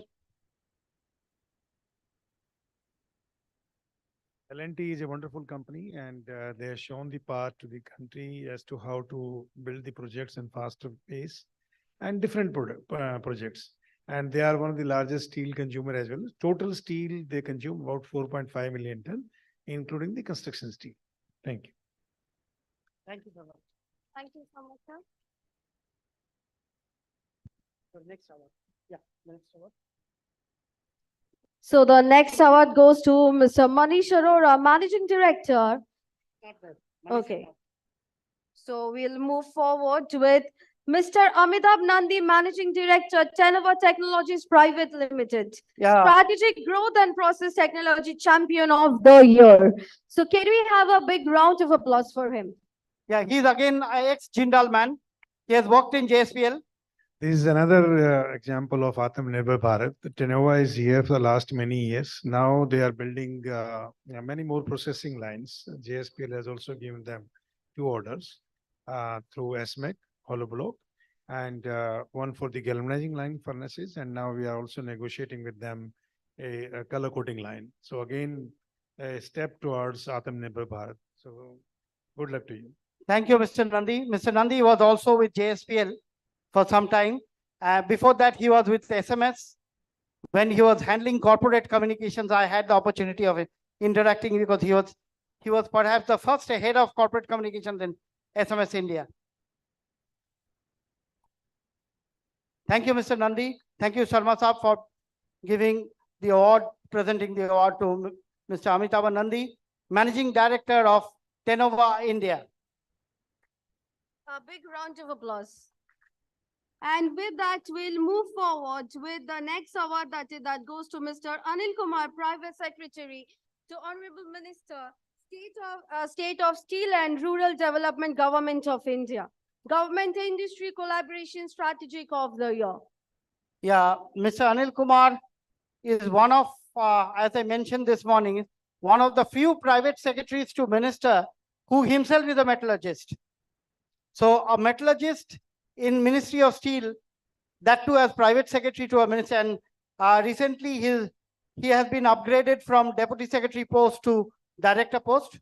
L&T is a wonderful company, and they have shown the path to the country as to how to build the projects in faster pace and different projects. And they are one of the largest steel consumer as well. Total steel, they consume about 4.5 million ton, including the construction steel. Thank you. Thank you so much. Thank you so much, sir. Next award. Yeah, next award. So the next award goes to Mr. Manish Arora, Managing Director. Okay. So we'll move forward with Mr. Amitabh Nandi, Managing Director, Tenova Technologies Private Limited. Yeah. Strategic Growth and Process Technology Champion of the Year. So can we have a big round of applause for him? Yeah, he's again an ex-Jindal man. He has worked in JSPL. This is another example of Atmanirbhar Bharat. Tenova is here for the last many years. Now they are building many more processing lines. JSPL has also given them 2 orders through SMEC, hollow block, and one for the galvanizing line furnaces. And now we are also negotiating with them a color coating line. So again, a step towards Atmanirbhar Bharat. So good luck to you. Thank you, Mr. Nandi. Mr. Nandi was also with JSPL for some time. Before that, he was with SMS. When he was handling corporate communications, I had the opportunity of interacting because he was perhaps the first head of corporate communications in SMS India. Thank you, Mr. Nandi. Thank you, Sharma Saab, for giving the award, presenting the award to Mr. Amitabh Nandi, Managing Director of Tenova India. A big round of applause. And with that, we'll move forward with the next award that goes to Mr. Anil Kumar, Private Secretary to Honorable Minister, State of Steel and Rural Development, Government of India. Government Industry Collaboration Strategic of the Year. Yeah, Mr. Anil Kumar is one of, as I mentioned this morning, one of the few private secretaries to minister who himself is a metallurgist. So a metallurgist in Ministry of Steel, that too as private secretary to a minister. And recently he has been upgraded from deputy secretary post to director post.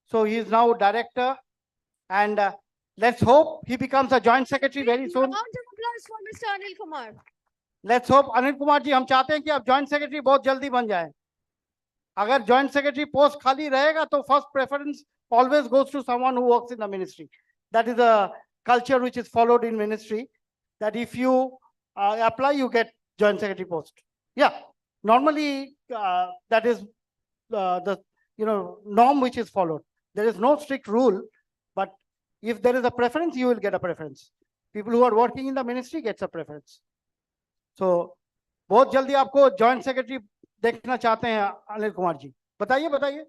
So he is now director. And let's hope he becomes a joint secretary very soon. Round of applause for Mr. Anil Kumar. Let's hope. Anil Kumar ji, हम चाहते हैं कि आप joint secretary बहुत जल्दी बन जाएं. अगर joint secretary post खाली रहेगा तो first preference always goes to someone who works in the ministry. That is a culture which is followed in ministry, that if you apply, you get joint secretary post. Yeah, normally that is the norm which is followed. There is no strict rule, but if there is a preference, you will get a preference. People who are working in the ministry gets a preference. So बहुत जल्दी आपको joint secretary देखना चाहते हैं अनिल कुमार जी. बताइए बताइए.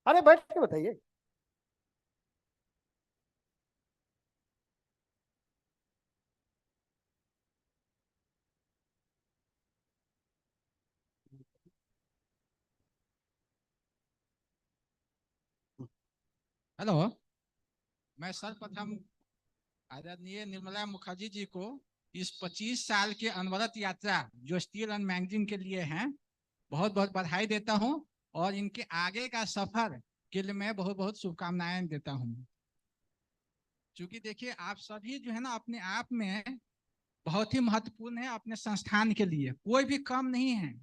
अरे बैठ के बताइए. हेलो, मैं सर्वप्रथम आदरणीय निर्मला मुखर्जी जी को इस 25 साल के अनवरत यात्रा जो स्टील एंड मैगजीन के लिए है, बहुत बहुत बधाई देता हूं और इनके आगे का सफर के लिए मैं बहुत बहुत शुभकामनाएं देता हूं। क्योंकि देखिए आप सभी जो है ना अपने आप में बहुत ही महत्वपूर्ण है, अपने संस्थान के लिए कोई भी कम नहीं है।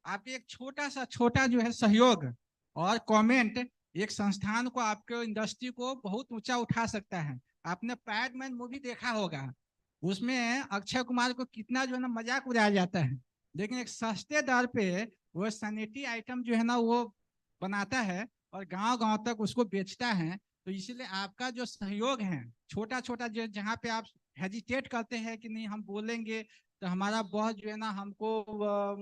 आपके एक छोटा जो है सहयोग और कमेंट एक संस्थान को, आपके इंडस्ट्री को बहुत ऊंचा उठा सकता है। आपने पैडमैन मूवी देखा होगा, उसमें अक्षय कुमार को कितना जो है ना मजाक उड़ाया जाता है, लेकिन एक सस्ते दर पे वो सैनिटरी आइटम जो है ना वो बनाता है और गांव-गांव तक उसको बेचता है। तो इसीलिए आपका जो सहयोग है छोटा जो जहाँ पे आप हेजिटेट करते हैं कि नहीं हम बोलेंगे तो हमारा बॉस जो है ना हमको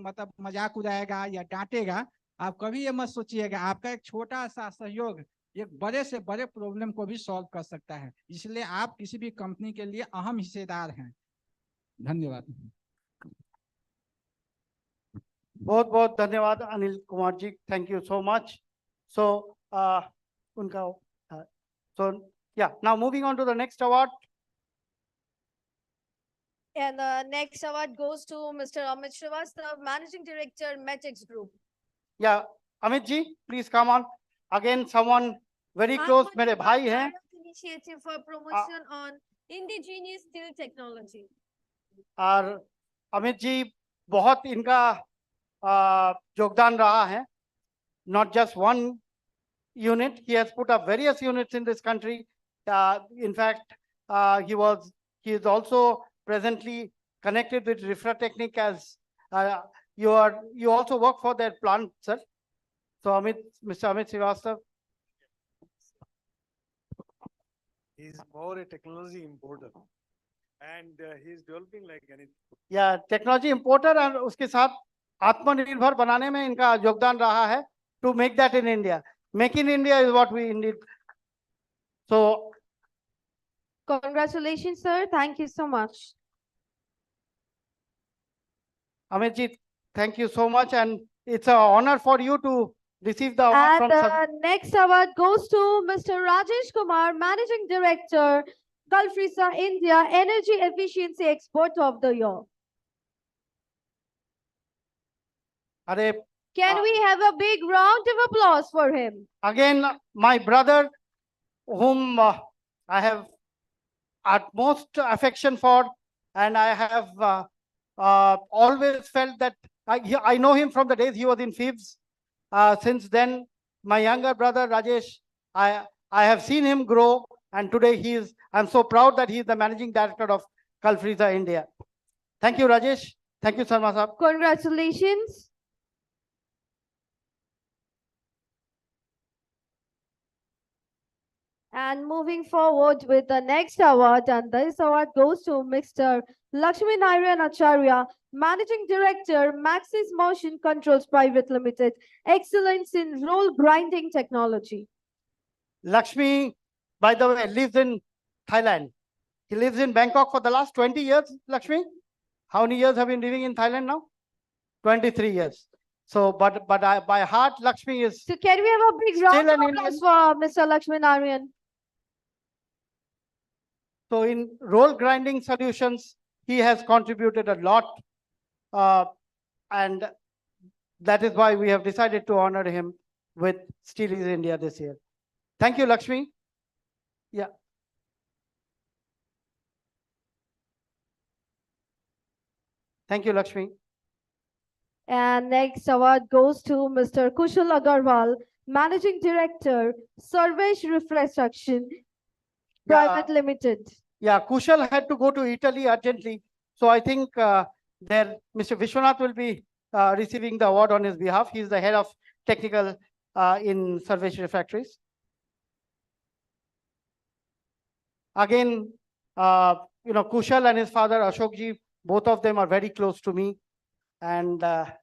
मतलब मजाक उड़ाएगा या डांटेगा, आप कभी ये मत सोचिएगा। आपका एक छोटा सा सहयोग एक बड़े से बड़े प्रॉब्लम को भी सॉल्व कर सकता है। इसलिए आप किसी भी कंपनी के लिए अहम हिस्सेदार हैं। धन्यवाद। बहुत बहुत धन्यवाद Anil Kumar ji, thank you so much. सो उनका so yeah, now moving on to the next award. And the next award goes to Mr. Amit Srivastava, Managing Director, Metex Group. Yeah, Amit ji, please come on. Again, someone very close, मेरे भाई हैं. Initiative for promotion on indigenous steel technology. और अमित जी बहुत इनका योगदान रहा है. Not just one unit, he has put up various units in this country. In fact, he is also presently connected with Refratechnic as you also work for their plant, sir. So Mr. Amit Srivastava. He is more a technology importer, and he is developing like anything. Yeah, technology importer और उसके साथ आत्मनिर्भर बनाने में इनका योगदान रहा है. To make that in India. Make in India is what we need. So, congratulations, sir. Thank you so much. Amit ji, thank you so much, and it's an honor for you to receive the award and the next award goes to Mr. Rajesh Kumar, Managing Director, Gulfrisa India, Energy Efficiency Export of the Year. Can we have a big round of applause for him? Again, my brother, whom I have utmost affection for, and I have always felt that I know him from the days he was in FIBS. Since then, my younger brother Rajesh, I have seen him grow, and today I'm so proud that he is the Managing Director of Gulfrisa India. Thank you, Rajesh. Thank you, Sarma Saab. Congratulations. And moving forward with the next award, and this award goes to Mr. Lakshmi Narayan Acharya, Managing Director, Maxis Motion Controls Private Limited, Excellence in Roll Grinding Technology. Lakshmi, by the way, lives in Thailand. He lives in Bangkok for the last 20 years, Lakshmi. How many years have you been living in Thailand now? 23 years. So, but by heart, Lakshmi is. So can we have a big round of applause for Mr. Lakshmi Narayan? So in roll grinding solutions, he has contributed a lot. And that is why we have decided to honor him with Steel is India this year. Thank you, Lakshmi. Yeah. Thank you, Lakshmi. And next award goes to Mr. Kushal Agarwal, Managing Director, Sarvesh Refraction Private Limited. Yeah, Kushal had to go to Italy urgently. So I think Mr. Vishwanath will be receiving the award on his behalf. He is the head of technical in Sarvesh Refractories. Again, Kushal and his father Ashokji, both of them are very close to me. And I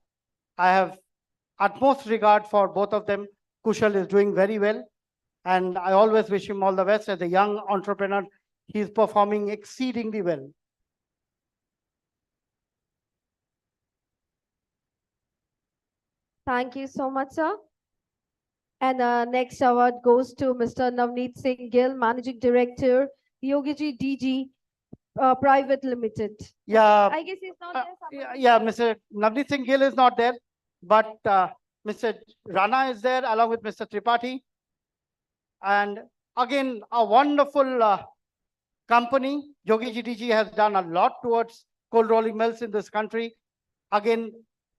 have utmost regard for both of them. Kushal is doing very well. And I always wish him all the best as a young entrepreneur. He is performing exceedingly well. Thank you so much, sir. And the next award goes to Mr. Navneet Singh Gill, Managing Director, Yogiji DG Private Limited. Yeah. I guess he's not there. Yeah, Mr. Navneet Singh Gill is not there, but Mr. Rana is there along with Mr. Tripathi. And again, a wonderful company. Yogi GTG has done a lot towards cold rolling mills in this country. Again,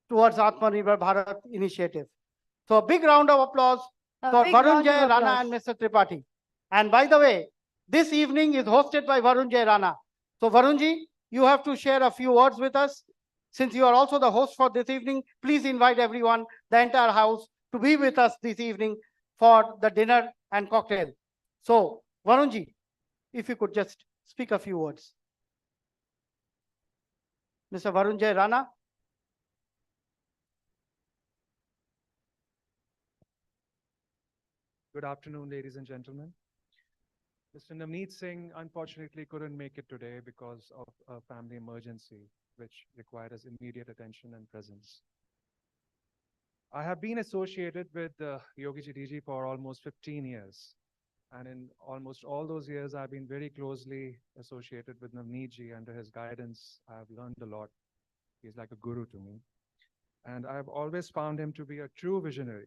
towards Atmanirbhar Bharat initiative. So a big round of applause for Varun Jai Rana and Mr. Tripathi. And by the way, this evening is hosted by Varun Jai Rana. So Varunji, you have to share a few words with us. Since you are also the host for this evening, please invite everyone, the entire house, to be with us this evening for the dinner and cocktail. So Varunji, if you could just speak a few words. Mr. Varun Jai Rana. Good afternoon, ladies and gentlemen. Mr. Navneet Singh unfortunately couldn't make it today because of a family emergency, which required his immediate attention and presence. I have been associated with Yogi GTG for almost 15 years. And in almost all those years, I've been very closely associated with Navneet ji. Under his guidance, I've learned a lot. He's like a guru to me. And I've always found him to be a true visionary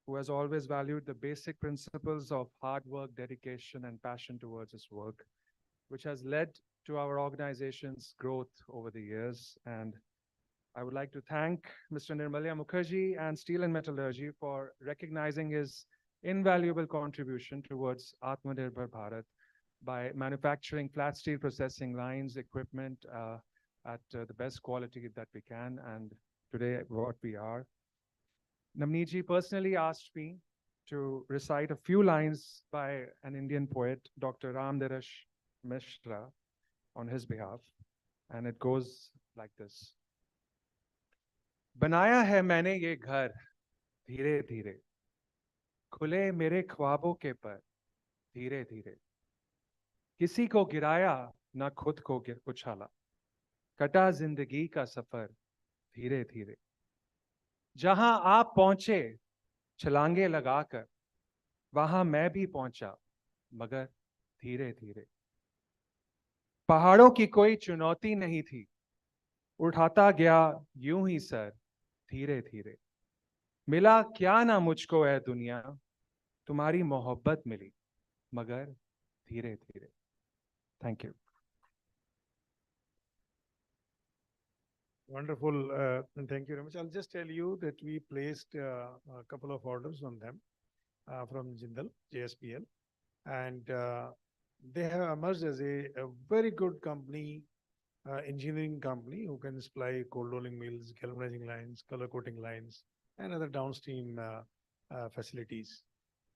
who has always valued the basic principles of hard work, dedication, and passion towards his work, which has led to our organization's growth over the years. And I would like to thank Mr. Nirmalya Mukherjee and Steel and Metallurgy for recognizing his invaluable contribution towards Atmanirbhar Bharat by manufacturing flat steel processing lines, equipment at the best quality that we can, and today what we are. Navneet ji personally asked me to recite a few lines by an Indian poet, Dr. Ramdarash Mishra, on his behalf, and it goes like this. बनाया है मैंने ये घर धीरे धीरे, खुले मेरे ख्वाबों के पर धीरे धीरे, किसी को गिराया ना खुद को उछाला, कटा जिंदगी का सफर धीरे धीरे, जहां आप पहुंचे छलांगे लगाकर, वहां मैं भी पहुंचा मगर धीरे धीरे, पहाड़ों की कोई चुनौती नहीं थी, उठाता गया यूं ही सर धीरे धीरे, मिला क्या ना मुझको है दुनिया, तुम्हारी मोहब्बत मिली मगर धीरे धीरे. Thank you. Wonderful, and thank you very much. I'll just tell you that we placed a couple of orders on them from Jindal, JSPL, and they have emerged as a very good company, engineering company who can supply cold rolling mills, galvanizing lines, color coating lines, and other downstream facilities.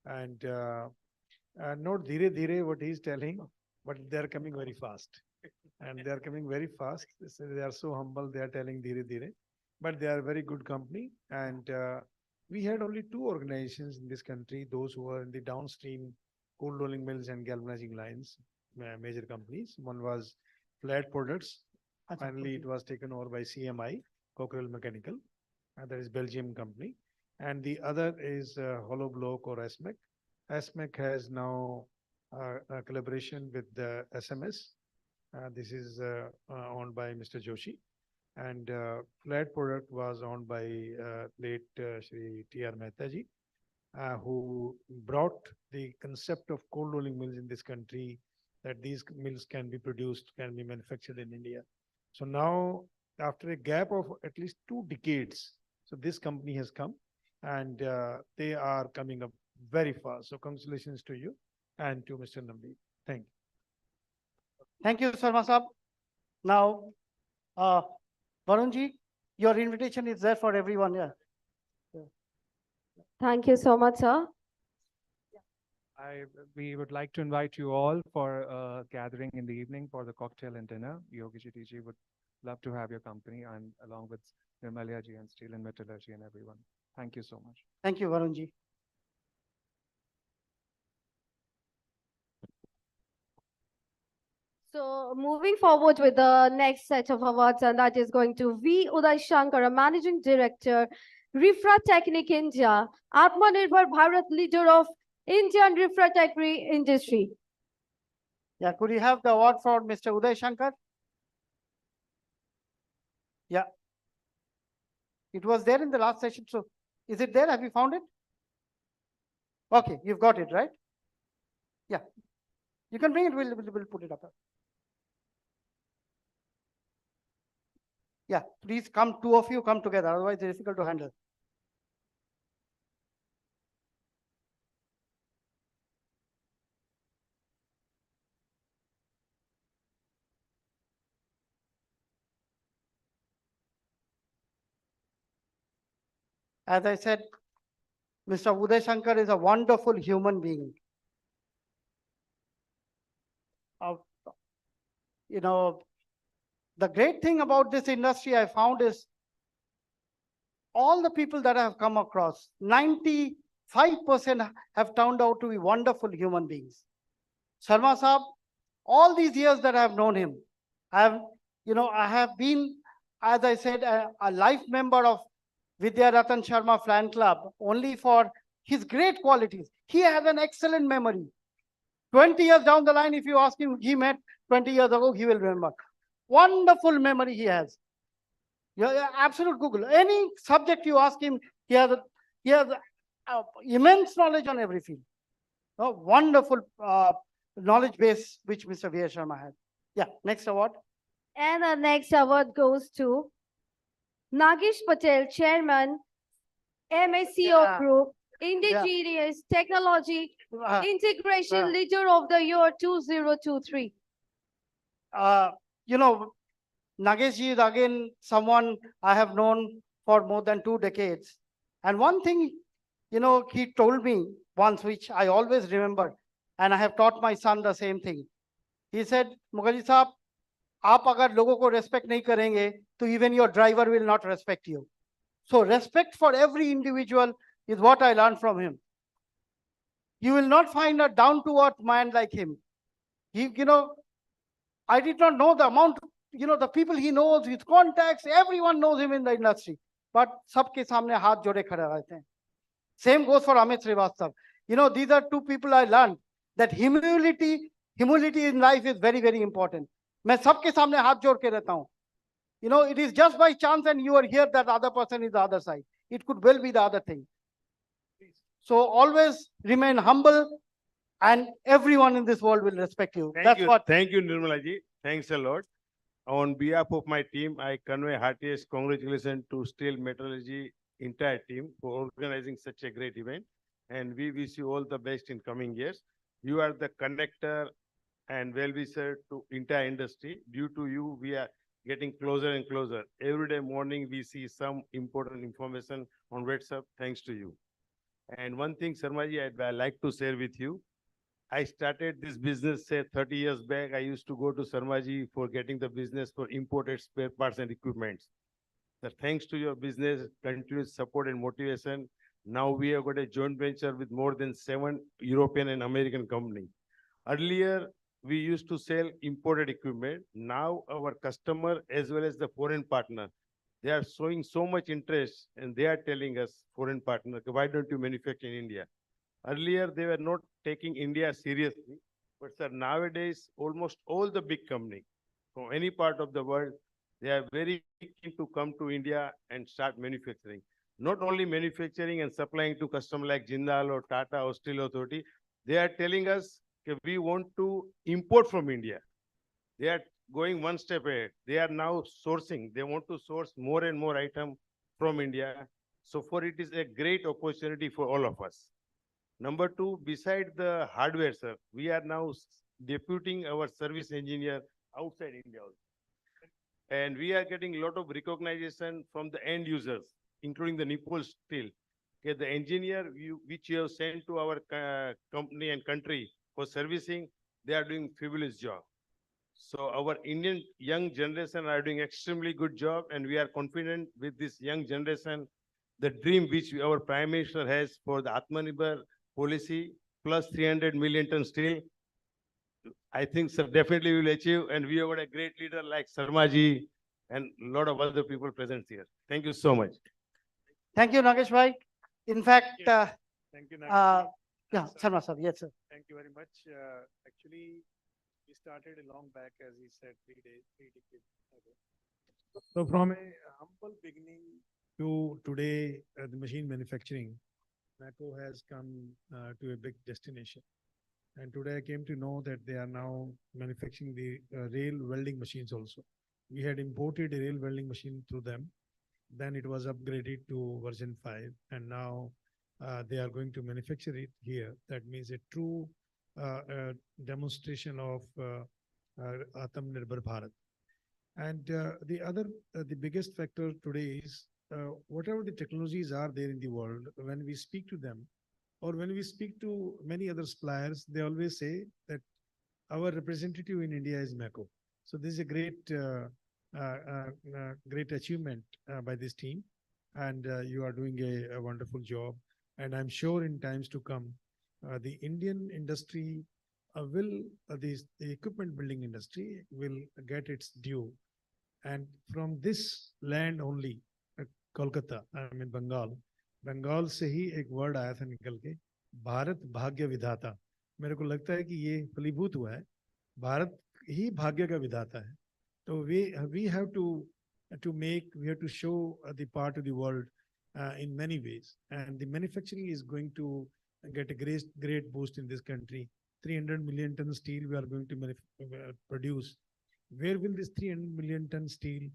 And not dhire dhire what he's telling, but they're coming very fast. And they are coming very fast. They are so humble. They are telling dhire dhire, but they are a very good company. And we had only two organizations in this country, those who were in the downstream cold rolling mills and galvanizing lines, major companies. One was Flat Products. Finally, it was taken over by CMI, Cockerell Mechanical, and that is Belgium company. And the other is Hollow Block or SMEC. SMEC has now a collaboration with the SMS. This is owned by Mr. Joshi. And Flat Product was owned by late Shri T.R. Mehta ji, who brought the concept of cold rolling mills in this country, that these mills can be produced, can be manufactured in India. So now, after a gap of at least 2 decades, so this company has come, and they are coming up very fast. So congratulations to you and to Mr. Navneet. Thank you. Thank you, Sarma Saab. Now, Varunji, your invitation is there for everyone. Yeah. Thank you so much, sir. We would like to invite you all for a gathering in the evening for the cocktail and dinner. Yogi GTG would love to have your company, and along with Nirmalya ji and Steel and Metallurgy and everyone. Thank you so much. Thank you, Varunji. So moving forward with the next set of awards, and that is going to V. Uday Shankar, a Managing Director, Refractechnic India, Atmanirbhar Bharat, leader of Indian refractory industry. Yeah, could you have the award for Mr. Uday Shankar? Yeah. It was there in the last session. So is it there? Have you found it? Okay, you've got it, right? Yeah. You can bring it, we'll put it up. Yeah, please come, two of you come together, otherwise it's difficult to handle. As I said, Mr. Uday Shankar is a wonderful human being. You know, the great thing about this industry I found is all the people that I have come across, 95% have turned out to be wonderful human beings. Sharma Saab, all these years that I have known him, I have been, as I said, a life member of Vidya Ratan Sharma fan club only for his great qualities. He has an excellent memory. 20 years down the line, if you ask him, he met 20 years ago, he will remember. Wonderful memory he has. Yeah, absolute Google. Any subject you ask him, he has immense knowledge on every field. Wonderful knowledge base which Mr. V. Sharma had. Yeah, next award. And the next award goes to Nagesh Patel, Chairman, MSCO Group, Indigenous Technology Integration Leader of the Year 2023. Nagesh is again someone I have known for more than 2 decades. And one thing, he told me once, which I always remember, and I have taught my son the same thing. He said, Mukherjee Saab, आप अगर लोगों को respect नहीं करेंगे, तो even your driver will not respect you. So respect for every individual is what I learned from him. You will not find a down-to-earth man like him. I did not know the amount, the people he knows, his contacts, everyone knows him in the industry. But सबके सामने हाथ जोड़े खड़े रहते हैं. Same goes for Amit Srivastav. These are two people I learned that humility in life is very, very important. मैं सबके सामने हाथ जोड़ के रहता हूँ. It is just by chance and you are here that the other person is the other side. It could well be the other thing. So always remain humble and everyone in this world will respect you. Thank you, Nirmala ji. Thanks a lot. On behalf of my team, I convey heartiest congratulations to Steel Metallurgy entire team for organizing such a great event. And we wish you all the best in coming years. You are the connector and well-wisher to entire industry. Due to you, we are getting closer and closer. Every day morning, we see some important information on WhatsApp, thanks to you. And one thing, Sharmaji, I'd like to share with you. I started this business, say, 30 years back. I used to go to Sharmaji for getting the business for imported spare parts and equipments. So thanks to your business, continuous support and motivation, now we have got a joint venture with more than 7 European and American companies. Earlier, we used to sell imported equipment. Now our customer as well as the foreign partner, they are showing so much interest and they are telling us, foreign partner, why don't you manufacture in India? Earlier, they were not taking India seriously, but sir, nowadays, almost all the big companies from any part of the world, they are very keen to come to India and start manufacturing. Not only manufacturing and supplying to customers like Jindal or Tata or Steel Authority, they are telling us that we want to import from India. They are going one step ahead. They are now sourcing. They want to source more and more items from India. So for it is a great opportunity for all of us. Number 2, beside the hardware, sir, we are now deputing our service engineer outside India also. And we are getting a lot of recognition from the end users, including the Nippon Steel. Okay, the engineer which you have sent to our company and country for servicing, they are doing fabulous job. So our Indian young generation are doing extremely good job, and we are confident with this young generation, the dream which our Prime Minister has for the Atmanirbhar policy plus 300 million ton steel, I think sir, definitely we will achieve, and we have got a great leader like Sharmaji and a lot of other people present here. Thank you so much. Thank you, Nagesh bhai. In fact, Thank you, Nagesh. yeah, Sharma sir, yes sir. Thank you very much. Actually, We started a long back, as he said, 3 decades ago. So from a humble beginning to today, the machine manufacturing, Mako has come to a big destination. And today I came to know that they are now manufacturing the rail welding machines also. We had imported a rail welding machine through them. Then it was upgraded to version 5, and now they are going to manufacture it here. That means a true demonstration of Atmanirbhar Bharat. And the biggest factor today is whatever the technologies are there in the world, when we speak to them, or when we speak to many other suppliers, they always say that our representative in India is Mako. So this is a great achievement by this team, and you are doing a wonderful job. And I'm sure in times to come, the Indian industry the equipment building industry will get its due. And from this land only, Kolkata, I mean Bengal से ही एक word आया था निकल के, भारत भाग्य विधाता. मेरे को लगता है कि ये फलीभूत हुआ है, भारत ही भाग्य का विधाता है. So we have to show the part of the world in many ways, and the manufacturing is going to get a great boost in this country. 300 million ton steel we are going to produce. Where will this 300 million ton steel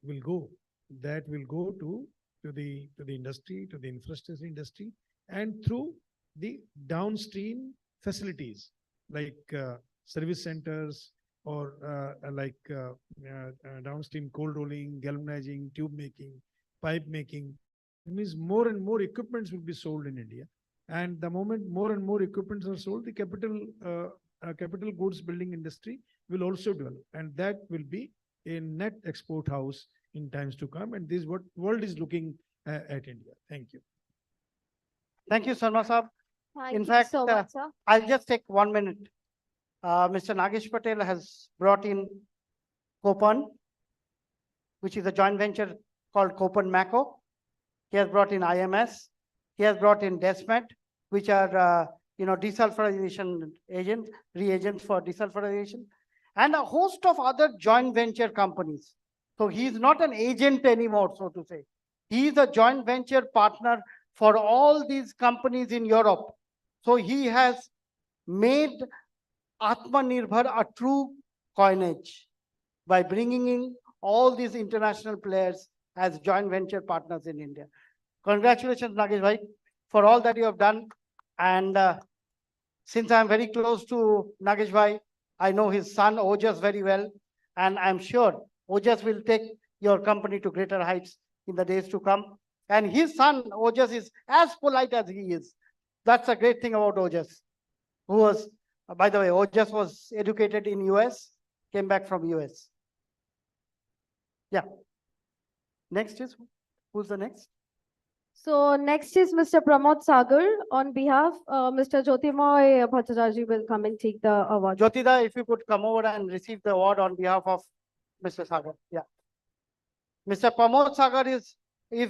will go? That will go to the industry, to the infrastructure industry, and through the downstream facilities like service centers, or downstream cold rolling, galvanizing, tube making, pipe making. It means more and more equipments will be sold in India. And the moment more and more equipments are sold, the capital goods building industry will also develop. And that will be a net export house in times to come. And this is what world is looking at India. Thank you. Thank you, Sarma Saab. Thank In you fact, so much, sir. I'll just take 1 minute. Mr. Nagesh Patel has brought in Kopan, which is a joint venture called Kopan Mako. He has brought in IMS. He has brought in Desmet, which are desulfurization reagents for desulfurization, and a host of other joint venture companies. So he is not an agent anymore, so to say. He is a joint venture partner for all these companies in Europe. So he has made Atmanirbhar a true coinage by bringing in all these international players as joint venture partners in India. Congratulations, Nagesh Bhai, for all that you have done. And since I'm very close to Nagesh Bhai, I know his son Ojas very well, and I'm sure Ojas will take your company to greater heights in the days to come. And his son Ojas is as polite as he is. That's a great thing about Ojas, who was, by the way, Ojas was educated in US, came back from US. Yeah. Next is, who's the next? So next is Mr. Pramod Sagar. On behalf, Mr. Jyotirmoy Bhattacharjee will come and take the award. Jyotida, if you could come over and receive the award on behalf of Mr. Sagar. Yeah. Mr. Pramod Sagar is, if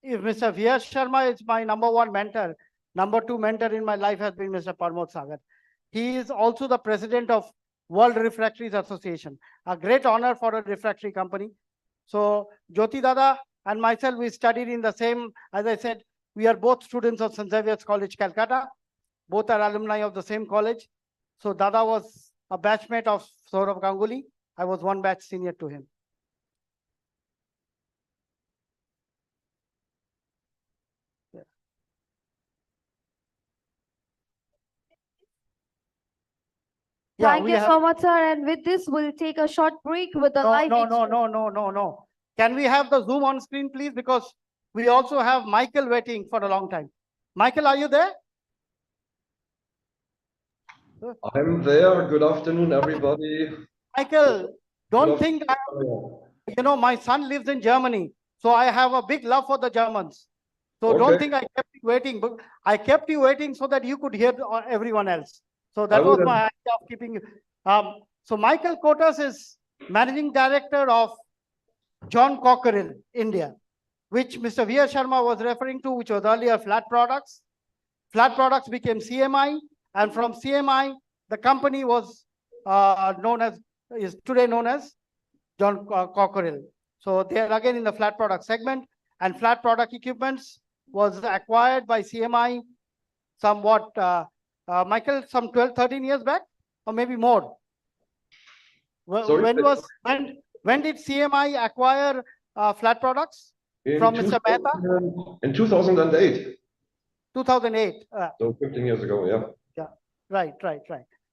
Mr. V.S. Sharma is my #1 mentor, #2 mentor in my life has been Mr. Pramod Sagar. He is also the president of World Refractories Association, a great honor for a refractory company. So Jyoti Dada and myself, we studied in the same, as I said, we are both students of St. Xavier's College, Calcutta. Both are alumni of the same college. So Dada was a batchmate of Saurav Ganguly. I was one batch senior to him. Yeah, Thank you so much, sir. And with this, we'll take a short break with the live. No. Can we have the Zoom on screen, please? Because we also have Michael waiting for a long time. Michael, are you there? I'm there. Good afternoon, everybody. Michael, don't think, my son lives in Germany, so I have a big love for the Germans. So don't think I kept you waiting, but I kept you waiting so that you could hear everyone else. So that was my idea of keeping you. So Michael Kotas is managing director of John Cockerill, India, which Mr. V.S. Sharma was referring to, which was earlier Flat Products. Flat Products became CMI, and from CMI, the company was is today known as John Cockerill. So they are again in the flat product segment, and flat product equipments was acquired by CMI somewhat, Michael, some 12, 13 years back, or maybe more. Sorry? When did CMI acquire flat products In from Mr. Mehta? In 2008, 2008. so 15 years ago, yeah. Yeah, right.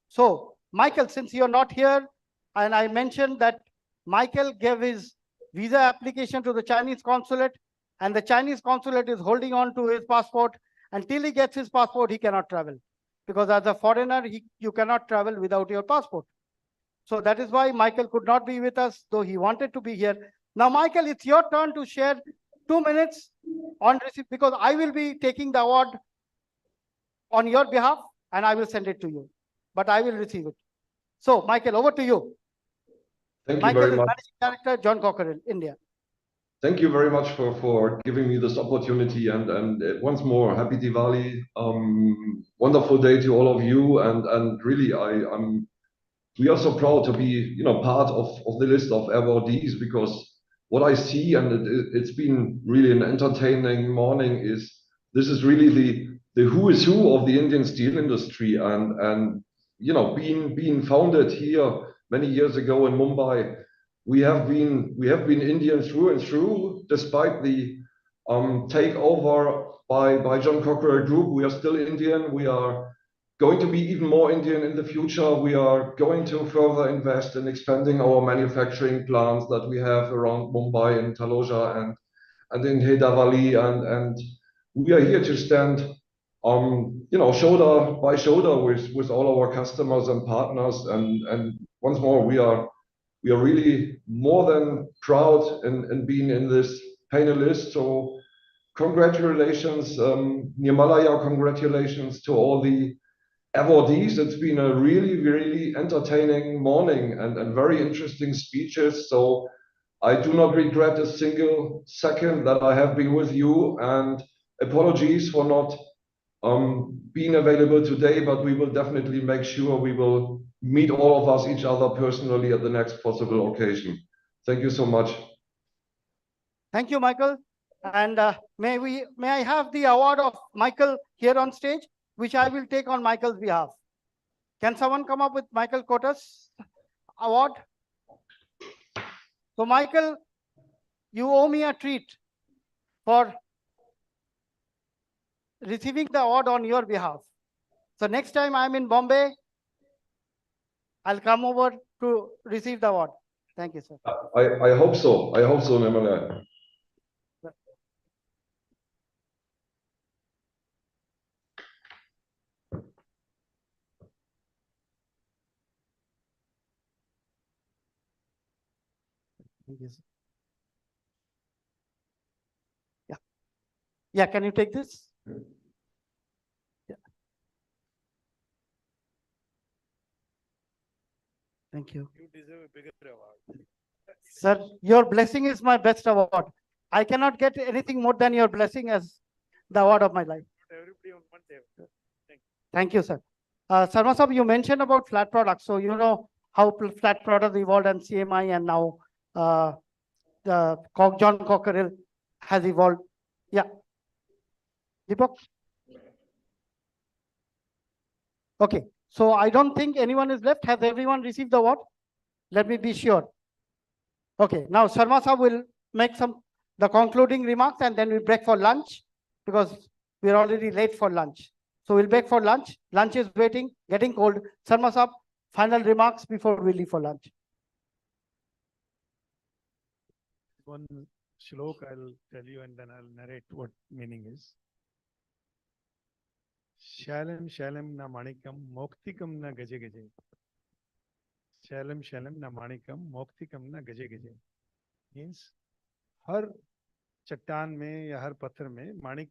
So, Michael, since you're not here, and I mentioned that Michael gave his visa application to the Chinese consulate, and the Chinese consulate is holding on to his passport. Until he gets his passport, he cannot travel. Because as a foreigner, you cannot travel without your passport. So that is why Michael could not be with us, though he wanted to be here. Now, Michael, it's your turn to share 2 minutes on receipt, because I will be taking the award on your behalf, and I will send it to you, but I will receive it. So, Michael, over to you. Thank you Michael very is much. Managing Director, John Cockerill, India. Thank you very much for giving me this opportunity, and once more, happy Diwali. Wonderful day to all of you, and really, we are so proud to be, part of the list of awardees, because what I see, and it's been really an entertaining morning, is this is really the who is who of the Indian steel industry, and being founded here many years ago in Mumbai, we have been Indian through and through, despite the takeover by John Cockerill Group. We are still Indian. We are going to be even more Indian in the future. We are going to further invest in expanding our manufacturing plants that we have around Mumbai and Taloja and in Hedavali, and we are here to stand, shoulder by shoulder with all our customers and partners. And once more, we are really more than proud in being in this panelist. So congratulations, Nirmalaya, congratulations to all the awardees. It's been a really, really entertaining morning and very interesting speeches. So I do not regret a single second that I have been with you, and apologies for not being available today, but we will definitely make sure we will meet all of us, each other personally at the next possible occasion. Thank you so much. Thank you, Michael. And may I have the award of Michael here on stage, which I will take on Michael's behalf. Can someone come up with Michael Kotas award? So Michael, you owe me a treat for receiving the award on your behalf. So next time I'm in Bombay, I'll come over to receive the award. Thank you, sir. I hope so. I hope so, Nirmalaya. Thank you, sir. Yeah. Yeah, can you take this? Yeah. Thank you. You deserve a bigger award. Sir, your blessing is my best award. I cannot get anything more than your blessing as the award of my life. Everybody on one table. Thank you, sir. Sarma Sahab, you mentioned about flat products. So you know how flat products evolved and CMI, and now the John Cockerill has evolved. Yeah. Deepak? Okay. So I don't think anyone is left. Has everyone received the award? Let me be sure. Okay. Now Sarma Sahab will make the concluding remarks, and then we break for lunch, because we're already late for lunch. So we'll break for lunch. Lunch is waiting, getting cold. Sarma Sahab, final remarks before we leave for lunch. One shlok I'll tell you, and then I'll narrate what meaning is. Shalam shalam na manikam moktikam na gaje gaje. Shalam shalam na manikam moktikam na gaje gaje. Means हर चट्टान में या हर पत्थर में माणिक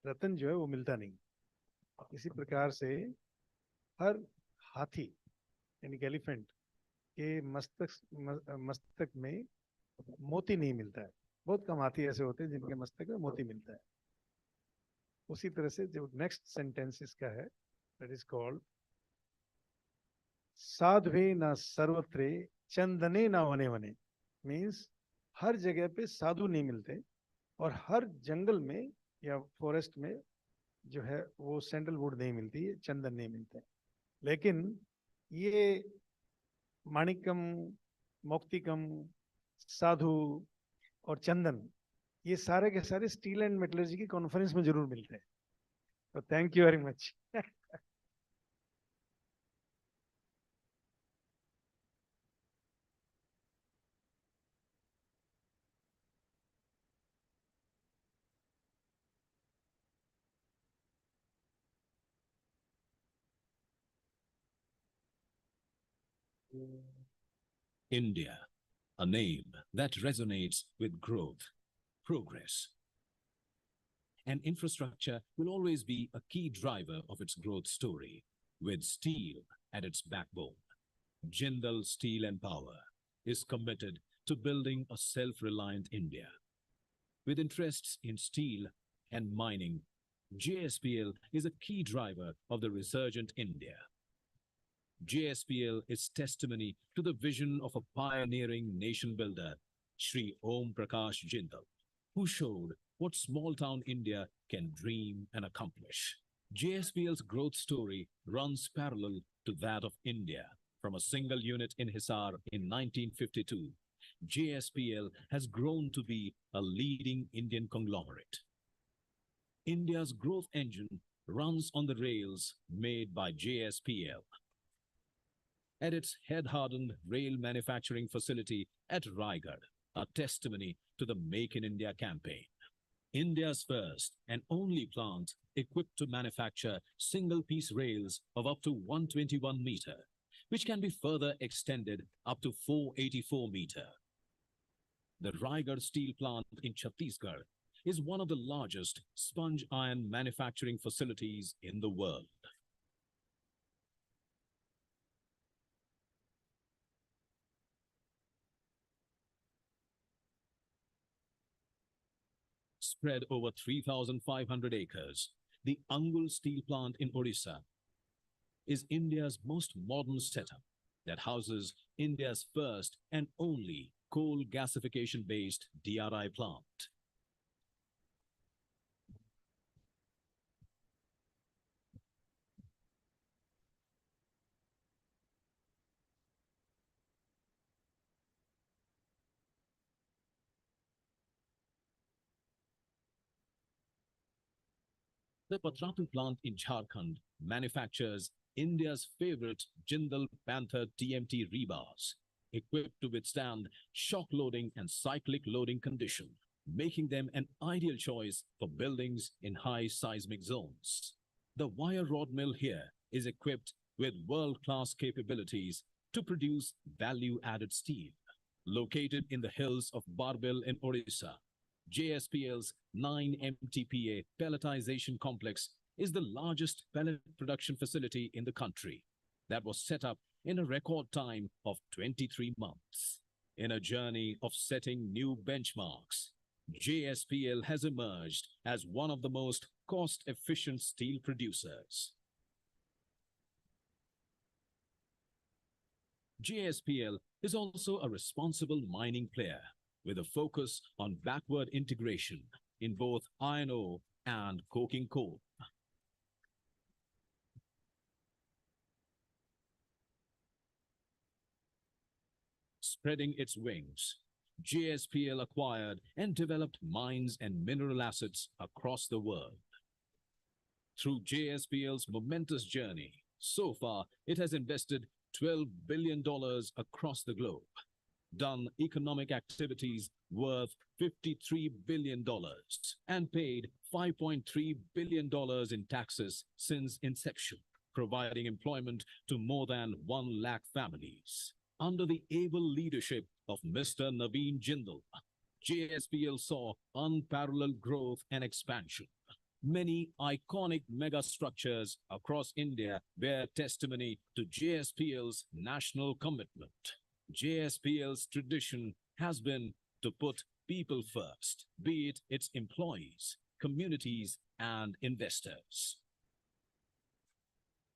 रतन जो है वो मिलता नहीं. इसी प्रकार से हर हाथी यानी एलिफेंट के मस्तक में मोती नहीं मिलता है. बहुत कम हाथी ऐसे होते हैं जिनके मस्तक में मोती मिलता है. उसी तरह से जो नेक्स्ट सेंटेंस इसका है, दैट इज कॉल्ड साध्वे न सर्वत्रे चंदने न वने वने, मीन्स हर जगह पे साधु नहीं मिलते और हर जंगल में या फॉरेस्ट में जो है वो सैंडलवुड नहीं मिलती है, चंदन नहीं मिलते। लेकिन ये माणिक्यम, मौक्तिकम, साधु और चंदन, ये सारे के सारे स्टील एंड मेटलर्जी की कॉन्फ्रेंस में जरूर मिलते हैं। तो thank you very much. India, a name that resonates with growth, progress. And infrastructure will always be a key driver of its growth story, with steel at its backbone. Jindal Steel and Power is committed to building a self-reliant India. With interests in steel and mining, JSPL is a key driver of the resurgent India. JSPL is testimony to the vision of a pioneering nation builder, Shri Om Prakash Jindal, who showed what small-town India can dream and accomplish. JSPL's growth story runs parallel to that of India. From a single unit in Hisar in 1952, JSPL has grown to be a leading Indian conglomerate. India's growth engine runs on the rails made by JSPL. At its head-hardened rail manufacturing facility at Raigad, a testimony to the Make in India campaign. India's first and only plant equipped to manufacture single-piece rails of up to 121 meter, which can be further extended up to 484 meter. The Raigad steel plant in Chhattisgarh is one of the largest sponge iron manufacturing facilities in the world. Spread over 3,500 acres, the Angul steel plant in Odisha is India's most modern setup that houses India's first and only coal gasification-based DRI plant. The Patratu plant in Jharkhand manufactures India's favorite Jindal Panther TMT rebars, equipped to withstand shock loading and cyclic loading condition, making them an ideal choice for buildings in high seismic zones. The wire rod mill here is equipped with world-class capabilities to produce value-added steel. Located in the hills of Barbil in Odisha, JSPL's 9 MTPA pelletization complex is the largest pellet production facility in the country that was set up in a record time of 23 months. In a journey of setting new benchmarks, JSPL has emerged as one of the most cost-efficient steel producers. JSPL is also a responsible mining player with a focus on backward integration in both iron ore and coking coal. Spreading its wings, JSPL acquired and developed mines and mineral assets across the world. Through JSPL's momentous journey, so far it has invested $12 billion across the globe, done economic activities worth $53 billion, and paid $5.3 billion in taxes since inception, providing employment to more than 1 lakh families. Under the able leadership of Mr. Naveen Jindal, JSPL saw unparalleled growth and expansion. Many iconic mega structures across India bear testimony to JSPL's national commitment. JSPL's tradition has been to put people first, be it its employees, communities, and investors.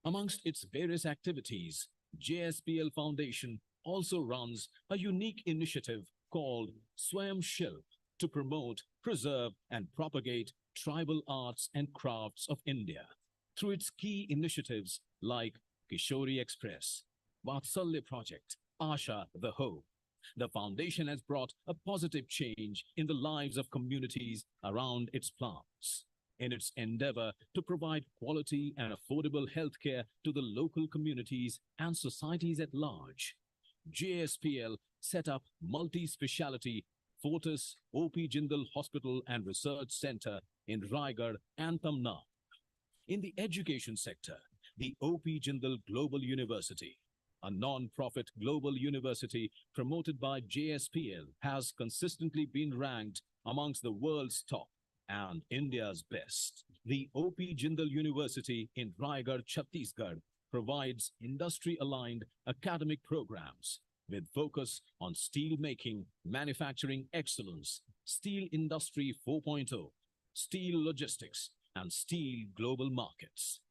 Amongst its various activities, JSPL Foundation also runs a unique initiative called Swayam Shilp to promote, preserve, and propagate tribal arts and crafts of India through its key initiatives like Kishori Express, Vatsalya Project, Asha the Hope. The foundation has brought a positive change in the lives of communities around its plants. In its endeavor to provide quality and affordable healthcare to the local communities and societies at large, JSPL set up multi-speciality Fortis O.P. Jindal Hospital and Research Center in Raigad and Tamnar. In the education sector, the O.P. Jindal Global University, a non-profit global university promoted by JSPL, has consistently been ranked amongst the world's top and India's best. The O.P. Jindal University in Raigad, Chhattisgarh provides industry-aligned academic programs with focus on steel making, manufacturing excellence, steel industry 4.0, steel logistics, and steel global markets.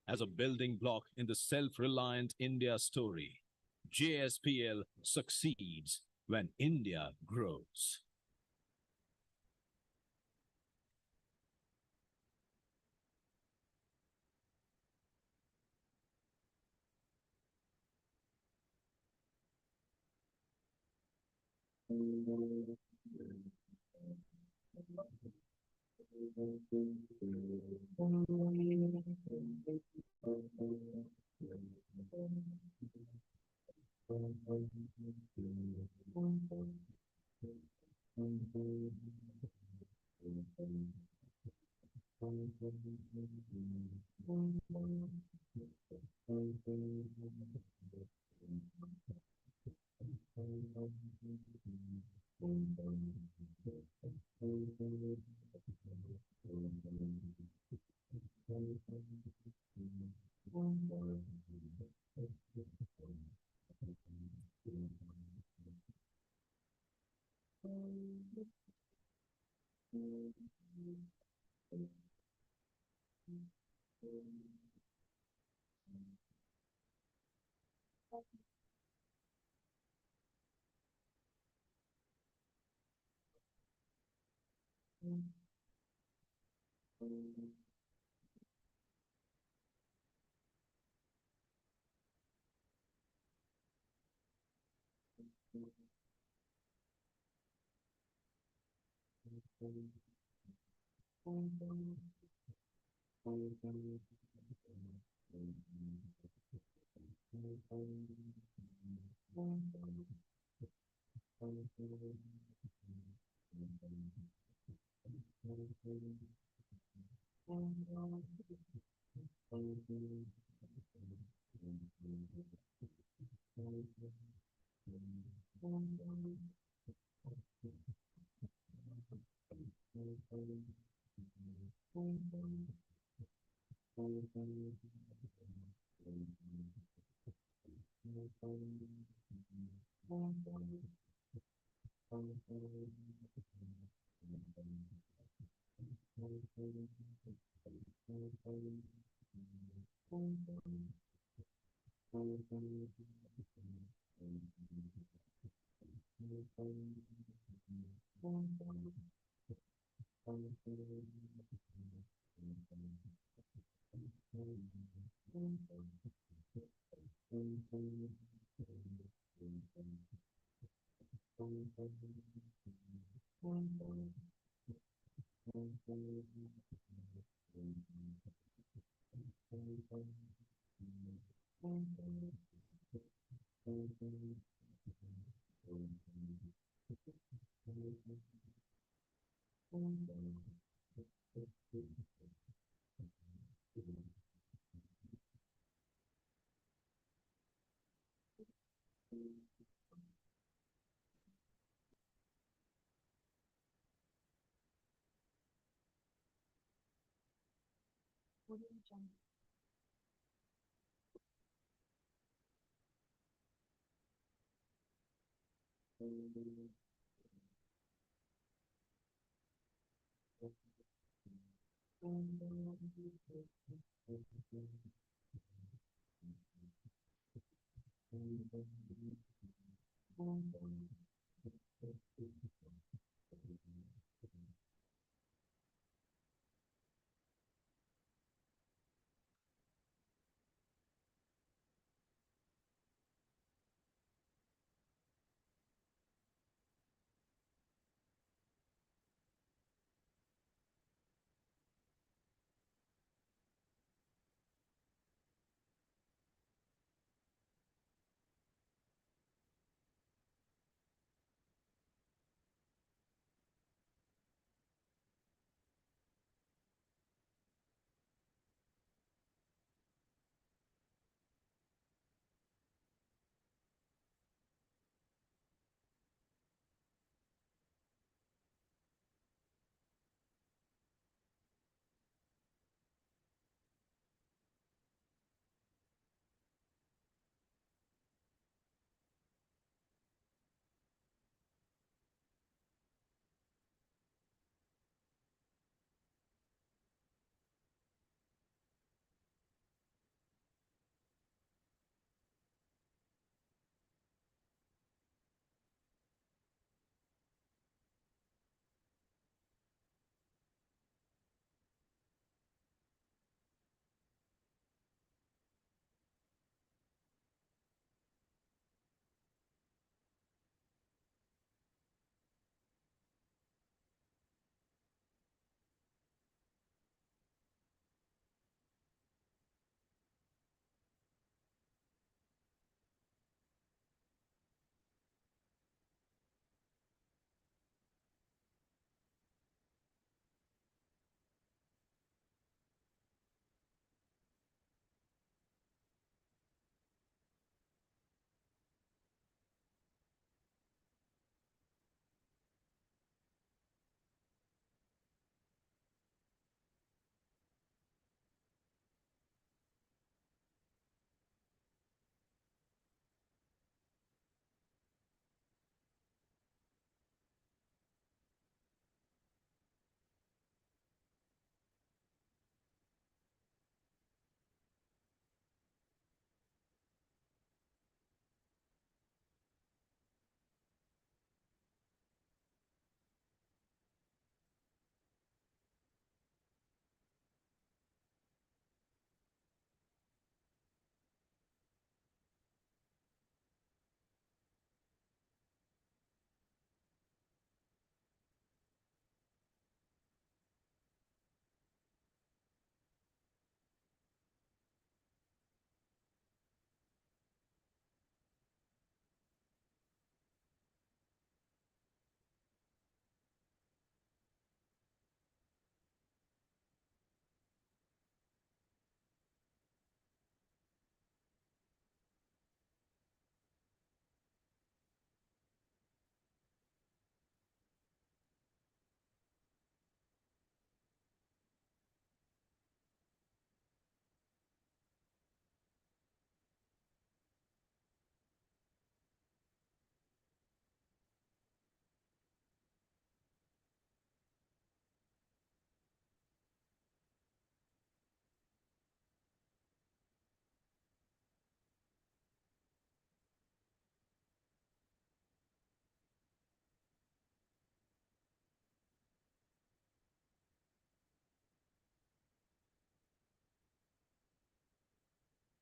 As a building block in the self-reliant India story, JSPL succeeds when India grows.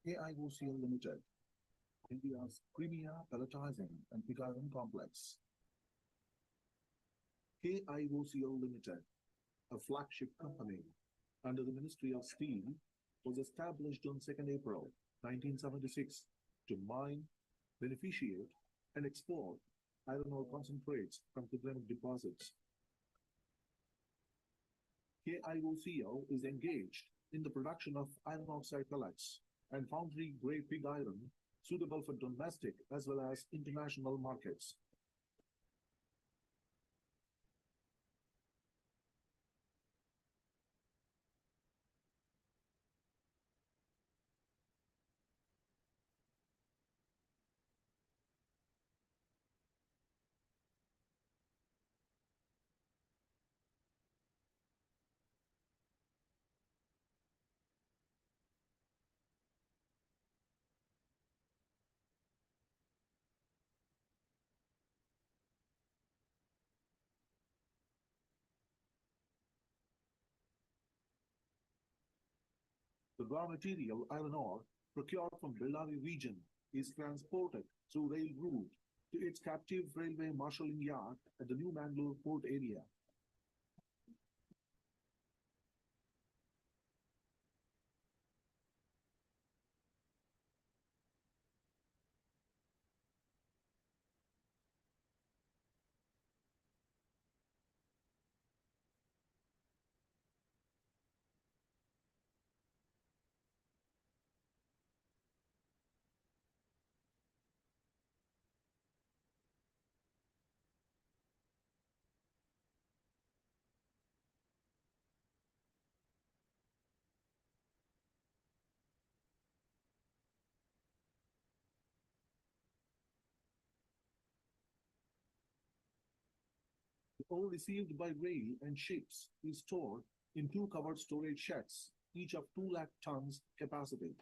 AIOCL Limited, India's premier pelletizing and pig iron complex. KIOCL Limited, a flagship company under the Ministry of Steel, was established on 2nd April 1976 to mine, beneficiate, and export iron ore concentrates from Kudremuk deposits. KIOCL is engaged in the production of iron oxide pellets and foundry-grade pig iron suitable for domestic as well as international markets. The raw material iron ore procured from Bellary region is transported through rail route to its captive railway marshalling yard at the New Mangalore port area. The ore received by rail and ships is stored in two covered storage sheds, each of 2 lakh tons capacity.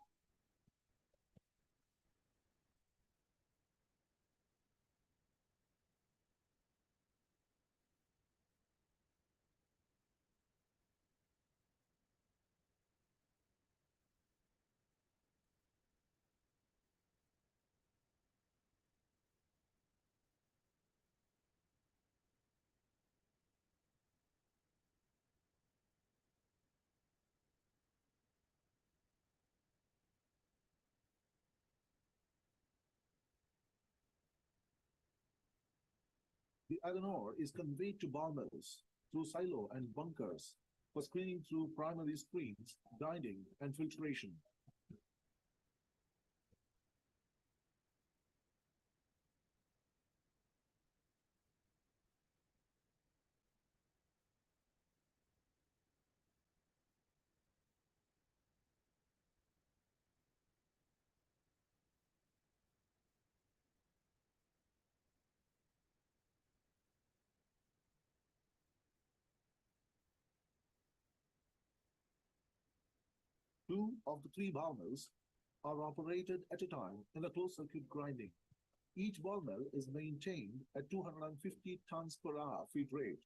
The iron ore is conveyed to ball mills through silo and bunkers for screening through primary screens, grinding, and filtration. Two of the 3 ball mills are operated at a time in a closed-circuit grinding. Each ball mill is maintained at 250 tons per hour feed rate.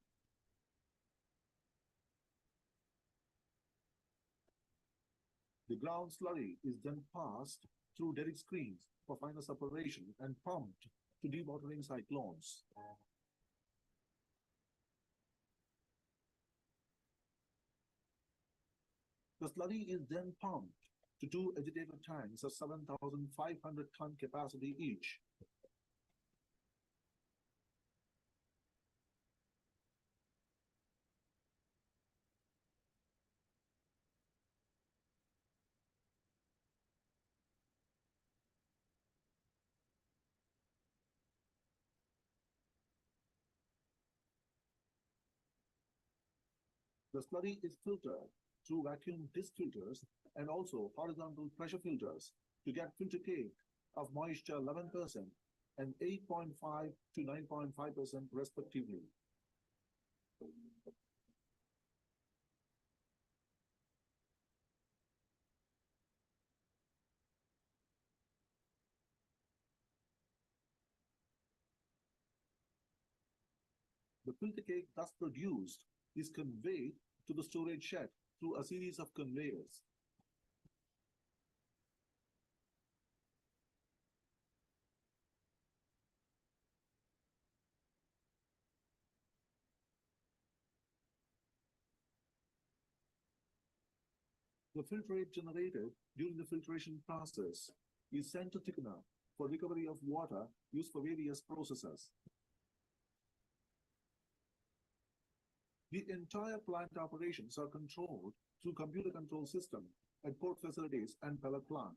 The ground slurry is then passed through derrick screens for finer separation and pumped to dewatering cyclones. The slurry is then pumped to 2 agitator tanks of 7,500 ton capacity each. The slurry is filtered through vacuum disc filters and also horizontal pressure filters to get filter cake of moisture 11% and 8.5 to 9.5% respectively. The filter cake thus produced is conveyed to the storage shed through a series of conveyors. The filtrate generated during the filtration process is sent to thickener for recovery of water used for various processes. The entire plant operations are controlled through computer control system at port facilities and pellet plant.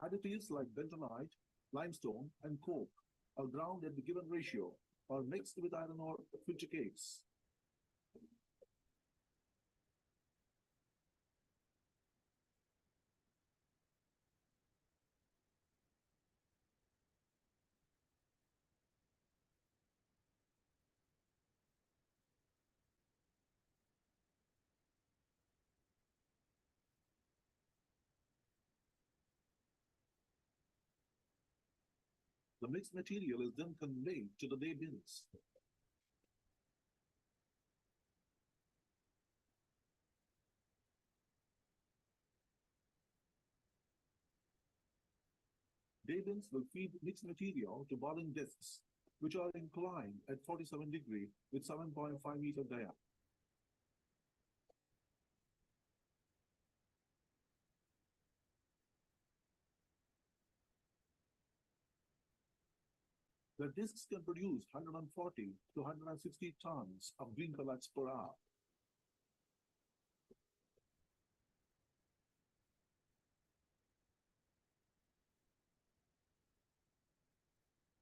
Additives like bentonite, limestone, and coke are ground at the given ratio or mixed with iron ore filter cakes. The mixed material is then conveyed to the day bins. Day bins will feed mixed material to boiling discs, which are inclined at 47 degree with 7.5 meter diameter. The discs can produce 140 to 160 tons of green pellets per hour.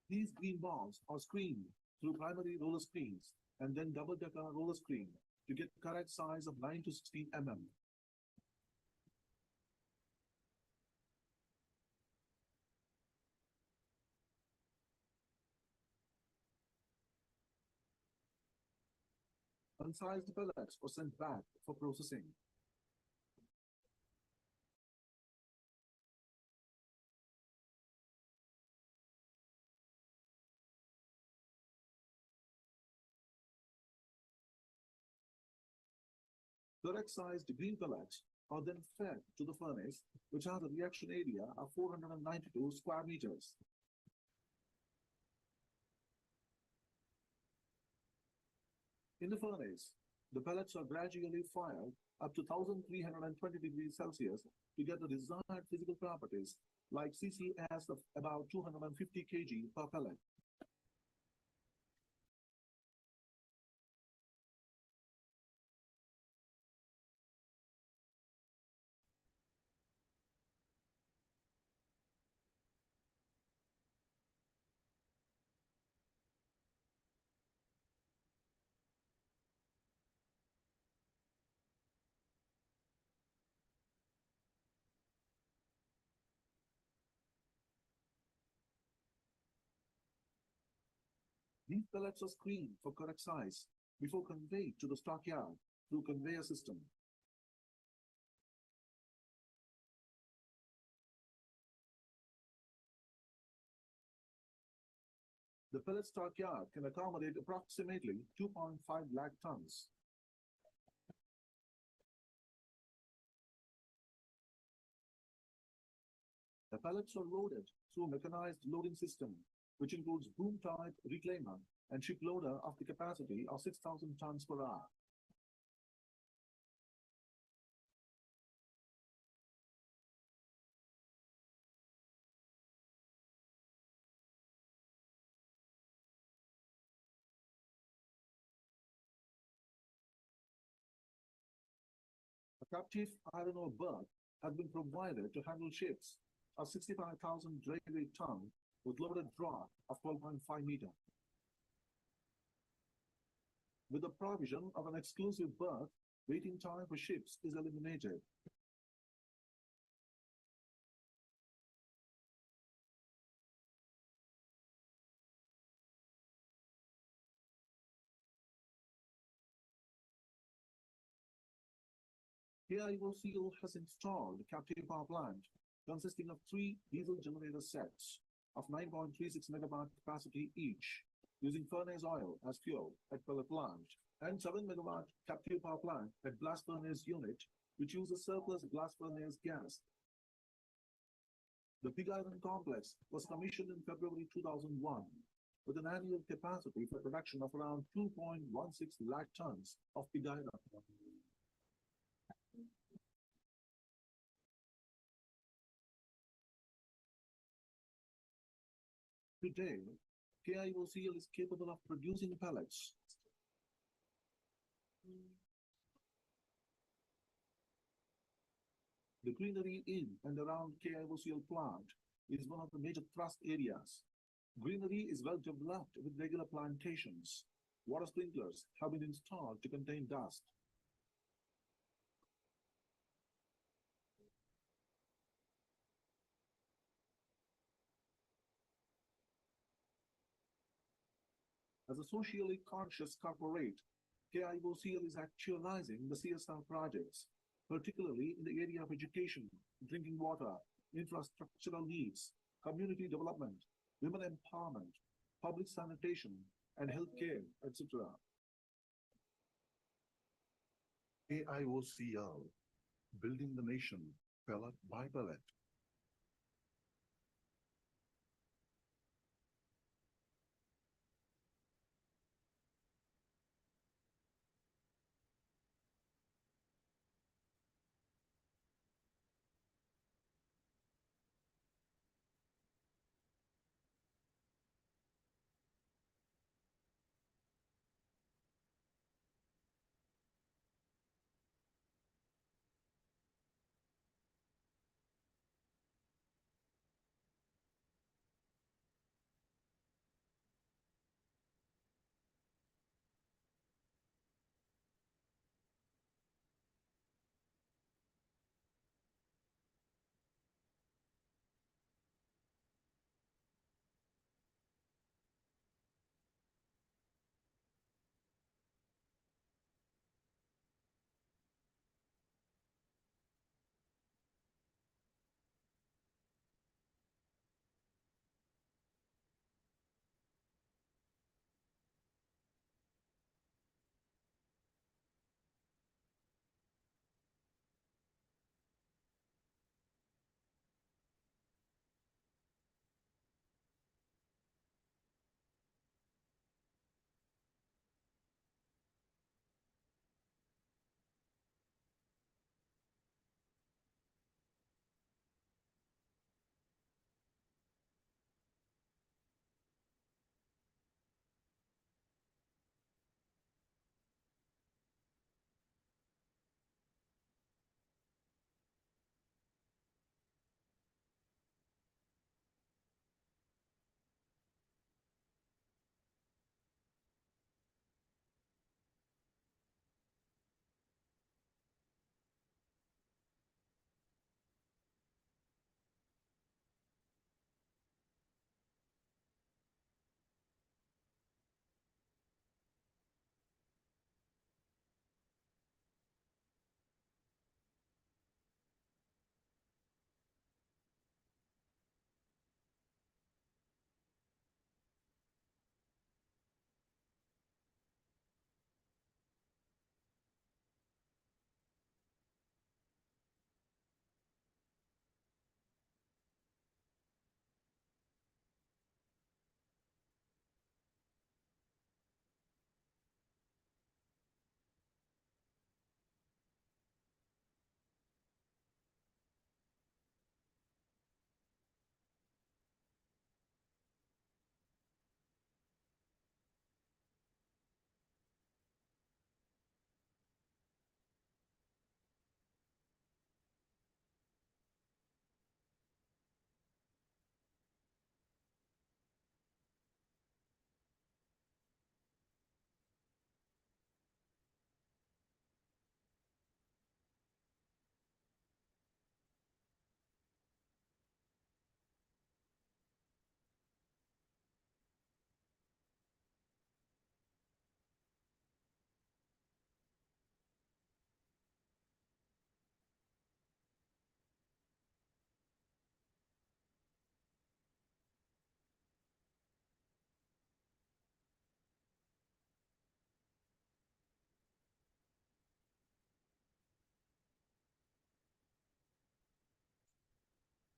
These green balls are screened through primary roller screens and then double-decker roller screen to get correct size of 9 to 16 mm. Unsized pellets are sent back for processing. Correct sized green pellets are then fed to the furnace, which has a reaction area of 492 square meters. In the furnace, the pellets are gradually fired up to 1320 degrees Celsius to get the desired physical properties like CCS of about 250 kg per pellet. These pellets are screened for correct size before conveyed to the stockyard through conveyor system. The pellet stockyard can accommodate approximately 2.5 lakh tons. The pellets are loaded through a mechanized loading system, which includes boom-type reclaimer and ship loader of the capacity of 6,000 tons per hour. A captive iron ore berth has been provided to handle ships of 65,000 dray weight ton with loaded draft of 12.5 meter. With the provision of an exclusive berth, waiting time for ships is eliminated. KIOCL has installed a captive power plant consisting of 3 diesel generator sets of 9.36 megawatt capacity each, using furnace oil as fuel at pellet plant, and 7 megawatt captive power plant at blast furnace unit, which uses surplus blast furnace gas. The pig iron complex was commissioned in February 2001 with an annual capacity for production of around 2.16 lakh tons of pig iron. Today, KIOCL is capable of producing pellets. The greenery in and around KIOCL plant is one of the major thrust areas. Greenery is well developed with regular plantations. Water sprinklers have been installed to contain dust. As a socially conscious corporate, KIOCL is actualizing the CSR projects, particularly in the area of education, drinking water, infrastructural needs, community development, women empowerment, public sanitation, and healthcare, etc. AIOCL, building the nation, pellet by pellet.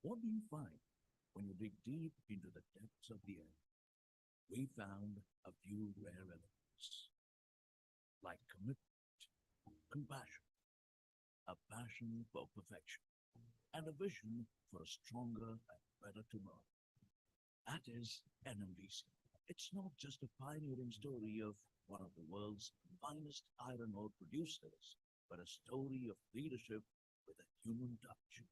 What do you find when you dig deep into the depths of the earth? We found a few rare elements, like commitment, compassion, a passion for perfection, and a vision for a stronger and better tomorrow. That is NMDC. It's not just a pioneering story of one of the world's finest iron ore producers, but a story of leadership with a human touch.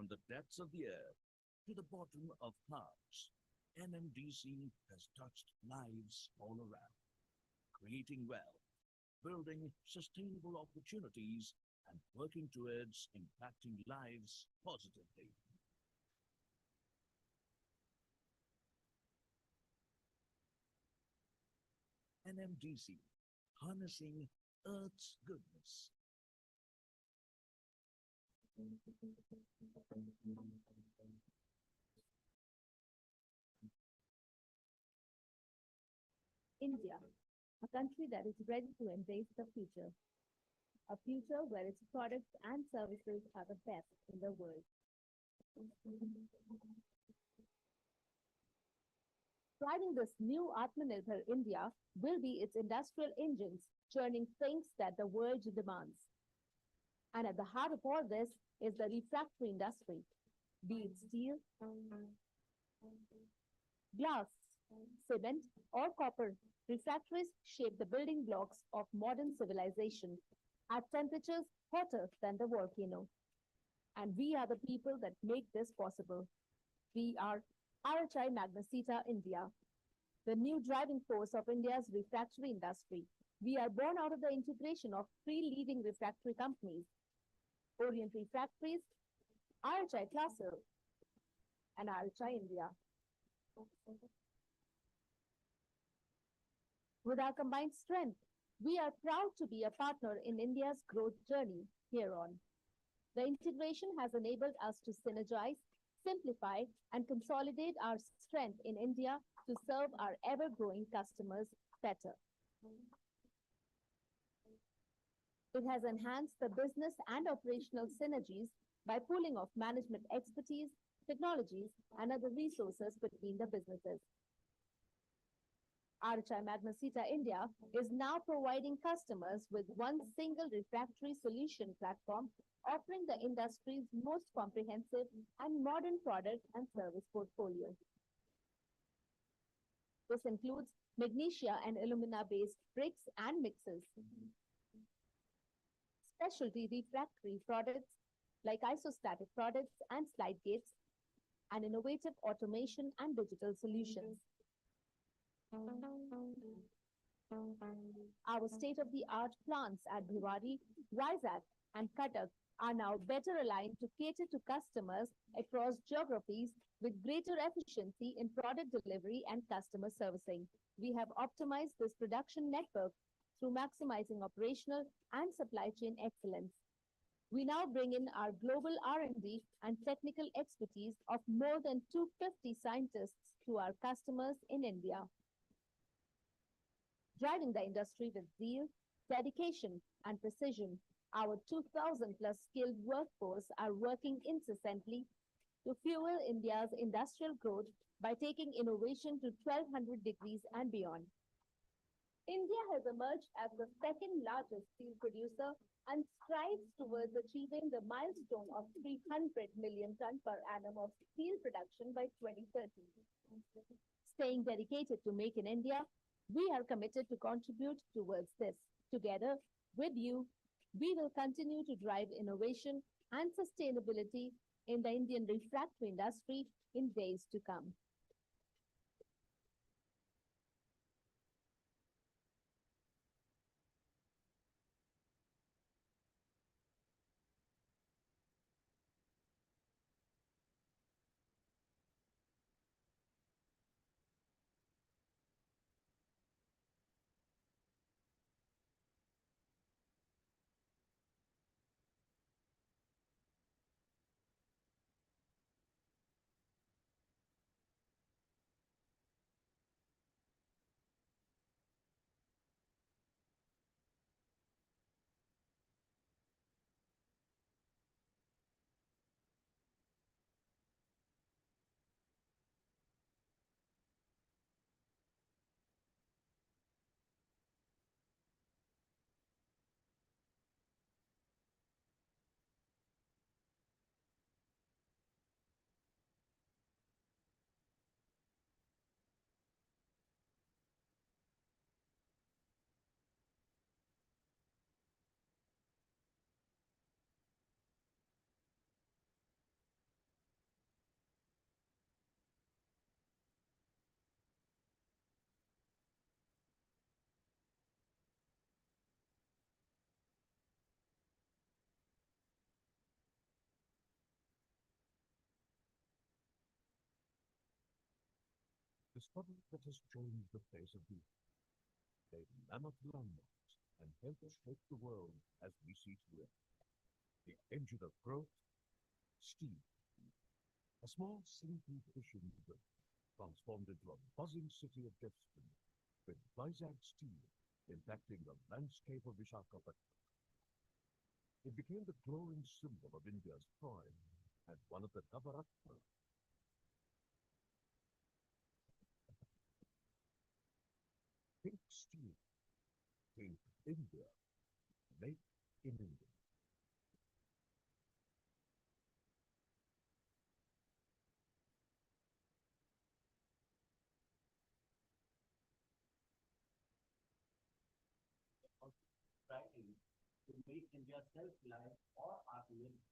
from the depths of the earth to the bottom of hearts, NMDC has touched lives all around, creating wealth, building sustainable opportunities, and working towards impacting lives positively. NMDC, harnessing Earth's goodness. India, a country that is ready to embrace the future. A future where its products and services are the best in the world. Driving this new Atmanirbhar India will be its industrial engines, churning things that the world demands. And at the heart of all this is the refractory industry, be it steel, glass, cement, or copper. Refractories shape the building blocks of modern civilization at temperatures hotter than the volcano. And we are the people that make this possible. We are RHI Magnesita India, the new driving force of India's refractory industry. We are born out of the integration of three leading refractory companies, Orient Refractories, RHI Clasil, and RHI India. With our combined strength, we are proud to be a partner in India's growth journey here on. The integration has enabled us to synergize, simplify, and consolidate our strength in India to serve our ever-growing customers better. It has enhanced the business and operational synergies by pooling of management expertise, technologies, and other resources between the businesses. RHI Magnesita India is now providing customers with one single refractory solution platform, offering the industry's most comprehensive and modern product and service portfolio. This includes magnesia and alumina-based bricks and mixes, specialty refractory products like isostatic products and slide gates, and innovative automation and digital solutions. Our state-of-the-art plants at Bhiwadi, Vizag, and Cuttack are now better aligned to cater to customers across geographies with greater efficiency in product delivery and customer servicing. We have optimized this production network through maximizing operational and supply chain excellence. We now bring in our global R&D and technical expertise of more than 250 scientists to our customers in India. Driving the industry with zeal, dedication, and precision, our 2,000 plus skilled workforce are working incessantly to fuel India's industrial growth by taking innovation to 1200 degrees and beyond. India has emerged as the second largest steel producer and strives towards achieving the milestone of 300 million ton per annum of steel production by 2030. Staying dedicated to Make in India, we are committed to contribute towards this. Together with you, we will continue to drive innovation and sustainability in the Indian refractory industry in days to come. discovery that has changed the face of the earth, laid mammoth landmarks, and helped shape the world as we see today. The engine of growth, steam. A small sleepy fishing village transformed into a buzzing city of destiny, with Vizag steel impacting the landscape of Visakhapatnam. It became the glowing symbol of India's pride and one of the Navaratna. Think steel, think India, make in India. Striving to make India self-reliant or autonomous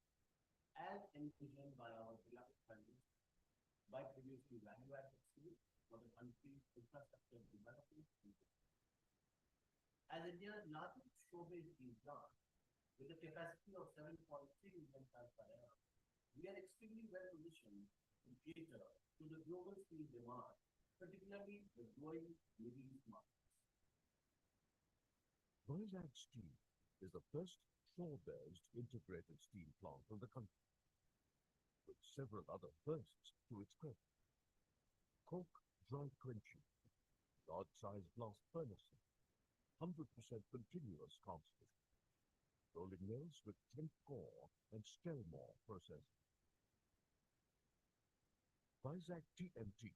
as envisioned by our beloved country by producing value-added steel for the country's infrastructure development. As India's largest shore-based steel plant, with a capacity of 7.3 million tons per annum, we are extremely well positioned to cater to the global steel demand, particularly the growing Middle East market. Vizag Steel is the first shore-based integrated steel plant in the country, with several other firsts to its credit. Coke dry quenching, large-sized blast furnaces, 100% continuous casting, rolling mills with temp core and Stellmore processing. Vizag TMT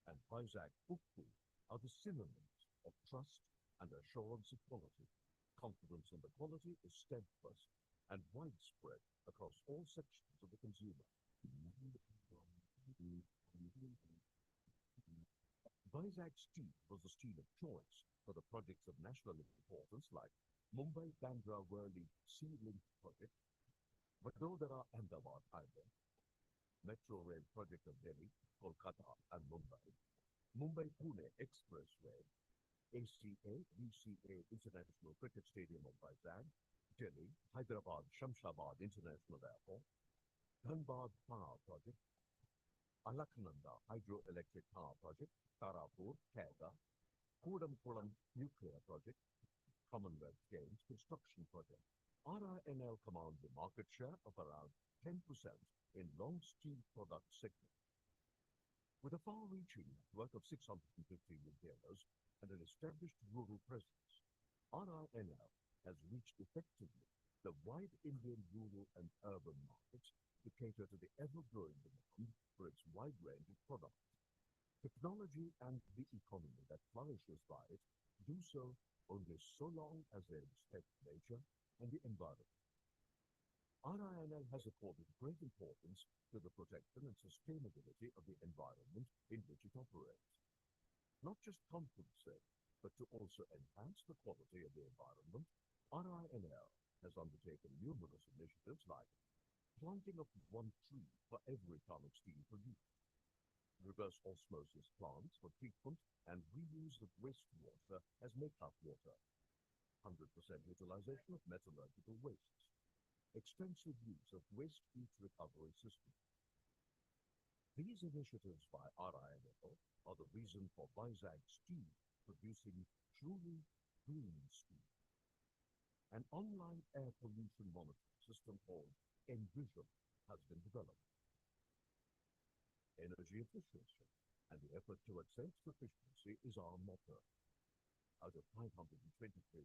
and Vizag Ukku are the synonyms of trust and assurance of quality. Confidence in the quality is steadfast and widespread across all sections of the consumer. Vizag Steel was the steel of choice for the projects of national importance like Mumbai-Bandra-Worli Sea Link project, Vadodara-Ahmedabad Highway, Metro Rail project of Delhi, Kolkata and Mumbai, Mumbai-Pune Expressway, ACA-BCA International Cricket Stadium of Vizag, Delhi, Hyderabad Shamshabad International Airport, Dhanbad Power Project, Alaknanda Hydroelectric Power Project, Tarapur, Khaga, Kodamkulam Nuclear Project, Commonwealth Games Construction Project. RINL commands a market share of around 10% in long steel product segment. With a far-reaching network of 650 retailers and an established rural presence, RINL has reached effectively the wide Indian rural and urban markets to cater to the ever-growing demand for its wide range of products. Technology and the economy that flourishes by it do so only so long as they respect nature and the environment. RINL has accorded great importance to the protection and sustainability of the environment in which it operates. Not just compensate, but to also enhance the quality of the environment, RINL has undertaken numerous initiatives like planting of one tree for every ton of steel produced, reverse osmosis plants for treatment and reuse of wastewater as make-up water, 100% utilization of metallurgical wastes, extensive use of waste heat recovery systems. These initiatives by RINL are the reason for Vizag Steel producing truly green steel. An online air pollution monitoring system called Envision has been developed. Energy efficiency and the effort towards self-sufficiency is our motto. Out of 523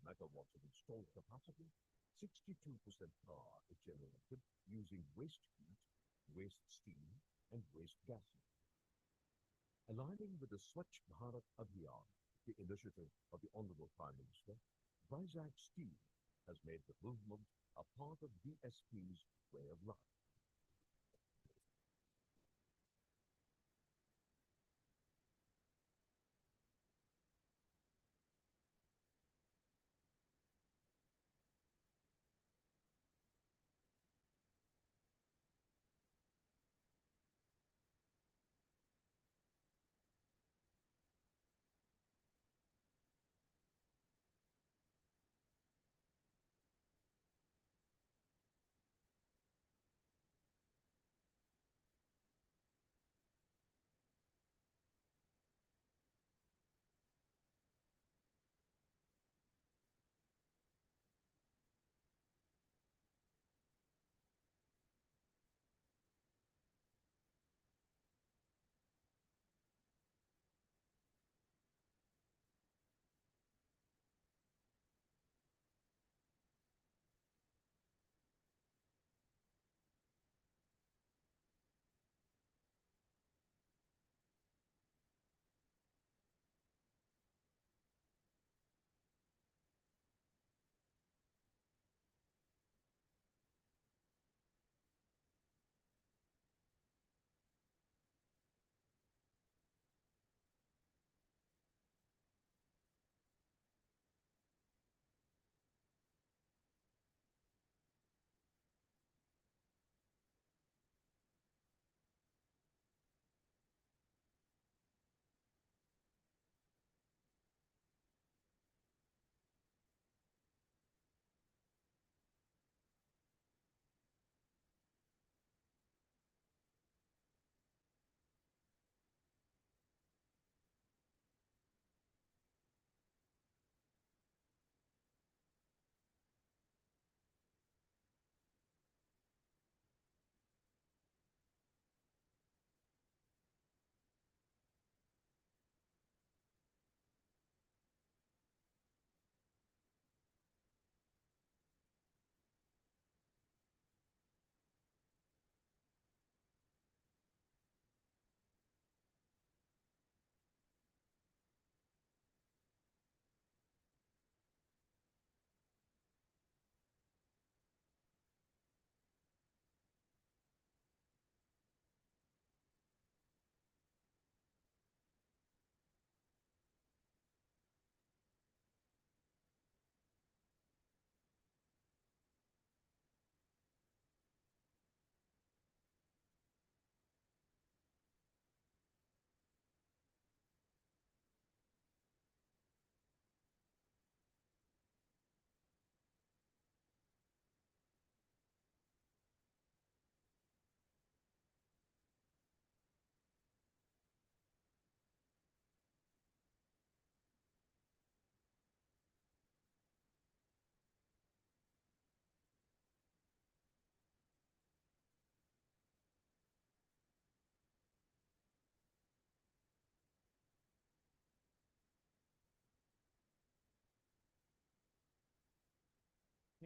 megawatts of installed capacity, 62% power is generated using waste heat, waste steam, and waste gases. Aligning with the Swachh Bharat Abhiyan, the initiative of the Honorable Prime Minister, Vizag Steel has made the movement a part of VSP's way of life.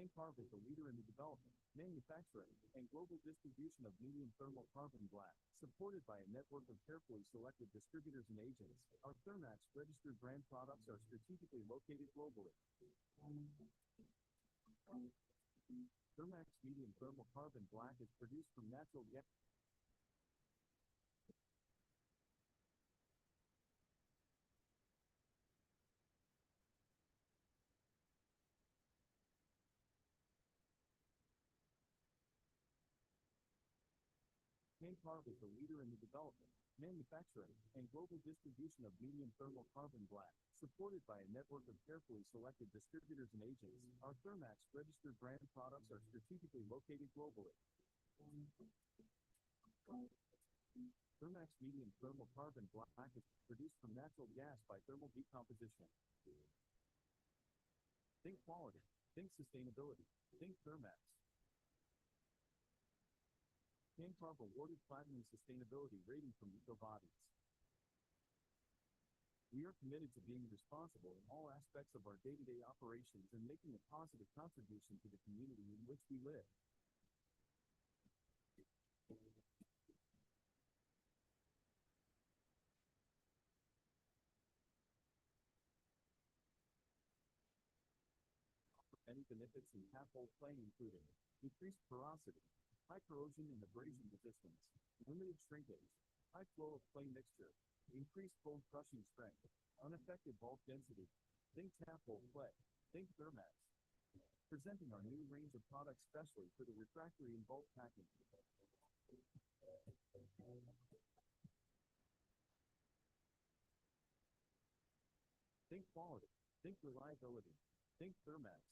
Paint Carb is a leader in the development, manufacturing, and global distribution of medium thermal carbon black. Supported by a network of carefully selected distributors and agents, our Thermax registered brand products are strategically located globally. Thermax medium thermal carbon black is produced from natural gas. Paint Carb is a leader in the development, manufacturing, and global distribution of medium thermal carbon black. Supported by a network of carefully selected distributors and agents, our Thermax registered brand products are strategically located globally. Thermax medium thermal carbon black is produced from natural gas by thermal decomposition. Think quality, think sustainability, think Thermax. Paint Carb awarded Platinum Sustainability rating from EcoVadis. We are committed to being responsible in all aspects of our day-to-day operations and making a positive contribution to the community in which we live. Many benefits in half-hole clay including increased porosity, high corrosion and abrasion resistance, limited shrinkage, high flow of clay mixture, increased cold crushing strength, unaffected bulk density. Think half-hole clay, think Thermax. Presenting our new range of products specially for the refractory and bulk packing. Think quality, think reliability, think Thermax.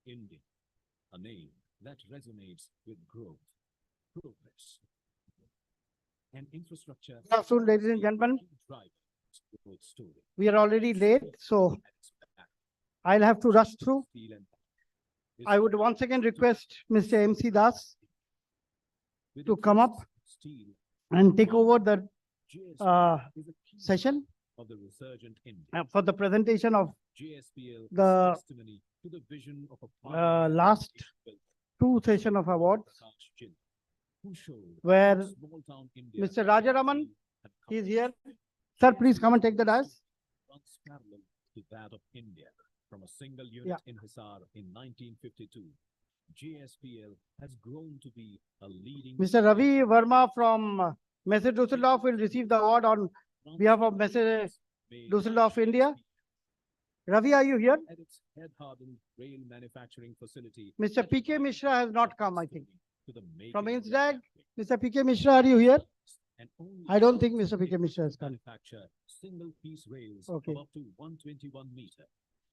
India, a name that resonates with growth, progress, and infrastructure. Good afternoon, ladies and gentlemen. Drive growth story. We are already late, so I'll have to rush through. I would once again request Mr. MC Das to come up and take over the session of the resurgent India. for the presentation of JSPL is the testimony to the vision of a last two session of awards, who showed where small town India Mr. Rajaraman is here. Sir, please come and take the dais. runs parallel to that of India. From a single unit in Hisar in 1952, JSPL has grown to be a leading. Mr. Ravi Verma from Messe Dusseldorf will receive the award on behalf of Messe Dusseldorf, India. Ravi, are you here? At its head-hardened rail manufacturing facility. Mr. PK Mishra has not come, I think. To the making From of INSDAG, Mr. PK Mishra, are you here? and only I don't think Mr. PK Mishra has come. manufacture single-piece rails Okay. of up to 121 meter,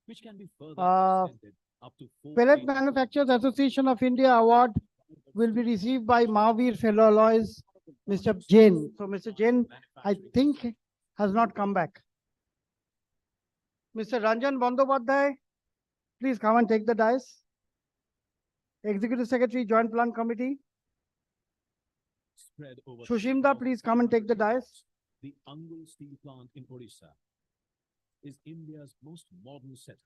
which can be further Uh, extended up to 4 Pellet feet. Manufacturers Association of India Award will be received by Mahavir Fellow Alloys, Mr. Jain. So Mr. Jain, I think, has not come back. Mr. Ranjan Bandyopadhyay, please come and take the dais. Executive Secretary, Joint Plan Committee. Spread over Sushimda, please come and take the dais. The Angul steel plant in Odisha is India's most modern setup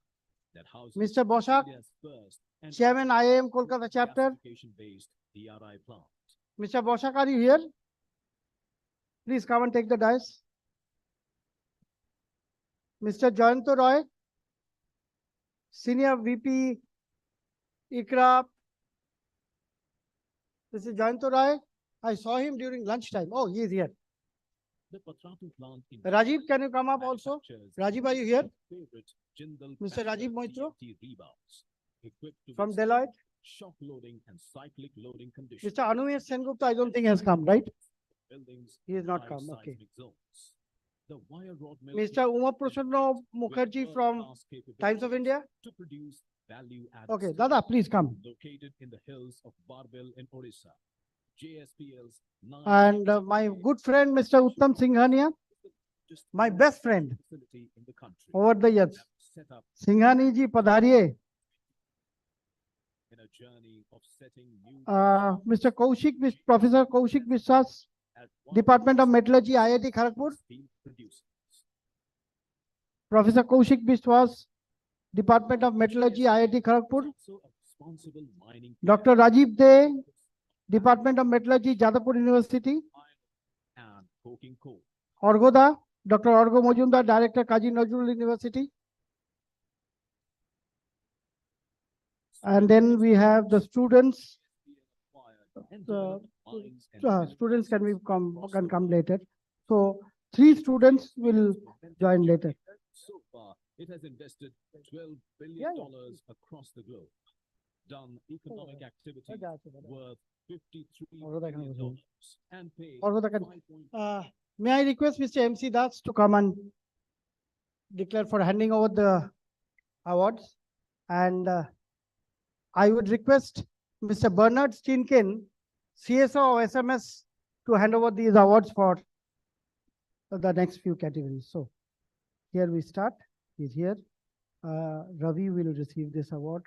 that houses Mr. Boshak, India's first and Chairman IIM Kolkata chapter. gasification-based DRI plant. Mr. Boshak, are you here? Please come and take the dais. Mr. Jayanto Roy, Senior VP ICRA. This is Jayanto Roy. I saw him during lunchtime. Oh, he is here. The Patratu plant in Rajiv, can you come up also? Rajiv, are you here? favorite Jindal Mr. Rajiv Moitro TNT rebars equipped to from withstand Deloitte. shock loading and cyclic loading conditions. Mr. Anumesh Sengupta, I don't think has come, right? Buildings He has not drive come, okay. seismic zones. The wire rod mill Mr. Uma Prasanna Mukherjee from world-class Times of India. to produce value-added Okay, steel. Dada, please come. Located in the hills of Barbil in Odisha. JSPL's And my good friend, Mr. Uttam Singhania, my best friend facility in the country over the years. set up Singhani ji padhariye. in a journey of setting new Mr. Professor Kaushik Vishwas, Department of Metallurgy, IIT Kharagpur. steel producers. Professor Kaushik Vishwas, Department of Metallurgy, IIT Kharagpur. So a responsible mining Dr. Rajiv De, Department of Metallurgy, Jadavpur University. and coking coal. Orgoda, Dr. Orgo Mojumdar, Director, Kazi Nazrul University. And then we have the students. Students can come later. So 3 students will join later. So far, it has invested $12 billion across the globe, done economic activity worth $53 billion, and paid Orgoda can. 5.5 May I request Mr. MC Das to come and declare for handing over the awards? And I would request Mr. Bernard Steenken, CSO of SMS, to hand over these awards for the next few categories. So here we start. He's here. Ravi will receive this award.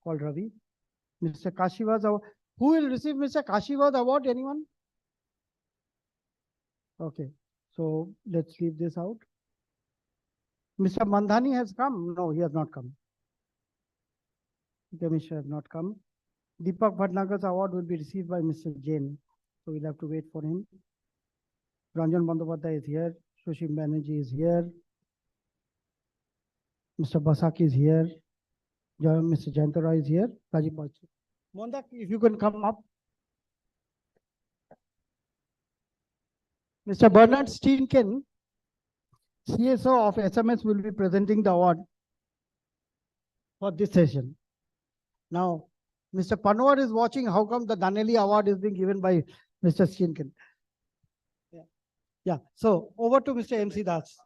Call Ravi. Mr. Kashiva's award. Who will receive Mr. Kashiva's award? Anyone? Okay. So let's leave this out. Mr. Mandhani has come. No, he has not come. Mishra has not come. Deepak Bhatnagar's award will be received by Mr. Jain. So we'll have to wait for him. Ranjan Bandyopadhyay is here. Sushim Banerjee is here. Mr. Basaki is here. Mr. Jayantara is here. Rajiv Moitro. Mondak, if you can come up. Mr. Bernard Steenken, CSO of SMS, will be presenting the award for this session. Now, Mr. Panwar is watching how come the Danelli award is being given by Mr. Steenken. Yeah. So over to Mr. MC Das.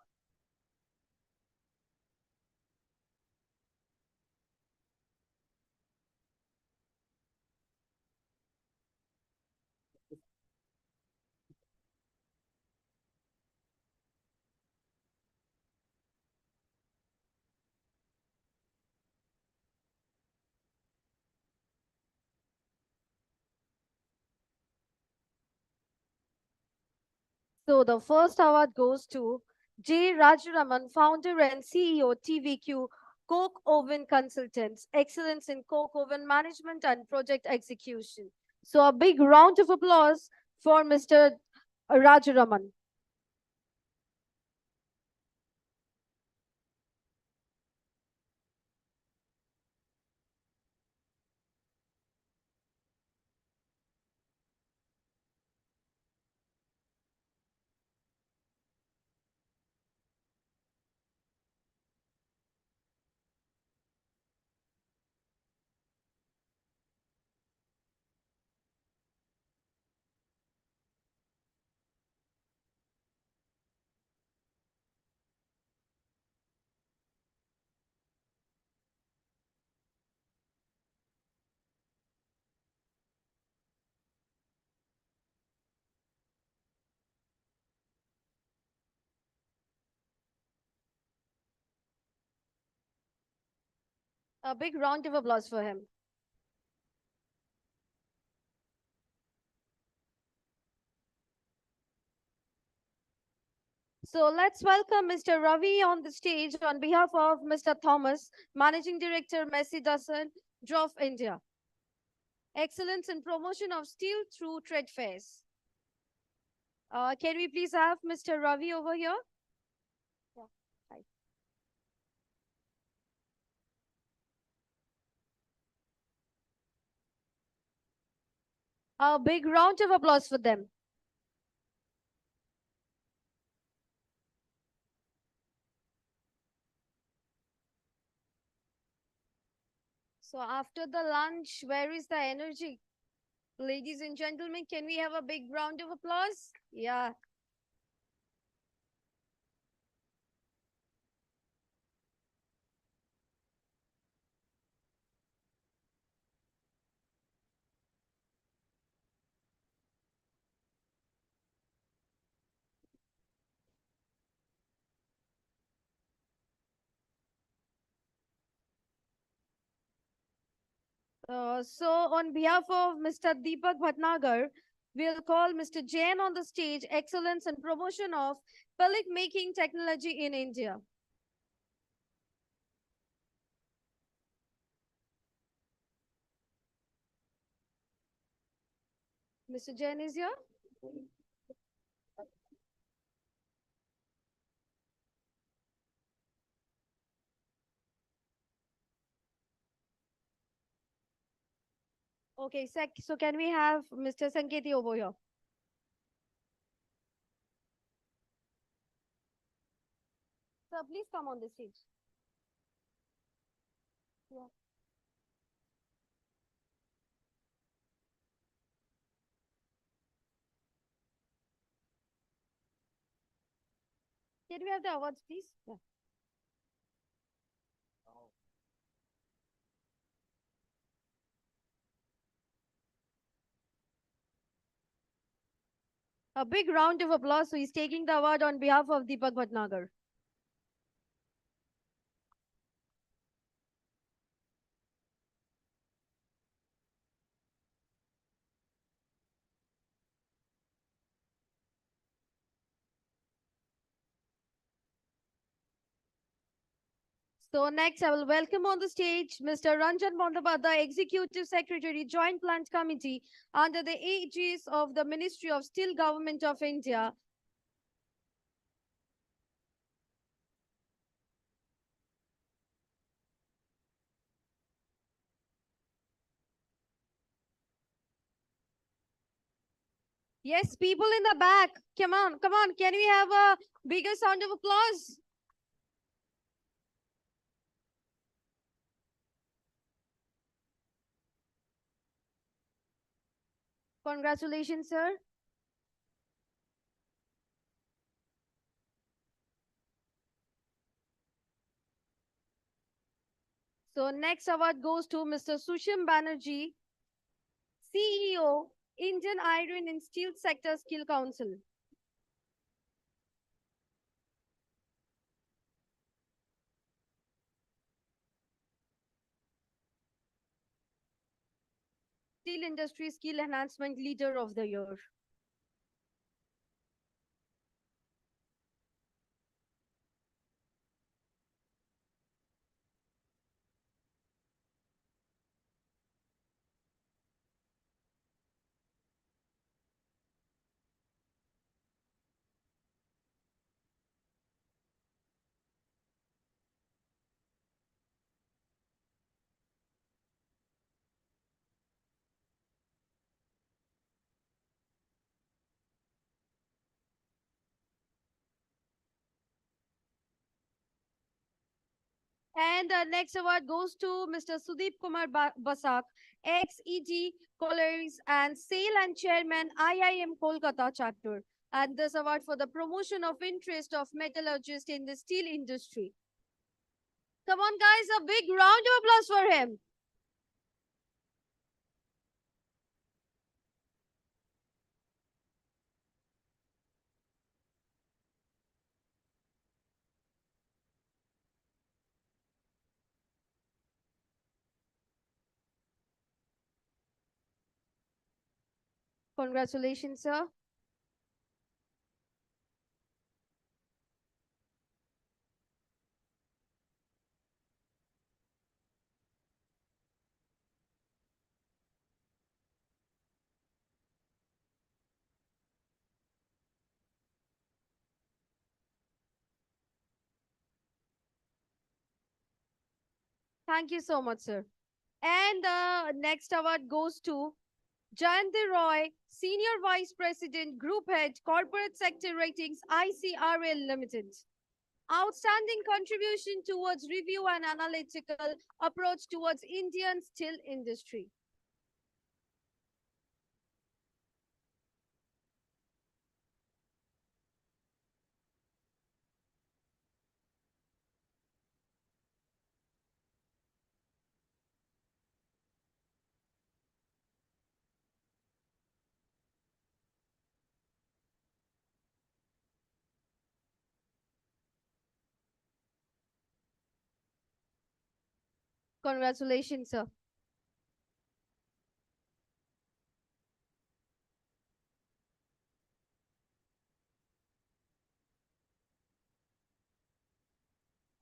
So the first award goes to J. Rajaraman, founder and CEO, TVQ Coke Oven Consultants, excellence in Coke Oven management and project execution. So a big round of applause for Mr. Rajaraman. A big round of applause for him. So let's welcome Mr. Ravi on the stage on behalf of Mr. Thomas, Managing Director, Messi Dasan, Drof India. Excellence in promotion of steel through trade fairs. Can we please have Mr. Ravi over here? Yeah. Hi. A big round of applause for them. So after the lunch, where is the energy? Ladies and gentlemen, can we have a big round of applause? Yeah. So on behalf of Mr. Deepak Bhatnagar, we'll call Mr. Jain on the stage, excellence and promotion of pellet making technology in India. Mr. Jain is here. Okay, so can we have Mr. Sanketi over here? Sir, please come on the stage. Yeah. Can we have the awards, please? Yeah. A big round of applause. So he's taking the award on behalf of Deepak Bhatnagar. So next, I will welcome on the stage Mr. Ranjan Bandabhadda, Executive Secretary, Joint Plant Committee under the aegis of the Ministry of Steel, Government of India. Yes, people in the back, come on, come on. Can we have a bigger sound of applause? Congratulations, sir. So next award goes to Mr. Sushim Banerjee, CEO, Indian Iron and Steel Sector Skill Council. Steel Industry Skill Enhancement Leader of the Year. And the next award goes to Mr. Sudeep Kumar Basak, ex-EG Collieries and Sale and Chairman IIM Kolkata chapter. And this award for the promotion of interest of metallurgists in the steel industry. Come on, guys, a big round of applause for him. Congratulations, sir. Thank you so much, sir. And the next award goes to Jayanti Roy, Senior Vice President, Group Head, Corporate Sector Ratings, ICRL Limited. Outstanding contribution towards review and analytical approach towards Indian steel industry. Congratulations, sir.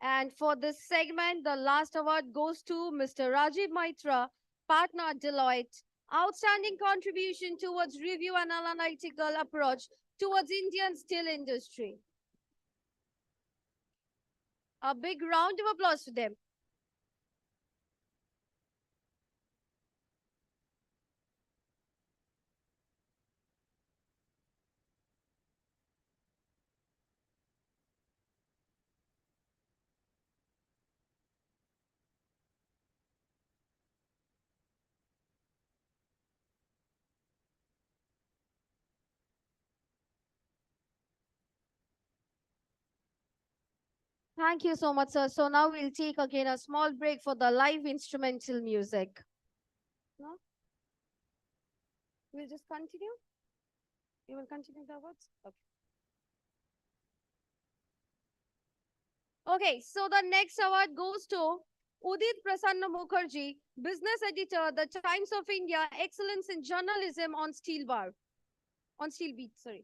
And for this segment, the last award goes to Mr. Rajiv Maitra, partner Deloitte. Outstanding contribution towards review and analytical approach towards Indian steel industry. A big round of applause for them. Thank you so much, sir. So now we'll take again a small break for the live instrumental music. No? We'll just continue. You will continue the awards? Okay. Okay, so the next award goes to Udit Prasanna Mukherjee, Business Editor, The Times of India, Excellence in Journalism on Steel Bar. On Steel Beat, sorry.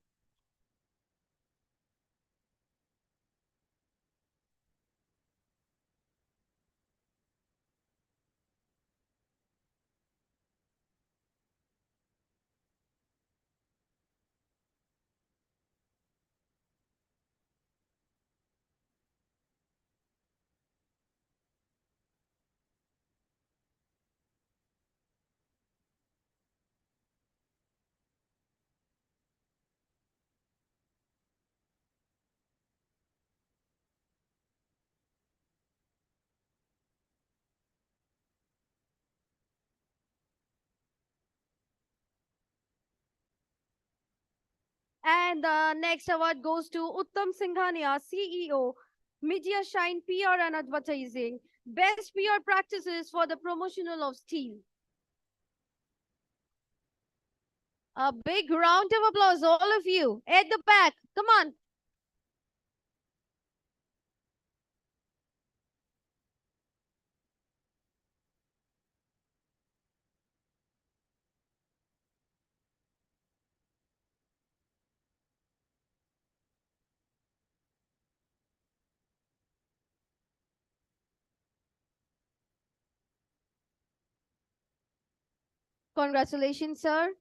And the next award goes to Uttam Singhania, CEO, Media Shine PR and Advertising, Best PR Practices for the Promotional of Steel. A big round of applause, all of you at the back. Come on. Congratulations, sir.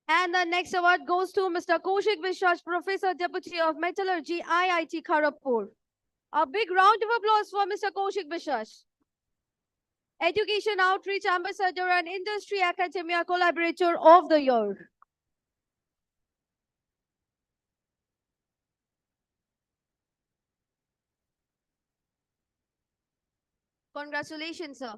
And the next award goes to Mr. Kaushik Vishwas, Professor Deputy of Metallurgy, IIT Kharagpur. A big round of applause for Mr. Kaushik Vishwas. Education Outreach Ambassador and Industry Academia Collaborator of the Year. Congratulations, sir.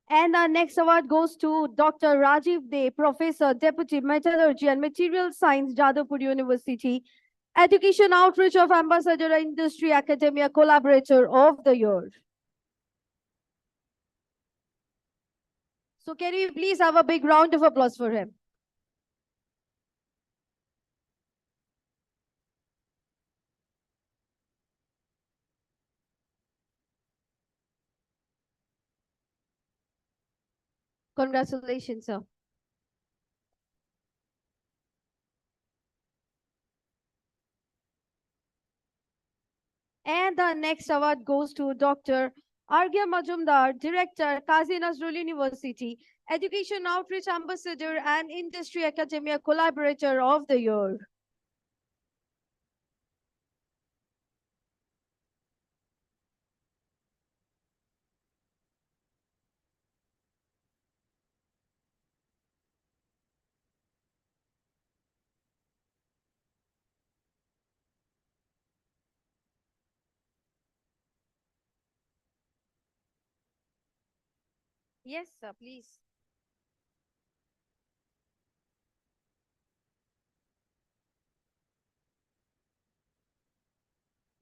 And our next award goes to Dr. Rajiv De, Professor, Deputy Metallurgy and Material Science, Jadavpur University, Education Outreach of Ambassador and Industry Academia Collaborator of the Year. So can we please have a big round of applause for him? Congratulations, sir. And the next award goes to Dr. Arghya Majumdar, Director, Kazi Nazrul University, Education Outreach Ambassador and Industry Academia Collaborator of the Year. Yes, sir, please.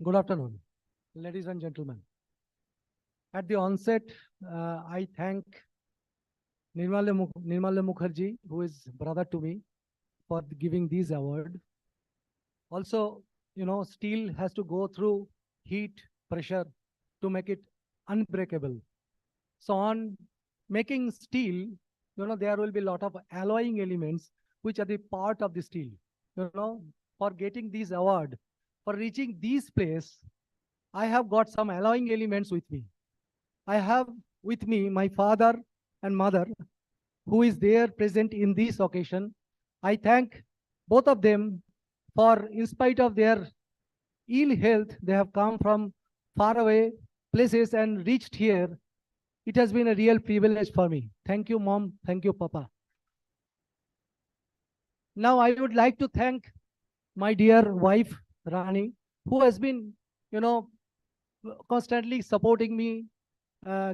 Good afternoon, ladies and gentlemen. At the onset, I thank Nirmala Mukherjee, who is brother to me, for giving this award. Also, steel has to go through heat, pressure to make it unbreakable. So on making steel, there will be a lot of alloying elements which are the part of the steel. For getting this award, for reaching this place, I have got some alloying elements with me. I have with me my father and mother, who is there present in this occasion. I thank both of them for, in spite of their ill health, they have come from far away places and reached here. It has been a real privilege for me. Thank you, Mom. Thank you, Papa. Now I would like to thank my dear wife, Rani, who has been, constantly supporting me,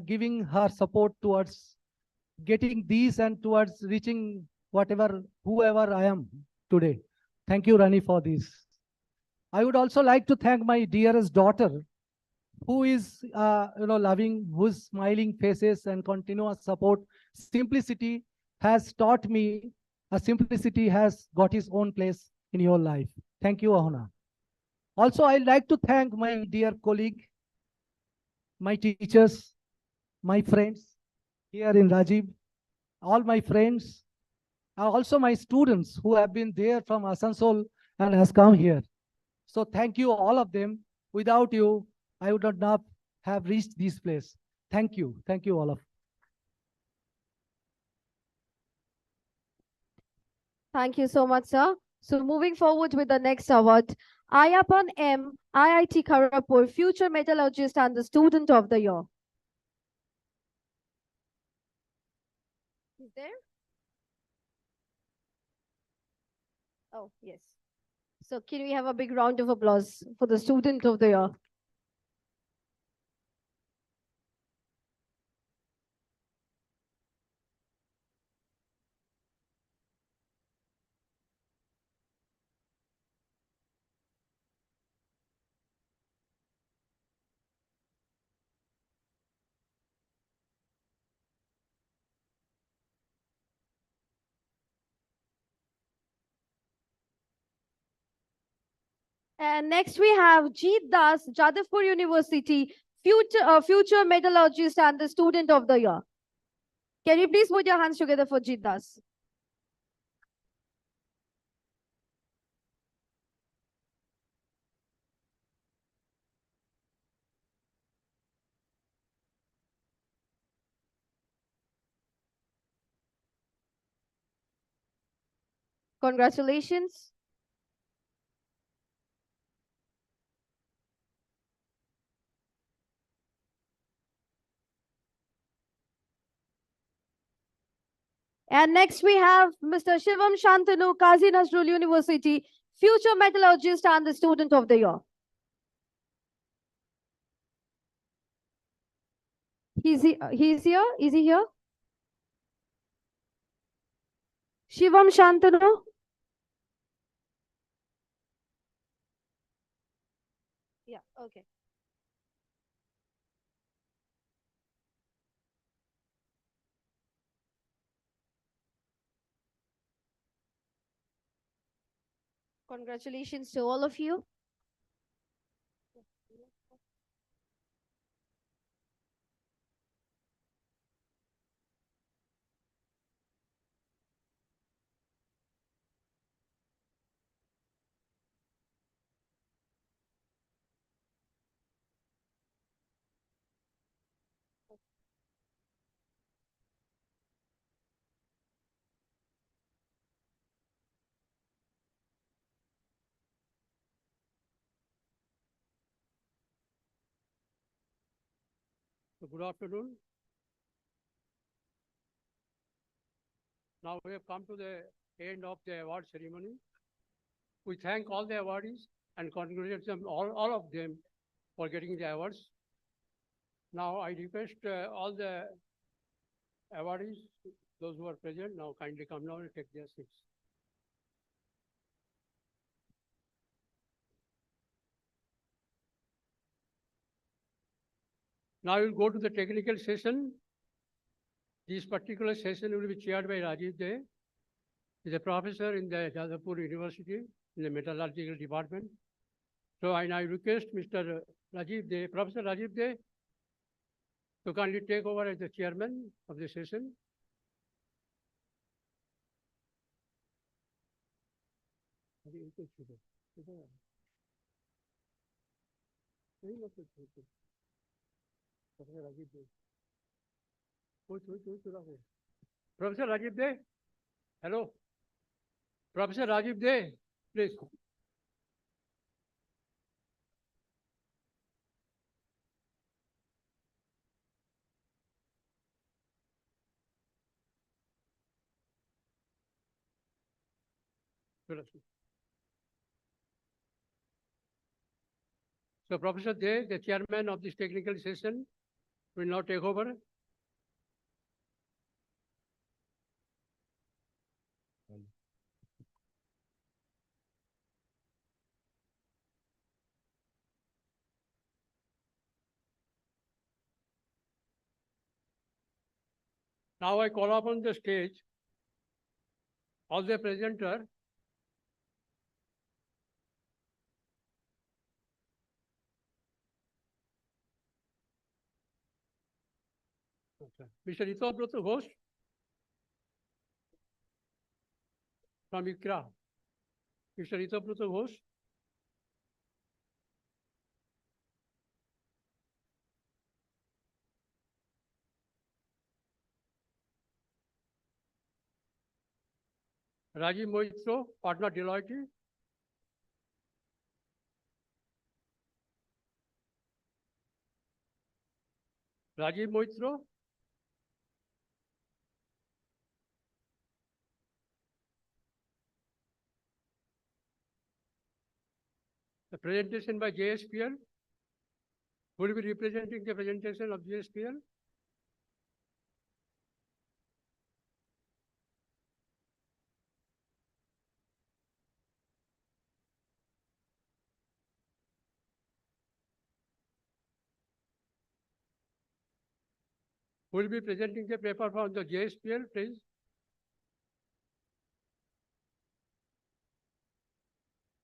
giving her support towards getting these and towards reaching whoever I am today. Thank you, Rani, for this. I would also like to thank my dearest daughter, who is, loving, whose smiling faces and continuous support. Simplicity has taught me, simplicity has got its own place in your life. Thank you, Ahuna. Also, I'd like to thank my dear colleague, my teachers, my friends here in Rajiv, all my friends, also my students who have been there from Asansol and has come here. So thank you, all of them. Without you, I would not have reached this place. Thank you. Thank you, all of you. Thank you so much, sir. So moving forward with the next award, Ayapan M, IIT Kharagpur, Future Metallurgist and the Student of the Year. Is there? Oh, yes. So can we have a big round of applause for the Student of the Year? And next we have Jeet Das, Jadavpur University, future metallurgist and the Student of the Year. Can you please put your hands together for Jeet Das? Congratulations. And next we have Mr. Shivam Shantanu, Kazi Nazrul University, future metallurgist and the student of the year. He's here? Is he here? Shivam Shantanu? Yeah, okay. Congratulations to all of you. So good afternoon. Now we have come to the end of the award ceremony. We thank all the awardees and congratulate them, all of them, for getting the awards. Now I request all the awardees, those who are present, now kindly come now and take their seats. Now we'll go to the technical session. This particular session will be chaired by Rajiv Dey. He's a professor in the Jadavpur University in the metallurgical department. So I now request Mr. Rajiv Dey, Professor Rajiv Dey, to kindly take over as the chairman of the session. Professor Rajiv Dey, hello. Professor Rajiv Dey, please. So Professor Dey, the chairman of this technical session, will now take over. Now I call upon the stage all the presenter Mr. Ritobroto Ghosh from ICRA. Mr. Ritobroto Ghosh. Rajiv Moitro, partner Deloitte. Rajiv Moitro. The presentation by JSPL. Who will be representing the presentation of JSPL? Who will be presenting the paper from the JSPL, please?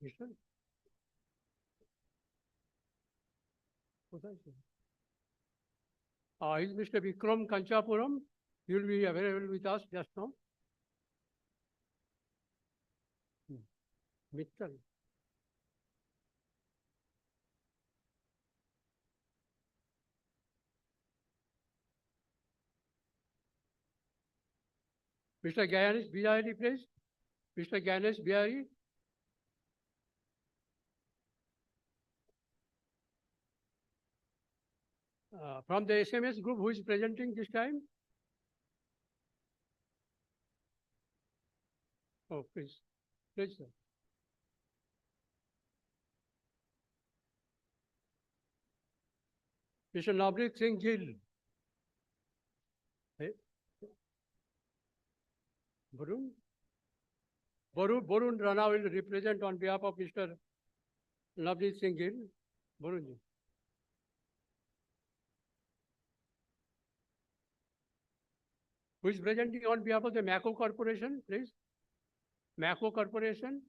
Mr. Is Mr. Vikram Kanchapuram. He will be available with us just now. Mittal. Mr. Gayanis Bijayani, please. Mr. Ganesh Bihari. From the SMS group, who is presenting this time? Oh, please. Please, sir. Mr. Navneet Singh Gill. Hey. Varun Rana will represent on behalf of Mr. Navneet Singh Gill. Varun ji. Who is presenting on behalf of the Macro Corporation, please? Macro Corporation.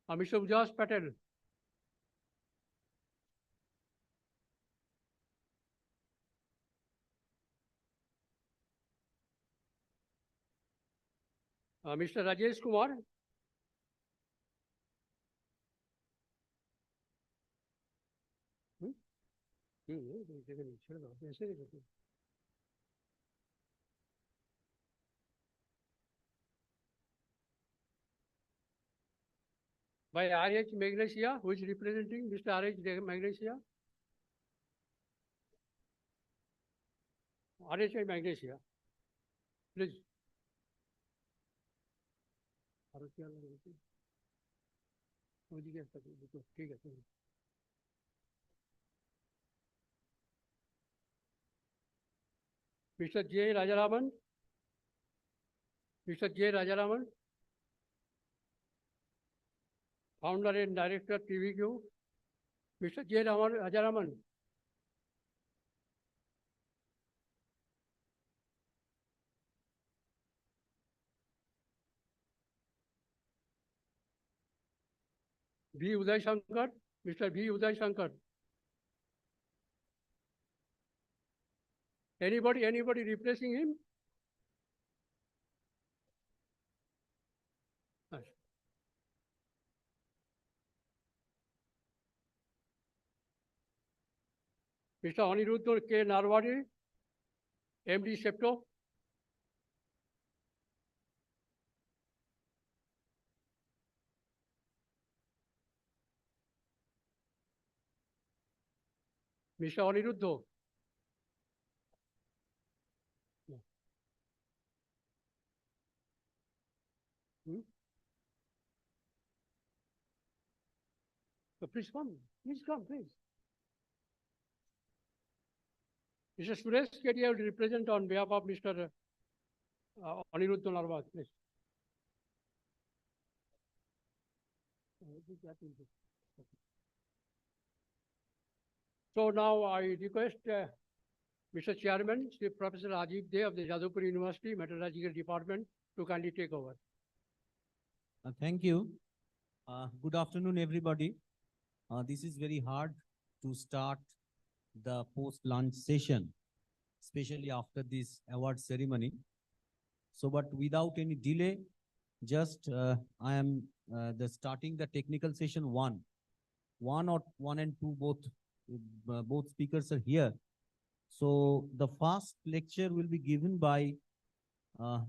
Mr. Ujas Patel. Mr. Rajesh Kumar. By R.H. Magnesia, who is representing Mr. R.H. Magnesia? R.H. Magnesia, please. Mr. J. Rajaraman. Mr. J. Rajaraman, founder and director TVQ. Mr. J. Rajaraman. B. Uday Shankar. Mr. B. Uday Shankar. Anybody replacing him? Mr. Aniruddha K. Narwadi, MD Septo. Mr. Aniruddha. Please come, please. Mr. Suresh Kedia will represent on behalf of Mr. Aniruddha Narwad, please. So now I request Mr. Chairman, Sri Professor Rajiv Dey of the Jadavpur University Metallurgical Department to kindly take over. Thank you. Good afternoon, everybody. This is very hard to start the post-lunch session, especially after this award ceremony. So, but without any delay, just I am starting the technical session one and two, both speakers are here. So the first lecture will be given by Mr.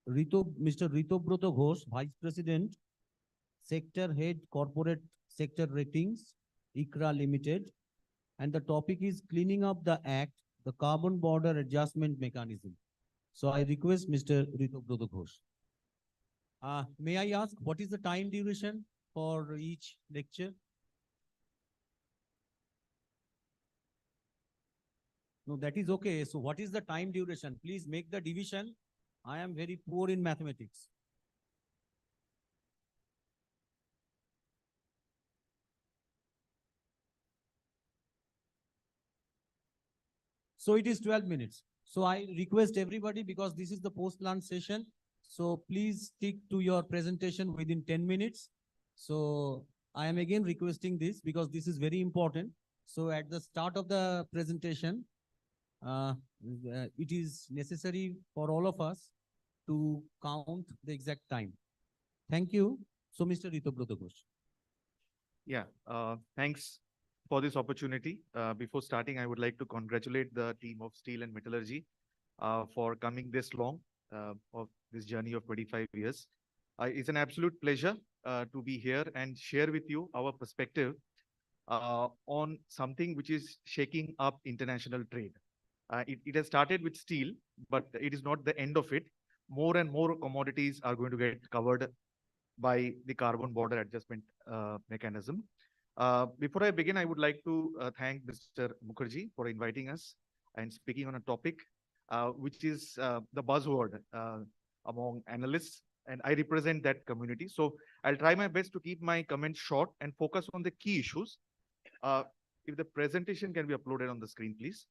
Ritobrata Ghosh, Vice President, Sector Head, Corporate Sector Ratings, ICRA Limited. And the topic is cleaning up the act, the carbon border adjustment mechanism. So I request Mr. Ritobrata Ghosh. May I ask, what is the time duration for each lecture? No, that is okay. So what is the time duration? Please make the division. I am very poor in mathematics. So it is 12 minutes. So I request everybody, because this is the post-lunch session, so please stick to your presentation within 10 minutes. So I am again requesting this because this is very important. So at the start of the presentation, it is necessary for all of us to count the exact time. Thank you. So Mr. Ritobrata Ghosh. Yeah, thanks for this opportunity. Before starting, I would like to congratulate the team of Steel and Metallurgy for coming this long of this journey of 25 years. It's an absolute pleasure to be here and share with you our perspective on something which is shaking up international trade. It has started with steel, but it is not the end of it. More and more commodities are going to get covered by the carbon border adjustment mechanism. Before I begin, I would like to thank Mr. Mukherjee for inviting us and speaking on a topic which is the buzzword among analysts, and I represent that community. So I'll try my best to keep my comments short and focus on the key issues. If the presentation can be uploaded on the screen, please.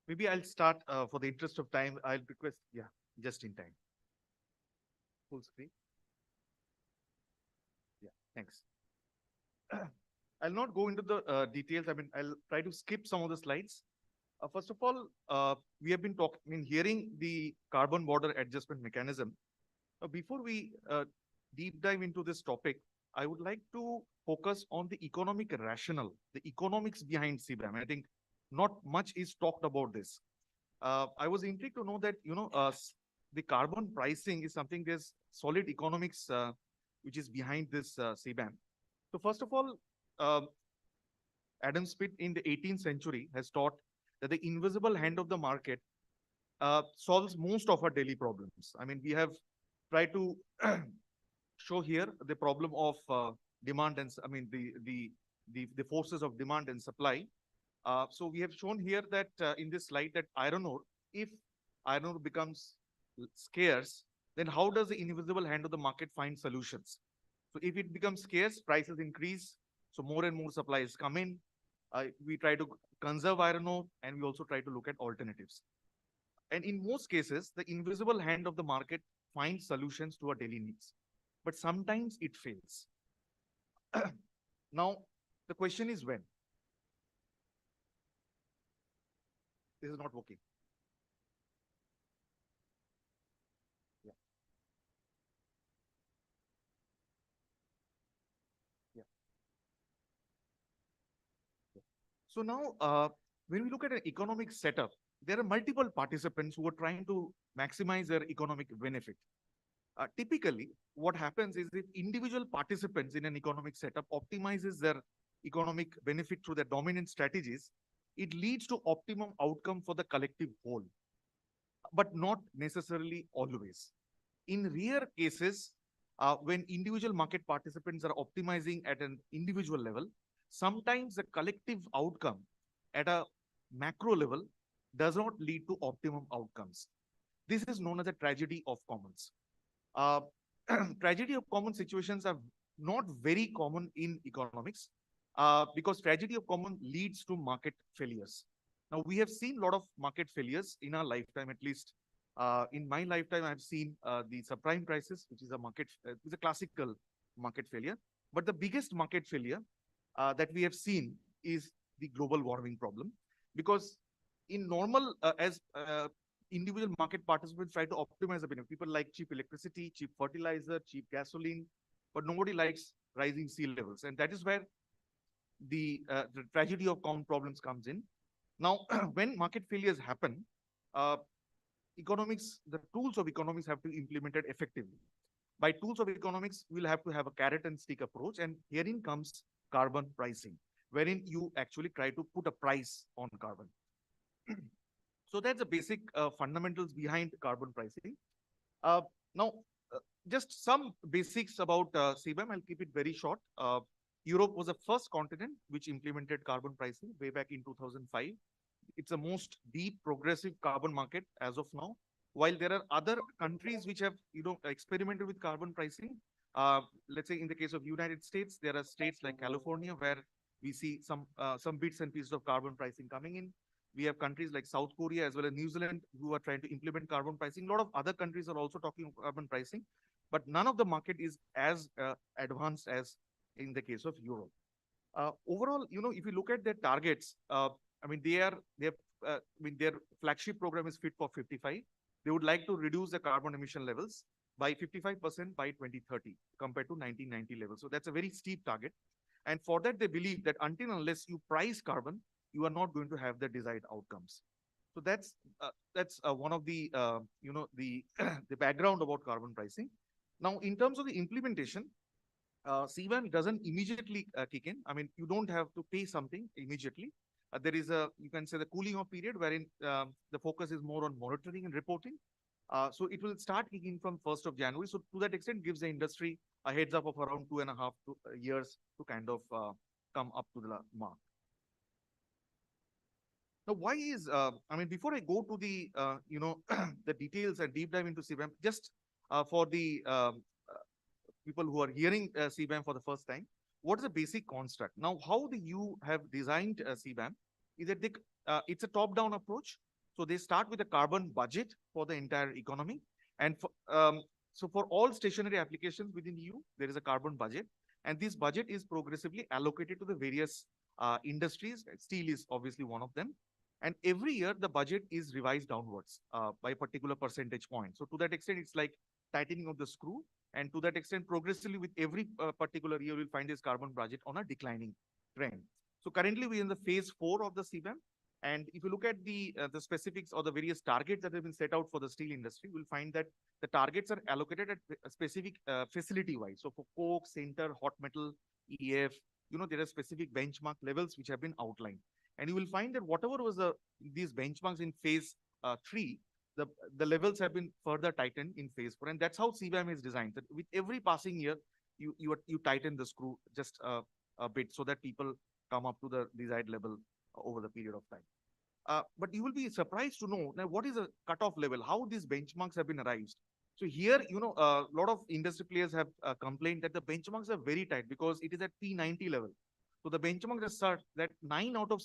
Maybe I'll start for the interest of time. I'll request, yeah, just in time. Full screen. Yeah, thanks. I'll not go into the details. I mean, I'll try to skip some of the slides. First of all, we have been hearing the carbon border adjustment mechanism. Before we deep dive into this topic, I would like to focus on the economic rationale, the economics behind CBAM. I think not much is talked about this. I was intrigued to know that, the carbon pricing is something, there's solid economics which is behind this CBAM. So first of all, Adam Smith in the 18th century has taught that the invisible hand of the market solves most of our daily problems. I mean, we have tried to show here the problem of demand and the forces of demand and supply. So we have shown here that in this slide that iron ore, if iron ore becomes scarce, then how does the invisible hand of the market find solutions? So if it becomes scarce, prices increase. So more and more supplies come in. We try to conserve iron ore, and we also try to look at alternatives. And in most cases, the invisible hand of the market finds solutions to our daily needs. But sometimes it fails. Now, the question is when? This is not working. Yeah. Yeah. So now, when we look at an economic setup, there are multiple participants who are trying to maximize their economic benefit. Typically, what happens is if individual participants in an economic setup optimizes their economic benefit through their dominant strategies, it leads to optimum outcome for the collective whole, but not necessarily always. In rare cases, when individual market participants are optimizing at an individual level, sometimes the collective outcome at a macro level does not lead to optimum outcomes. This is known as a tragedy of commons. Tragedy of common situations are not very common in economics because tragedy of common leads to market failures. Now, we have seen a lot of market failures in our lifetime, at least in my lifetime, I've seen the subprime crisis, which is a classical market failure. But the biggest market failure that we have seen is the global warming problem, because in normal, as individual market participants try to optimize the benefit, people like cheap electricity, cheap fertilizer, cheap gasoline, but nobody likes rising sea levels, and that is where the tragedy of common problems comes in. Now, when market failures happen, the tools of economics have to be implemented effectively. By tools of economics, we'll have to have a carrot and stick approach, and herein comes carbon pricing, wherein you actually try to put a price on carbon. So that's the basic fundamentals behind carbon pricing. Now, just some basics about CBAM. I'll keep it very short. Europe was the first continent which implemented carbon pricing way back in 2005. It's the most deep progressive carbon market as of now. while there are other countries which have, experimented with carbon pricing. Let's say in the case of United States, there are states like California where we see some bits and pieces of carbon pricing coming in. We have countries like South Korea as well as New Zealand who are trying to implement carbon pricing. A lot of other countries are also talking of carbon pricing, but none of the market is as advanced as in the case of Europe. Overall, if you look at their targets, I mean, their flagship program is Fit for 55. They would like to reduce the carbon emission levels by 55% by 2030 compared to 1990 levels. So that's a very steep target. And for that, they believe that until unless you price carbon, you are not going to have the desired outcomes. So that's one of the the the background about carbon pricing. Now, in terms of the implementation, CBAM doesn't immediately kick in. I mean, you don't have to pay something immediately. There is you can say the cooling off period wherein the focus is more on monitoring and reporting. So it will start kicking from 1st of January. So to that extent, gives the industry a heads up of around 2.5 years to kind of come up to the mark. Now, why is, I mean, before I go to the, the details and deep dive into CBAM, just for the people who are hearing CBAM for the first time, what is the basic construct? Now, how the EU have designed CBAM is that it's a top-down approach. So they start with a carbon budget for the entire economy. And so for all stationary applications within EU, there is a carbon budget. And this budget is progressively allocated to the various industries. Steel is obviously one of them. And every year, the budget is revised downwards by a particular percentage point. So to that extent, it's like tightening of the screw. And to that extent, progressively with every particular year, we'll find this carbon budget on a declining trend. So currently, we're in the phase 4 of the CBAM. And if you look at the specifics or the various targets that have been set out for the steel industry, we'll find that the targets are allocated at a specific facility-wise. So for coke, sinter, hot metal, EF, there are specific benchmark levels which have been outlined. And you will find that whatever was these benchmarks in phase 3, the levels have been further tightened in phase 4. And that's how CBAM is designed. That with every passing year, you tighten the screw just a bit so that people come up to the desired level over the period of time. But you will be surprised to know now what is a cutoff level, how these benchmarks have been arrived. So here, a lot of industry players have complained that the benchmarks are very tight because it is at P90 level. So the benchmark is such that 9 out of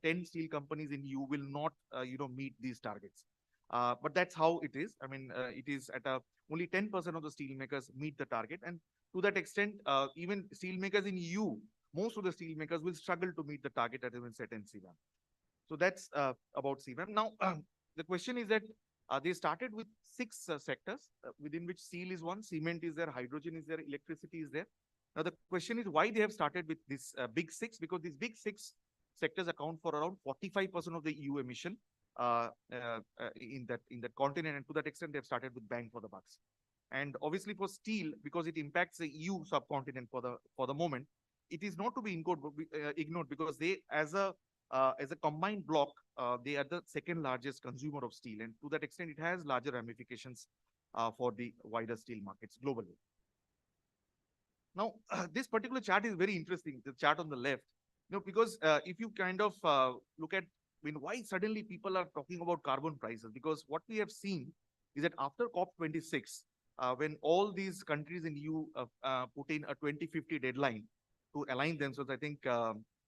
10 steel companies in EU will not, meet these targets. But that's how it is. I mean, it is at only 10% of the steel makers meet the target. And to that extent, even steel makers in EU, most of the steel makers will struggle to meet the target that has been set in CBAM. So that's about CBAM. Now, the question is that they started with 6 sectors within which steel is one, cement is there, hydrogen is there, electricity is there. Now, the question is why they have started with this big 6, because these big 6 sectors account for around 45% of the EU emission in that continent. And to that extent, they have started with bang for the bucks. And obviously for steel, because it impacts the EU subcontinent for the moment, it is not to be ignored because they, as a combined block, they are the second largest consumer of steel. And to that extent, it has larger ramifications for the wider steel markets globally. Now, this particular chart is very interesting, the chart on the left, because if you kind of look at why suddenly people are talking about carbon prices, because what we have seen is that after COP26, when all these countries in EU put in a 2050 deadline to align themselves, I think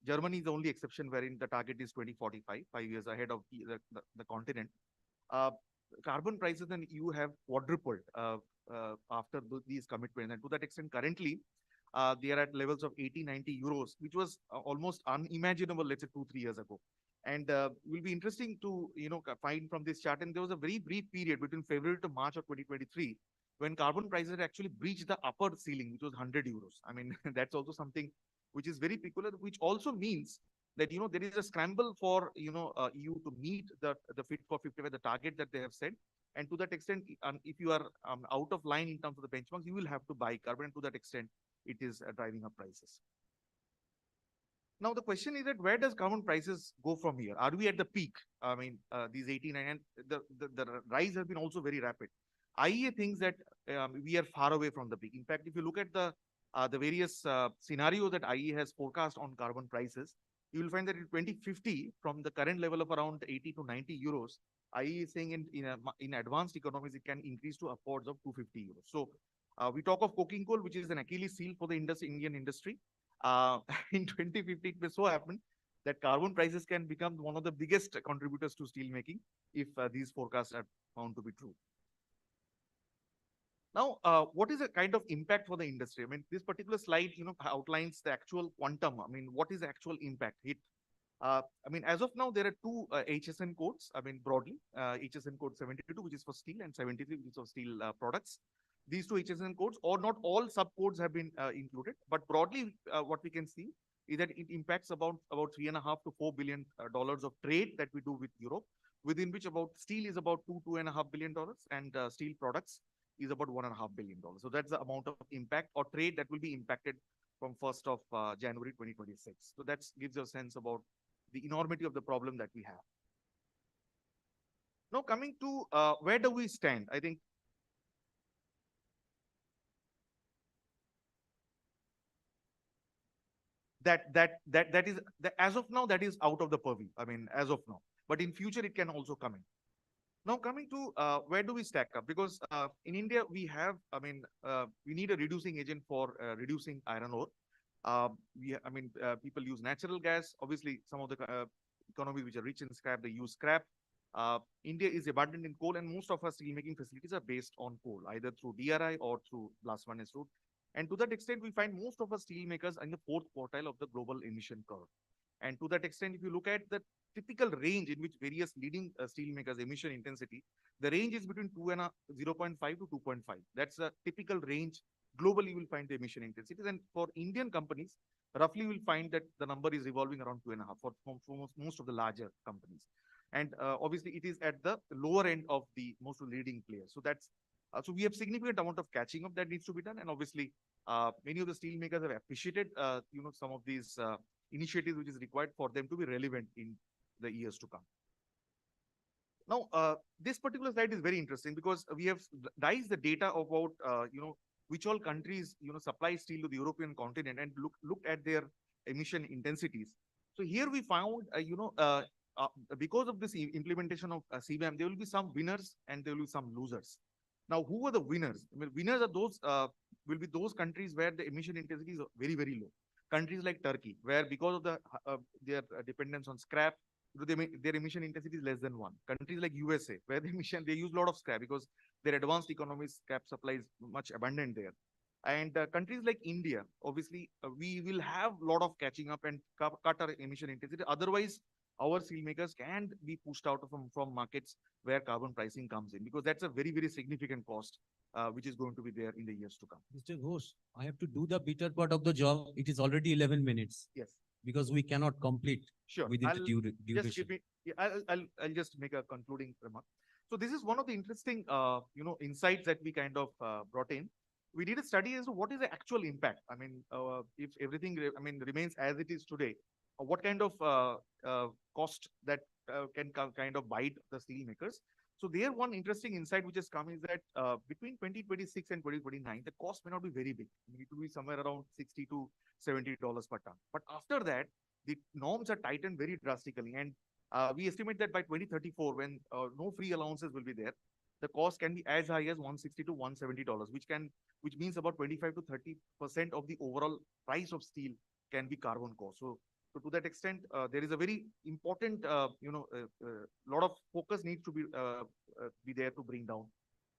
Germany is the only exception wherein the target is 2045, 5 years ahead of the continent. Carbon prices in EU have quadrupled after these commitments. And to that extent, currently, they are at levels of 80-90 euros, which was almost unimaginable, let's say 2-3 years ago. And it will be interesting to find from this chart. And there was a very brief period between February to March of 2023 when carbon prices had actually breached the upper ceiling, which was 100 euros. I mean, that's also something which is very peculiar, which also means that there is a scramble for EU to meet the Fit for 55, the target that they have set. And to that extent, if you are out of line in terms of the benchmarks, you will have to buy carbon. And to that extent, it is driving up prices. Now, the question is that where does carbon prices go from here? Are we at the peak? I mean, these 89 and the rise has been also very rapid. IEA thinks that we are far away from the peak. In fact, if you look at the various scenarios that IEA has forecast on carbon prices, you will find that in 2050, from the current level of around 80 to 90 euros, IE is saying in advanced economies, it can increase to upwards of 250 euros. So we talk of coking coal, which is an Achilles heel for the Indian industry. In 2050, it may so happen that carbon prices can become one of the biggest contributors to steel making if these forecasts are found to be true. Now, what is the kind of impact for the industry? I mean, this particular slide, outlines the actual quantum. I mean, what is the actual impact hit? I mean, as of now, there are two HSN codes. I mean, broadly, HSN code 72, which is for steel, and 73, which is for steel products. These two HSN codes, or not all subcodes have been included, but broadly, what we can see is that it impacts about $3.5 to $4 billion of trade that we do with Europe, within which about steel is about $2.5 billion, and steel products is about $1.5 billion. So that's the amount of impact or trade that will be impacted from 1st of January 2026. So that gives you a sense about the enormity of the problem that we have. Now coming to where do we stand? I think as of now, that is out of the purview. I mean, as of now, but in future it can also come in. Now coming to where do we stack up? Because in India we have, we need a reducing agent for reducing iron ore. People use natural gas. Obviously, some of the economies which are rich in scrap, they use scrap. India is abundant in coal, and most of our steelmaking facilities are based on coal, either through DRI or through blast furnace route. And to that extent, we find most of our steelmakers in the fourth quartile of the global emission curve. And to that extent, if you look at the typical range in which various leading steelmakers emission intensity, the range is between 0.5 to 2.5. That's a typical range. Globally, you will find the emission intensities. And for Indian companies, roughly you will find that the number is revolving around 2.5 for most of the larger companies. And obviously, it is at the lower end of the most leading players. So that's so we have significant amount of catching up that needs to be done. And obviously, many of the steelmakers have appreciated, some of these initiatives which is required for them to be relevant in the years to come. Now, this particular slide is very interesting because we have diced the data about, which all countries, supply steel to the European continent and looked at their emission intensities. So here we found, because of this implementation of CBAM, there will be some winners and there will be some losers. Now, who are the winners? I mean, winners are those, will be those countries where the emission intensity is very, very low. Countries like Turkey, where because of the their dependence on scrap, their emission intensity is less than 1. Countries like USA, where they use a lot of scrap because their advanced economies, scrap supply is much abundant there. And countries like India, obviously, we will have a lot of catching up and cut our emission intensity. Otherwise, our steelmakers can be pushed out from markets where carbon pricing comes in, because that's a very, very significant cost, which is going to be there in the years to come. Mr. Ghosh, I have to do the bitter part of the job. It is already 11 minutes. Yes. Because we cannot complete within the duration. I'll just make a concluding remark. So this is one of the interesting, insights that we kind of brought in. We did a study as to what is the actual impact. I mean, if everything, remains as it is today, what kind of cost that can kind of bite the steel makers. So there, one interesting insight which has come is that between 2026 and 2029, the cost may not be very big. I mean, it will be somewhere around $60 to $70 per ton. But after that, the norms are tightened very drastically. And we estimate that by 2034, when no free allowances will be there, the cost can be as high as $160 to $170, which means about 25 to 30% of the overall price of steel can be carbon cost. So to that extent, there is a very important, lot of focus needs to be there to bring down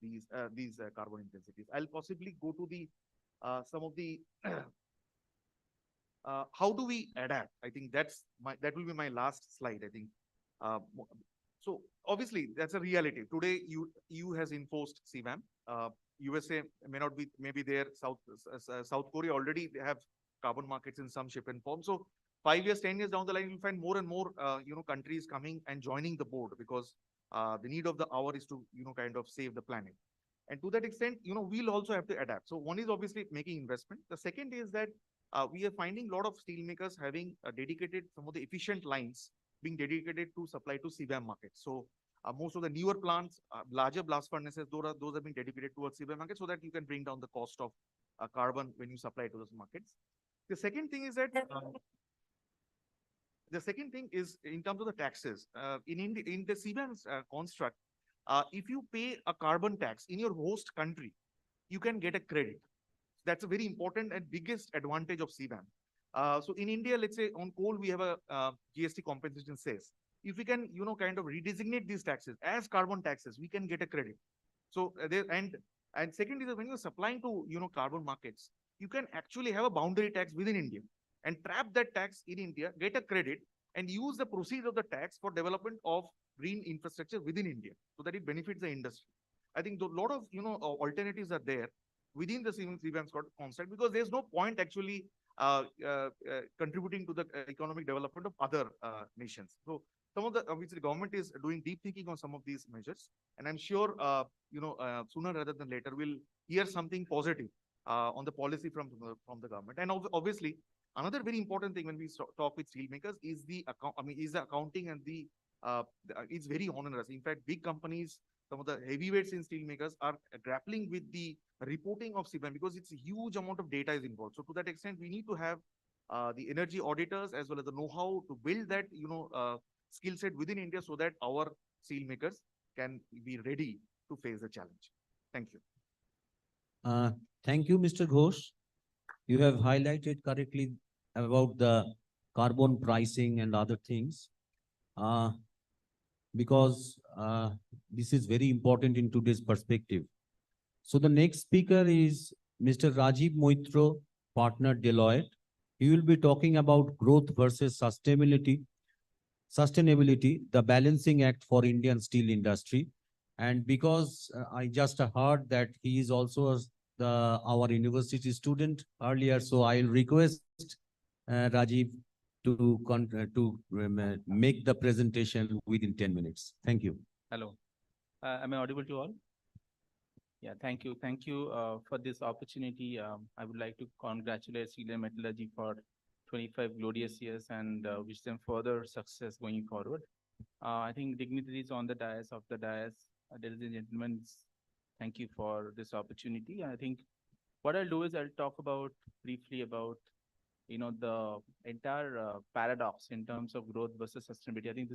these carbon intensities. I'll possibly go to the some of the how do we adapt? I think that will be my last slide. I think so. Obviously, that's a reality. Today, EU has enforced CBAM. USA may not be, maybe there. South Korea already have carbon markets in some shape and form. So 5 years, 10 years down the line, you'll find more and more, countries coming and joining the board, because the need of the hour is to, kind of save the planet. And to that extent, we'll also have to adapt. So one is obviously making investment. The second is that we are finding a lot of steelmakers having dedicated, some of the efficient lines being dedicated to supply to CBAM markets. So most of the newer plants, larger blast furnaces, those have been dedicated towards CBAM markets, so that you can bring down the cost of carbon when you supply to those markets. The second thing is that The second thing is in terms of the taxes. In India, in the CBAM's construct, if you pay a carbon tax in your host country, you can get a credit. That's a very important and biggest advantage of CBAM. So in India, let's say on coal, we have a GST compensation cess. If we can, kind of redesignate these taxes as carbon taxes, we can get a credit. So and second is that when you're supplying to, carbon markets, you can actually have a boundary tax within India and trap that tax in India, get a credit, and use the proceeds of the tax for development of green infrastructure within India so that it benefits the industry. I think a lot of, alternatives are there within the CBAM concept, because there's no point actually contributing to the economic development of other nations. So some of the, obviously, the government is doing deep thinking on some of these measures, and I'm sure, sooner rather than later, we'll hear something positive on the policy from the government. And obviously, another very important thing when we talk with steelmakers is the accounting and it's very onerous. In fact, big companies, some of the heavyweights in steelmakers are grappling with the reporting of CBAM because it's a huge amount of data is involved. So to that extent, we need to have the energy auditors as well as the know-how to build that, skill set within India so that our steelmakers can be ready to face the challenge. Thank you. Thank you, Mr. Ghosh. You have highlighted correctly about the carbon pricing and other things, because this is very important in today's perspective. So the next speaker is Mr. Rajiv Moitro, partner Deloitte. He will be talking about growth versus sustainability, the balancing act for Indian steel industry. And because I just heard that he is also our university student earlier, so I'll request Rajiv to make the presentation within 10 minutes. Thank you. Hello. Am I audible to all? Yeah, thank you. Thank you for this opportunity. I would like to congratulate Steel and Metallurgy for 25 glorious years and wish them further success going forward. I think dignitaries on the dais, ladies and gentlemen, thank you for this opportunity. I think what I'll do is I'll talk briefly about the entire paradox in terms of growth versus sustainability. I think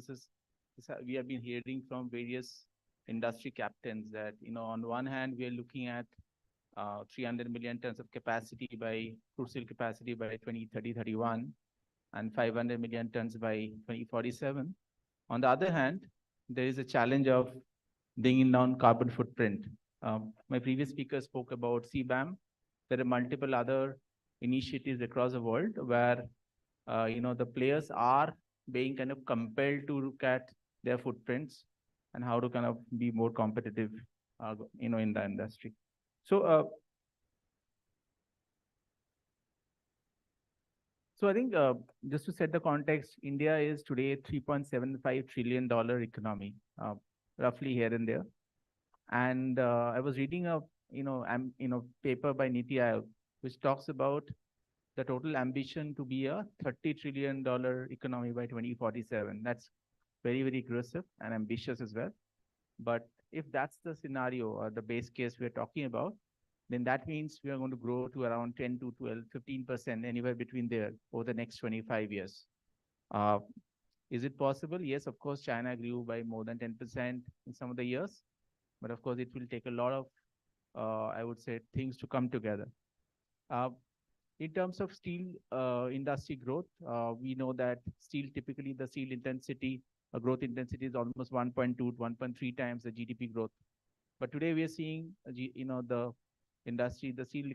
we have been hearing from various industry captains that, on one hand, we are looking at 300 million tons of capacity crude steel capacity by 2030-31 and 500 million tons by 2047. On the other hand, there is a challenge of bringing down carbon footprint. My previous speaker spoke about CBAM. There are multiple other initiatives across the world where the players are being kind of compelled to look at their footprints and how to kind of be more competitive in the industry. So I think just to set the context, India is today a $3.75 trillion economy, roughly here and there. And I was reading a paper by Niti Aayog, which talks about the total ambition to be a $30 trillion economy by 2047. That's very, very aggressive and ambitious as well. But if that's the scenario or the base case we're talking about, then that means we are going to grow to around 10 to 12, 15%, anywhere between there over the next 25 years. Is it possible? Yes, of course, China grew by more than 10% in some of the years. But of course, it will take a lot of, I would say, things to come together. In terms of steel industry growth, we know that typically the steel intensity, growth intensity is almost 1.2 to 1.3 times the GDP growth. But today we are seeing, the steel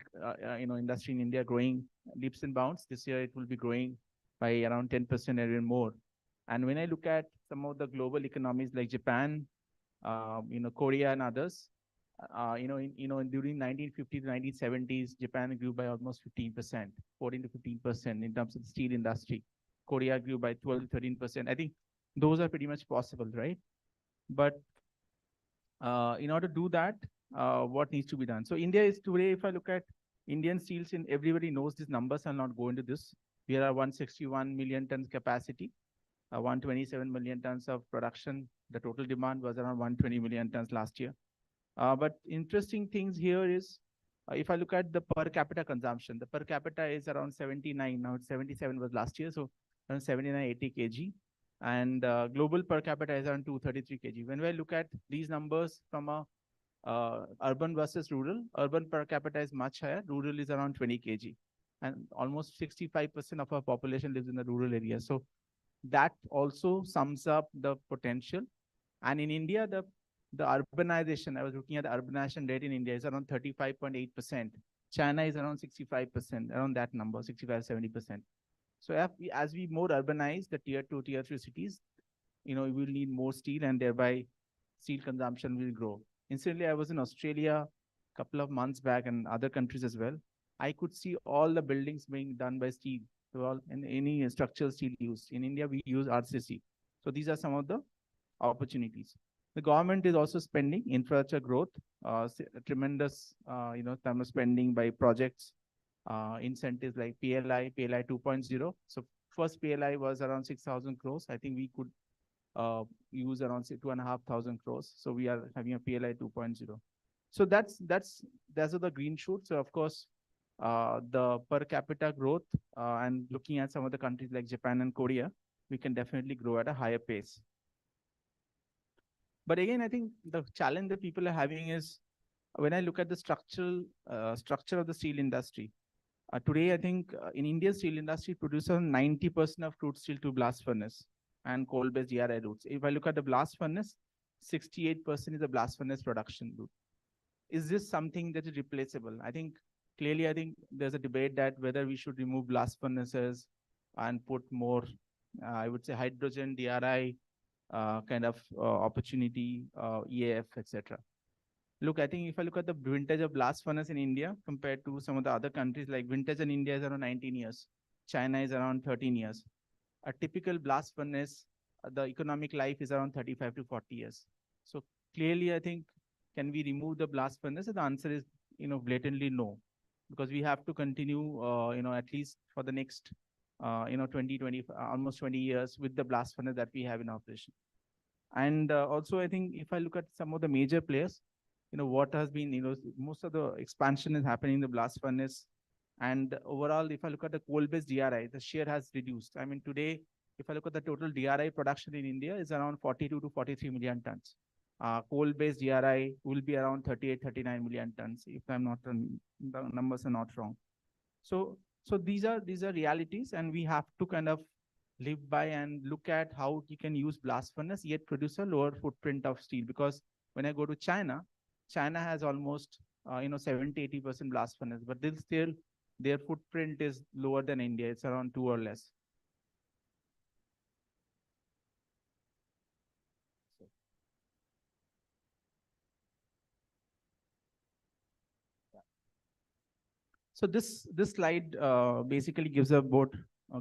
industry in India growing leaps and bounds. This year it will be growing by around 10% or even more. And when I look at some of the global economies like Japan, Korea and others, during 1950s to 1970s, Japan grew by almost 15%, 14 to 15% in terms of the steel industry. Korea grew by 12 to 13%. I think those are pretty much possible, right? But in order to do that, what needs to be done? So India is today, if I look at Indian steels, everybody knows these numbers. I'll not go into this. We are 161 million tons capacity, 127 million tons of production. The total demand was around 120 million tons last year. But interesting things here is, if I look at the per capita consumption, the per capita is around 79. Now it's 77 was last year. So around 79, 80 kg. And global per capita is around 233 kg. When we look at these numbers from a urban versus rural, urban per capita is much higher, rural is around 20 kg. And almost 65% of our population lives in the rural area. So that also sums up the potential. And in India, the urbanization, I was looking at the urbanization rate in India is around 35.8%. China is around 65%, around that number, 65, 70%. So as we more urbanize the tier 2, tier 3 cities, we will need more steel, and thereby steel consumption will grow. Incidentally, I was in Australia a couple of months back and other countries as well. I could see all the buildings being done by steel, and any structural steel used. In India, we use RCC. So these are some of the opportunities. The government is also spending infrastructure growth, tremendous, time of spending by projects, incentives like PLI 2.0. So first PLI was around 6,000 crores. I think we could use around 2,500 crores. So we are having a PLI 2.0. So those are the green shoots. So of course, the per capita growth and looking at some of the countries like Japan and Korea, we can definitely grow at a higher pace. But again, I think the challenge that people are having is when I look at the structure of the steel industry. Today, I think in Indian steel industry produces 90% of crude steel to blast furnace and coal-based DRI routes. If I look at the blast furnace, 68% is the blast furnace production route. Is this something that is replaceable? I think clearly, there's a debate that whether we should remove blast furnaces and put more, I would say, hydrogen, DRI kind of opportunity, EAF, etc. Look, I think if I look at the vintage of blast furnace in India compared to some of the other countries, like vintage in India is around 19 years. China is around 13 years. A typical blast furnace, the economic life is around 35 to 40 years. So clearly, I think, can we remove the blast furnace? The answer is, blatantly no, because we have to continue, at least for the next, 20, almost 20 years with the blast furnace that we have in operation. And also, I think if I look at some of the major players, what has been, most of the expansion is happening in the blast furnace. And overall, if I look at the coal-based DRI, the share has reduced. I mean, today, if I look at the total DRI production in India is around 42 to 43 million tons. Coal-based DRI will be around 38, 39 million tons, if I'm not, the numbers are not wrong. So these are realities, and we have to kind of live by and look at how you can use blast furnace yet produce a lower footprint of steel. Because when I go to China has almost 70-80% blast furnace, but still their footprint is lower than India. It's around 2 or less. So this slide basically gives a more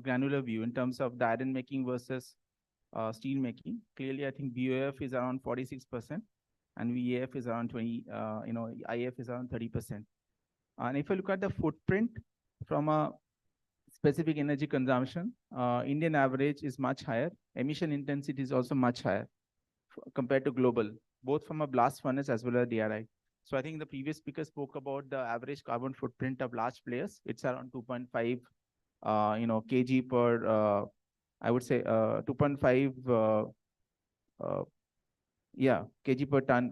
granular view in terms of the iron making versus steel making. Clearly, I think BOF is around 46%, and VAF is around 20. IF is around 30%. And if I look at the footprint from a specific energy consumption, Indian average is much higher. Emission intensity is also much higher compared to global, both from a blast furnace as well as DRI. So I think the previous speaker spoke about the average carbon footprint of large players. It's around 2.5, kg per, I would say 2.5, kg per ton,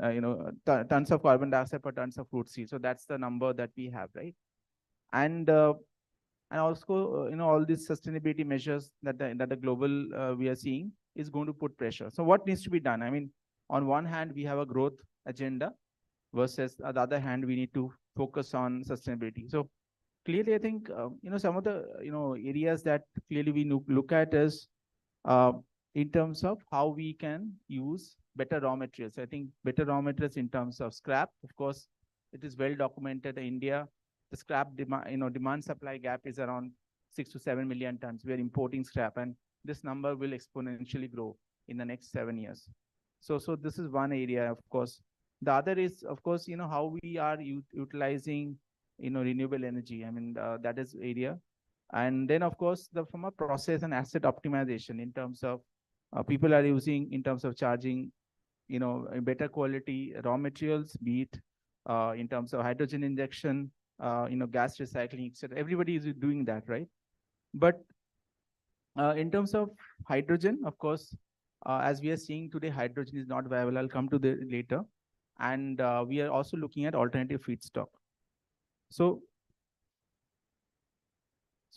tons of carbon dioxide per tons of crude steel. So that's the number that we have, right? And also, all these sustainability measures that the global we are seeing is going to put pressure. So what needs to be done? I mean, on one hand, we have a growth agenda versus on the other hand, we need to focus on sustainability. So clearly, I think, some of the, areas that clearly we look at is in terms of how we can use better raw materials. I think better raw materials in terms of scrap. Of course, it is well documented in India. The scrap demand supply gap is around 6 to 7 million tons. We are importing scrap, and this number will exponentially grow in the next 7 years. So this is one area, of course. The other is, of course, how we are utilizing, renewable energy. I mean, that is area. And then, of course, from a process and asset optimization in terms of people are using in terms of charging, better quality raw materials, be it in terms of hydrogen injection, gas recycling, etc. Everybody is doing that, right? But In terms of hydrogen, of course, as we are seeing today, hydrogen is not viable. I'll come to the later. And we are also looking at alternative feedstock. So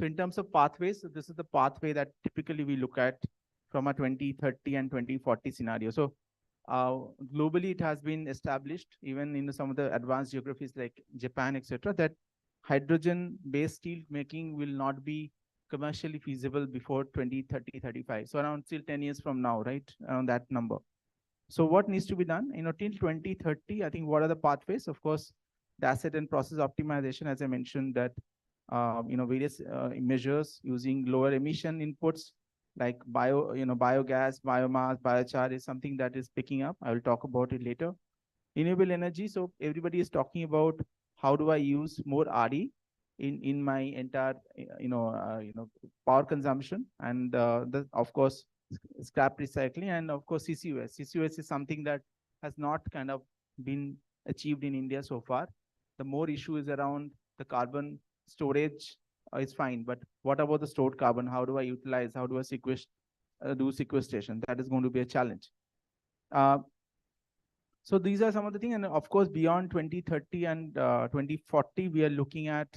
in terms of pathways, this is the pathway that typically we look at from a 2030 and 2040 scenario. So globally, it has been established, even in some of the advanced geographies like Japan, etc., that hydrogen-based steel making will not be commercially feasible before 2030, 35. So around still 10 years from now, right? Around that number. So what needs to be done? Till 2030, I think what are the pathways? Of course, the asset and process optimization, as I mentioned, that various measures using lower emission inputs like biogas, biomass, biochar is something that is picking up. I will talk about it later. Renewable energy. So everybody is talking about how do I use more RE in my entire power consumption, and of course scrap recycling, and of course CCUS. CCUS is something that has not kind of been achieved in India so far. The more issue is around the carbon storage is fine, but what about the stored carbon? How do I utilize? How do I do sequestration? That is going to be a challenge. So these are some of the things, and of course beyond 2030 and 2040, we are looking at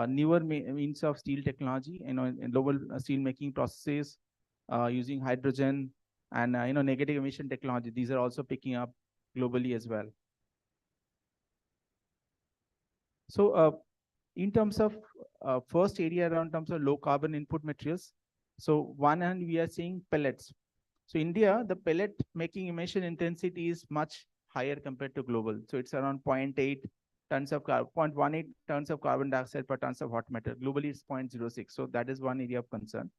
newer means of steel technology, in global steel making processes using hydrogen and negative emission technology. These are also picking up globally as well. So in terms of first area around terms of low carbon input materials, so one hand we are seeing pellets. So India, the pellet making emission intensity is much higher compared to global. So it's around 0.8 tons of 0.18 tons of carbon dioxide per tons of hot metal. Globally, it's 0.06. So that is one area of concern.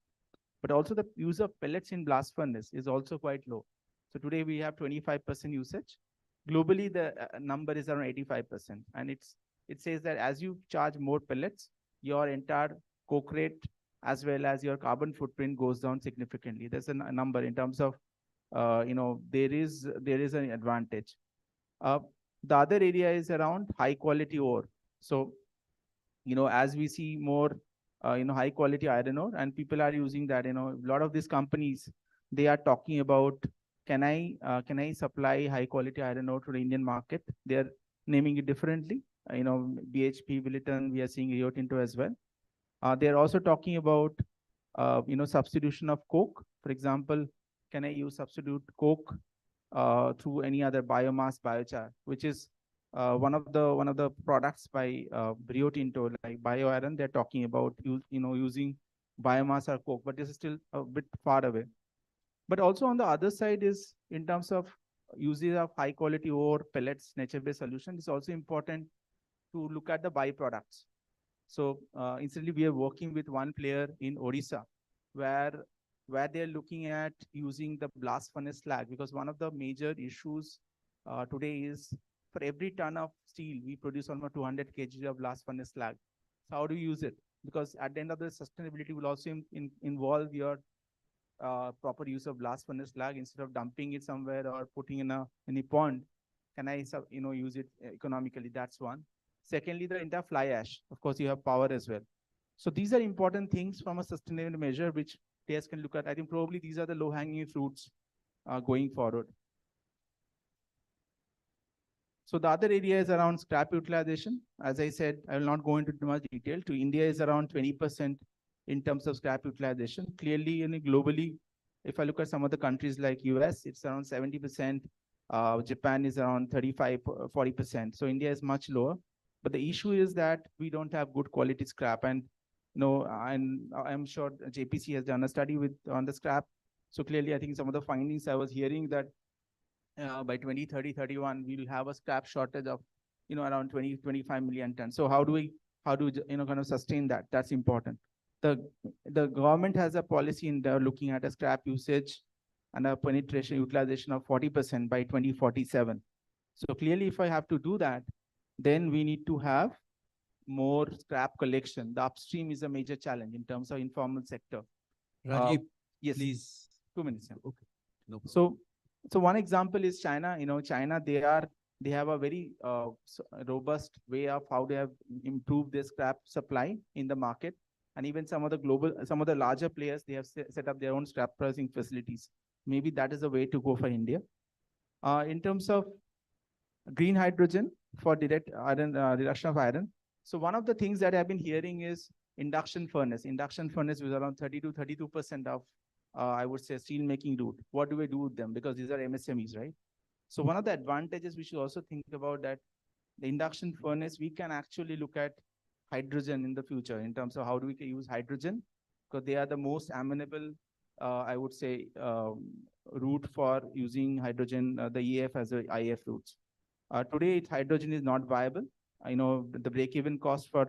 But also the use of pellets in blast furnace is also quite low. So today we have 25% usage. Globally, the number is around 85%. And it says that as you charge more pellets, your entire coke rate as well as your carbon footprint goes down significantly. There's a number in terms of, there is an advantage. The other area is around high quality ore. So, as we see more, high quality iron ore, and people are using that, a lot of these companies, they are talking about, can I supply high quality iron ore to the Indian market? They're naming it differently. BHP, Billiton, we are seeing Rio Tinto as well. They're also talking about, substitution of coke. For example, can I use substitute coke through any other biomass, biochar, which is one of the products by Rio Tinto, like bioiron. They're talking about using biomass or coke, but this is still a bit far away. But also on the other side is in terms of usage of high quality ore, pellets, nature-based solution. It's also important to look at the byproducts. So instantly we are working with one player in Odisha, where they're looking at using the blast furnace slag, because one of the major issues today is for every ton of steel, we produce almost 200 kg of blast furnace slag. So how do you use it? Because at the end of the sustainability will also involve your proper use of blast furnace slag instead of dumping it somewhere or putting in a pond. Can I use it economically? That's one. Secondly, the entire fly ash. Of course, you have power as well. So these are important things from a sustainable measure which players can look at. I think probably these are the low-hanging fruits going forward. So the other area is around scrap utilization. As I said, I will not go into too much detail. To India is around 20% in terms of scrap utilization. Clearly, globally, if I look at some of the countries like US, it's around 70%. Japan is around 35, 40%. So India is much lower. But the issue is that we don't have good quality scrap. And I'm sure JPC has done a study on the scrap. So clearly, I think some of the findings I was hearing that by 2030, 31, we will have a scrap shortage of around 25 million tons. So how do we kind of sustain that? That's important. The government has a policy in there looking at a scrap usage and a penetration utilization of 40% by 2047. So clearly, if I have to do that, then we need to have more scrap collection. The upstream is a major challenge in terms of informal sector. Rajiv, yes, please. 2 minutes. Yeah. Okay. No problem. So one example is China. China, they have a very robust way of how they have improved their scrap supply in the market. And even some of the larger players, they have set up their own scrap processing facilities. Maybe that is a way to go for India. In terms of green hydrogen for direct iron reduction of iron. So one of the things that I've been hearing is induction furnace. Induction furnace was around 30 to 32% of, I would say, steel making route. What do we do with them? Because these are MSMEs, right? So one of the advantages we should also think about that the induction furnace, we can actually look at hydrogen in the future in terms of how do we use hydrogen, because they are the most amenable, I would say, route for using hydrogen, the EAF as a IF routes. Today, hydrogen is not viable. I know the break-even cost for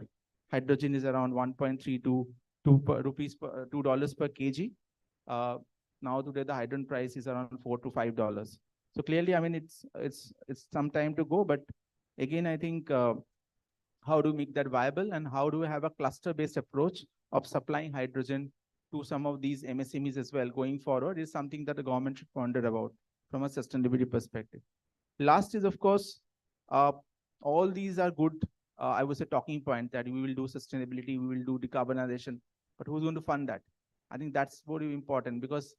hydrogen is around 1.3 to $2 per kg. Now today the hydrogen price is around $4 to $5. So clearly, I mean, it's some time to go, but again, I think how do we make that viable, and how do we have a cluster-based approach of supplying hydrogen to some of these MSMEs as well going forward is something that the government should ponder about from a sustainability perspective. Last is, of course, all these are good, I would say, talking point that we will do sustainability, we will do decarbonization, but who's going to fund that? I think that's very important, because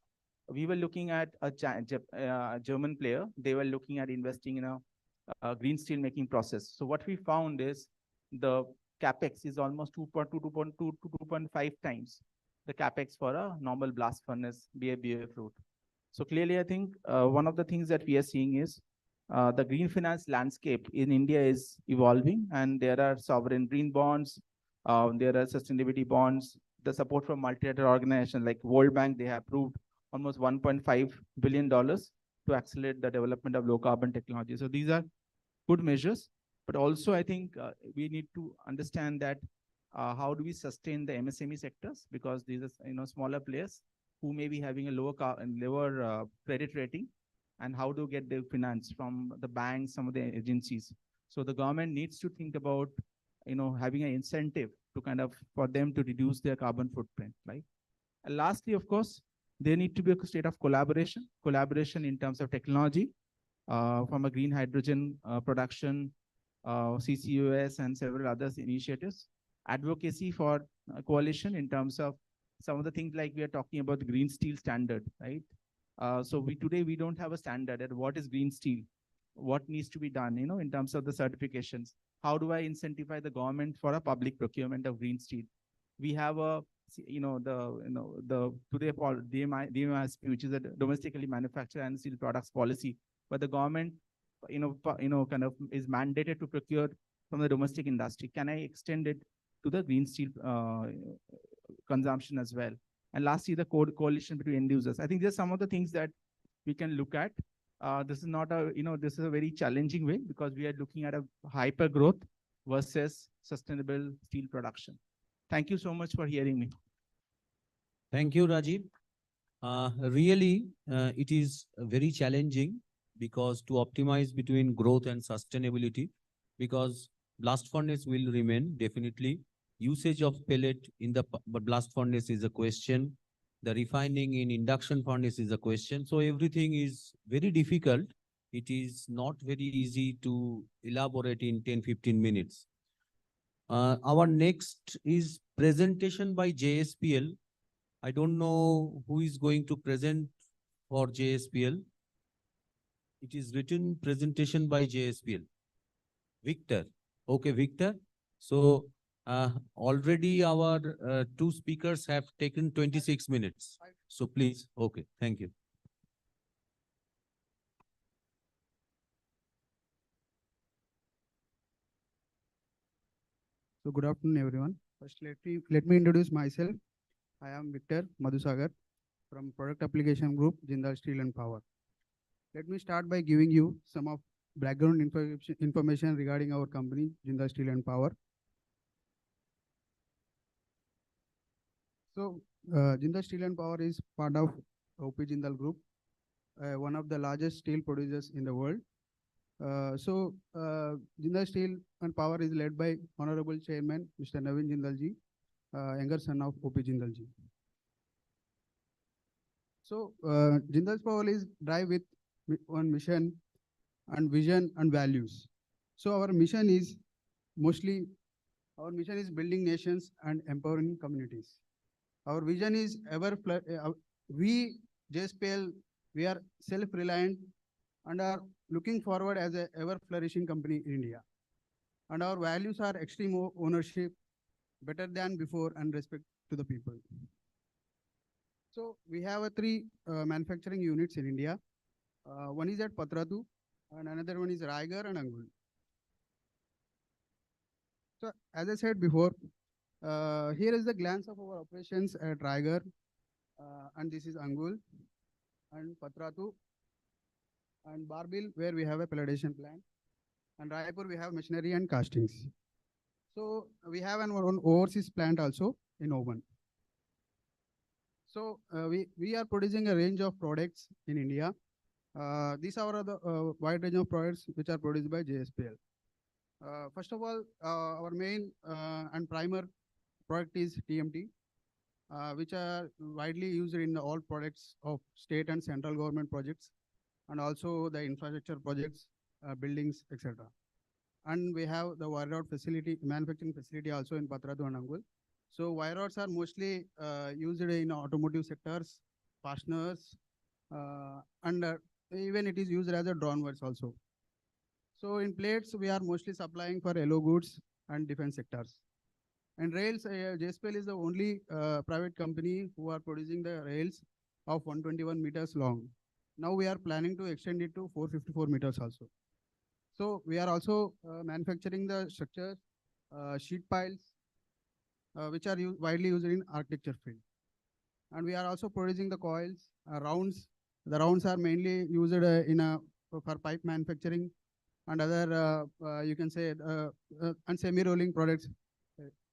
we were looking at a German player. They were looking at investing in a green steel making process. So what we found is the capex is almost 2.2 to 2.5 times the capex for a normal blast furnace BF route. So clearly, I think one of the things that we are seeing is the green finance landscape in India is evolving, and there are sovereign green bonds, there are sustainability bonds, the support from multilateral organizations like World Bank. They have approved almost $1.5 billion to accelerate the development of low carbon technology. So these are good measures, but also I think we need to understand that how do we sustain the MSME sectors, because these are smaller players who may be having a lower credit rating, and how to get their finance from the banks, some of the agencies. So the government needs to think about having an incentive to kind of for them to reduce their carbon footprint, right? And lastly, of course, there need to be a state of collaboration in terms of technology, from a green hydrogen production, CCUS and several other initiatives, advocacy for coalition in terms of some of the things like we are talking about the green steel standard, right? So today we don't have a standard at what is green steel, what needs to be done, in terms of the certifications. How do I incentivize the government for a public procurement of green steel? We have a, the today DMISP, which is a domestically manufactured and steel products policy, but the government, kind of is mandated to procure from the domestic industry. Can I extend it to the green steel consumption as well? And lastly, the coalition between end users. I think there's some of the things that we can look at. This is not a, this is a very challenging way, because we are looking at a hyper growth versus sustainable steel production. Thank you so much for hearing me. Thank you, Rajiv. Really, it is very challenging because to optimize between growth and sustainability, because blast furnace will remain definitely. Usage of pellet in the blast furnace is a question. The refining in induction furnace is a question. So everything is very difficult. It is not very easy to elaborate in 10-15 minutes. Our next is presentation by JSPL. I don't know who is going to present for JSPL. It is written presentation by JSPL. Victor. Okay, Victor. So already our two speakers have taken 26 minutes. So please, okay, thank you. So good afternoon, everyone. First, let me introduce myself. I am Victor Madhusagar from Product Application Group, Jindal Steel and Power. Let me start by giving you some of background information regarding our company, Jindal Steel and Power. So, Jindal Steel and Power is part of OP Jindal Group, one of the largest steel producers in the world. Jindal Steel and Power is led by Honorable Chairman Mr. Navin Jindal-ji, younger son of OP Jindal-ji. So, Jindal Power is drive with one mission and vision and values. So, our mission is mostly Our mission is building nations and empowering communities. Our vision is we, JSPL, we are self-reliant and are looking forward as a ever-flourishing company in India. And our values are extreme ownership, better than before, and respect to the people. So we have three manufacturing units in India. One is at Patratu, and another one is Raigarh and Angul. So as I said before, here is the glance of our operations at Raigarh, and this is Angul and Patratu and Barbil, where we have a pelletization plant, and Raipur we have machinery and castings. So we have an overseas plant also in Oman. So we are producing a range of products in India. These are the wide range of products which are produced by JSPL. First of all, our main and primer product is TMT, which are widely used in all products of state and central government projects, and also the infrastructure projects, buildings, etc. And we have the wire rod facility, manufacturing facility also in Patratu and Angul. So wire rods are mostly used in automotive sectors, fasteners, and even it is used as a drawn wires also. So in plates, we are mostly supplying for yellow goods and defense sectors. And rails, JSPL is the only private company who are producing the rails of 121 meters long. Now we are planning to extend it to 454 meters also. So we are also manufacturing the structures, sheet piles, which are widely used in architecture field. And we are also producing the coils, rounds. The rounds are mainly used for pipe manufacturing and other, you can say, and semi-rolling products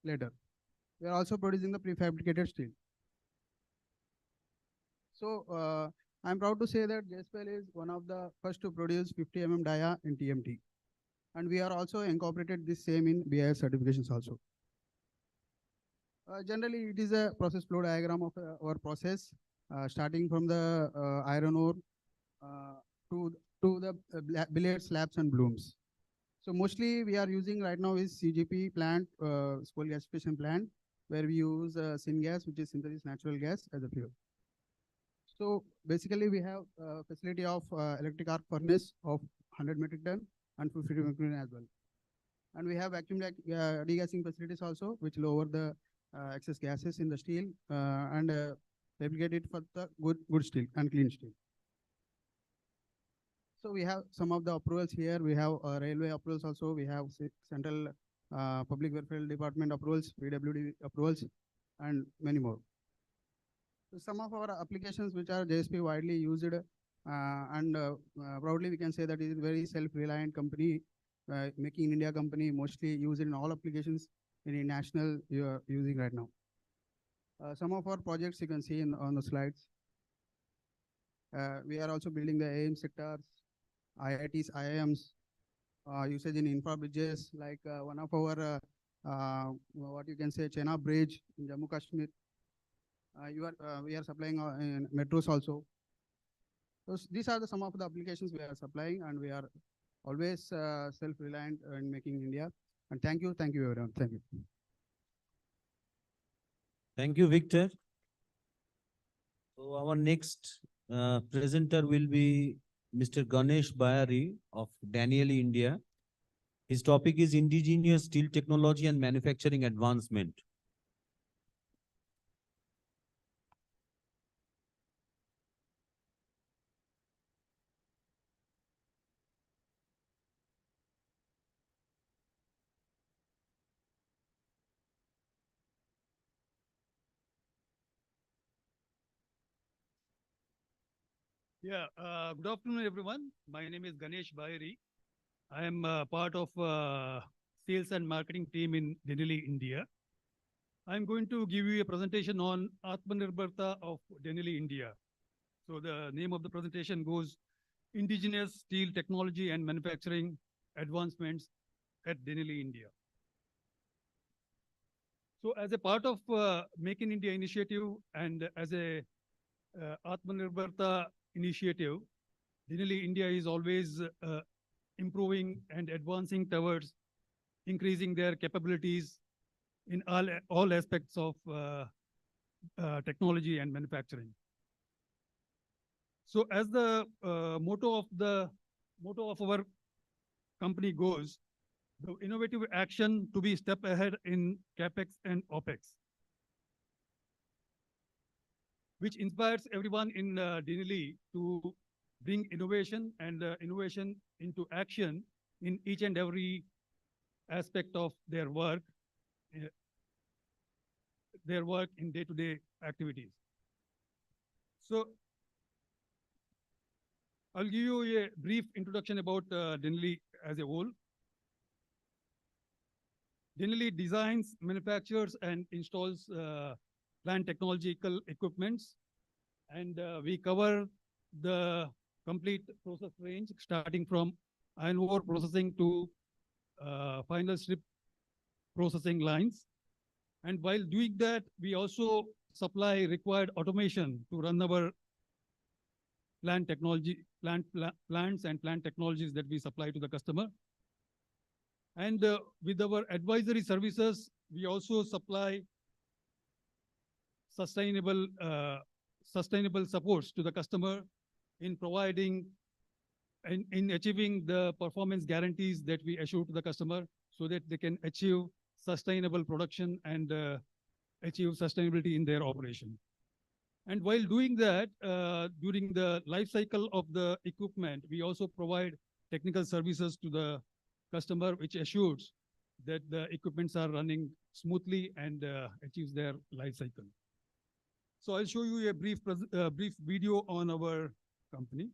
later. We are also producing the prefabricated steel. So I'm proud to say that JSPL is one of the first to produce 50 mm dia in TMT. And we are also incorporated this same in BIS certifications also. Generally, it is a process flow diagram of our process, starting from the iron ore to the billet slabs and blooms. So mostly we are using right now is CGP plant, coal gasification plant, where we use syngas, which is synthesis natural gas, as a fuel. So basically we have a facility of electric arc furnace of 100 metric ton and 50 metric ton as well. And we have vacuum degassing facilities also, which lower the excess gases in the steel and replicate it for the good steel and clean steel. So we have some of the approvals here. We have railway approvals also. We have central public welfare department approvals, PWD approvals, and many more. So some of our applications which are JSP widely used, and proudly we can say that it is very self-reliant company, making in India company, mostly used in all applications in national you are using right now. Some of our projects you can see on the slides. We are also building the AM sectors, IITs, IIMs, usage in infra bridges, like one of our, what you can say, Chena Bridge in Jammu Kashmir. We are supplying in metros also. So these are some of the applications we are supplying, and we are always self-reliant in making India. And thank you everyone. Thank you. Thank you, Victor. So our next presenter will be Mr. Ganesh Bayari of Danieli, India. His topic is indigenous steel technology and manufacturing advancement. Yeah, good afternoon, everyone. My name is Ganesh Bayari. I am part of sales and marketing team in Denali, India. I'm going to give you a presentation on Atmanirbharta of Denali, India. So the name of the presentation goes Indigenous Steel Technology and Manufacturing Advancements at Denali, India. So as a part of Make in India initiative and as a Atmanirbharta initiative, Denali, India is always improving and advancing towards increasing their capabilities in all aspects of technology and manufacturing. So as the motto of our company goes, the innovative action to be step ahead in CapEx and OpEx, which inspires everyone in Dinili to bring innovation and innovation into action in each and every aspect of their work in day-to-day activities. So I'll give you a brief introduction about Dinili as a whole. Dinili designs, manufactures, and installs plant technological equipments, and we cover the complete process range, starting from iron ore processing to final strip processing lines. And while doing that, we also supply required automation to run our plants and plant technologies that we supply to the customer. And with our advisory services, we also supply sustainable supports to the customer in providing and in achieving the performance guarantees that we assure to the customer, so that they can achieve sustainable production and achieve sustainability in their operation. And while doing that, during the life cycle of the equipment, we also provide technical services to the customer, which assures that the equipments are running smoothly and achieves their life cycle. So I'll show you a brief video on our company.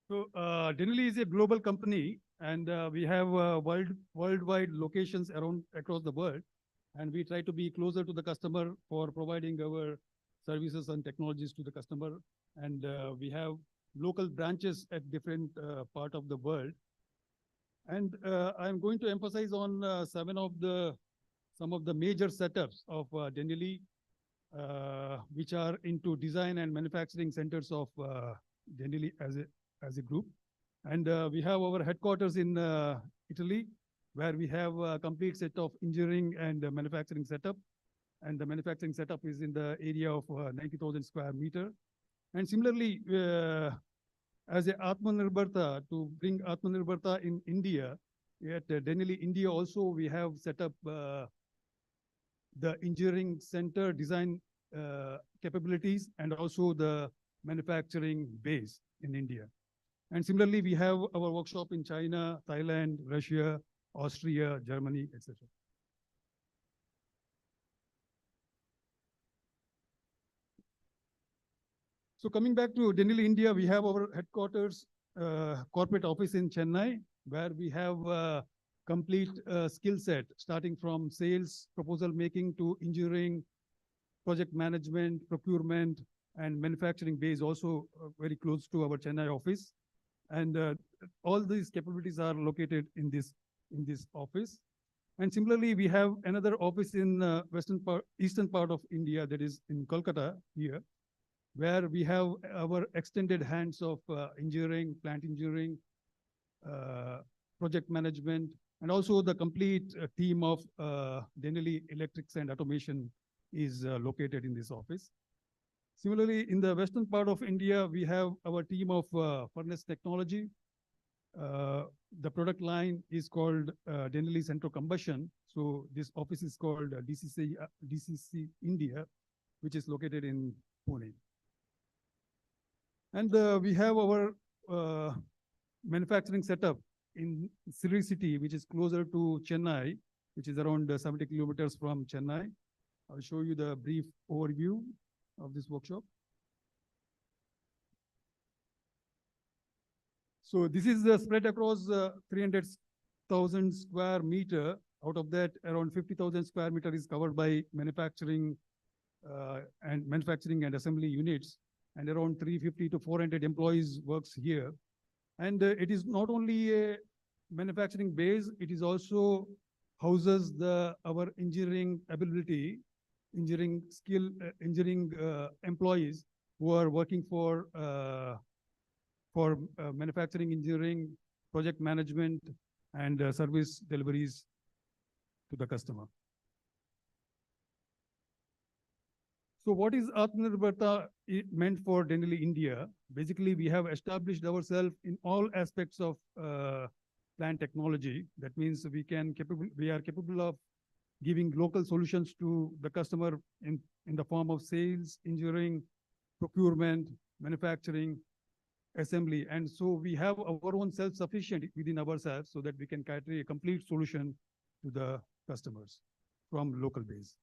So Dinili is a global company, and we have worldwide locations across the world, and we try to be closer to the customer for providing our services and technologies to the customer. And we have local branches at different part of the world. And I'm going to emphasize on some of the major setups of Denali, which are into design and manufacturing centers of Denali as a group. And we have our headquarters in Italy, where we have a complete set of engineering and manufacturing setup. And the manufacturing setup is in the area of 90,000 square meter. And similarly, as a Atmanirbharta, to bring Atmanirbharta in India, at Denali, India also, we have set up the engineering center design capabilities and also the manufacturing base in India. And similarly, we have our workshop in China, Thailand, Russia, Austria, Germany, etc. So coming back to Denali, India, we have our headquarters, corporate office in Chennai, where we have a complete skill set, starting from sales, proposal making to engineering, project management, procurement, and manufacturing base also very close to our Chennai office. And all these capabilities are located in this office. And similarly, we have another office in eastern part of India, that is in Kolkata here, where we have our extended hands of engineering, plant engineering, project management, and also the complete team of Denali Electrics and Automation is located in this office. Similarly, in the western part of India, we have our team of furnace technology. The product line is called Denali Centro Combustion. So this office is called DCC India, which is located in Pune. And we have our manufacturing setup in Sri City, which is closer to Chennai, which is around 70 kilometers from Chennai. I'll show you the brief overview of this workshop. So this is spread across 300,000 square meter. Out of that, around 50,000 square meter is covered by manufacturing and assembly units, and around 350 to 400 employees works here. And it is not only a manufacturing base, it is also houses our engineering ability, engineering skill, engineering employees who are working for manufacturing, engineering, project management, and service deliveries to the customer. So what is Atmanirbharta meant for Denali, India? Basically, we have established ourselves in all aspects of plant technology. That means we are capable of giving local solutions to the customer in the form of sales, engineering, procurement, manufacturing, assembly. And so we have our own self-sufficient within ourselves so that we can carry a complete solution to the customers from local base.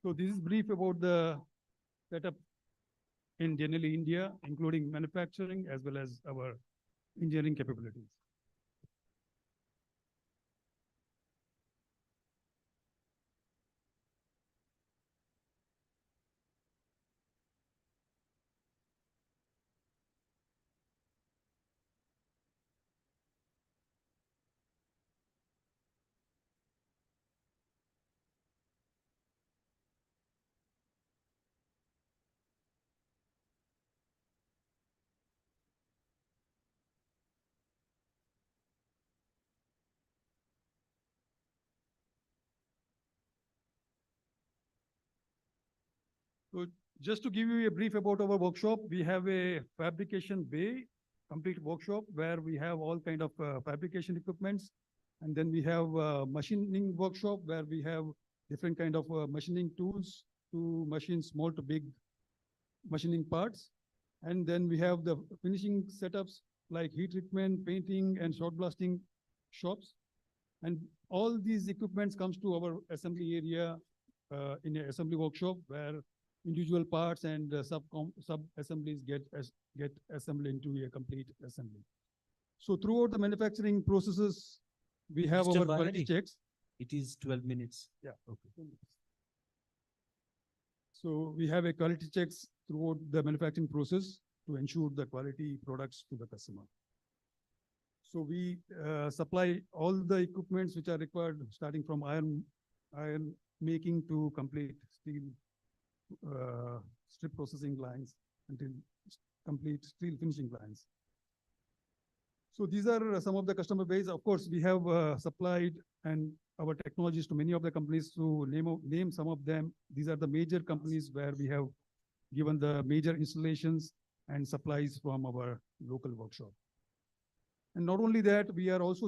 So this is brief about the setup in Denali, India, including manufacturing as well as our engineering capabilities. So just to give you a brief about our workshop, we have a fabrication bay, complete workshop where we have all kind of fabrication equipments. And then we have a machining workshop where we have different kind of machining tools to machine small to big machining parts. And then we have the finishing setups like heat treatment, painting, and shot blasting shops. And all these equipments comes to our assembly area in an assembly workshop where individual parts and sub-assemblies get assembled into a complete assembly. So throughout the manufacturing processes, we have Mr. our quality checks. It is 12 minutes. Yeah. Okay. So we have a quality checks throughout the manufacturing process to ensure the quality products to the customer. So we supply all the equipments which are required, starting from iron making to complete steel strip processing lines until complete steel finishing lines. So these are some of the customer base. Of course, we have supplied and our technologies to many of the companies. To name some of them, these are the major companies where we have given the major installations and supplies from our local workshop. And not only that, we are also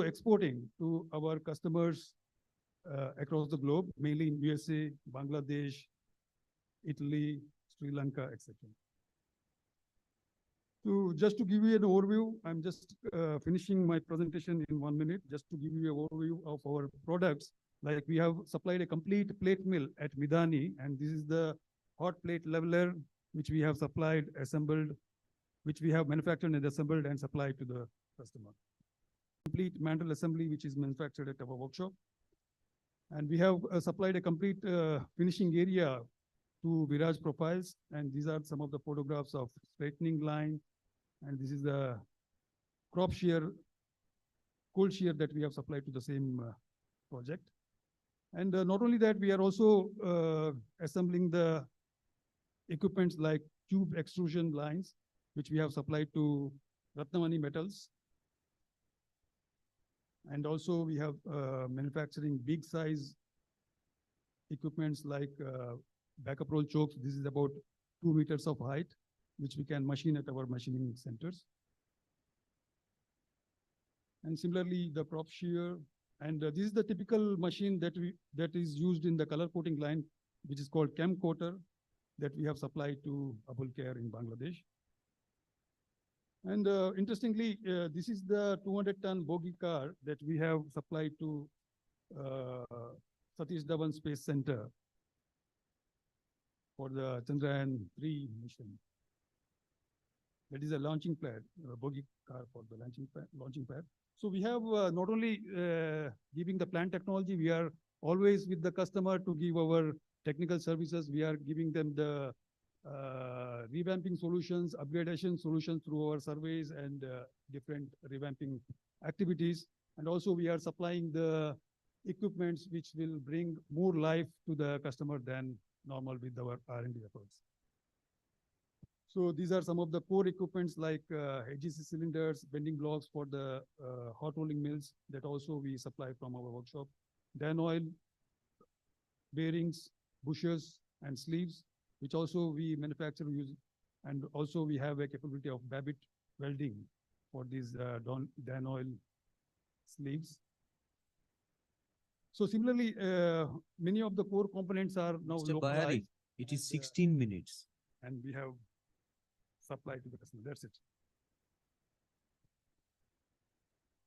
exporting to our customers across the globe, mainly in USA, Bangladesh, Italy, Sri Lanka, etc. Just to give you an overview, I'm just finishing my presentation in 1 minute, just to give you an overview of our products. Like we have supplied a complete plate mill at Midani, and this is the hot plate leveler, which we have supplied, assembled, which we have manufactured and assembled and supplied to the customer. Complete mantle assembly, which is manufactured at our workshop. And we have supplied a complete finishing area to Viraj Profiles. And these are some of the photographs of straightening line. And this is the crop shear, cold shear that we have supplied to the same project. And not only that, we are also assembling the equipments like tube extrusion lines, which we have supplied to Ratnamani Metals. And also we have manufacturing big size equipments like backup roll chokes. This is about 2 meters of height, which we can machine at our machining centers. And similarly, the crop shear. And this is the typical machine that is used in the color coating line, which is called Chem Coater, that we have supplied to Abul Care in Bangladesh. And interestingly, this is the 200-ton bogie car that we have supplied to Satish Dhawan Space Center for the Chandrayaan-3 mission. That is a launching pad, a bogie car for the launching pad. So we have not only giving the plant technology, we are always with the customer to give our technical services. We are giving them the revamping solutions, upgradation solutions through our surveys and different revamping activities. And also we are supplying the equipments which will bring more life to the customer than normal with our R&D efforts. So these are some of the core equipments like AGC cylinders, bending blocks for the hot rolling mills that also we supply from our workshop. Dan oil, bearings, bushers, and sleeves, which also we manufacture and also we have a capability of Babbitt welding for these Dan oil sleeves. So similarly, many of the core components are now Mr. localized. Bayari, it is 16 minutes. And we have supplied to the customer. That's it.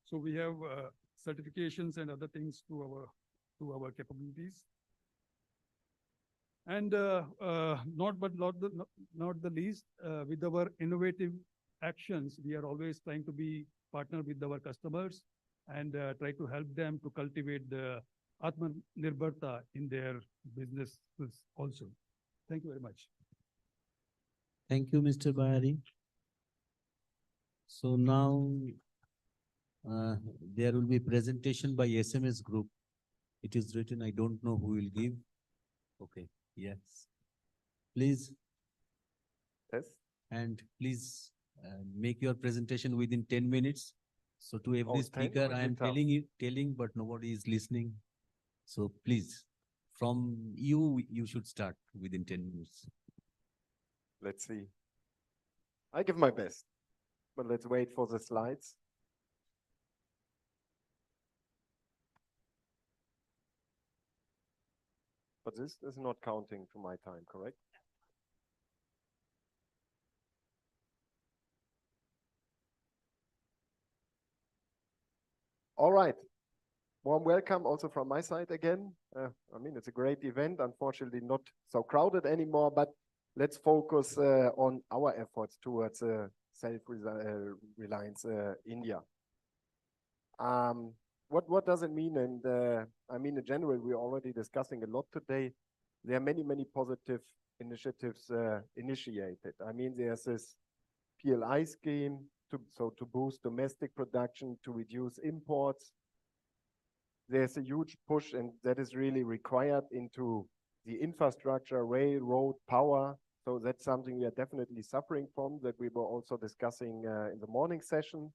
So we have certifications and other things to our capabilities. And not the least, with our innovative actions, we are always trying to be partner with our customers and try to help them to cultivate the Atmanirbharta in their businesses also. Thank you very much. Thank you, Mr. Bayari. So now there will be presentation by SMS group. It is written, I don't know who will give. Okay, yes. Please. Yes. And please make your presentation within 10 minutes. So to every 10 speaker, would I be am tough. telling, but nobody is listening. So please, from you should start within 10 minutes. Let's see. I give my best, but let's wait for the slides. But this is not counting to my time, correct? All right. Warm welcome also from my side again. I mean, it's a great event, unfortunately not so crowded anymore, but let's focus on our efforts towards self-reliance India. what does it mean? And I mean, in general, we're already discussing a lot today. There are many positive initiatives initiated. I mean, there's this PLI scheme to boost domestic production, to reduce imports. There's a huge push, and that is really required into the infrastructure, railroad, power. So that's something we are definitely suffering from, that we were also discussing in the morning session.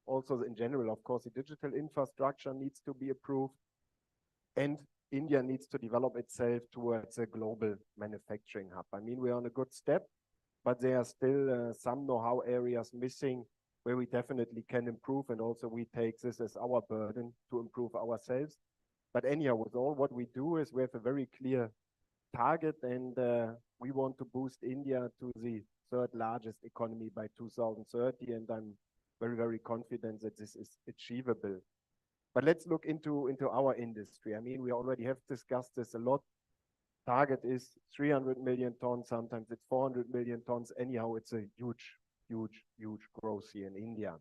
Also, in general, of course, the digital infrastructure needs to be approved, and India needs to develop itself towards a global manufacturing hub. I mean, we're on a good step, but there are still some know-how areas missing where we definitely can improve, and also we take this as our burden to improve ourselves. But anyhow, with all what we do is we have a very clear target, and we want to boost India to the third largest economy by 2030, and I'm very confident that this is achievable. But let's look into our industry. I mean, we already have discussed this a lot. Target is 300 million tons, sometimes it's 400 million tons. Anyhow, it's a huge growth here in India.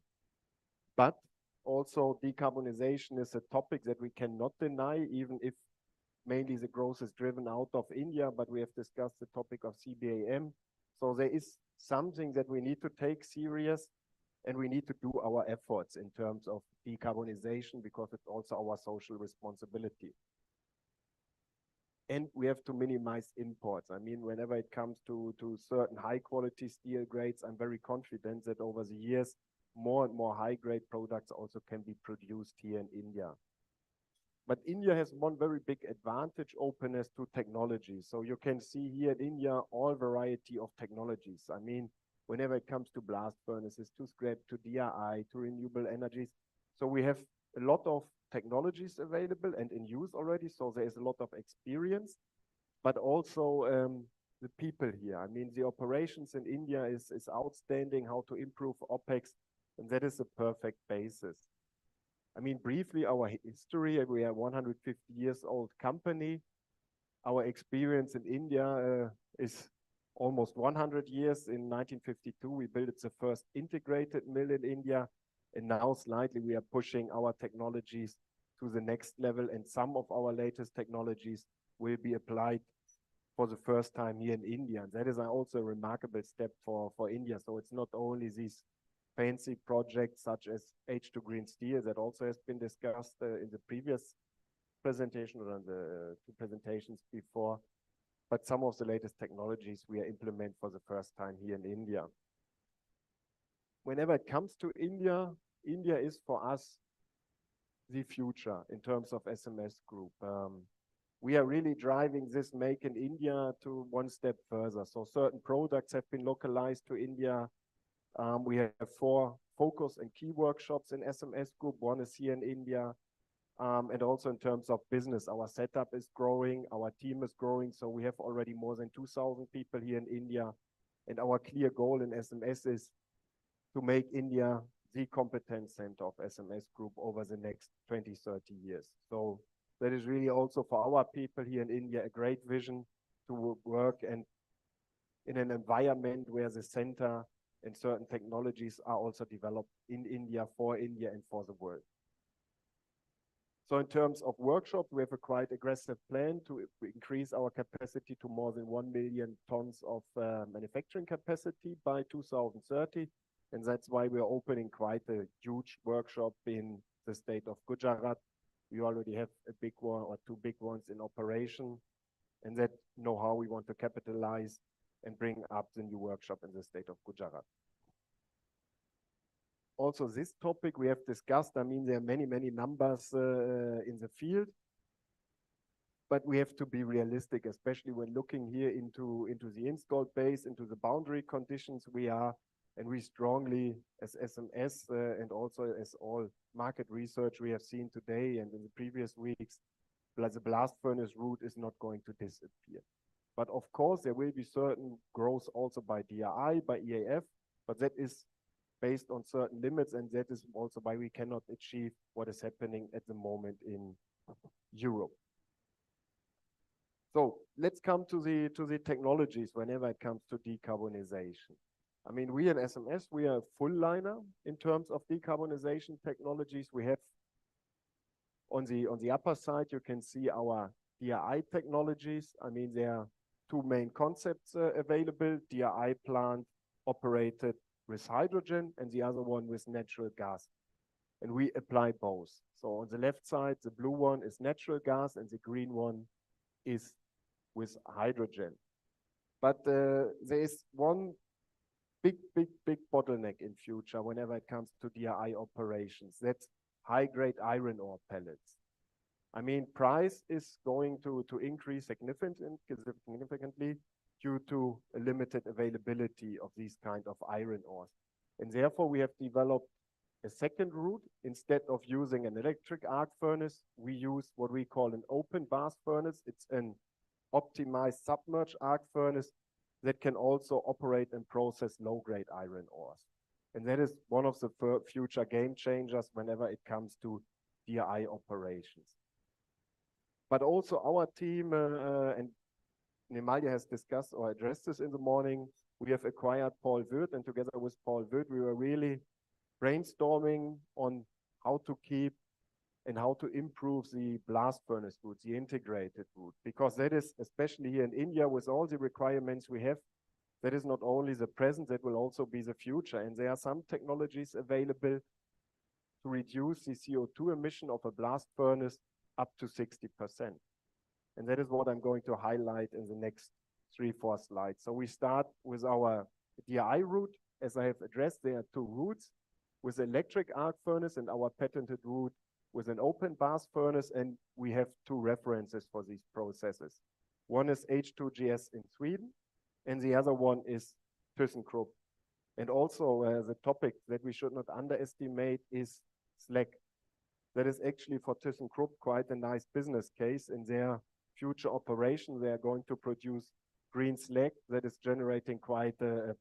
But also decarbonization is a topic that we cannot deny, even if mainly the growth is driven out of India, but we have discussed the topic of CBAM. So there is something that we need to take serious, and we need to do our efforts in terms of decarbonization, because it's also our social responsibility. And we have to minimize imports. I mean, whenever it comes to certain high quality steel grades, I'm very confident that over the years, more and more high grade products also can be produced here in India. But India has one very big advantage: openness to technology. So you can see here in India all variety of technologies. I mean, whenever it comes to blast furnaces, to scrap, to DRI, to renewable energies. So we have a lot of technologies available and in use already. So there is a lot of experience, but also the people here. I mean, the operations in India is outstanding, how to improve OPEX, and that is a perfect basis. I mean, briefly, our history: we are 150 years old company. Our experience in India is almost 100 years. In 1952, we built the first integrated mill in India, and now slightly we are pushing our technologies to the next level, and some of our latest technologies will be applied for the first time here in India. And that is also a remarkable step for India. So it's not only these fancy projects such as H2 Green Steel that also has been discussed in the previous presentation or in the two presentations before, but some of the latest technologies we are implement for the first time here in India. Whenever it comes to India, India is for us the future in terms of SMS Group. We are really driving this Make in India to one step further. So certain products have been localized to India. We have 4 focus and key workshops in SMS Group. One is here in India. And also in terms of business, our setup is growing, our team is growing. So we have already more than 2,000 people here in India. And our clear goal in SMS is to make India the competence center of SMS Group over the next 20, 30 years. So that is really also for our people here in India a great vision to work and in an environment where the center and certain technologies are also developed in India, for India and for the world. So in terms of workshop, we have a quite aggressive plan to increase our capacity to more than 1 million tons of manufacturing capacity by 2030. And that's why we're opening quite a huge workshop in the state of Gujarat. We already have a big one or 2 big ones in operation, and that know-how we want to capitalize and bring up the new workshop in the state of Gujarat. Also, this topic we have discussed. I mean, there are many numbers in the field, but we have to be realistic, especially when looking here into the installed base, into the boundary conditions we are, and we strongly, as SMS and also as all market research we have seen today and in the previous weeks, the blast furnace route is not going to disappear. But of course, there will be certain growth also by DRI, by EAF, but that is based on certain limits, and that is also why we cannot achieve what is happening at the moment in Europe. So let's come to the technologies whenever it comes to decarbonization. I mean, we at SMS, we are a full liner in terms of decarbonization technologies. We have On the upper side, you can see our DRI technologies. I mean, there are two main concepts available: DRI plant operated with hydrogen and the other one with natural gas. And we apply both. So on the left side, the blue one is natural gas and the green one is with hydrogen. But there is one big bottleneck in future whenever it comes to DRI operations. That's high-grade iron ore pellets. I mean, price is going to increase significantly due to a limited availability of these kind of iron ores. And therefore, we have developed a second route. Instead of using an electric arc furnace, we use what we call an open blast furnace. It's an optimized submerged arc furnace that can also operate and process low-grade iron ores. And that is one of the future game changers whenever it comes to DRI operations. But also our team, and Nemalia has discussed or addressed this in the morning, we have acquired Paul Wirth, and together with Paul Wirth, we were really brainstorming on how to keep and how to improve the blast furnace route, the integrated route, because that is, especially here in India, with all the requirements we have, that is not only the present, that will also be the future. And there are some technologies available to reduce the CO2 emission of a blast furnace up to 60%. And that is what I'm going to highlight in the next 3-4 slides. So we start with our DRI route. As I have addressed, there are two routes, with electric arc furnace and our patented route with an open blast furnace, and we have two references for these processes. One is H2GS in Sweden, and the other one is ThyssenKrupp. And also the topic that we should not underestimate is slag. That is actually for ThyssenKrupp quite a nice business case. In their future operation, they are going to produce green slag that is generating quite a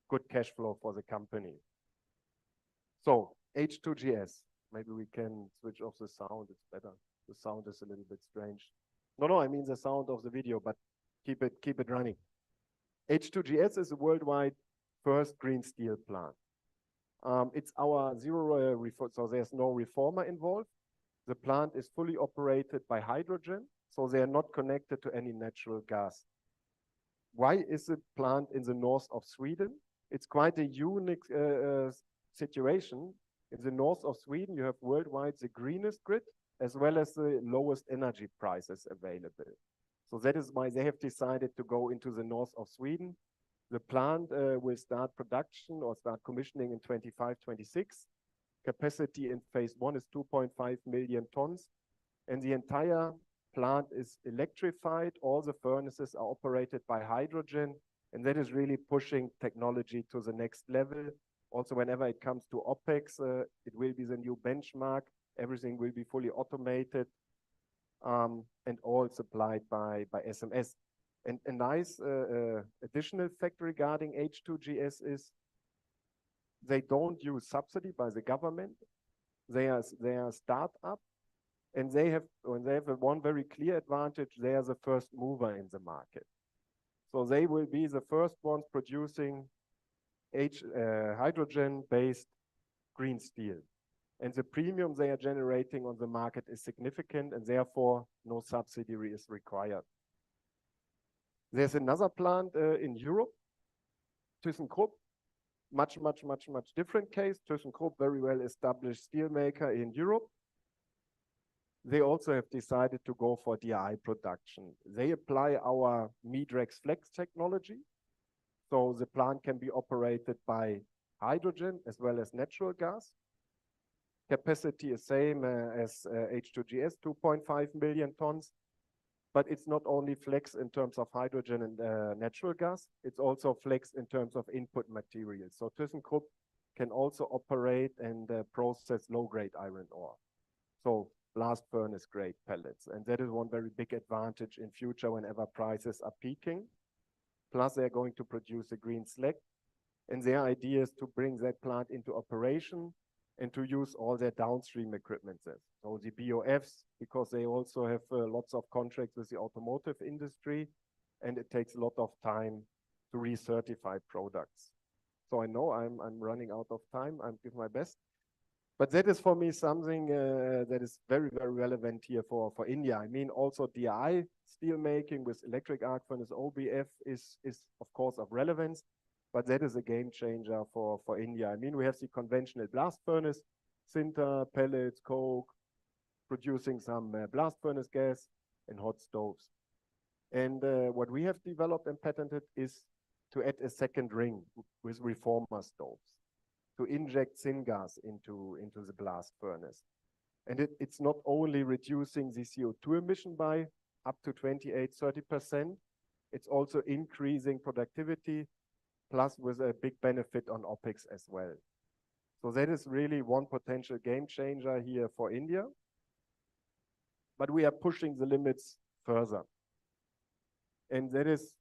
good cash flow for the company. So H2GS, maybe we can switch off the sound, it's better. The sound is a little bit strange. No, I mean the sound of the video, but keep it running. H2GS is a worldwide first green steel plant. It's our zero, so there's no reformer involved. The plant is fully operated by hydrogen, so they are not connected to any natural gas. Why is the plant in the north of Sweden? It's quite a unique situation. In the north of Sweden, you have worldwide the greenest grid, as well as the lowest energy prices available. So that is why they have decided to go into the north of Sweden. The plant will start production or start commissioning in 25-26. Capacity in phase 1 is 2.5 million tons. And the entire plant is electrified. All the furnaces are operated by hydrogen. And that is really pushing technology to the next level. Also, whenever it comes to OpEx, it will be the new benchmark. Everything will be fully automated and all supplied by SMS. And a nice additional fact regarding H2GS is they don't use subsidy by the government. They are a startup, and they have one very clear advantage. They are the first mover in the market. So they will be the first ones producing hydrogen-based green steel. And the premium they are generating on the market is significant, and therefore no subsidy is required. There's another plant in Europe, ThyssenKrupp, much different case. ThyssenKrupp, very well established steel maker in Europe. They also have decided to go for DRI production. They apply our Midrex Flex technology. So the plant can be operated by hydrogen as well as natural gas. Capacity is same as H2GS, 2.5 million tons. But it's not only flex in terms of hydrogen and natural gas, it's also flex in terms of input materials. So ThyssenKrupp can also operate and process low-grade iron ore. So blast furnace grade pellets. And that is one very big advantage in future whenever prices are peaking. Plus they're going to produce a green slag. And their idea is to bring that plant into operation and to use all their downstream equipment there. So the BOFs, because they also have lots of contracts with the automotive industry, and it takes a lot of time to recertify products. So I know I'm running out of time. I'm giving my best. But that is for me something that is very, very relevant here for India. I mean, also DRI steel making with electric arc furnace OBF is of course of relevance, but that is a game changer for India. I mean, we have the conventional blast furnace, sinter, pellets, coke, producing some blast furnace gas and hot stoves. And what we have developed and patented is to add a second ring with reformer stoves, to inject syngas into the blast furnace. And it's not only reducing the CO2 emission by up to 28–30%, it's also increasing productivity, plus with a big benefit on OpEx as well. So that is really one potential game changer here for India. But we are pushing the limits further. And that is,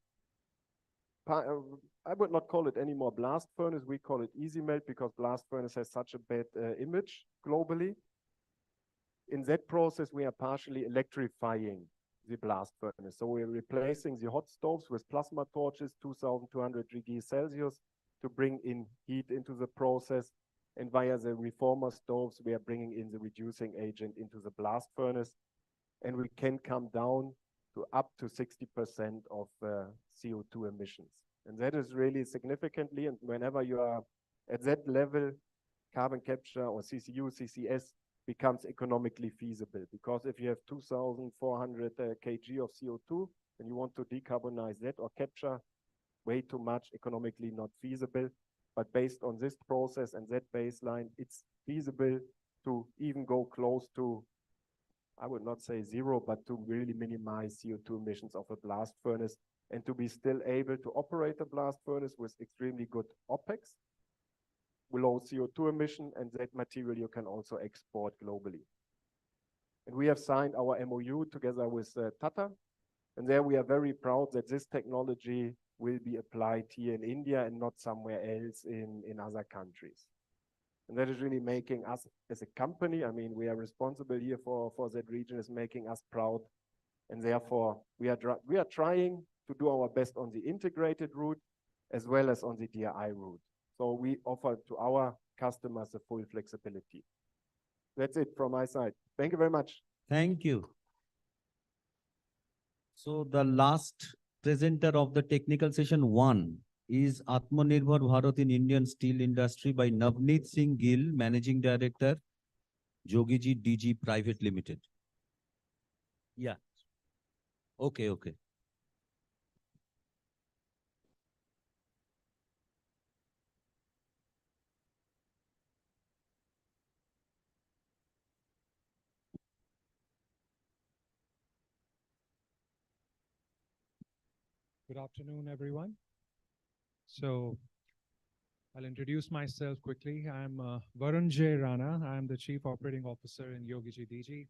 I would not call it anymore blast furnace, we call it easy melt because blast furnace has such a bad image globally. In that process, we are partially electrifying the blast furnace. So we're replacing the hot stoves with plasma torches, 2200 degrees Celsius, to bring in heat into the process. And via the reformer stoves, we are bringing in the reducing agent into the blast furnace. And we can come down to up to 60% of CO2 emissions. And that is really significantly, and whenever you are at that level, carbon capture or CCU, CCS becomes economically feasible. Because if you have 2,400 kg of CO2 and you want to decarbonize that or capture way too much, economically not feasible. But based on this process and that baseline, it's feasible to even go close to, I would not say zero, but to really minimize CO2 emissions of a blast furnace and to be still able to operate a blast furnace with extremely good OpEx, low CO2 emission, and that material you can also export globally. And we have signed our MOU together with Tata, and there we are very proud that this technology will be applied here in India and not somewhere else in other countries. And that is really making us as a company, I mean, we are responsible here for that region, is making us proud. And therefore, we are trying to do our best on the integrated route as well as on the DRI route. So we offer to our customers a full flexibility. That's it from my side. Thank you very much. Thank you. So the last presenter of the technical session 1 is Atmanirbhar Bharat in Indian Steel Industry by Navneet Singh Gill, Managing Director, Jogiji DG Private Limited. Yeah. Okay. Good afternoon, everyone. So I'll introduce myself quickly. I'm Varun J. Rana. I'm the Chief Operating Officer in Yogiji DG.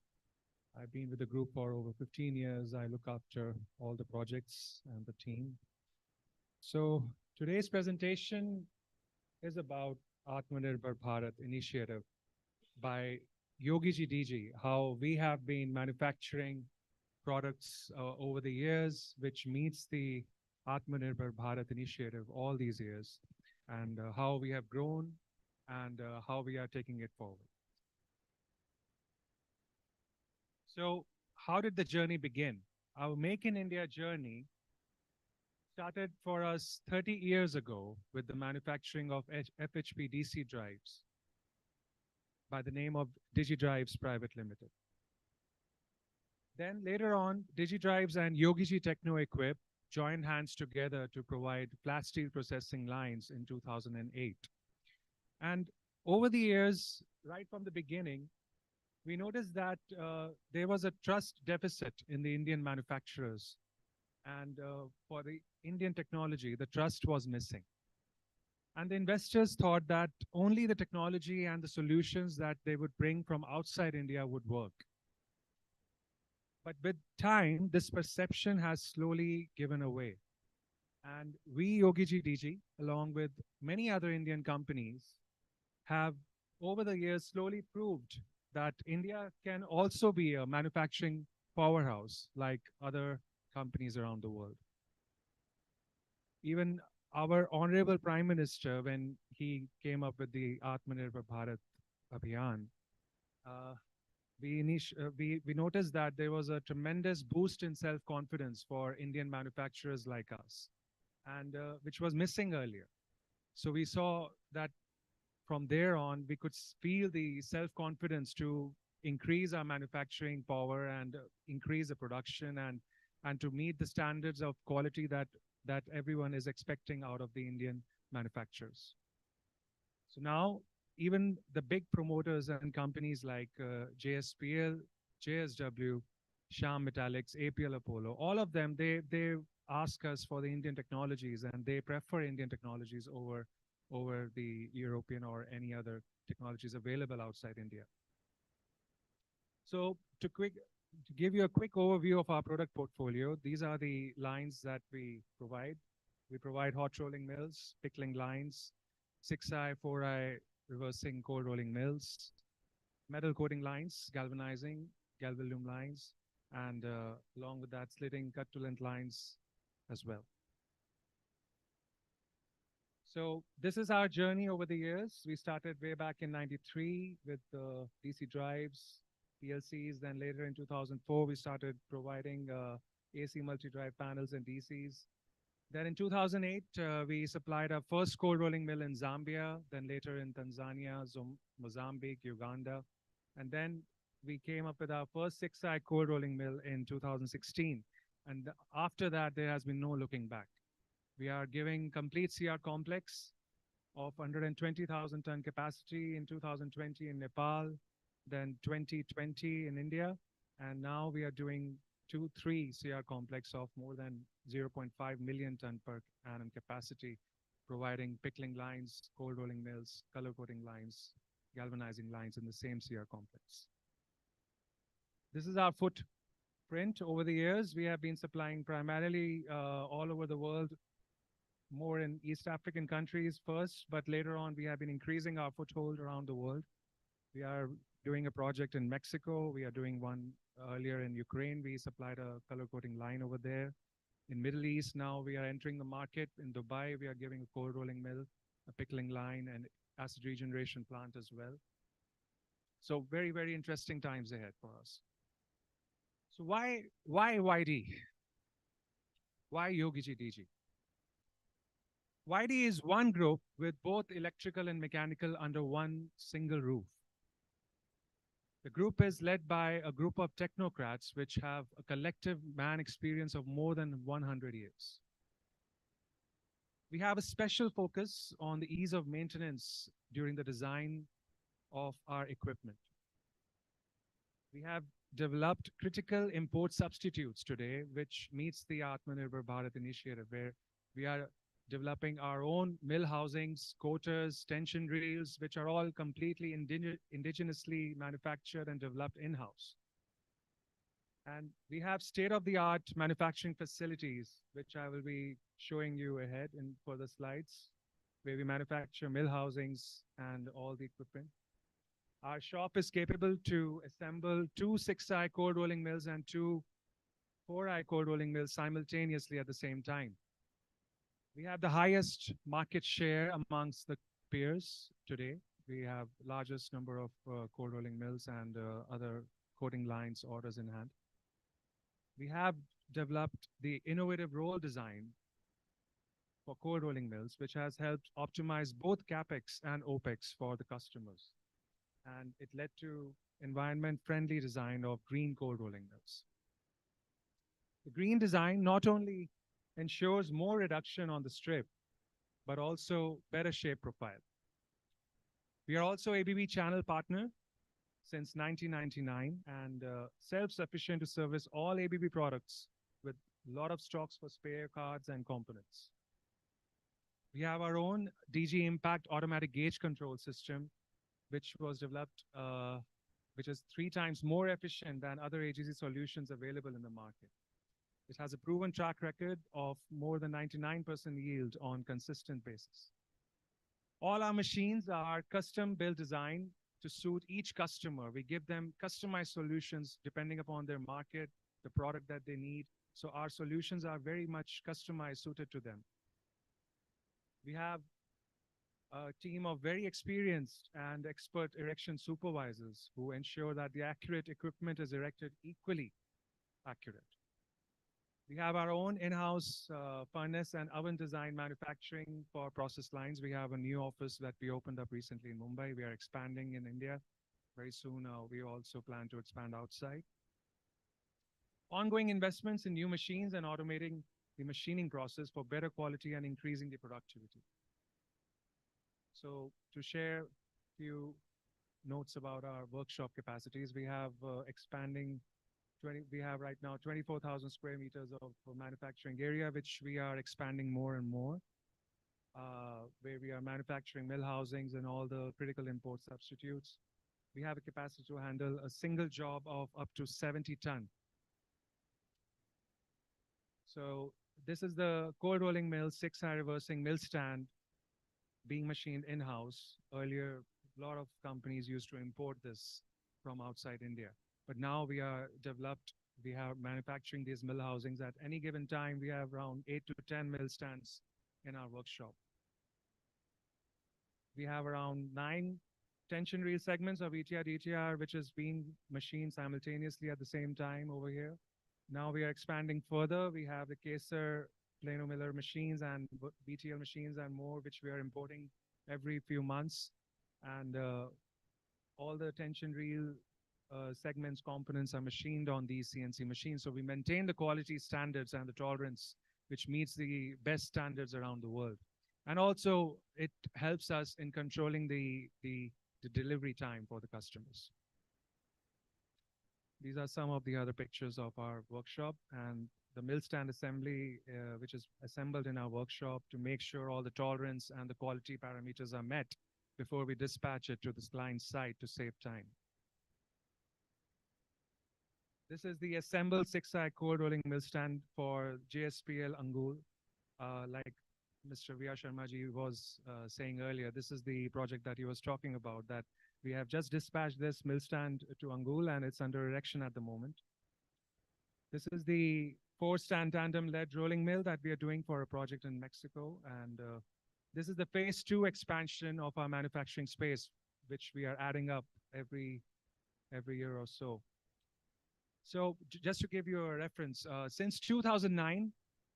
I've been with the group for over 15 years. I look after all the projects and the team. So today's presentation is about Atmanirbhar Bharat initiative by Yogiji DG, how we have been manufacturing products over the years, which meets the Atmanirbhar Bharat initiative all these years, and how we have grown and how we are taking it forward. So how did the journey begin? Our Make in India journey started for us 30 years ago with the manufacturing of FHP DC drives by the name of DigiDrives Private Limited. Then later on, DigiDrives and Yogiji Techno Equip joined hands together to provide flat steel processing lines in 2008. And over the years, right from the beginning, we noticed that there was a trust deficit in the Indian manufacturers. And for the Indian technology, the trust was missing. And the investors thought that only the technology and the solutions that they would bring from outside India would work. But with time, this perception has slowly given away. And we, Yogiji DG, along with many other Indian companies, have over the years slowly proved that India can also be a manufacturing powerhouse like other companies around the world. Even our Honorable Prime Minister, when he came up with the Atmanirbhar Bharat Abhiyan, we noticed that there was a tremendous boost in self-confidence for Indian manufacturers like us, and which was missing earlier. So we saw that from there on, we could feel the self-confidence to increase our manufacturing power and increase the production and to meet the standards of quality that everyone is expecting out of the Indian manufacturers. So now, even the big promoters and companies like JSPL, JSW, Sham Metallics, APL Apollo, all of them, they ask us for the Indian technologies and they prefer Indian technologies over the European or any other technologies available outside India. So to give you a quick overview of our product portfolio, these are the lines that we provide. We provide hot rolling mills, pickling lines, 6i, 4i reversing cold rolling mills, metal coating lines, galvanizing, galvalume lines, and along with that, slitting cut to length lines as well. So this is our journey over the years. We started way back in '93 with DC drives, PLCs. Then later in 2004, we started providing AC multi-drive panels and DCs. Then in 2008, we supplied our first cold rolling mill in Zambia, then later in Tanzania, Mozambique, Uganda. And then we came up with our first 6i cold rolling mill in 2016. And after that, there has been no looking back. We are giving complete CR complex of 120,000 ton capacity in 2020 in Nepal, then 2020 in India, and now we are doing 3 CR complex of more than 0.5 million ton per annum capacity, providing pickling lines, cold rolling mills, color coating lines, galvanizing lines in the same CR complex. This is our footprint over the years. We have been supplying primarily all over the world, more in East African countries first, but later on we have been increasing our foothold around the world. We are doing a project in Mexico. We are doing one earlier in Ukraine. We supplied a color coating line over there. In Middle East, now we are entering the market. In Dubai, we are giving a cold rolling mill, a pickling line, and acid regeneration plant as well. So very, very interesting times ahead for us. So why YD? Why Yogiji DG? YD is one group with both electrical and mechanical under one single roof. The group is led by a group of technocrats which have a collective man experience of more than 100 years. We have a special focus on the ease of maintenance during the design of our equipment. We have developed critical import substitutes today, which meets the Atmanirbhar Bharat initiative, where we are developing our own mill housings, coaters, tension reels, which are all completely indigenously manufactured and developed in-house. And we have state-of-the-art manufacturing facilities, which I will be showing you ahead in further slides, where we manufacture mill housings and all the equipment. Our shop is capable to assemble 2 6i cold rolling mills and 2 4i cold rolling mills simultaneously at the same time. We have the highest market share amongst the peers today. We have largest number of cold rolling mills and other coating lines orders in hand. We have developed the innovative roll design for cold rolling mills, which has helped optimize both CapEx and OpEx for the customers. And it led to environment-friendly design of green cold rolling mills. The green design not only ensures more reduction on the strip, but also better shape profile. We are also ABB channel partner since 1999 and self-sufficient to service all ABB products with a lot of stocks for spare cards and components. We have our own DG Impact automatic gauge control system, which was developed, which is 3 times more efficient than other AGC solutions available in the market. It has a proven track record of more than 99% yield on consistent basis. All our machines are custom built design to suit each customer. We give them customized solutions depending upon their market, the product that they need. So our solutions are very much customized, suited to them. We have a team of very experienced and expert erection supervisors who ensure that the accurate equipment is erected equally accurate. We have our own in-house furnace and oven design manufacturing for process lines. We have a new office that we opened up recently in Mumbai. We are expanding in India. Very soon, we also plan to expand outside. Ongoing investments in new machines and automating the machining process for better quality and increasing the productivity. So to share a few notes about our workshop capacities, we have we have right now 24,000 square meters of manufacturing area, which we are expanding more and more, where we are manufacturing mill housings and all the critical import substitutes. We have a capacity to handle a single job of up to 70 ton. So this is the cold rolling mill, 6-eye reversing mill stand being machined in-house. Earlier, a lot of companies used to import this from outside India. But now we are developed, we have manufacturing these mill housings. At any given time, we have around 8 to 10 mill stands in our workshop. We have around 9 tension reel segments of ETR, DTR, which is being machined simultaneously at the same time over here. Now we are expanding further. We have the Caser Plano Miller machines and BTL machines and more, which we are importing every few months. And all the tension reel segments, components are machined on these CNC machines. So we maintain the quality standards and the tolerance, which meets the best standards around the world. And also it helps us in controlling the delivery time for the customers. These are some of the other pictures of our workshop and the mill stand assembly, which is assembled in our workshop to make sure all the tolerance and the quality parameters are met before we dispatch it to the client site to save time. This is the assembled 6-eye cold rolling mill stand for JSPL Angul. Like Mr. V.R. Sharma was saying earlier, this is the project that he was talking about, that we have just dispatched this mill stand to Angul and it's under erection at the moment. This is the 4-stand tandem lead rolling mill that we are doing for a project in Mexico. And this is the phase 2 expansion of our manufacturing space, which we are adding up every year or so. So just to give you a reference, since 2009,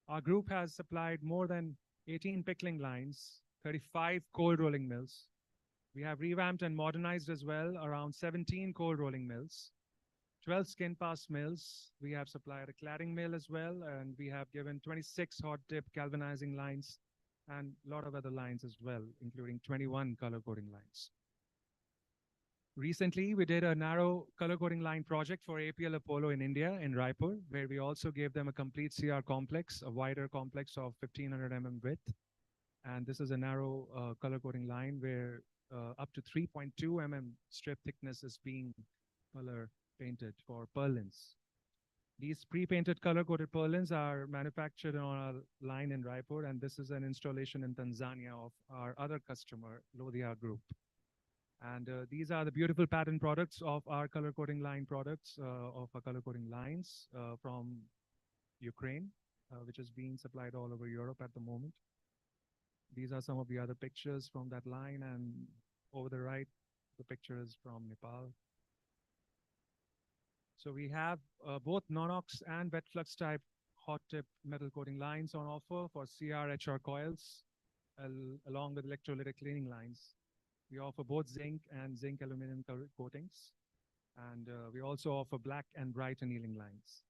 our group has supplied more than 18 pickling lines, 35 cold rolling mills. We have revamped and modernized as well around 17 cold rolling mills, 12 skin pass mills. We have supplied a cladding mill as well, and we have given 26 hot dip galvanizing lines and a lot of other lines as well, including 21 color coding lines. Recently, we did a narrow color coding line project for APL Apollo in India, in Raipur, where we also gave them a complete CR complex, a wider complex of 1500 mm width. And this is a narrow color coding line where up to 3.2 mm strip thickness is being color painted for purlins. These pre-painted color-coded purlins are manufactured on our line in Raipur, and this is an installation in Tanzania of our other customer, Lodhia Group. And these are the beautiful pattern products of our color coding line products, of our color coding lines from Ukraine, which is being supplied all over Europe at the moment. These are some of the other pictures from that line, and over the right, the picture is from Nepal. So we have both non-ox and wet flux type hot tip metal coating lines on offer for CR HR coils, along with electrolytic cleaning lines. We offer both zinc and zinc aluminum coatings. And we also offer black and bright annealing lines.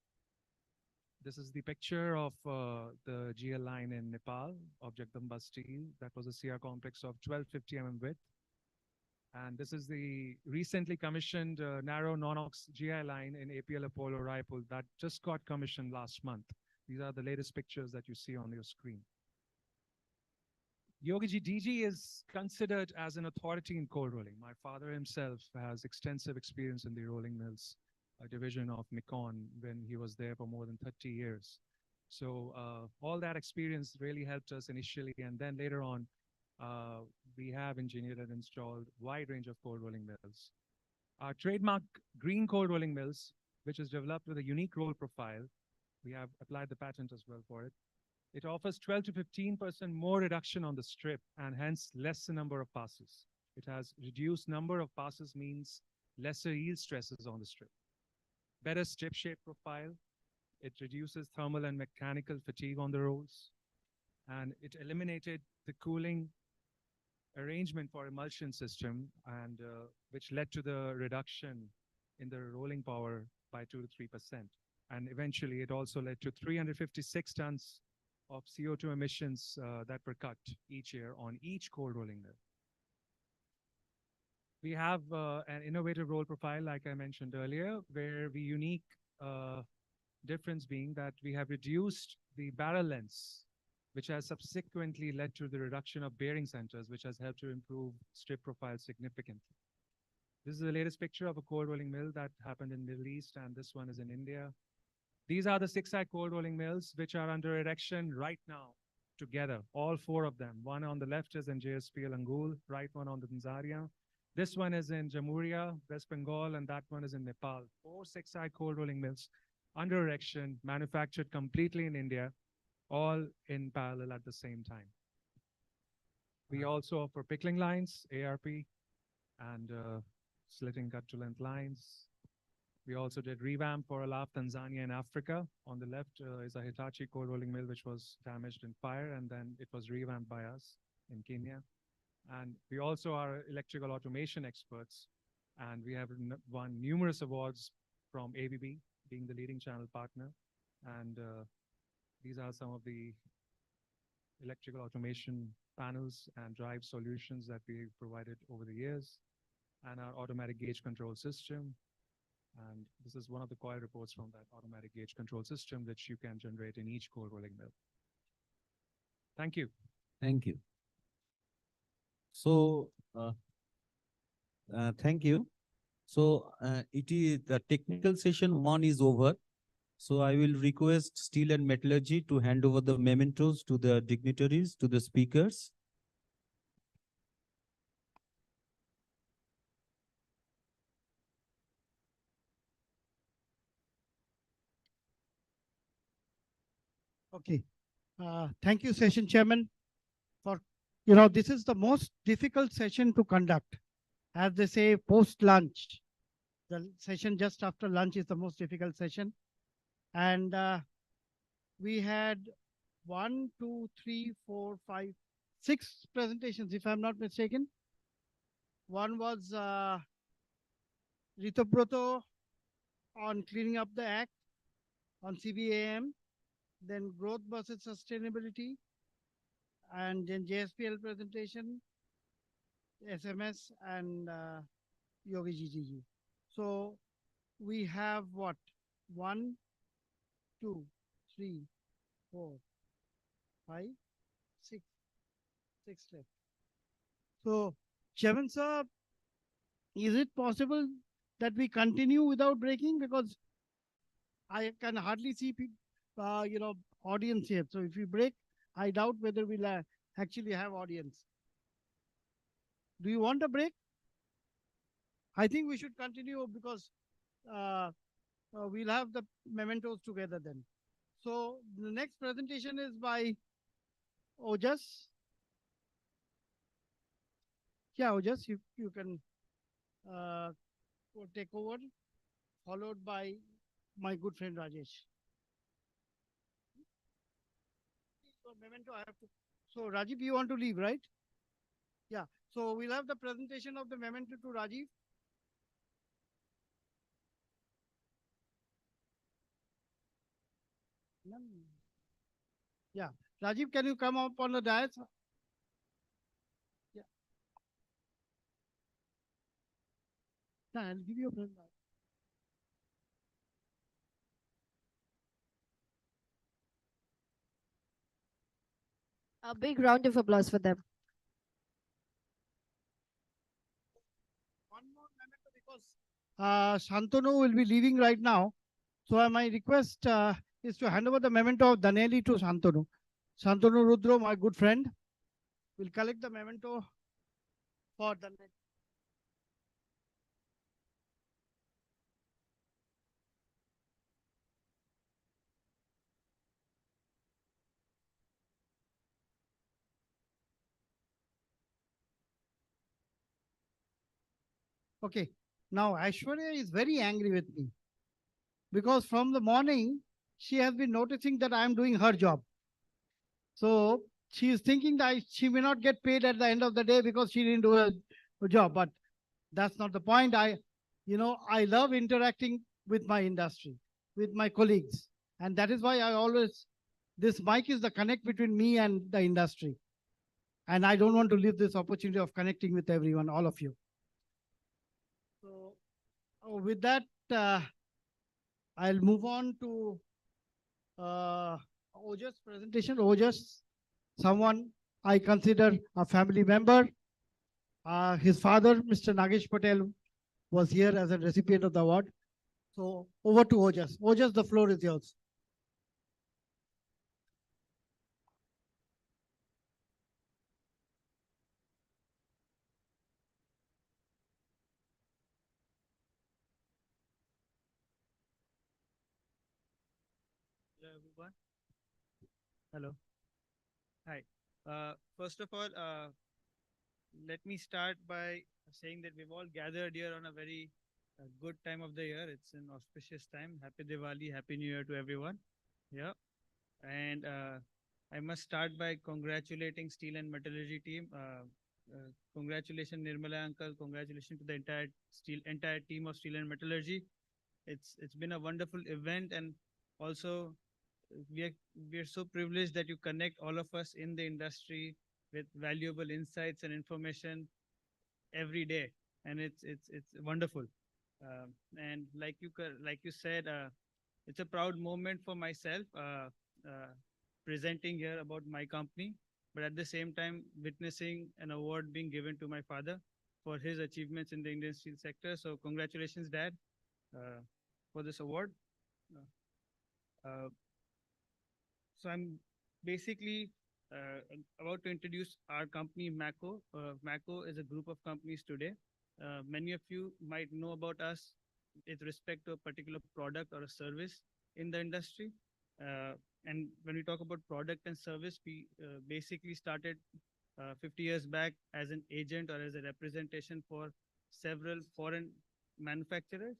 This is the picture of the GL line in Nepal of Jagdamba Steel. That was a CR complex of 1250 mm width. And this is the recently commissioned narrow non-ox GI line in APL Apollo Raipur that just got commissioned last month. These are the latest pictures that you see on your screen. Yogiji DG is considered as an authority in cold rolling. My father himself has extensive experience in the rolling mills, a division of Nikon, when he was there for more than 30 years. So all that experience really helped us initially, and then later on, we have engineered and installed a wide range of cold rolling mills. Our trademark green cold rolling mills, which is developed with a unique roll profile, we have applied the patent as well for it, It offers 12 to 15% more reduction on the strip and hence less number of passes. It has reduced number of passes means lesser yield stresses on the strip. Better strip shape profile. It reduces thermal and mechanical fatigue on the rolls. And it eliminated the cooling arrangement for emulsion system and which led to the reduction in the rolling power by 2 to 3%. And eventually it also led to 356 tons of CO2 emissions that were cut each year on each cold rolling mill. We have an innovative roll profile, like I mentioned earlier, where the unique difference being that we have reduced the barrel lengths, which has subsequently led to the reduction of bearing centers, which has helped to improve strip profile significantly. This is the latest picture of a cold rolling mill that happened in Middle East, and this one is in India. These are the 6-side cold rolling mills, which are under erection right now together, all 4 of them. One on the left is in JSPL Angul, right one on the Tanzania. This one is in Jamhuriya, West Bengal, and that one is in Nepal. 4 6-side cold rolling mills under erection, manufactured completely in India, all in parallel at the same time. We also offer pickling lines, ARP, and slitting cut-to-length lines. We also did revamp for Alaf, Tanzania, and Africa. On the left is a Hitachi cold rolling mill, which was damaged in fire, and then it was revamped by us in Kenya. And we also are electrical automation experts, and we have won numerous awards from ABB, being the leading channel partner. And these are some of the electrical automation panels and drive solutions that we provided over the years, and our automatic gauge control system. And this is one of the coil reports from that automatic gauge control system, which you can generate in each cold rolling mill. Thank you. Thank you. So, thank you. So, it is the technical session 1 is over. So I will request Steel and Metallurgy to hand over the mementos to the dignitaries, to the speakers. Okay. Thank you, Session Chairman, for, this is the most difficult session to conduct. As they say, post-lunch. The session just after lunch is the most difficult session. And we had 1, 2, 3, 4, 5, 6 presentations, if I'm not mistaken. One was Ritobroto on cleaning up the act, on CBAM, then growth versus sustainability, and then JSPL presentation, SMS, and Yogi GGG. So we have what? 1, 2, 3, 4, 5, 6 left. So, Chairman sir, is it possible that we continue without breaking? Because I can hardly see people, audience here. So if we break, I doubt whether we'll actually have audience. Do you want a break? I think we should continue because we'll have the mementos together then. So the next presentation is by Ojas. Yeah, Ojas, you can take over, followed by my good friend Rajesh. So memento, I have to. So Rajiv, you want to leave, right? Yeah. So we'll have the presentation of the memento to Rajiv. Yeah. Rajiv, can you come up on the dais? Yeah. No, I'll give you a present. A big round of applause for them. One more memento because Shantanu will be leaving right now. So my request is to hand over the memento of Daneli to Shantanu. Shantanu Rudro, my good friend, will collect the memento for Daneli. Okay. Now Aishwarya is very angry with me because from the morning she has been noticing that I am doing her job. So she is thinking that she may not get paid at the end of the day because she didn't do her job. But that's not the point. I love interacting with my industry, with my colleagues. And that is why this mic is the connect between me and the industry. And I don't want to leave this opportunity of connecting with everyone, all of you. So with that, I'll move on to Ojas' presentation. Ojas, someone I consider a family member. His father, Mr. Nagesh Patel, was here as a recipient of the award. So over to Ojas. Ojas, the floor is yours. Hello, everyone. Hello. Hi. First of all, let me start by saying that we've all gathered here on a very good time of the year. It's an auspicious time. Happy Diwali, Happy New Year to everyone. Yeah. And I must start by congratulating Steel and Metallurgy team. Congratulations, Nirmala uncle. Congratulations to the entire team of Steel and Metallurgy. It's been a wonderful event, and also we are so privileged that you connect all of us in the industry with valuable insights and information every day, and it's wonderful. And like you said, it's a proud moment for myself presenting here about my company, but at the same time witnessing an award being given to my father for his achievements in the Indian steel sector. So congratulations, Dad, for this award. Uh, So I'm basically about to introduce our company, Mako. Mako is a group of companies today. Many of you might know about us with respect to a particular product or a service in the industry. And when we talk about product and service, we basically started 50 years back as an agent or as a representation for several foreign manufacturers.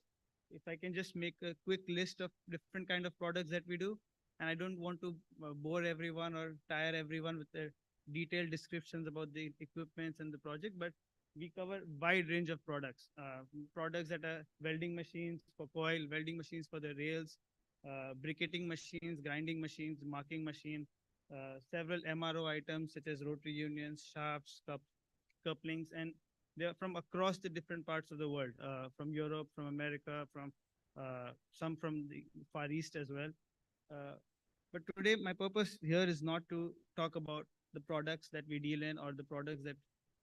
If I can just make a quick list of different kind of products that we do, and I don't want to bore everyone or tire everyone with the detailed descriptions about the equipments and the project, but we cover wide range of products. Products that are welding machines for coil, welding machines for the rails, briquetting machines, grinding machines, marking machine, several MRO items such as rotary unions, shafts, couplings, and they are from across the different parts of the world, from Europe, from America, from some from the Far East as well. But today, my purpose here is not to talk about the products that we deal in or the products that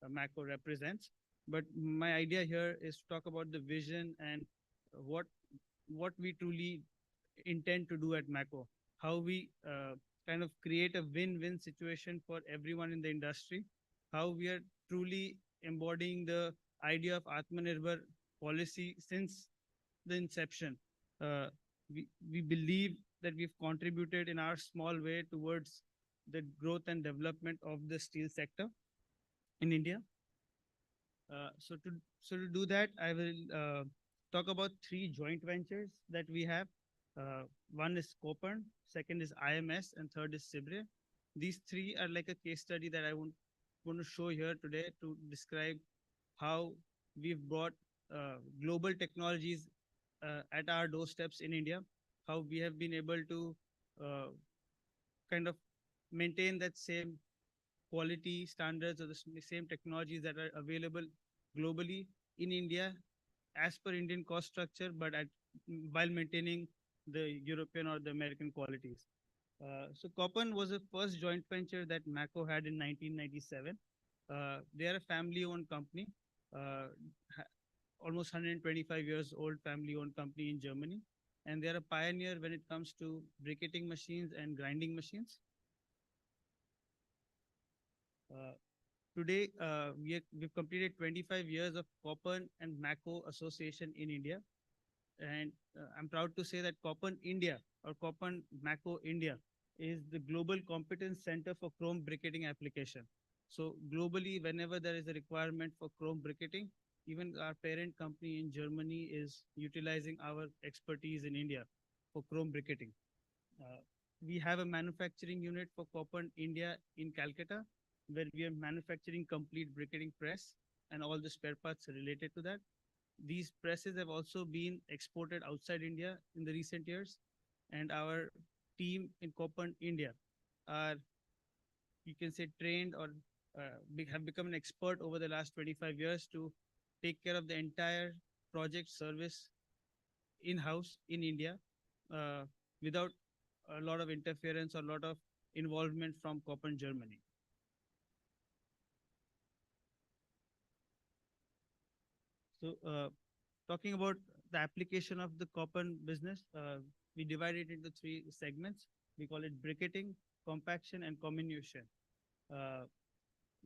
Mako represents, but my idea here is to talk about the vision and what we truly intend to do at Mako, how we kind of create a win-win situation for everyone in the industry, how we are truly embodying the idea of Atmanirbhar policy since the inception. We believe that we've contributed in our small way towards the growth and development of the steel sector in India. So to do that, I will talk about 3 joint ventures that we have. One is Kopan, second is IMS, and third is Sibre. These 3 are like a case study that I want to show here today to describe how we've brought global technologies at our doorsteps in India, how we have been able to kind of maintain that same quality standards or the same technologies that are available globally in India as per Indian cost structure, but while maintaining the European or the American qualities. So Kopan was the first joint venture that Mako had in 1997. They are a family-owned company, almost 125 years old family-owned company in Germany. And they are a pioneer when it comes to briquetting machines and grinding machines. Today, we've completed 25 years of Kopan and Mako association in India. And I'm proud to say that Kopan India or Kopan Mako India is the global competence center for chrome briquetting application. So globally, whenever there is a requirement for chrome briquetting, even our parent company in Germany is utilizing our expertise in India for chrome briquetting. We have a manufacturing unit for Copan India in Calcutta, where we are manufacturing complete briquetting press and all the spare parts related to that. These presses have also been exported outside India in the recent years, and our team in Copan India are, you can say, trained or have become an expert over the last 25 years to take care of the entire project service in-house in India without a lot of interference or a lot of involvement from Copan, Germany. So talking about the application of the Copan business, we divide it into 3 segments. We call it briquetting, compaction, and comminution.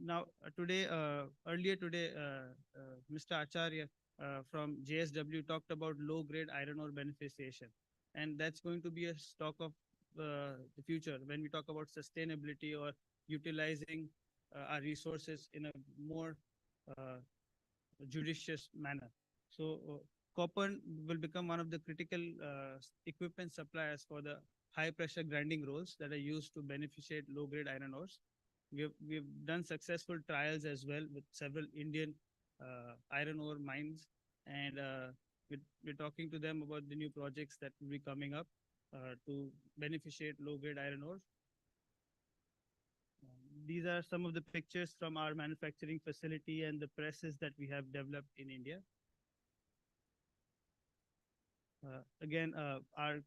Now, earlier today, Mr. Acharya from JSW talked about low-grade iron ore beneficiation. And that's going to be a stock of the future when we talk about sustainability or utilizing our resources in a more judicious manner. So Copan will become one of the critical equipment suppliers for the high pressure grinding rolls that are used to beneficiate low grade iron ores. We've done successful trials as well with several Indian iron ore mines, and we're talking to them about the new projects that will be coming up to beneficiate low grade iron ores. These are some of the pictures from our manufacturing facility and the presses that we have developed in India. Again, our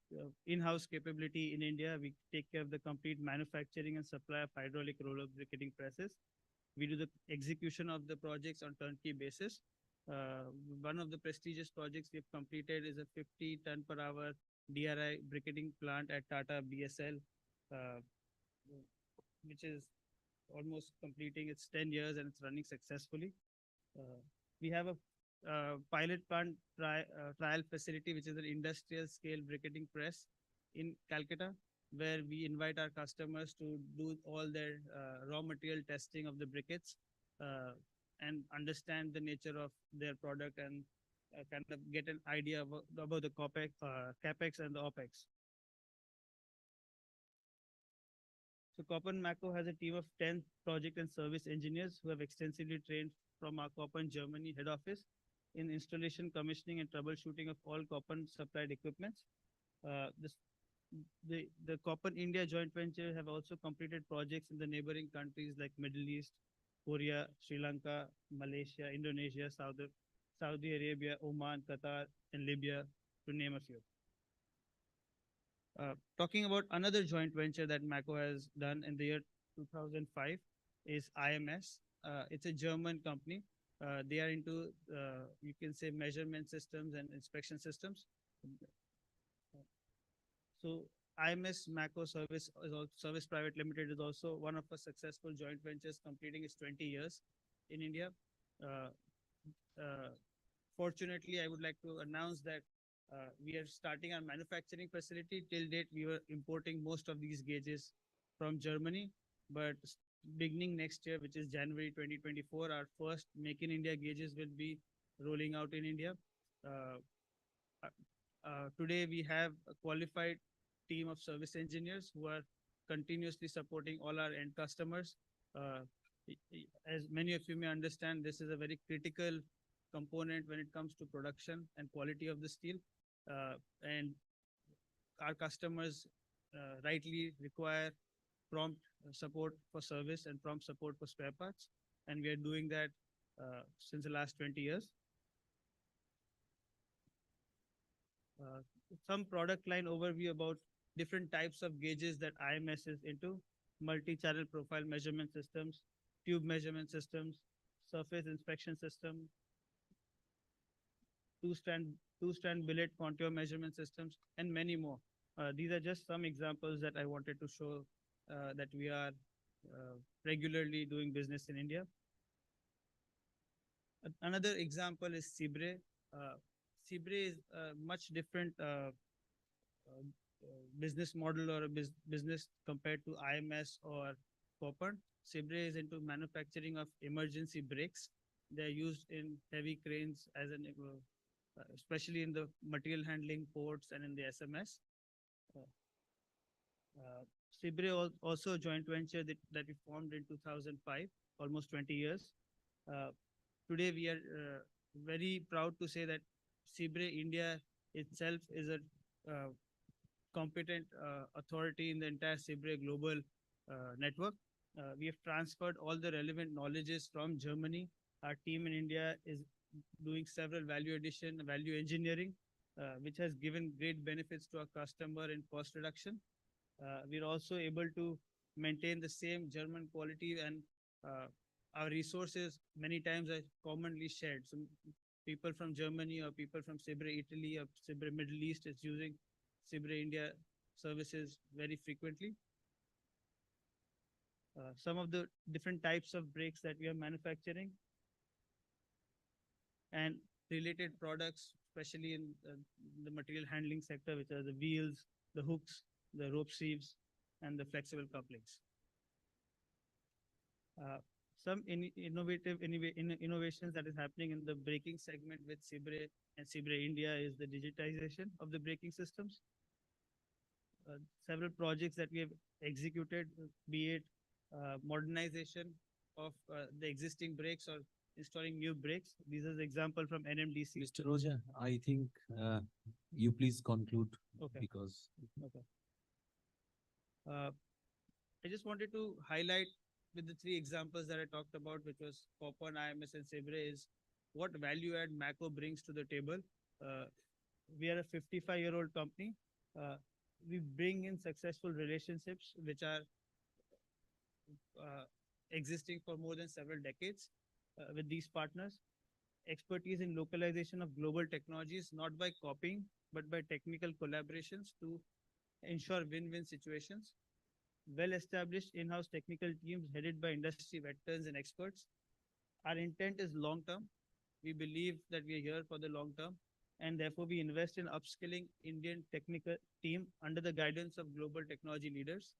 in-house capability in India, we take care of the complete manufacturing and supply of hydraulic roller briquetting presses. We do the execution of the projects on turnkey basis. One of the prestigious projects we've completed is a 50 ton per hour DRI briquetting plant at Tata BSL, which is almost completing its 10 years and it's running successfully. We have a pilot plant trial facility, which is an industrial scale briquetting press in Calcutta, where we invite our customers to do all their raw material testing of the briquettes and understand the nature of their product and kind of get an idea about the capex and the opex. So Copan Mako has a team of 10 project and service engineers who have extensively trained from our Copan Germany head office in installation, commissioning, and troubleshooting of all Copan supplied equipments. The Copan India joint venture have also completed projects in the neighboring countries like Middle East, Korea, Sri Lanka, Malaysia, Indonesia, Saudi Arabia, Oman, Qatar, and Libya, to name a few. Talking about another joint venture that Mako has done in the year 2005 is IMS. It's a German company. They are into, you can say, measurement systems and inspection systems. So IMS Mako Service Private Limited is also one of our successful joint ventures, completing its 20 years in India. Fortunately, I would like to announce that we are starting our manufacturing facility. Till date, we were importing most of these gauges from Germany, but beginning next year, which is January 2024, our first Make in India gauges will be rolling out in India. Today, we have a qualified team of service engineers who are continuously supporting all our end customers. As many of you may understand, this is a very critical component when it comes to production and quality of the steel. And our customers rightly require prompt support for service and prompt support for spare parts. And we are doing that since the last 20 years. Some product line overview about different types of gauges that IMS is into: multi-channel profile measurement systems, tube measurement systems, surface inspection system, two-strand billet contour measurement systems, and many more. These are just some examples that I wanted to show that we are regularly doing business in India. Another example is Sibre. Sibre is a much different business model or a business compared to IMS or Copan. Sibre is into manufacturing of emergency brakes. They're used in heavy cranes as an, especially in the material handling ports and in the SMS. Sibre also a joint venture that we formed in 2005, almost 20 years. Today we are very proud to say that Sibre India itself is a competent authority in the entire Sibre global network. We have transferred all the relevant knowledges from Germany. Our team in India is doing several value addition, value engineering, which has given great benefits to our customer in cost reduction. We're also able to maintain the same German quality, and our resources many times are commonly shared. So people from Germany or people from Sibre Italy or Sibre Middle East is using Sibre India services very frequently. Some of the different types of brakes that we are manufacturing and related products, especially in the material handling sector, which are the wheels, the hooks, the rope sheaves, and the flexible couplings. Some innovations that is happening in the braking segment with Sibre and Sibre India is the digitization of the braking systems. Several projects that we have executed, be it modernization of the existing brakes or installing new brakes. These are the example from NMDC. Mr. Roja, I think you please conclude. Okay. Because Okay. I just wanted to highlight with the three examples that I talked about, which was Copper, IMS, and Sibre, is what value add Mako brings to the table. We are a 55-year-old company. We bring in successful relationships which are existing for more than several decades with these partners. Expertise in localization of global technologies, not by copying, but by technical collaborations to ensure win-win situations. Well-established in-house technical teams headed by industry veterans and experts. Our intent is long-term. We believe that we are here for the long term, and therefore we invest in upskilling Indian technical team under the guidance of global technology leaders.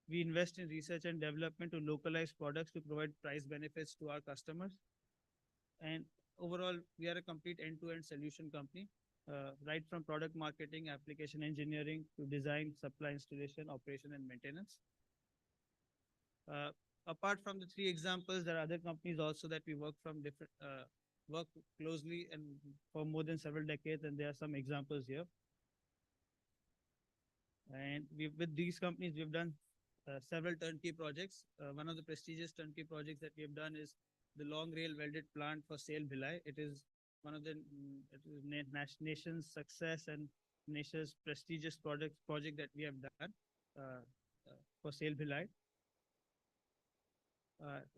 We invest in research and development to localize products to provide price benefits to our customers. And overall, we are a complete end-to-end solution company, right from product marketing, application engineering to design, supply, installation, operation, and maintenance. Apart from the three examples, there are other companies also that we work from different, work closely and for more than several decades, and there are some examples here. And with these companies, we've done several turnkey projects. One of the prestigious turnkey projects that we have done is the long rail welded plant for SAIL Bhilai. It is one of the nation's success and nation's prestigious project that we have done for SAIL Bhilai.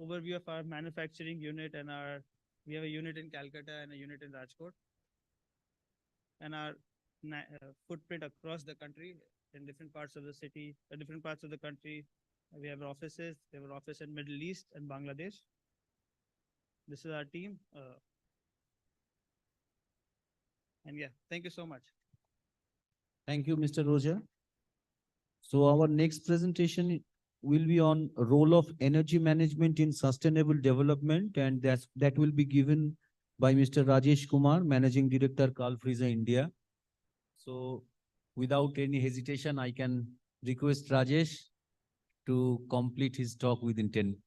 Overview of our manufacturing unit, and we have a unit in Calcutta and a unit in Rajkot. And our footprint across the country in different parts of the city, different parts of the country. We have offices. We have an office in Middle East and Bangladesh. This is our team. And yeah, thank you so much. thank you, Mr. Roja. So our next presentation will be on role of energy management in sustainable development, and that will be given by Mr. Rajesh Kumar, Managing Director, Carl Friese India. So without any hesitation, I can request Rajesh to complete his talk within 10.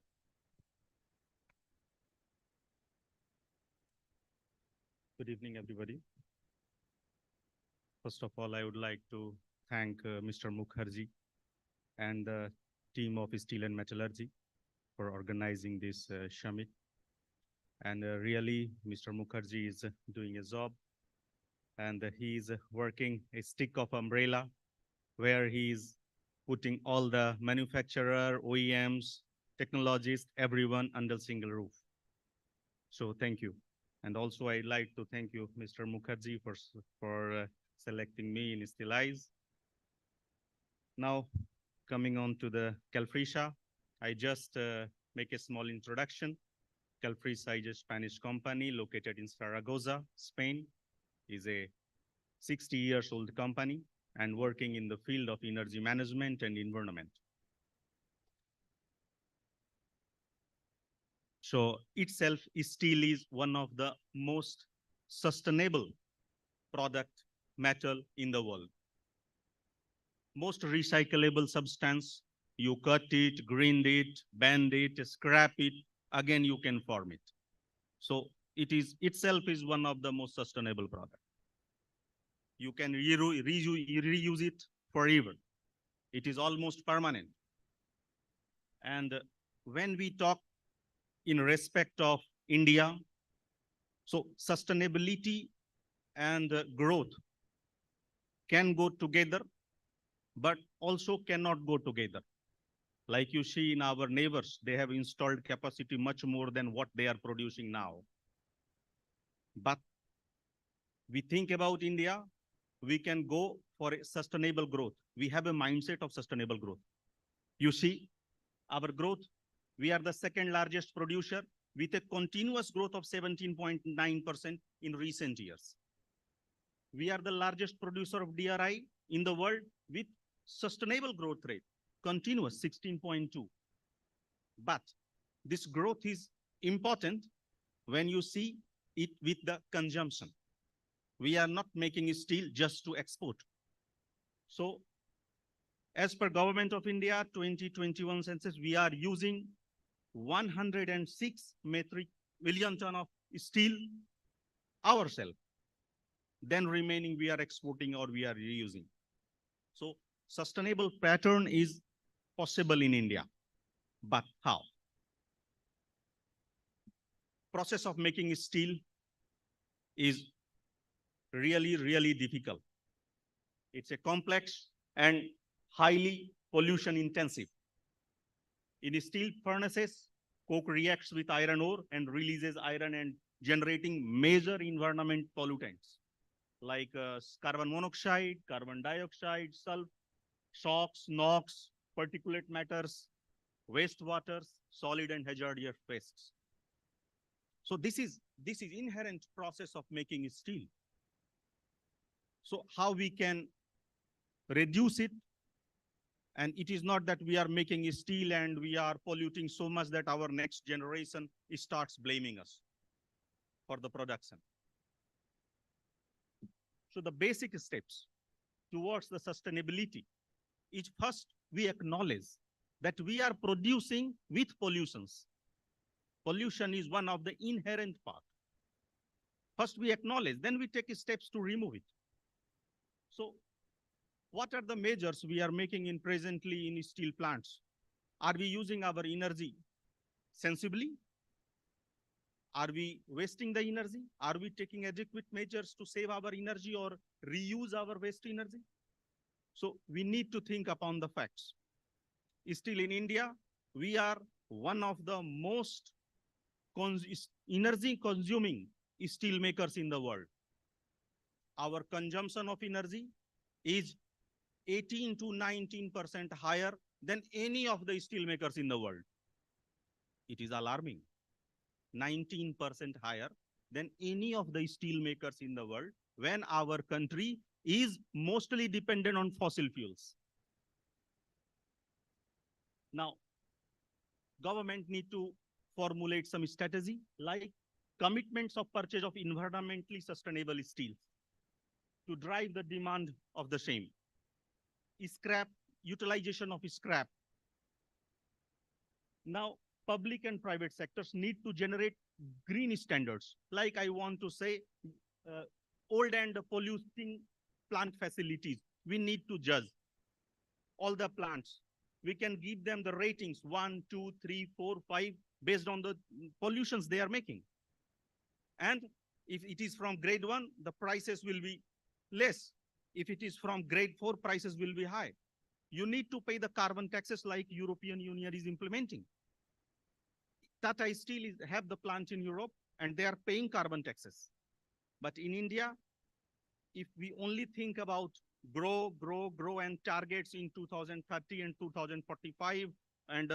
Good evening, everybody. First of all, I would like to thank Mr. Mukherjee and the team of Steel and Metallurgy for organizing this summit. And really, Mr. Mukherjee is doing a job, and he is working a stick of umbrella where he is putting all the manufacturer, OEMs, technologists, everyone under single roof. So thank you. And also I'd like to thank you, Mr. Mukherjee, for selecting me in Stylize. Now, coming on to the Calfrisa, I just make a small introduction. Calfrisa is a Spanish company located in Zaragoza, Spain. Is a 60 years old company and working in the field of energy management and environment. So itself steel is one of the most sustainable product metal in the world. Most recyclable substance, you cut it, grind it, bend it, scrap it, again you can form it. So it is itself is one of the most sustainable product. You can reuse it forever. It is almost permanent. And when we talk in respect of India, so sustainability and growth can go together, but also cannot go together. Like you see in our neighbors, they have installed capacity much more than what they are producing now. But we think about India, we can go for a sustainable growth. We have a mindset of sustainable growth. You see, our growth, we are the second largest producer with a continuous growth of 17.9% in recent years. We are the largest producer of DRI in the world with sustainable growth rate, continuous 16.2. But this growth is important when you see it with the consumption. We are not making steel just to export. So as per Government of India 2021 census, we are using 106 million ton of steel ourselves. Then remaining we are exporting or we are reusing. So sustainable pattern is possible in India, but how? Process of making steel is really difficult. It's a complex and highly pollution intensive. In steel furnaces, coke reacts with iron ore and releases iron and generating major environment pollutants like carbon monoxide, carbon dioxide, sulfur, SOx, NOx, particulate matters, wastewaters, solid and hazardous wastes. So this is inherent process of making steel. So how we can reduce it? And it is not that we are making steel and we are polluting so much that our next generation starts blaming us for the production. So the basic steps towards the sustainability is first we acknowledge that we are producing with pollutions. Pollution is one of the inherent part. First we acknowledge, then we take steps to remove it. So what are the measures we are making in presently in steel plants? Are we using our energy sensibly? Are we wasting the energy? Are we taking adequate measures to save our energy or reuse our waste energy? So we need to think upon the facts. Still in India, we are one of the most energy consuming steel makers in the world. Our consumption of energy is 18 to 19% higher than any of the steel makers in the world. It is alarming. 19% higher than any of the steel makers in the world when our country is mostly dependent on fossil fuels. Now, government need to formulate some strategy like commitments of purchase of environmentally sustainable steel to drive the demand of the same. Scrap, utilization of scrap. Now, public and private sectors need to generate green standards. Like I want to say, old and polluting plant facilities, we need to judge all the plants. We can give them the ratings 1, 2, 3, 4, 5 based on the pollutions they are making. And if it is from grade 1, the prices will be less. If it is from grade 4, prices will be high. You need to pay the carbon taxes like European Union is implementing. Tata Steel have the plant in Europe and they are paying carbon taxes. But in India, if we only think about grow and targets in 2030 and 2045 and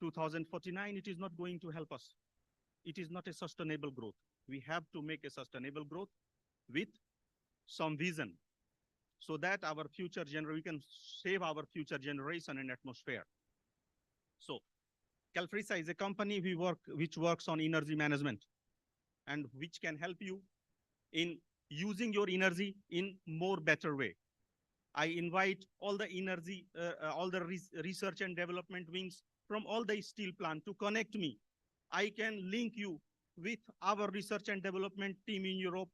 2049, it is not going to help us. It is not a sustainable growth. We have to make a sustainable growth with some vision so that our future generation, we can save our future generation and atmosphere. So Calfrisa is a company which works on energy management and which can help you in using your energy in more better way. I invite all the energy, all the research and development wings from all the steel plant to connect me. I can link you with our research and development team in Europe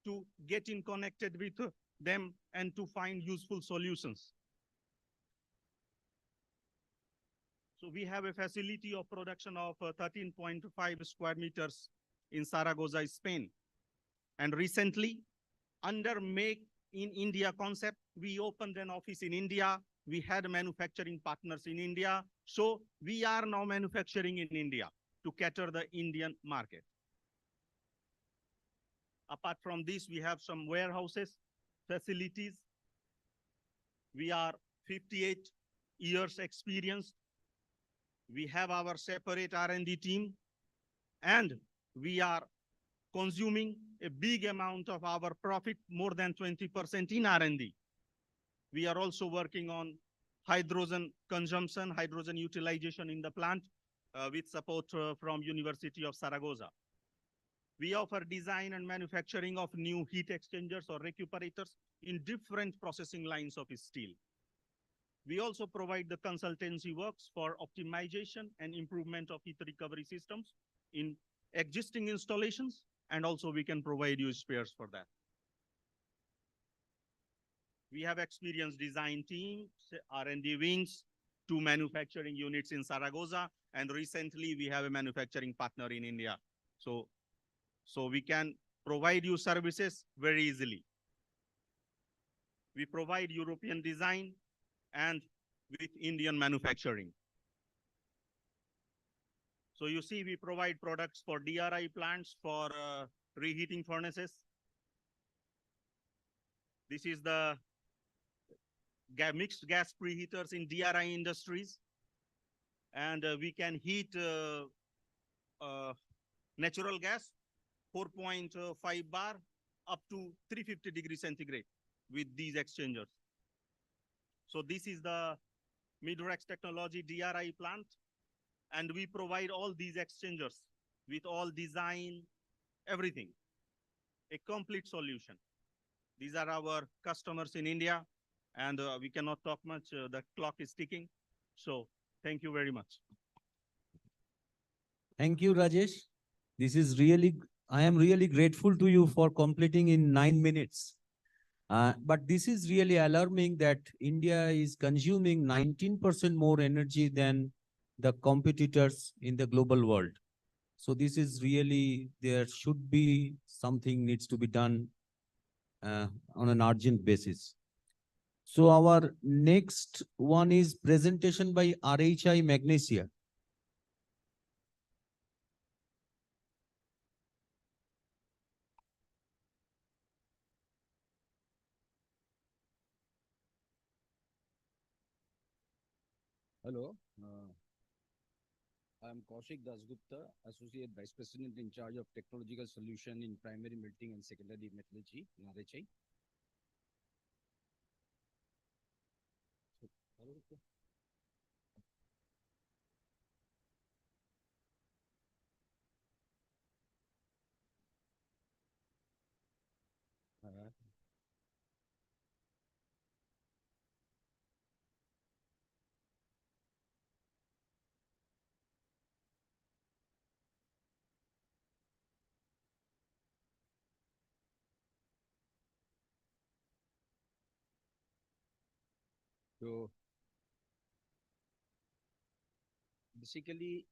to get in connected with them and to find useful solutions. So we have a facility of production of 13.5 square meters in Zaragoza, Spain. And recently, under Make in India concept, we opened an office in India. We had manufacturing partners in India. So we are now manufacturing in India to cater the Indian market. Apart from this, we have some warehouses, facilities. We are 58 years experienced. We have our separate R&D team, and we are consuming a big amount of our profit, more than 20% in R&D. We are also working on hydrogen consumption, hydrogen utilization in the plant with support from University of Zaragoza. We offer design and manufacturing of new heat exchangers or recuperators in different processing lines of steel. We also provide the consultancy works for optimization and improvement of heat recovery systems in existing installations, and also we can provide you spares for that. We have experienced design teams, R&D wings, 2 manufacturing units in Zaragoza, and recently we have a manufacturing partner in India. So we can provide you services very easily. We provide European design and with Indian manufacturing. So you see, we provide products for DRI plants, for reheating furnaces. This is the mixed gas preheaters in DRI industries. And we can heat natural gas, 4.5 bar up to 350 degrees centigrade with these exchangers. So this is the Midrex technology DRI plant. And we provide all these exchangers with all design, everything, a complete solution. These are our customers in India, and we cannot talk much. The clock is ticking. So thank you very much. Thank you, Rajesh. I am really grateful to you for completing in 9 minutes. But this is really alarming that India is consuming 19% more energy than the competitors in the global world. So this is really, there should be something needs to be done on an urgent basis. So our next one is presentation by RHI Magnesia. Hello, I am Kaushik Dasgupta, Associate Vice President in charge of Technological Solution in Primary Melting and Secondary Metallurgy in RHI. So basically,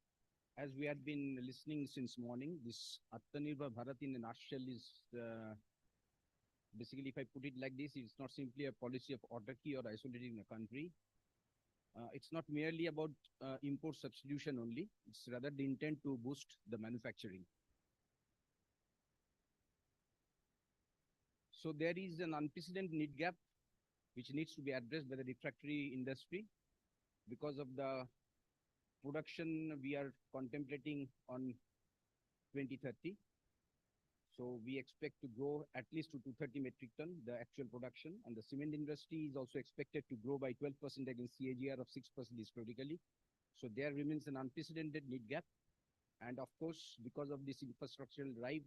as we had been listening since morning, this Atmanirbhar Bharat in a nutshell is basically, if I put it like this, it's not simply a policy of autarky or isolating a country. It's not merely about import substitution only. It's rather the intent to boost the manufacturing. So there is an unprecedented need gap which needs to be addressed by the refractory industry because of the production we are contemplating on 2030. So we expect to grow at least to 230 metric ton, the actual production, and the cement industry is also expected to grow by 12% against CAGR of 6% historically. So there remains an unprecedented need gap. And of course, because of this infrastructural drive,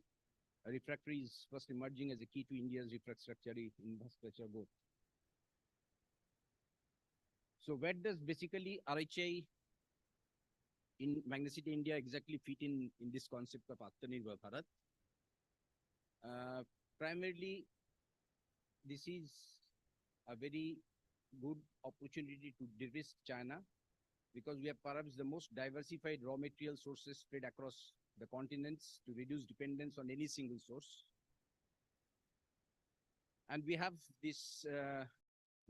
refractory is first emerging as a key to India's refractory infrastructure growth. So where does basically RHI in Magnacity India exactly fit in this concept of Atmanirbhar Bharat? Primarily, this is a very good opportunity to de-risk China because we have perhaps the most diversified raw material sources spread across the continents to reduce dependence on any single source. And we have this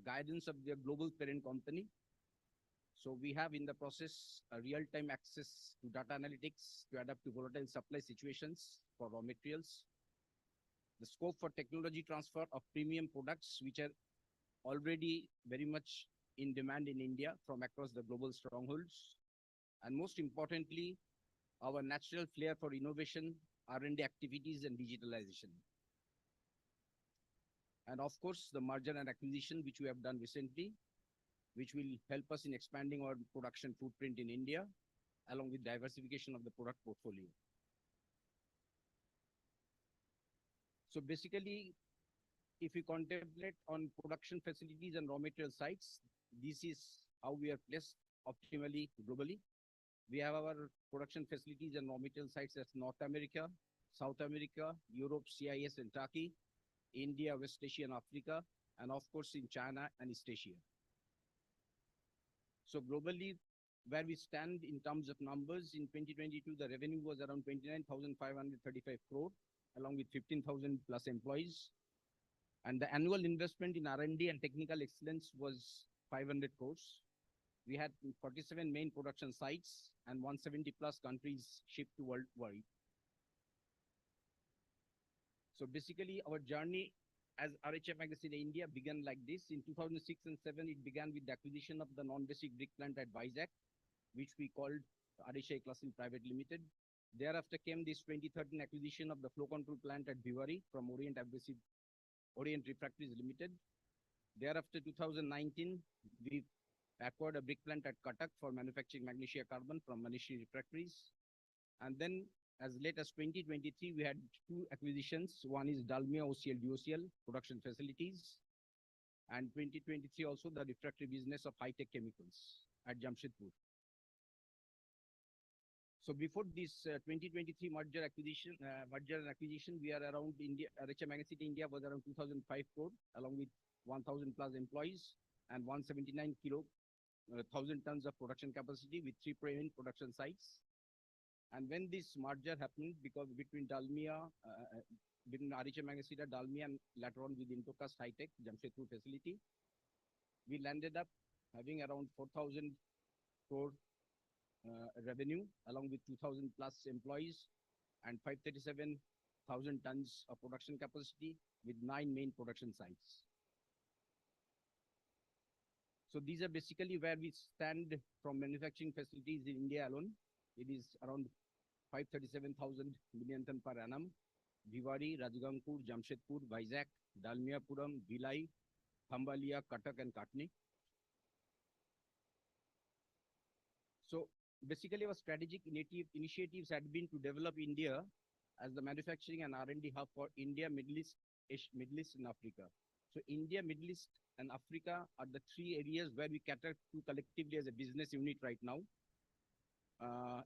guidance of the global parent company. So we have in the process a real-time access to data analytics to adapt to volatile supply situations for raw materials. The scope for technology transfer of premium products, which are already very much in demand in India from across the global strongholds. And most importantly, our natural flair for innovation, R&D activities, and digitalization. And of course, the merger and acquisition, which we have done recently, which will help us in expanding our production footprint in India, along with diversification of the product portfolio. So basically, if we contemplate on production facilities and raw material sites, this is how we are placed optimally globally. We have our production facilities and raw material sites as North America, South America, Europe, CIS, and Turkey, India, West Asia, and Africa, and of course in China and East Asia. So globally, where we stand in terms of numbers, in 2022, the revenue was around 29,535 crore, along with 15,000 plus employees. And the annual investment in R&D and technical excellence was 500 crores. We had 47 main production sites and 170 plus countries shipped to worldwide. So basically, our journey as RHI Magazine India began like this. In 2006 and 2007, it began with the acquisition of the non-basic brick plant at Vizag, which we called RHI Clasil Private Limited. Thereafter came this 2013 acquisition of the flow control plant at Bhiwari from Orient Refractories Limited. Thereafter, 2019, we acquired a brick plant at Cuttack for manufacturing magnesia carbon from Manishi Refractories. And then as late as 2023, we had two acquisitions. One is Dalmia OCL DOCL production facilities. And 2023 also the refractory business of high-tech chemicals at Jamshedpur. So before this 2023 merger and acquisition, we are around India. RHI Magazine India was around 2005 crore, along with 1,000 plus employees and 179,000 tons of production capacity with 3 main production sites. And when this merger happened, because between Dalmia, between RHI Magazine, Dalmia, and later on with Intocast High-Tech Jamshedpur facility, we landed up having around 4,000 crore revenue, along with 2,000 plus employees and 537,000 tons of production capacity with 9 main production sites. So these are basically where we stand from manufacturing facilities in India alone. It is around 537,000 million ton per annum. Bhiwari, Rajgangpur, Jamshedpur, Vizag, Dalmiapuram, Bhilai, Khambalia, Cuttack, and Katni. So basically, our strategic initiatives had been to develop India as the manufacturing and R&D hub for India, Middle East, and Africa. So India, Middle East, and Africa are the 3 areas where we cater to collectively as a business unit right now.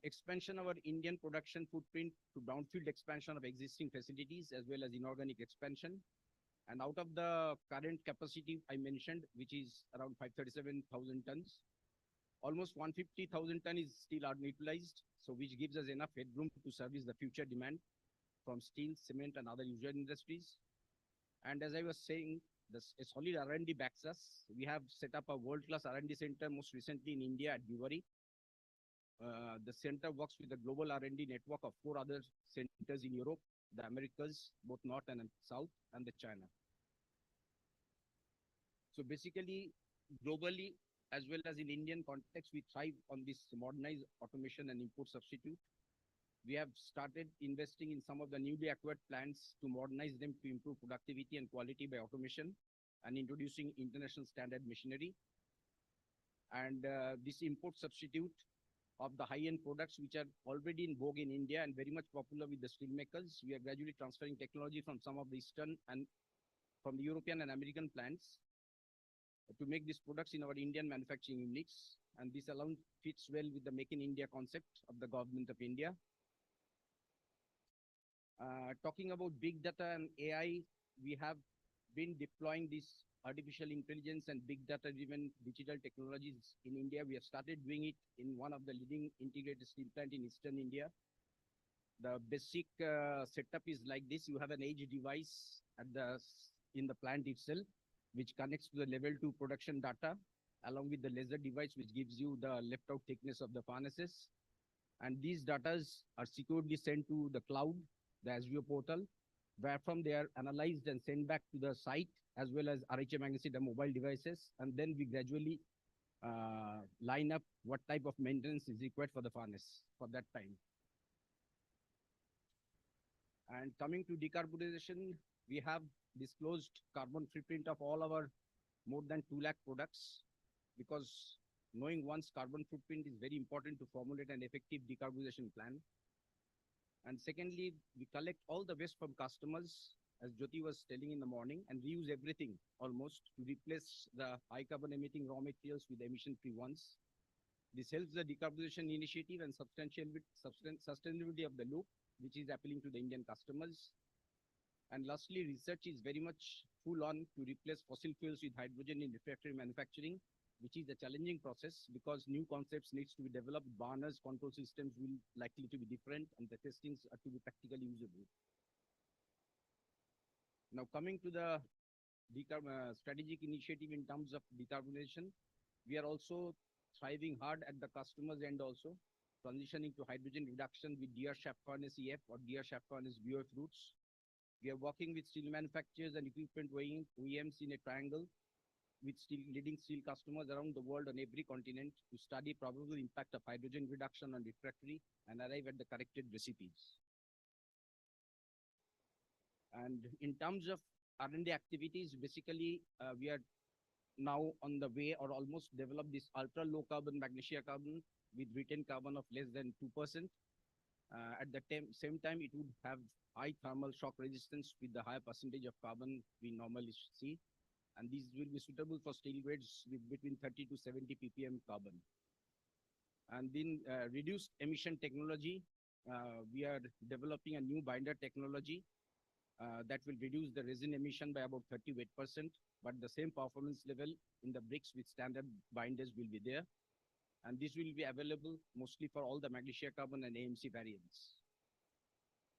Expansion of our Indian production footprint to brownfield expansion of existing facilities as well as inorganic expansion. And out of the current capacity I mentioned, which is around 537,000 tons, almost 150,000 tons is still unutilized, so which gives us enough headroom to service the future demand from steel, cement, and other usual industries. And as I was saying, a solid R&D backs us. We have set up a world-class R&D center most recently in India at Bhiwari. The center works with a global R&D network of 4 other centers in Europe, the Americas, both North and South, and the China. So basically, globally, as well as in Indian context, we thrive on this modernized automation and import substitute. We have started investing in some of the newly acquired plants to modernize them to improve productivity and quality by automation and introducing international standard machinery. And this import substitute of the high-end products which are already in vogue in India and very much popular with the steel makers. We are gradually transferring technology from some of the Eastern and from the European and American plants to make these products in our Indian manufacturing units. And this alone fits well with the Make in India concept of the government of India. Talking about big data and AI, we have been deploying this artificial intelligence and big data-driven digital technologies in India. We have started doing it in one of the leading integrated steel plant in Eastern India. The basic setup is like this. You have an edge device in the plant itself, which connects to the level 2 production data, along with the laser device, which gives you the left out thickness of the furnaces. And these data are securely sent to the cloud, the Azure portal, where from they are analyzed and sent back to the site, as well as RHA Magnesita mobile devices. And then we gradually line up what type of maintenance is required for the furnace for that time. And coming to decarbonization, we have disclosed carbon footprint of all our more than 2 lakh products, because knowing one's carbon footprint is very important to formulate an effective decarbonization plan. And secondly, we collect all the waste from customers, as Jyoti was telling in the morning, and reuse everything almost to replace the high carbon emitting raw materials with emission-free ones. This helps the decarbonization initiative and sustainability of the loop, which is appealing to the Indian customers. And lastly, research is very much full on to replace fossil fuels with hydrogen in refractory manufacturing, which is a challenging process because new concepts needs to be developed. Burners, control systems will likely to be different, and the testings are to be practically usable. Now coming to the strategic initiative in terms of decarbonization, we are also thriving hard at the customer's end also, transitioning to hydrogen reduction with DR shaft furnace EF or DR shaft furnace BOF routes. We are working with steel manufacturers and equipment OEMs in a triangle with leading steel customers around the world on every continent to study probable impact of hydrogen reduction on refractory and arrive at the corrected recipes. And in terms of R&D activities, basically, we are now on the way or almost developed this ultra low carbon magnesia carbon with retained carbon of less than 2%. At the same time, it would have high thermal shock resistance with the higher percentage of carbon we normally see. And these will be suitable for steel grades with between 30 to 70 ppm carbon. And then reduced emission technology, we are developing a new binder technology that will reduce the resin emission by about 38%, but the same performance level in the bricks with standard binders will be there. And this will be available mostly for all the magnesia carbon and AMC variants.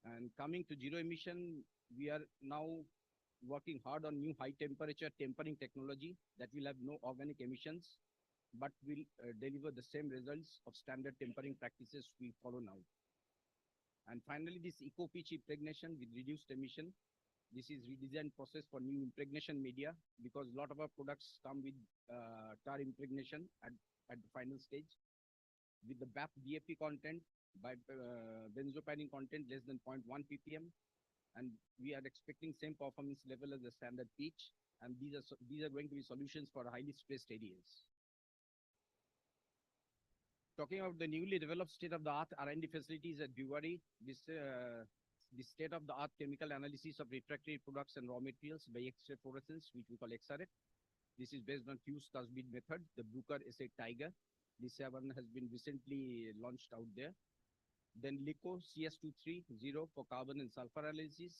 And coming to zero emission, we are now working hard on new high temperature tempering technology that will have no organic emissions, but will deliver the same results of standard tempering practices we follow now. And finally, this eco-pitch impregnation with reduced emission. This is redesigned process for new impregnation media because a lot of our products come with tar impregnation at the final stage. With the BAP DFP content by benzopyrene content less than 0.1 ppm, and we are expecting same performance level as the standard pitch. And these are going to be solutions for highly stressed areas. Talking about the newly developed state-of-the-art R&D facilities at Bhiwadi, this state-of-the-art chemical analysis of refractory products and raw materials by X-ray fluorescence, which we call XRF. This is based on fused cusp-bead method, the Bruker S8 Tiger. This one has been recently launched out there. Then LICO CS230 for carbon and sulfur analysis,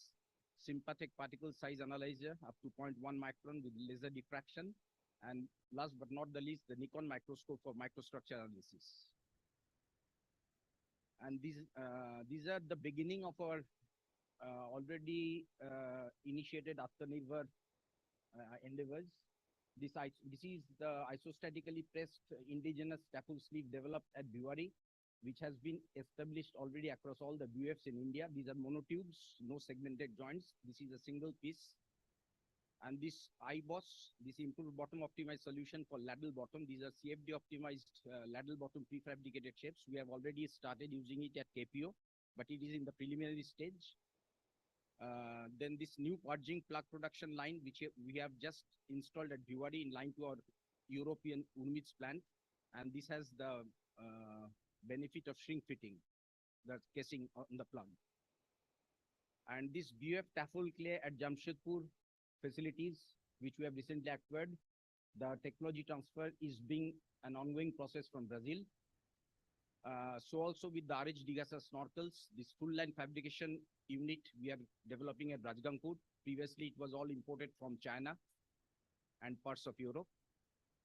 sympathetic particle size analyzer up to 0.1 micron with laser diffraction, and last but not the least, the Nikon microscope for microstructure analysis. And these are the beginning of our already initiated Atmanirbhar endeavors. This is the isostatically pressed indigenous staple sleeve developed at Bhiwadi, which has been established already across all the BUFs in India. These are monotubes, no segmented joints. This is a single piece. And this IBOS, this improved bottom optimized solution for ladle bottom. These are CFD optimized ladle bottom prefabricated shapes. We have already started using it at KPO, but it is in the preliminary stage. Then this new purging plug production line, which we have just installed at Bhiwadi in line to our European Urmits plant. And this has the benefit of shrink fitting, the casing on the plant. And this BUF taffel clay at Jamshedpur facilities, which we have recently acquired, the technology transfer is being an ongoing process from Brazil. So also with the RH Digasa snorkels, this full line fabrication unit we are developing at Rajgangpur. Previously, it was all imported from China and parts of Europe.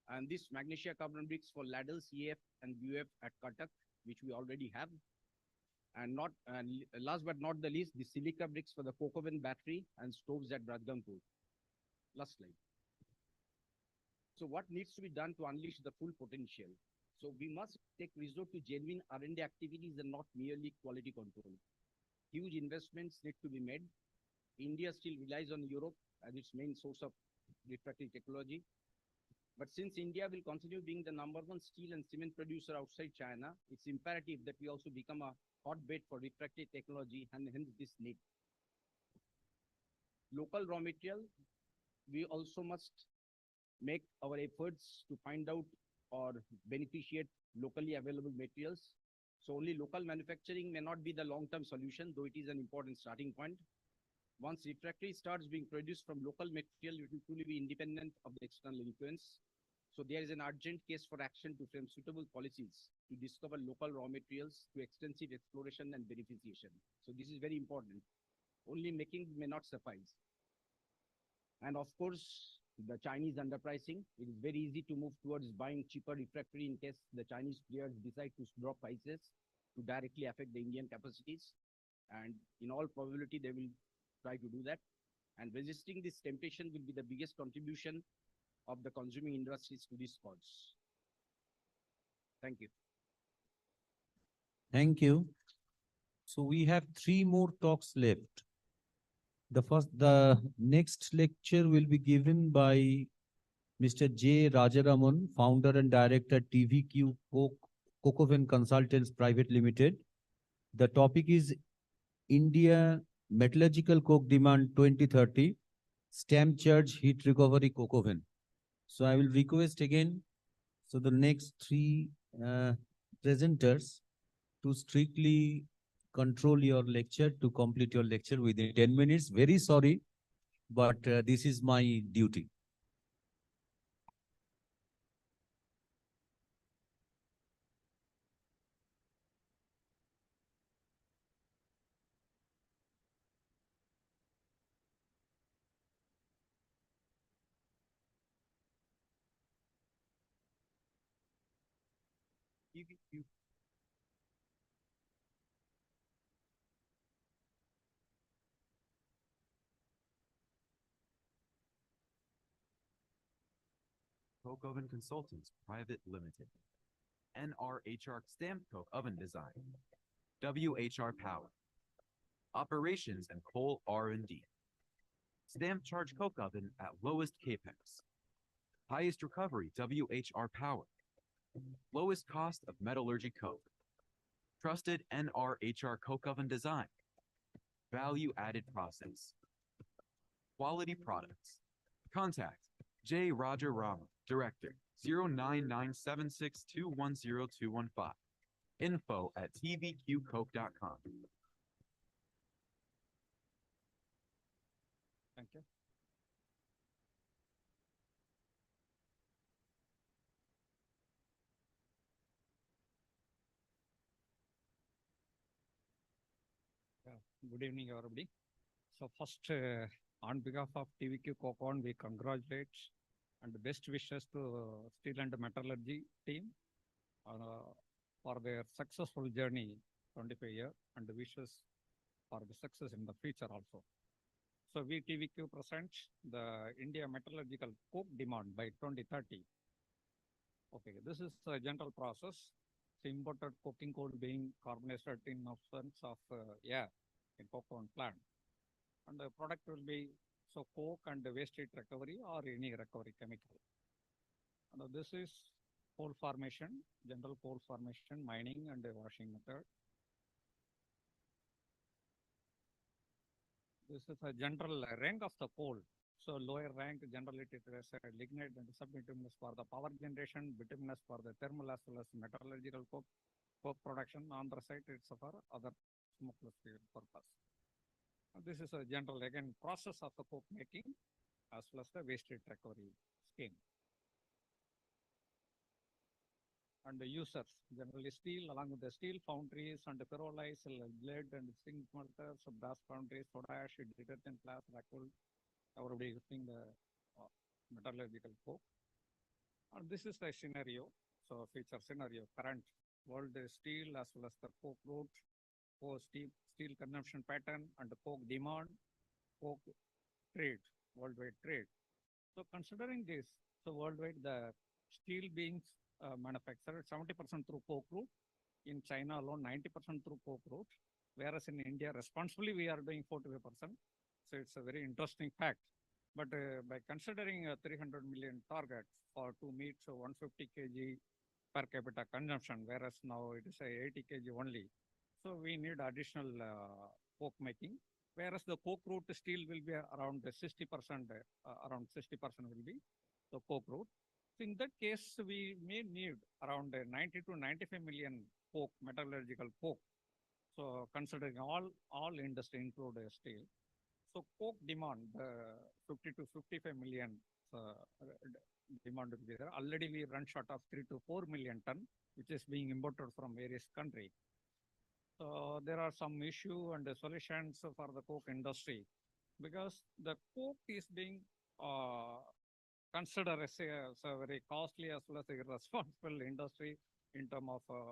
And this magnesia carbon bricks for ladles, EF and BUF at Cuttack, which we already have. And last but not the least, the silica bricks for the coke oven battery and stoves at Rajgangpur. Last slide. So what needs to be done to unleash the full potential? So we must take resort to genuine R&D activities and not merely quality control. Huge investments need to be made. India still relies on Europe as its main source of refractory technology. But since India will continue being the #1 steel and cement producer outside China, it's imperative that we also become a hotbed for refractory technology and hence this need. Local raw material, we also must make our efforts to find out or beneficiate locally available materials. So only local manufacturing may not be the long-term solution, though it is an important starting point. Once refractory starts being produced from local material, it will truly be independent of the external influence. So there is an urgent case for action to frame suitable policies to discover local raw materials through extensive exploration and beneficiation. So this is very important. Only making may not suffice. And of course, the Chinese underpricing. It is very easy to move towards buying cheaper refractory in case the Chinese players decide to drop prices to directly affect the Indian capacities. And in all probability, they will try to do that. And resisting this temptation will be the biggest contribution of the consuming industries to this cause. Thank you. Thank you. So we have 3 more talks left. The next lecture will be given by Mr. J. Rajaraman, founder and director, TVQ Coke Oven Consultants Private Limited. The topic is India Metallurgical Coke Demand 2030, Stamp Charge Heat Recovery Coke Oven. So I will request again, so the next 3 presenters to strictly control your lecture, to complete your lecture within 10 minutes. Very sorry, but this is my duty. Coke Oven Consultants Private Limited, NRHR Stamped Coke Oven Design, WHR Power, Operations and Coal R&D, Stamp Charge Coke Oven at lowest capex, highest recovery WHR Power, lowest cost of metallurgy coke, trusted NRHR Coke Oven Design, value added process, quality products. Contact J. Raja Rama, Director, 099762102115. Info at tvqcoke.com. Thank you. Good evening, everybody. So first, on behalf of TVQ Coke, we congratulate and best wishes to Steel and Metallurgy team for their successful journey 25 years and wishes for the success in the future also. So we TVQ present the India metallurgical coke demand by 2030. Okay, this is a general process. The imported coking coal being carbonated in absence of air in coke oven plant. And the product will be so coke and waste heat recovery or any recovery chemical. And this is coal formation, general coal formation, mining and washing method. This is a general rank of the coal. So lower rank generally it is lignite and subbituminous for the power generation, bituminous for the thermal as well as metallurgical coke, coke production. On the side, it's for other smokeless fuel purpose. This is a general, again, process of the coke making as well as the waste heat recovery scheme. And the users, generally steel, along with the steel foundries and the ferroalloys, lead and zinc smelters, brass foundries, soda ash, detergent, glass, lacquer, everybody using the metallurgical coke. And this is the scenario. So feature scenario, current world steel as well as the coke route, coke steel consumption pattern and the coke demand, coke trade, worldwide trade. So considering this, so worldwide the steel being manufactured 70% through coke route. In China alone, 90% through coke route. Whereas in India, responsibly, we are doing 45%. So it's a very interesting fact. But by considering a 300 million target to meet 150 kg per capita consumption, whereas now it is 80 kg only. So we need additional coke making, whereas the coke route steel will be around 60%, around 60% will be the coke route. So in that case, we may need around 90 to 95 million coke, metallurgical coke. So considering all industry, including steel. So coke demand, 50 to 55 million demand will be there. Already we run short of 3 to 4 million ton, which is being imported from various countries. So there are some issue and solutions for the coke industry because the coke is being considered as a very costly as well as irresponsible industry in terms of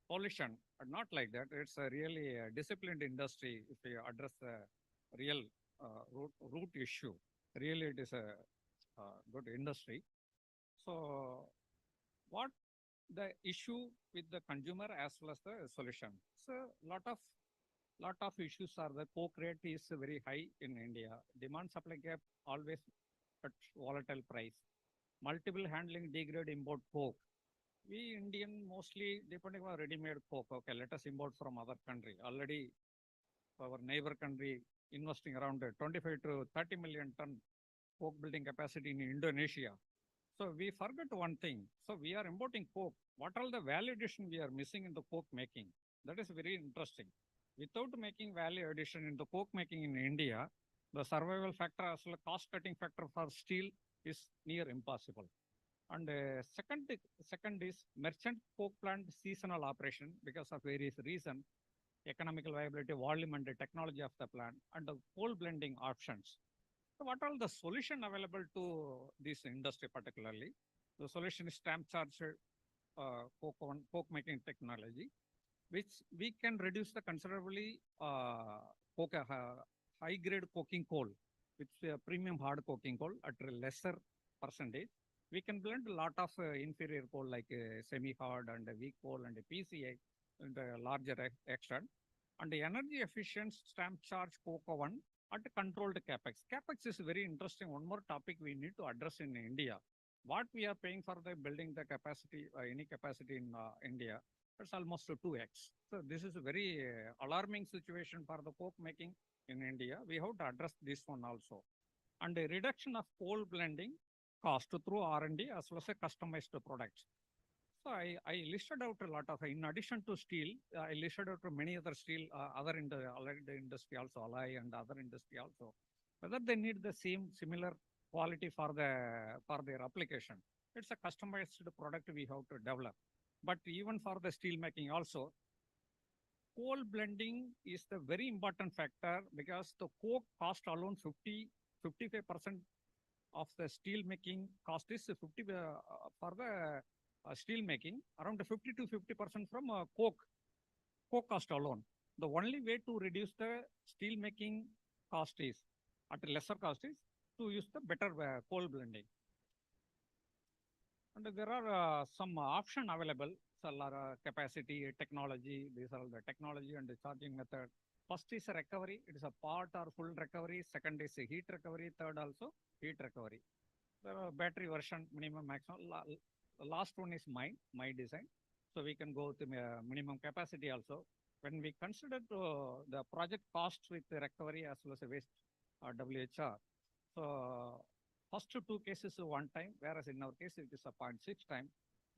pollution. But not like that. It's a really disciplined industry if you address the real root issue. Really, it is a good industry. So what the issue with the consumer as well as the solution? So lot of issues are the coke rate is very high in India. Demand supply gap always at volatile price. Multiple handling degrade import coke. We Indian mostly depending on ready-made coke. Okay, let us import from other country. Already our neighbor country investing around 25 to 30 million ton coke building capacity in Indonesia. So we forget one thing. So we are importing coke. What all the value addition we are missing in the coke making? That is very interesting. Without making value addition in the coke making in India, the survival factor as well as cost cutting factor for steel is near impossible. And second is merchant coke plant seasonal operation because of various reasons, economical viability, volume and the technology of the plant and the coal blending options. So what are the solution available to this industry particularly? The solution is stamp charge coke making technology, which we can reduce the considerably high grade coking coal, which premium hard coking coal at a lesser percentage. We can blend a lot of inferior coal like semi-hard and weak coal and PCI in the larger extent. And the energy efficient stamp charge coke oven at controlled capex. Capex is very interesting. One more topic we need to address in India. What we are paying for the building the capacity, any capacity in India, it's almost 2x. So this is a very alarming situation for the coke making in India. We have to address this one also. And the reduction of coal blending cost through R&D as well as customized products. So I listed out a lot of, in addition to steel, I listed out many other steel, other in the allied industry also, alloy and other industry also, whether they need the similar quality for their application. It's a customized product we have to develop. But even for the steel making also, coal blending is the very important factor because the coke cost alone 55% of the steel making cost is 50 for the steel making, around 50 to 50% from coke cost alone. The only way to reduce the steel making cost is, at a lesser cost is, to use the better coal blending. And there are some options available, so capacity, technology, these are the technology and the charging method. First is recovery, it is a part or full recovery. Second is heat recovery, third also heat recovery. There are battery version, minimum, maximum. The last one is my design. So we can go to minimum capacity also. When we consider the project costs with the recovery as well as the waste WHR. So first two cases one time, whereas in our case it is a 0.6 time.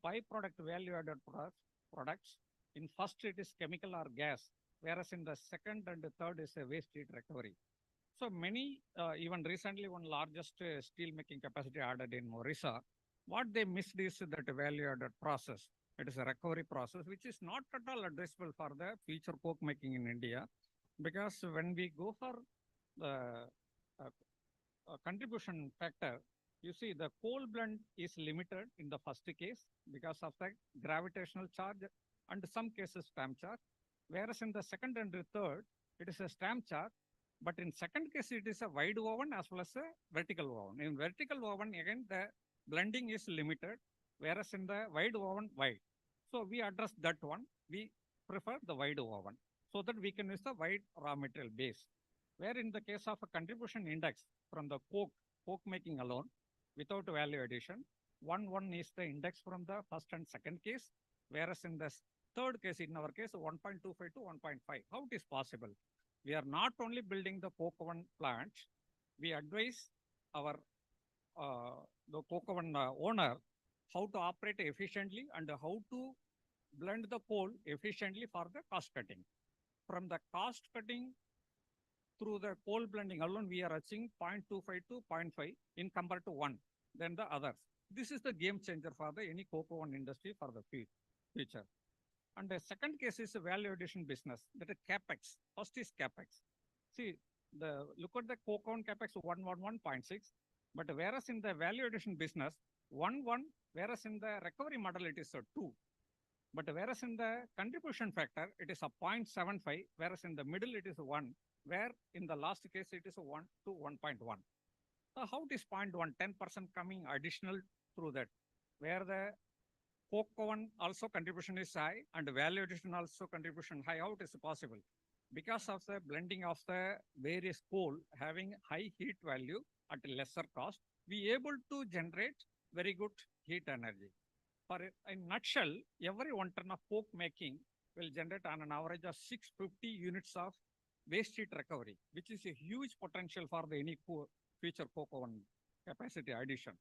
Byproduct value added products products. In first, it is chemical or gas, whereas in the second and the third is a waste heat recovery. So many, even recently, one largest steel making capacity added in Orissa. What they missed is that value-added process. It is a recovery process, which is not at all addressable for the future coke making in India, because when we go for the contribution factor, you see the coal blend is limited in the first case because of the gravitational charge and some cases stamp charge, whereas in the second and the third, it is a stamp charge. But in second case, it is a wide woven as well as a vertical woven. In vertical woven, again, the blending is limited, whereas in the wide woven, wide. So we address that one. We prefer the wide woven so that we can use the wide raw material base. Where in the case of a contribution index from the coke making alone, without value addition, 1 is the index from the first and second case, whereas in the third case, in our case, 1.25 to 1.5. How it is possible? We are not only building the coke oven plant, we advise our the coke oven owner how to operate efficiently and how to blend the coal efficiently for the cost cutting. From the cost cutting through the coal blending alone, we are achieving 0.25 to 0.5 in compared to 1 than the others. This is the game changer for the any coke oven industry for the future. And the second case is a value addition business, that is capex. First is capex. See, look at the coke oven capex 111.6, but whereas in the value addition business 1, whereas in the recovery model it is a 2. But whereas in the contribution factor it is a 0.75, whereas in the middle it is 1, where in the last case it is a 1 to 1.1. So how it is 0.1, 10% coming additional through that, where the coke oven also contribution is high and value addition also contribution high. How it is possible? Because of the blending of the various coal having high heat value at a lesser cost, we able to generate very good heat energy. For a nutshell, every 1 ton of coke making will generate on an average of 650 units of waste heat recovery, which is a huge potential for the any future coke oven capacity addition.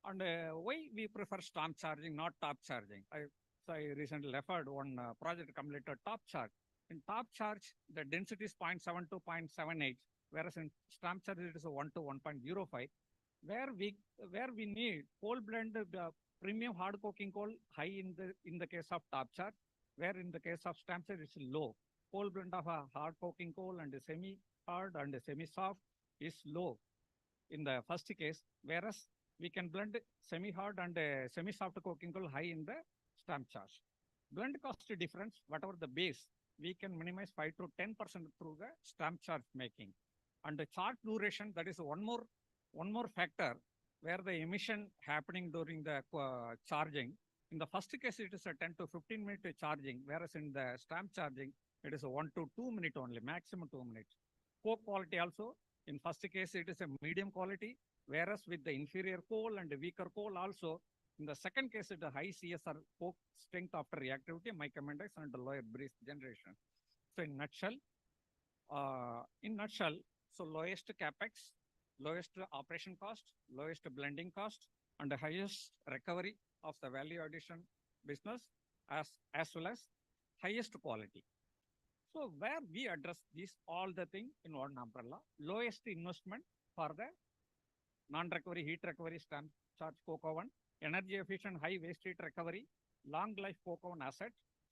And why we prefer stamp charging, not top charging? I recently referred one project completed top charge. In top charge, the density is 0.7 to 0.78, whereas in stamp charge it is a 1 to 1.05. Where we need coal blend, the premium hard coking coal high in the case of top charge, where in the case of stamp charge it's low. Coal blend of a hard coking coal and a semi-hard and a semi-soft is low in the first case, whereas we can blend semi-hard and semi-soft coking coal high in the stamp charge. Blend cost difference, whatever the base, we can minimize 5 to 10% through the stamp charge making. And the charge duration, that is one more factor where the emission happening during the charging. In the first case, it is a 10 to 15 minute charging, whereas in the stamp charging, it is a 1 to 2 minute only, maximum 2 minutes. Coke quality also, in first case, it is a medium quality, whereas with the inferior coal and the weaker coal also, in the second case, it is a high CSR coke strength after reactivity, mica index, and lower breeze generation. So in nutshell, so lowest capex, lowest operation cost, lowest blending cost, and the highest recovery of the value addition business, as well as highest quality. So where we address this all the thing in one umbrella, lowest investment for the non-recovery heat recovery stamp charge coke oven, energy efficient high waste heat recovery, long life coke oven asset,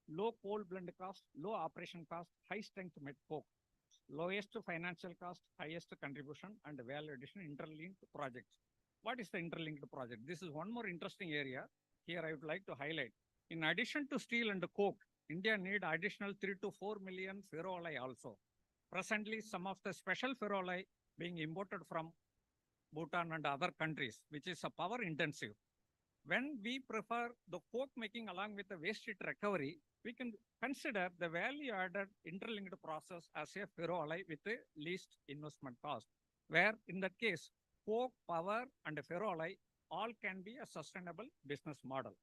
low coal blend cost, low operation cost, high strength met coke, lowest financial cost, highest contribution, and value addition interlinked projects. What is the interlinked project? This is one more interesting area here I would like to highlight. In addition to steel and coke, India need additional 3 to 4 million ferroalloy also. Presently, some of the special ferroalloy being imported from Bhutan and other countries, which is a power intensive. When we prefer the coke making along with the waste heat recovery, we can consider the value added interlinked process as a ferroalloy with the least investment cost, where in that case, coke, power, and ferroalloy all can be a sustainable business model.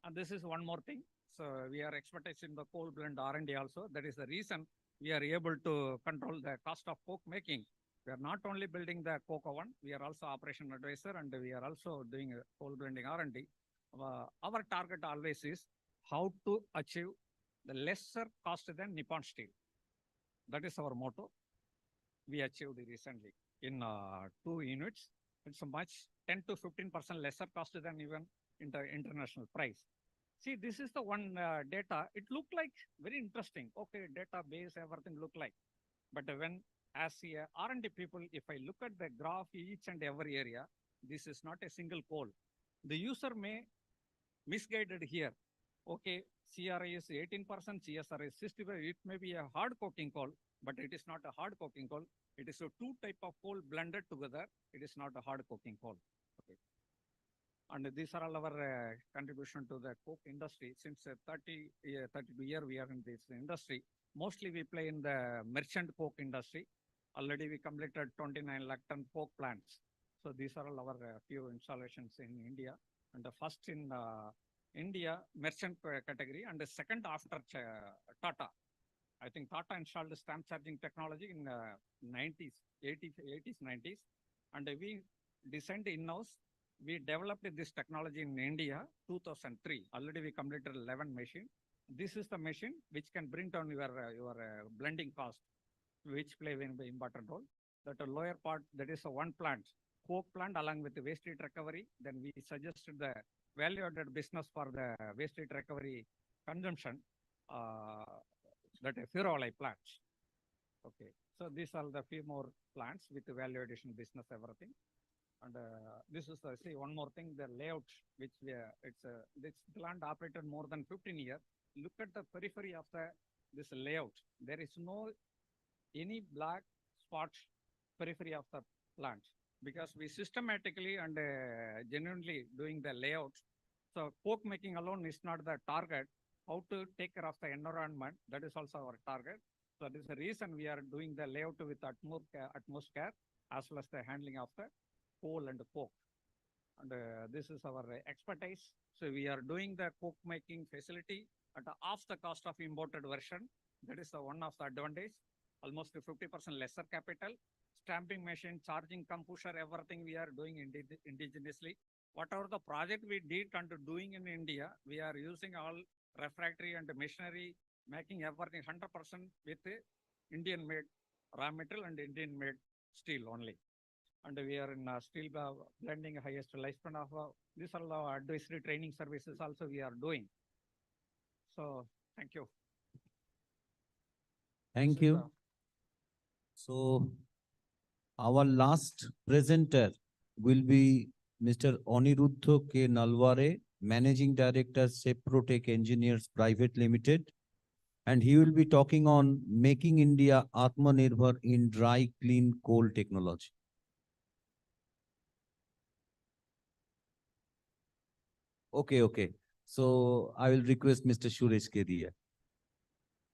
And this is one more thing. So we are expertise in the coal blend R&D also. That is the reason we are able to control the cost of coke making. We are not only building the coke oven, we are also operation advisor, and we are also doing coal blending R&D. our target always is how to achieve the lesser cost than Nippon Steel. That is our motto. We achieved recently in 2 units. It's a much 10 to 15% lesser cost than even in the international price. See, this is the one data. It looked like very interesting. Okay, database, everything look like. But when as a R&D people, if I look at the graph, each and every area, this is not a single coal. The user may misguided here. Okay, CRI is 18%, CSR is 65%. It may be a hard coking coal, but it is not a hard coking coal. It is a 2 type of coal blended together. It is not a hard coking coal. Okay. And these are all our contribution to the coke industry. Since 32 years we are in this industry. Mostly we play in the merchant coke industry. Already we completed 29 lakh ton coke plants. So these are all our few installations in India. And the first in India merchant category, and the second after Tata. I think Tata installed the stamp charging technology in 90s, 80s, 90s. And we designed in-house. We developed this technology in India 2003. Already we completed 11 machine. This is the machine which can bring down your blending cost, which play an important role. That lower part, that is one plant, coke plant along with the waste heat recovery. Then we suggested the value-added business for the waste heat recovery consumption, that a ferroalloy plants. Okay, so these are the few more plants with the value addition business, everything. And this is the, see, one more thing, the layout, which this plant operated more than 15 years. Look at the periphery of this layout. There is no any black spots periphery of the plant, because we systematically and genuinely doing the layout. So coke making alone is not the target. How to take care of the environment, that is also our target. So that is the reason we are doing the layout with utmost care, as well as the handling of the coal and the coke. And this is our expertise. So we are doing the coke making facility at half the cost of imported version. That is one of the advantage. Almost 50% lesser capital. Stamping machine, charging pusher, everything we are doing indigenously. Whatever the project we did and doing in India, we are using all refractory and machinery, making everything 100% with Indian made raw material and Indian made steel only. And we are in steel blending highest lifespan of these are the advisory training services also we are doing. So thank you. Thank you. So our last presenter will be Mr. Aniruddha K. Nalware, Managing Director, Seprotech Engineers Private Limited. And he will be talking on making India Atmanirbhar in dry clean coal technology. Okay. So I will request Mr. Suresh Kedia.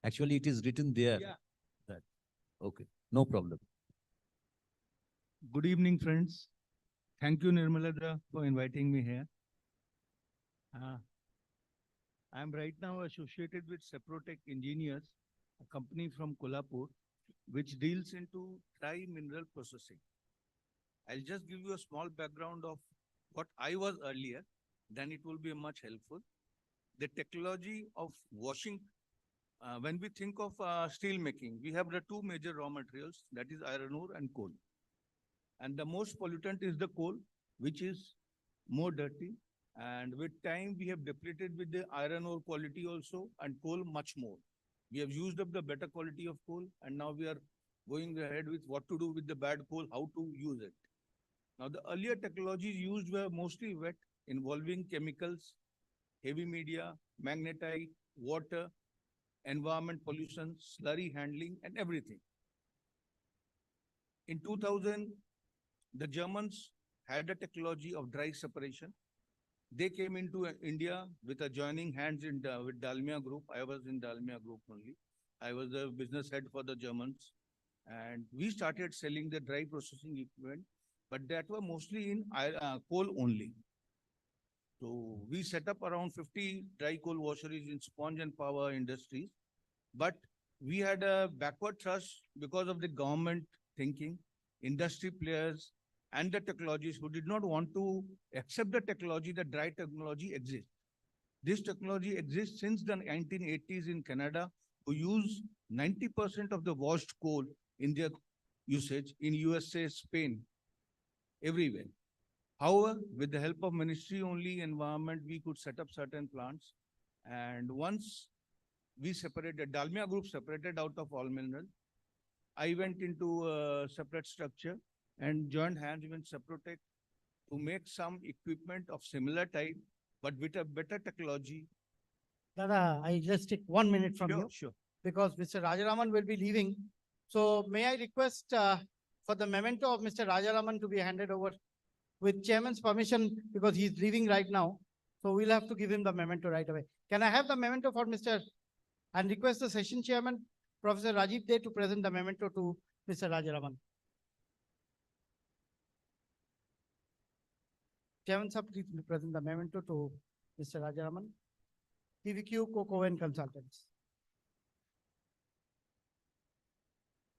Actually, it is written there. Yeah. That. Okay, no problem. Good evening, friends. Thank you, Nirmala, for inviting me here. I am right now associated with Seprotech Engineers, a company from Kolhapur, which deals into dry mineral processing. I'll just give you a small background of what I was earlier, then it will be much helpful. The technology of washing, when we think of steel making, we have the two major raw materials, that is iron ore and coal. And the most pollutant is the coal, which is more dirty. And with time, we have depleted with the iron ore quality also, and coal much more. We have used up the better quality of coal, and now we are going ahead with what to do with the bad coal, how to use it. Now, the earlier technologies used were mostly wet, involving chemicals, heavy media, magnetite, water, environment pollution, slurry handling, and everything. In 2000, the Germans had a technology of dry separation. They came into India with a joining hands in with Dalmia Group. I was in Dalmia Group only. I was the business head for the Germans. And we started selling the dry processing equipment, but that were mostly in coal only. So we set up around 50 dry coal washeries in sponge and power industries. But we had a backward thrust because of the government thinking, industry players, and the technologists who did not want to accept the technology, the dry technology exists. This technology exists since the 1980s in Canada, who use 90% of the washed coal in their usage in USA, Spain, everywhere. However, with the help of Ministry only Environment, we could set up certain plants. And once we separated, Dalmia Group separated out of all mineral, I went into a separate structure and joined hands with Seprotech to make some equipment of similar type, but with a better technology. Dada, I just take 1 minute from you. Sure. Because Mr. Rajaraman will be leaving. So may I request for the memento of Mr. Rajaraman to be handed over with chairman's permission, because he's leaving right now. So we'll have to give him the memento right away. Can I have the memento for Mr. and request the session chairman, Professor Rajiv Dey, to present the memento to Mr. Rajaraman. Chairman sir, please present the memento to Mr. Rajaraman. TVQ Coco and Consultants.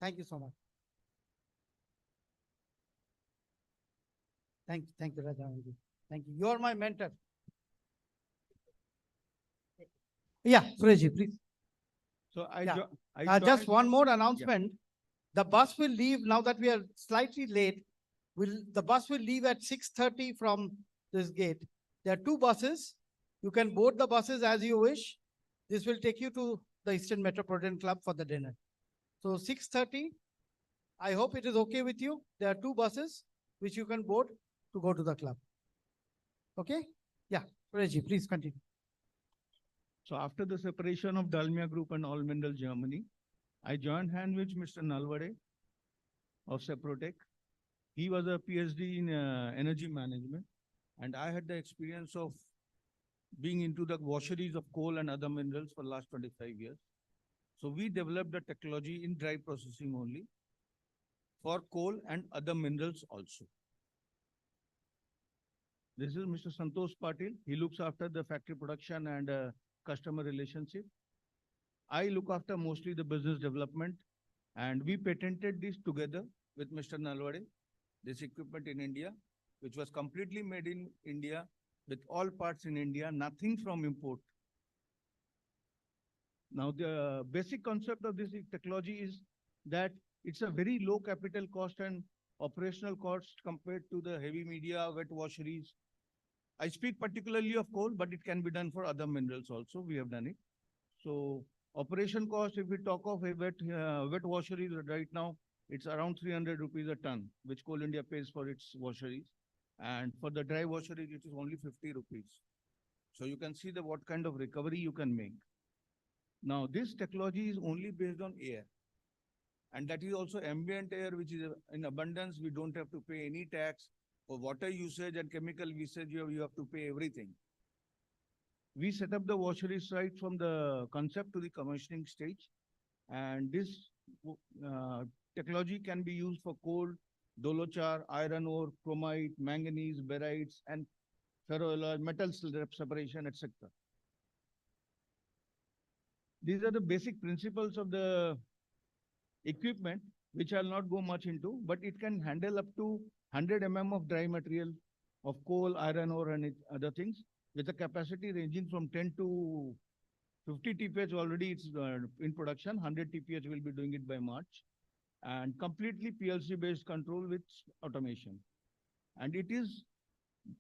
Thank you so much. Thank you, Rajaraman. Thank you. You're my mentor. Yeah, Suresh, please. So just one more announcement. The bus will leave now that we are slightly late. The bus will leave at 6:30 from this gate. There are two buses. You can board the buses as you wish. This will take you to the Eastern Metropolitan Club for the dinner. So 6:30, I hope it is okay with you. There are two buses which you can board to go to the club. Okay? Yeah, Reggie, please continue. So after the separation of Dalmia Group and All Mineral Germany, I joined hand with Mr. Nalwade of Seprotech. He was a PhD in energy management, and I had the experience of being into the washeries of coal and other minerals for the last 25 years. So we developed the technology in dry processing only for coal and other minerals also. This is Mr. Santosh Patil. He looks after the factory production and customer relationship. I look after mostly the business development, and we patented this together with Mr. Nalwade, this equipment in India, which was completely made in India with all parts in India, nothing from import. Now, the basic concept of this technology is that it's a very low capital cost and operational cost compared to the heavy media, wet washeries. I speak particularly of coal, but it can be done for other minerals also. We have done it. So operation cost, if we talk of a wet washeries right now, it's around 300 rupees a ton, which Coal India pays for its washeries. And for the dry washeries, it is only 50 rupees. So you can see what kind of recovery you can make. Now, this technology is only based on air. And that is also ambient air, which is in abundance. We don't have to pay any tax. For water usage and chemical usage, you have to pay everything. We set up the washeries right from the concept to the commissioning stage. And this technology can be used for coal, dolochar, iron ore, chromite, manganese, barytes, and ferroalloy, metal separation, etc. These are the basic principles of the equipment, which I'll not go much into, but it can handle up to 100 mm of dry material of coal, iron ore, and other things, with a capacity ranging from 10 to 50 TPH. Already it's in production. 100 TPH will be doing it by March. And completely PLC-based control with automation. And it is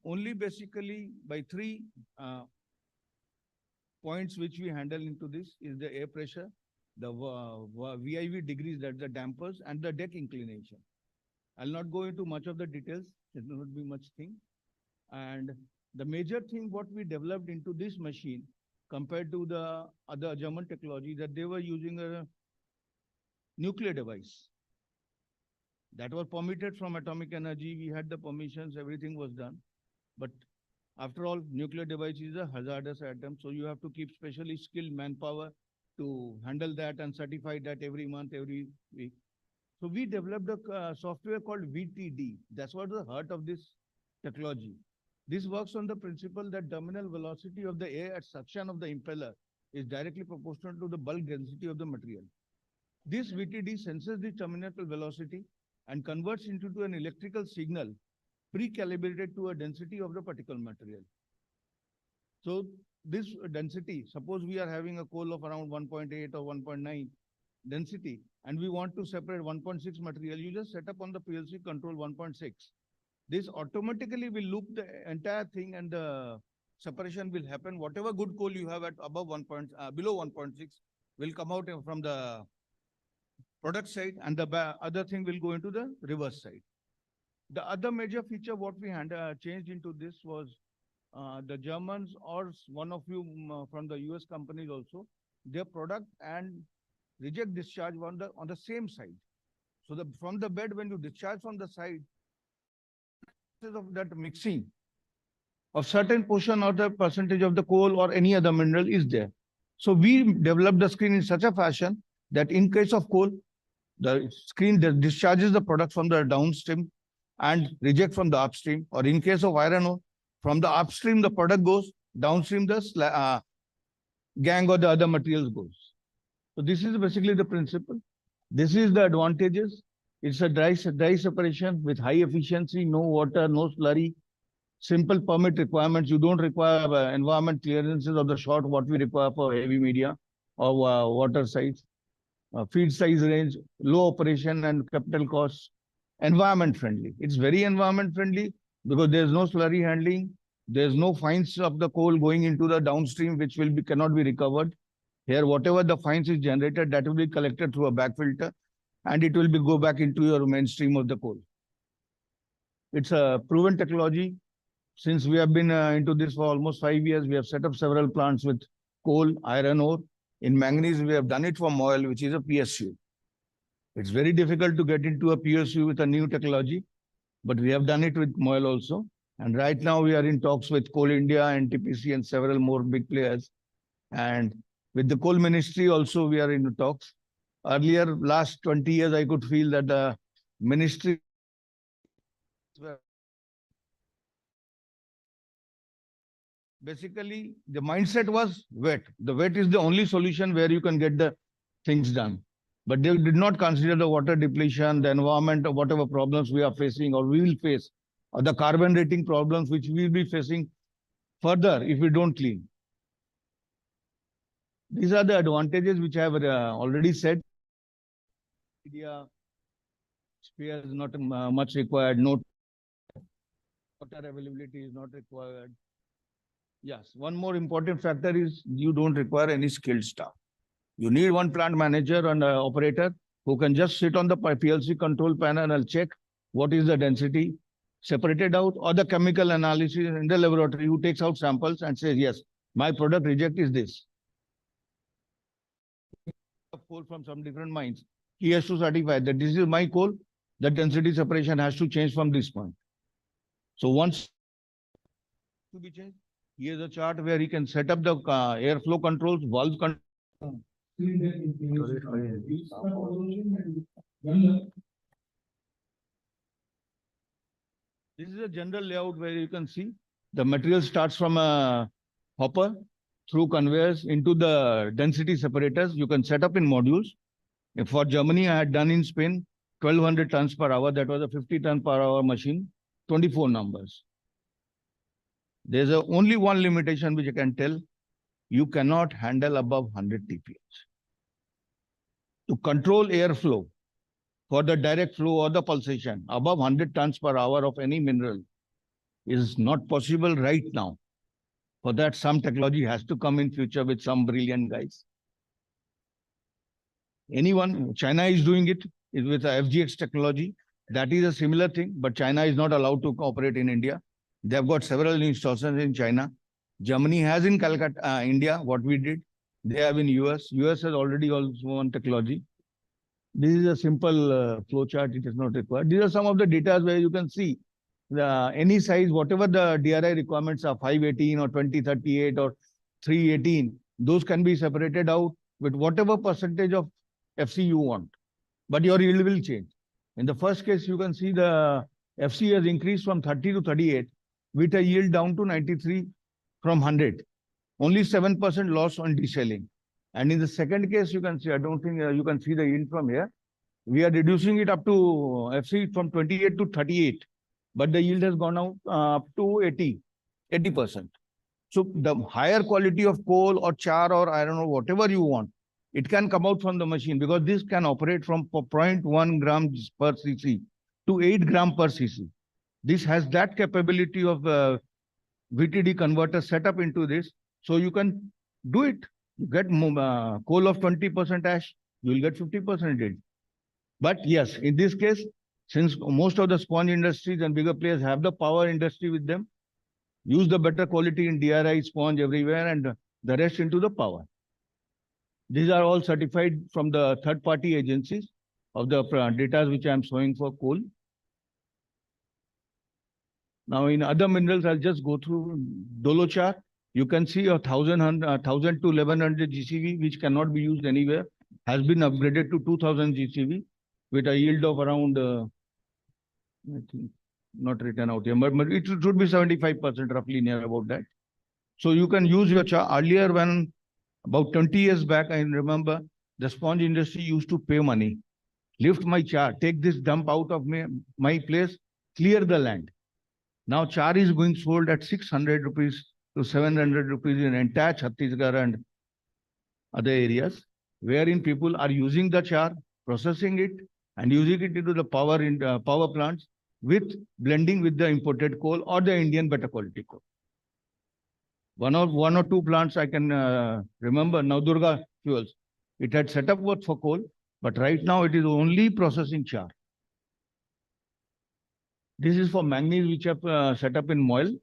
only basically by three points which we handle into this is the air pressure, the VIV degrees, that's the dampers, and the deck inclination. I'll not go into much of the details. There will not be much thing. And the major thing what we developed into this machine compared to the other German technology, that they were using a nuclear device that was permitted from atomic energy. We had the permissions, everything was done. But after all, nuclear device is a hazardous item. So you have to keep specially skilled manpower to handle that and certify that every month, every week. So we developed a software called VTD. That's what the heart of this technology. This works on the principle that terminal velocity of the air at suction of the impeller is directly proportional to the bulk density of the material. This VTD senses the terminal velocity and converts into an electrical signal pre-calibrated to a density of the particle material. So this density, suppose we are having a coal of around 1.8 or 1.9 density, and we want to separate 1.6 material, you just set up on the PLC control 1.6. This automatically will loop the entire thing, and the separation will happen. Whatever good coal you have at above below 1.6 will come out from the product side, and the other thing will go into the reverse side. The other major feature what we changed into this was the Germans or one of you from the US companies also, their product and reject discharge on the same side. So from the bed, when you discharge from the side, of that mixing of certain portion or the percentage of the coal or any other mineral is there. So we developed the screen in such a fashion that in case of coal, the screen discharges the product from the downstream and reject from the upstream, or in case of iron ore, from the upstream the product goes, downstream the gang or the other materials goes. So this is basically the principle. This is the advantages. It's a dry separation with high efficiency, no water, no slurry, simple permit requirements. You don't require environment clearances of the sort what we require for heavy media or water size, feed size range, low operation and capital costs, environment friendly. It's very environment friendly because there's no slurry handling. There's no fines of the coal going into the downstream, which cannot be recovered. Here, whatever the fines is generated, that will be collected through a back filter, and it will go back into your mainstream of the coal. It's a proven technology. Since we have been into this for almost 5 years, we have set up several plants with coal, iron ore. In manganese, we have done it for MOIL, which is a PSU. It's very difficult to get into a PSU with a new technology, but we have done it with MOIL also. And right now we are in talks with Coal India, NTPC, and several more big players. And with the coal ministry also, we are in talks. Earlier, last 20 years, I could feel that the ministry basically the mindset was wet. The wet is the only solution where you can get the things done. But they did not consider the water depletion, the environment, or whatever problems we are facing or we will face, or the carbon rating problems which we will be facing further if we don't clean. These are the advantages which I have already said. Media sphere is not much required. No water availability is not required. Yes, one more important factor is you don't require any skilled staff. You need one plant manager and an operator who can just sit on the PLC control panel and check what is the density separated out, or the chemical analysis in the laboratory who takes out samples and says, yes, my product reject is this. Coal from some different mines. He has to certify that this is my coal, the density separation has to change from this point. So once to be changed, here's a chart where he can set up the airflow controls, valve controls. This is a general layout where you can see the material starts from a hopper through conveyors into the density separators. You can set up in modules. For Germany, I had done in Spain 1200 tons per hour. That was a 50 ton per hour machine, 24 numbers. There's only one limitation which I can tell. You cannot handle above 100 TPH. To control airflow for the direct flow or the pulsation above 100 tons per hour of any mineral is not possible right now. For that, some technology has to come in future with some brilliant guys. China is doing it with a FGX technology. That is a similar thing, but China is not allowed to cooperate in India. They have got several installations in China. Germany has in Calcutta, India, what we did. They have in US. US has already also one technology. This is a simple flow chart. It is not required. These are some of the data where you can see any size, whatever the DRI requirements are, 518 or 2038 or 318, those can be separated out with whatever percentage of FC you want. But your yield will change. In the first case, you can see the FC has increased from 30 to 38 with a yield down to 93 from 100. Only 7% loss on deshelling. And in the second case, you can see, I don't think you can see the yield from here. We are reducing it up to FC from 28 to 38, but the yield has gone up to 80%. So the higher quality of coal or char or iron or whatever you want, it can come out from the machine because this can operate from 0.1 grams per cc to 8 gram per cc. This has that capability of VTD converter set up into this. So you can do it. You get coal of 20% ash, you will get 50% yield. But yes, in this case, since most of the sponge industries and bigger players have the power industry with them, use the better quality in DRI, sponge everywhere, and the rest into the power. These are all certified from the third-party agencies of the data which I am showing for coal. Now, in other minerals, I'll just go through Dolo chart. You can see 1,000 to 1,100 GCV, which cannot be used anywhere, has been upgraded to 2,000 GCV with a yield of around, I think, not written out here, but it should be 75% roughly near about that. So you can use your char. Earlier, when about 20 years back, I remember the sponge industry used to pay money, lift my char, take this dump out of my place, clear the land. Now char is going sold at 600 rupees to 700 rupees in entire Chhattisgarh and other areas, wherein people are using the char, processing it, and using it into the power plants with blending with the imported coal or the Indian better quality coal. One or two plants I can remember, Navdurga Fuels. It had set up work for coal, but right now it is only processing char. This is for manganese, which have set up in Moil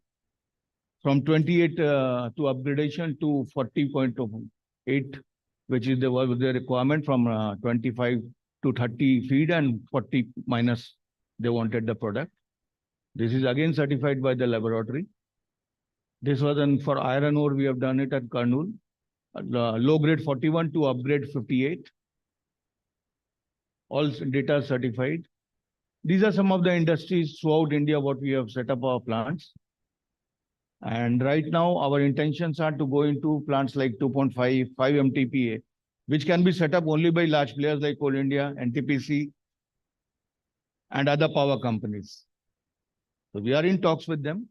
from 28 to upgradation to 40.8, which is the requirement from 25 to 30 feed and 40 minus they wanted the product. This is again certified by the laboratory. This was for iron ore, we have done it at Kurnool. Low grade 41 to upgrade 58. All data certified. These are some of the industries throughout India what we have set up our plants. And right now our intentions are to go into plants like 2.5, 5 MTPA, which can be set up only by large players like Coal India, NTPC, and other power companies. So we are in talks with them.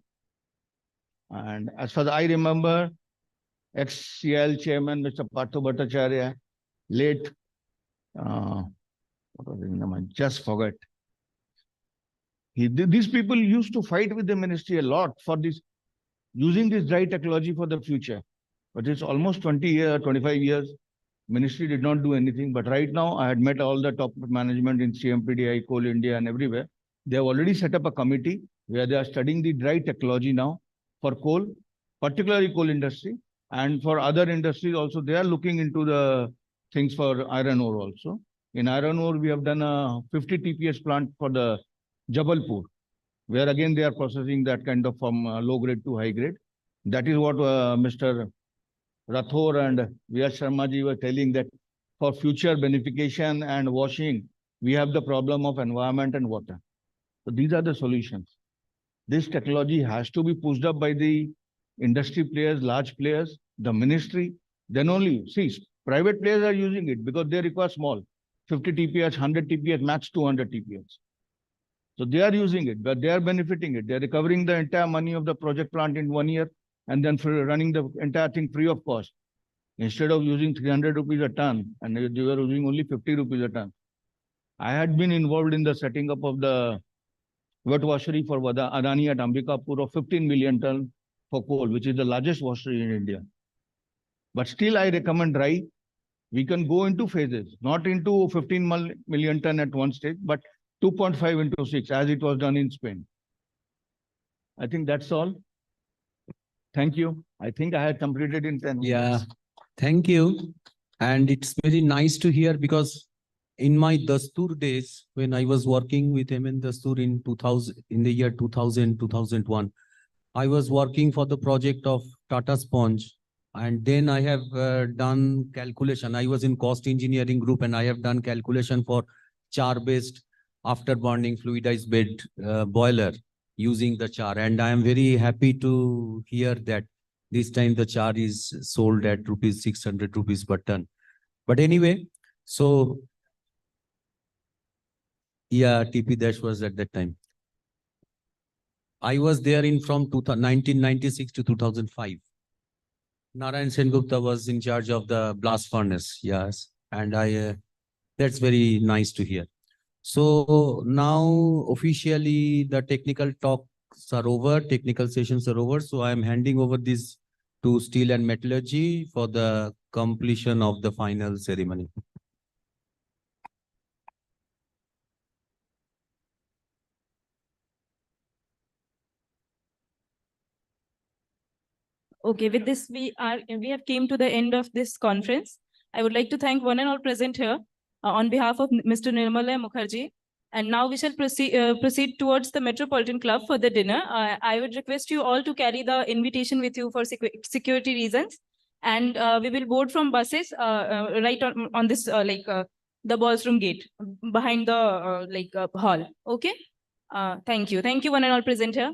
And as far as I remember, ex-CIL chairman, Mr. Partho Bhattacharya, late, what was his name? I just forgot. These people used to fight with the ministry a lot for this, using this dry technology for the future. But it's almost 20 years, 25 years. Ministry did not do anything. But right now, I had met all the top management in CMPDI, Coal India, and everywhere. They have already set up a committee where they are studying the dry technology now for coal, particularly coal industry. And for other industries also, they are looking into the things for iron ore also. In iron ore, we have done a 50 TPS plant for the Jabalpur, where again they are processing that kind of from low grade to high grade. That is what Mr. Rathore and V.R. Sharma ji were telling, that for future beneficiation and washing, we have the problem of environment and water. So these are the solutions. This technology has to be pushed up by the industry players, large players, the ministry. Then only, see, private players are using it because they require small, 50 TPS, 100 TPS, max 200 TPS. So they are using it, but they are benefiting it. They are recovering the entire money of the project plant in 1 year and then for running the entire thing free of cost. Instead of using 300 rupees a ton, and they were using only 50 rupees a ton. I had been involved in the setting up of the wet washery for Adani at Ambikapur of 15 million ton for coal, which is the largest washery in India. But still I recommend dry. We can go into phases, not into 15 million ton at one stage, but 2.5 into 6, as it was done in Spain. I think that's all. Thank you. I think I had completed in 10 minutes. Yeah, thank you. And it's very nice to hear, because in my Dastur days, when I was working with MN Dastur in 2000, in the year 2000, 2001, I was working for the project of Tata Sponge. And then I have done calculation. I was in cost engineering group, and I have done calculation for char-based after burning fluidized bed boiler using the char. And I am very happy to hear that this time the char is sold at 600 rupees per ton. But anyway, so Yeah, TP Dash was at that time. I was there in from 1996 to 2005. Narayan Sengupta was in charge of the blast furnace. Yes. And that's very nice to hear. So now officially the technical talks are over, technical sessions are over. So I am handing over this to Steel and Metallurgy for the completion of the final ceremony. Okay, with this, we have came to the end of this conference. I would like to thank one and all present here on behalf of Mr. Nirmala Mukherjee. And now we shall proceed towards the Metropolitan Club for the dinner. I would request you all to carry the invitation with you for security reasons. And we will board from buses right on this the ballroom gate behind the hall. Okay. Thank you. Thank you one and all present here.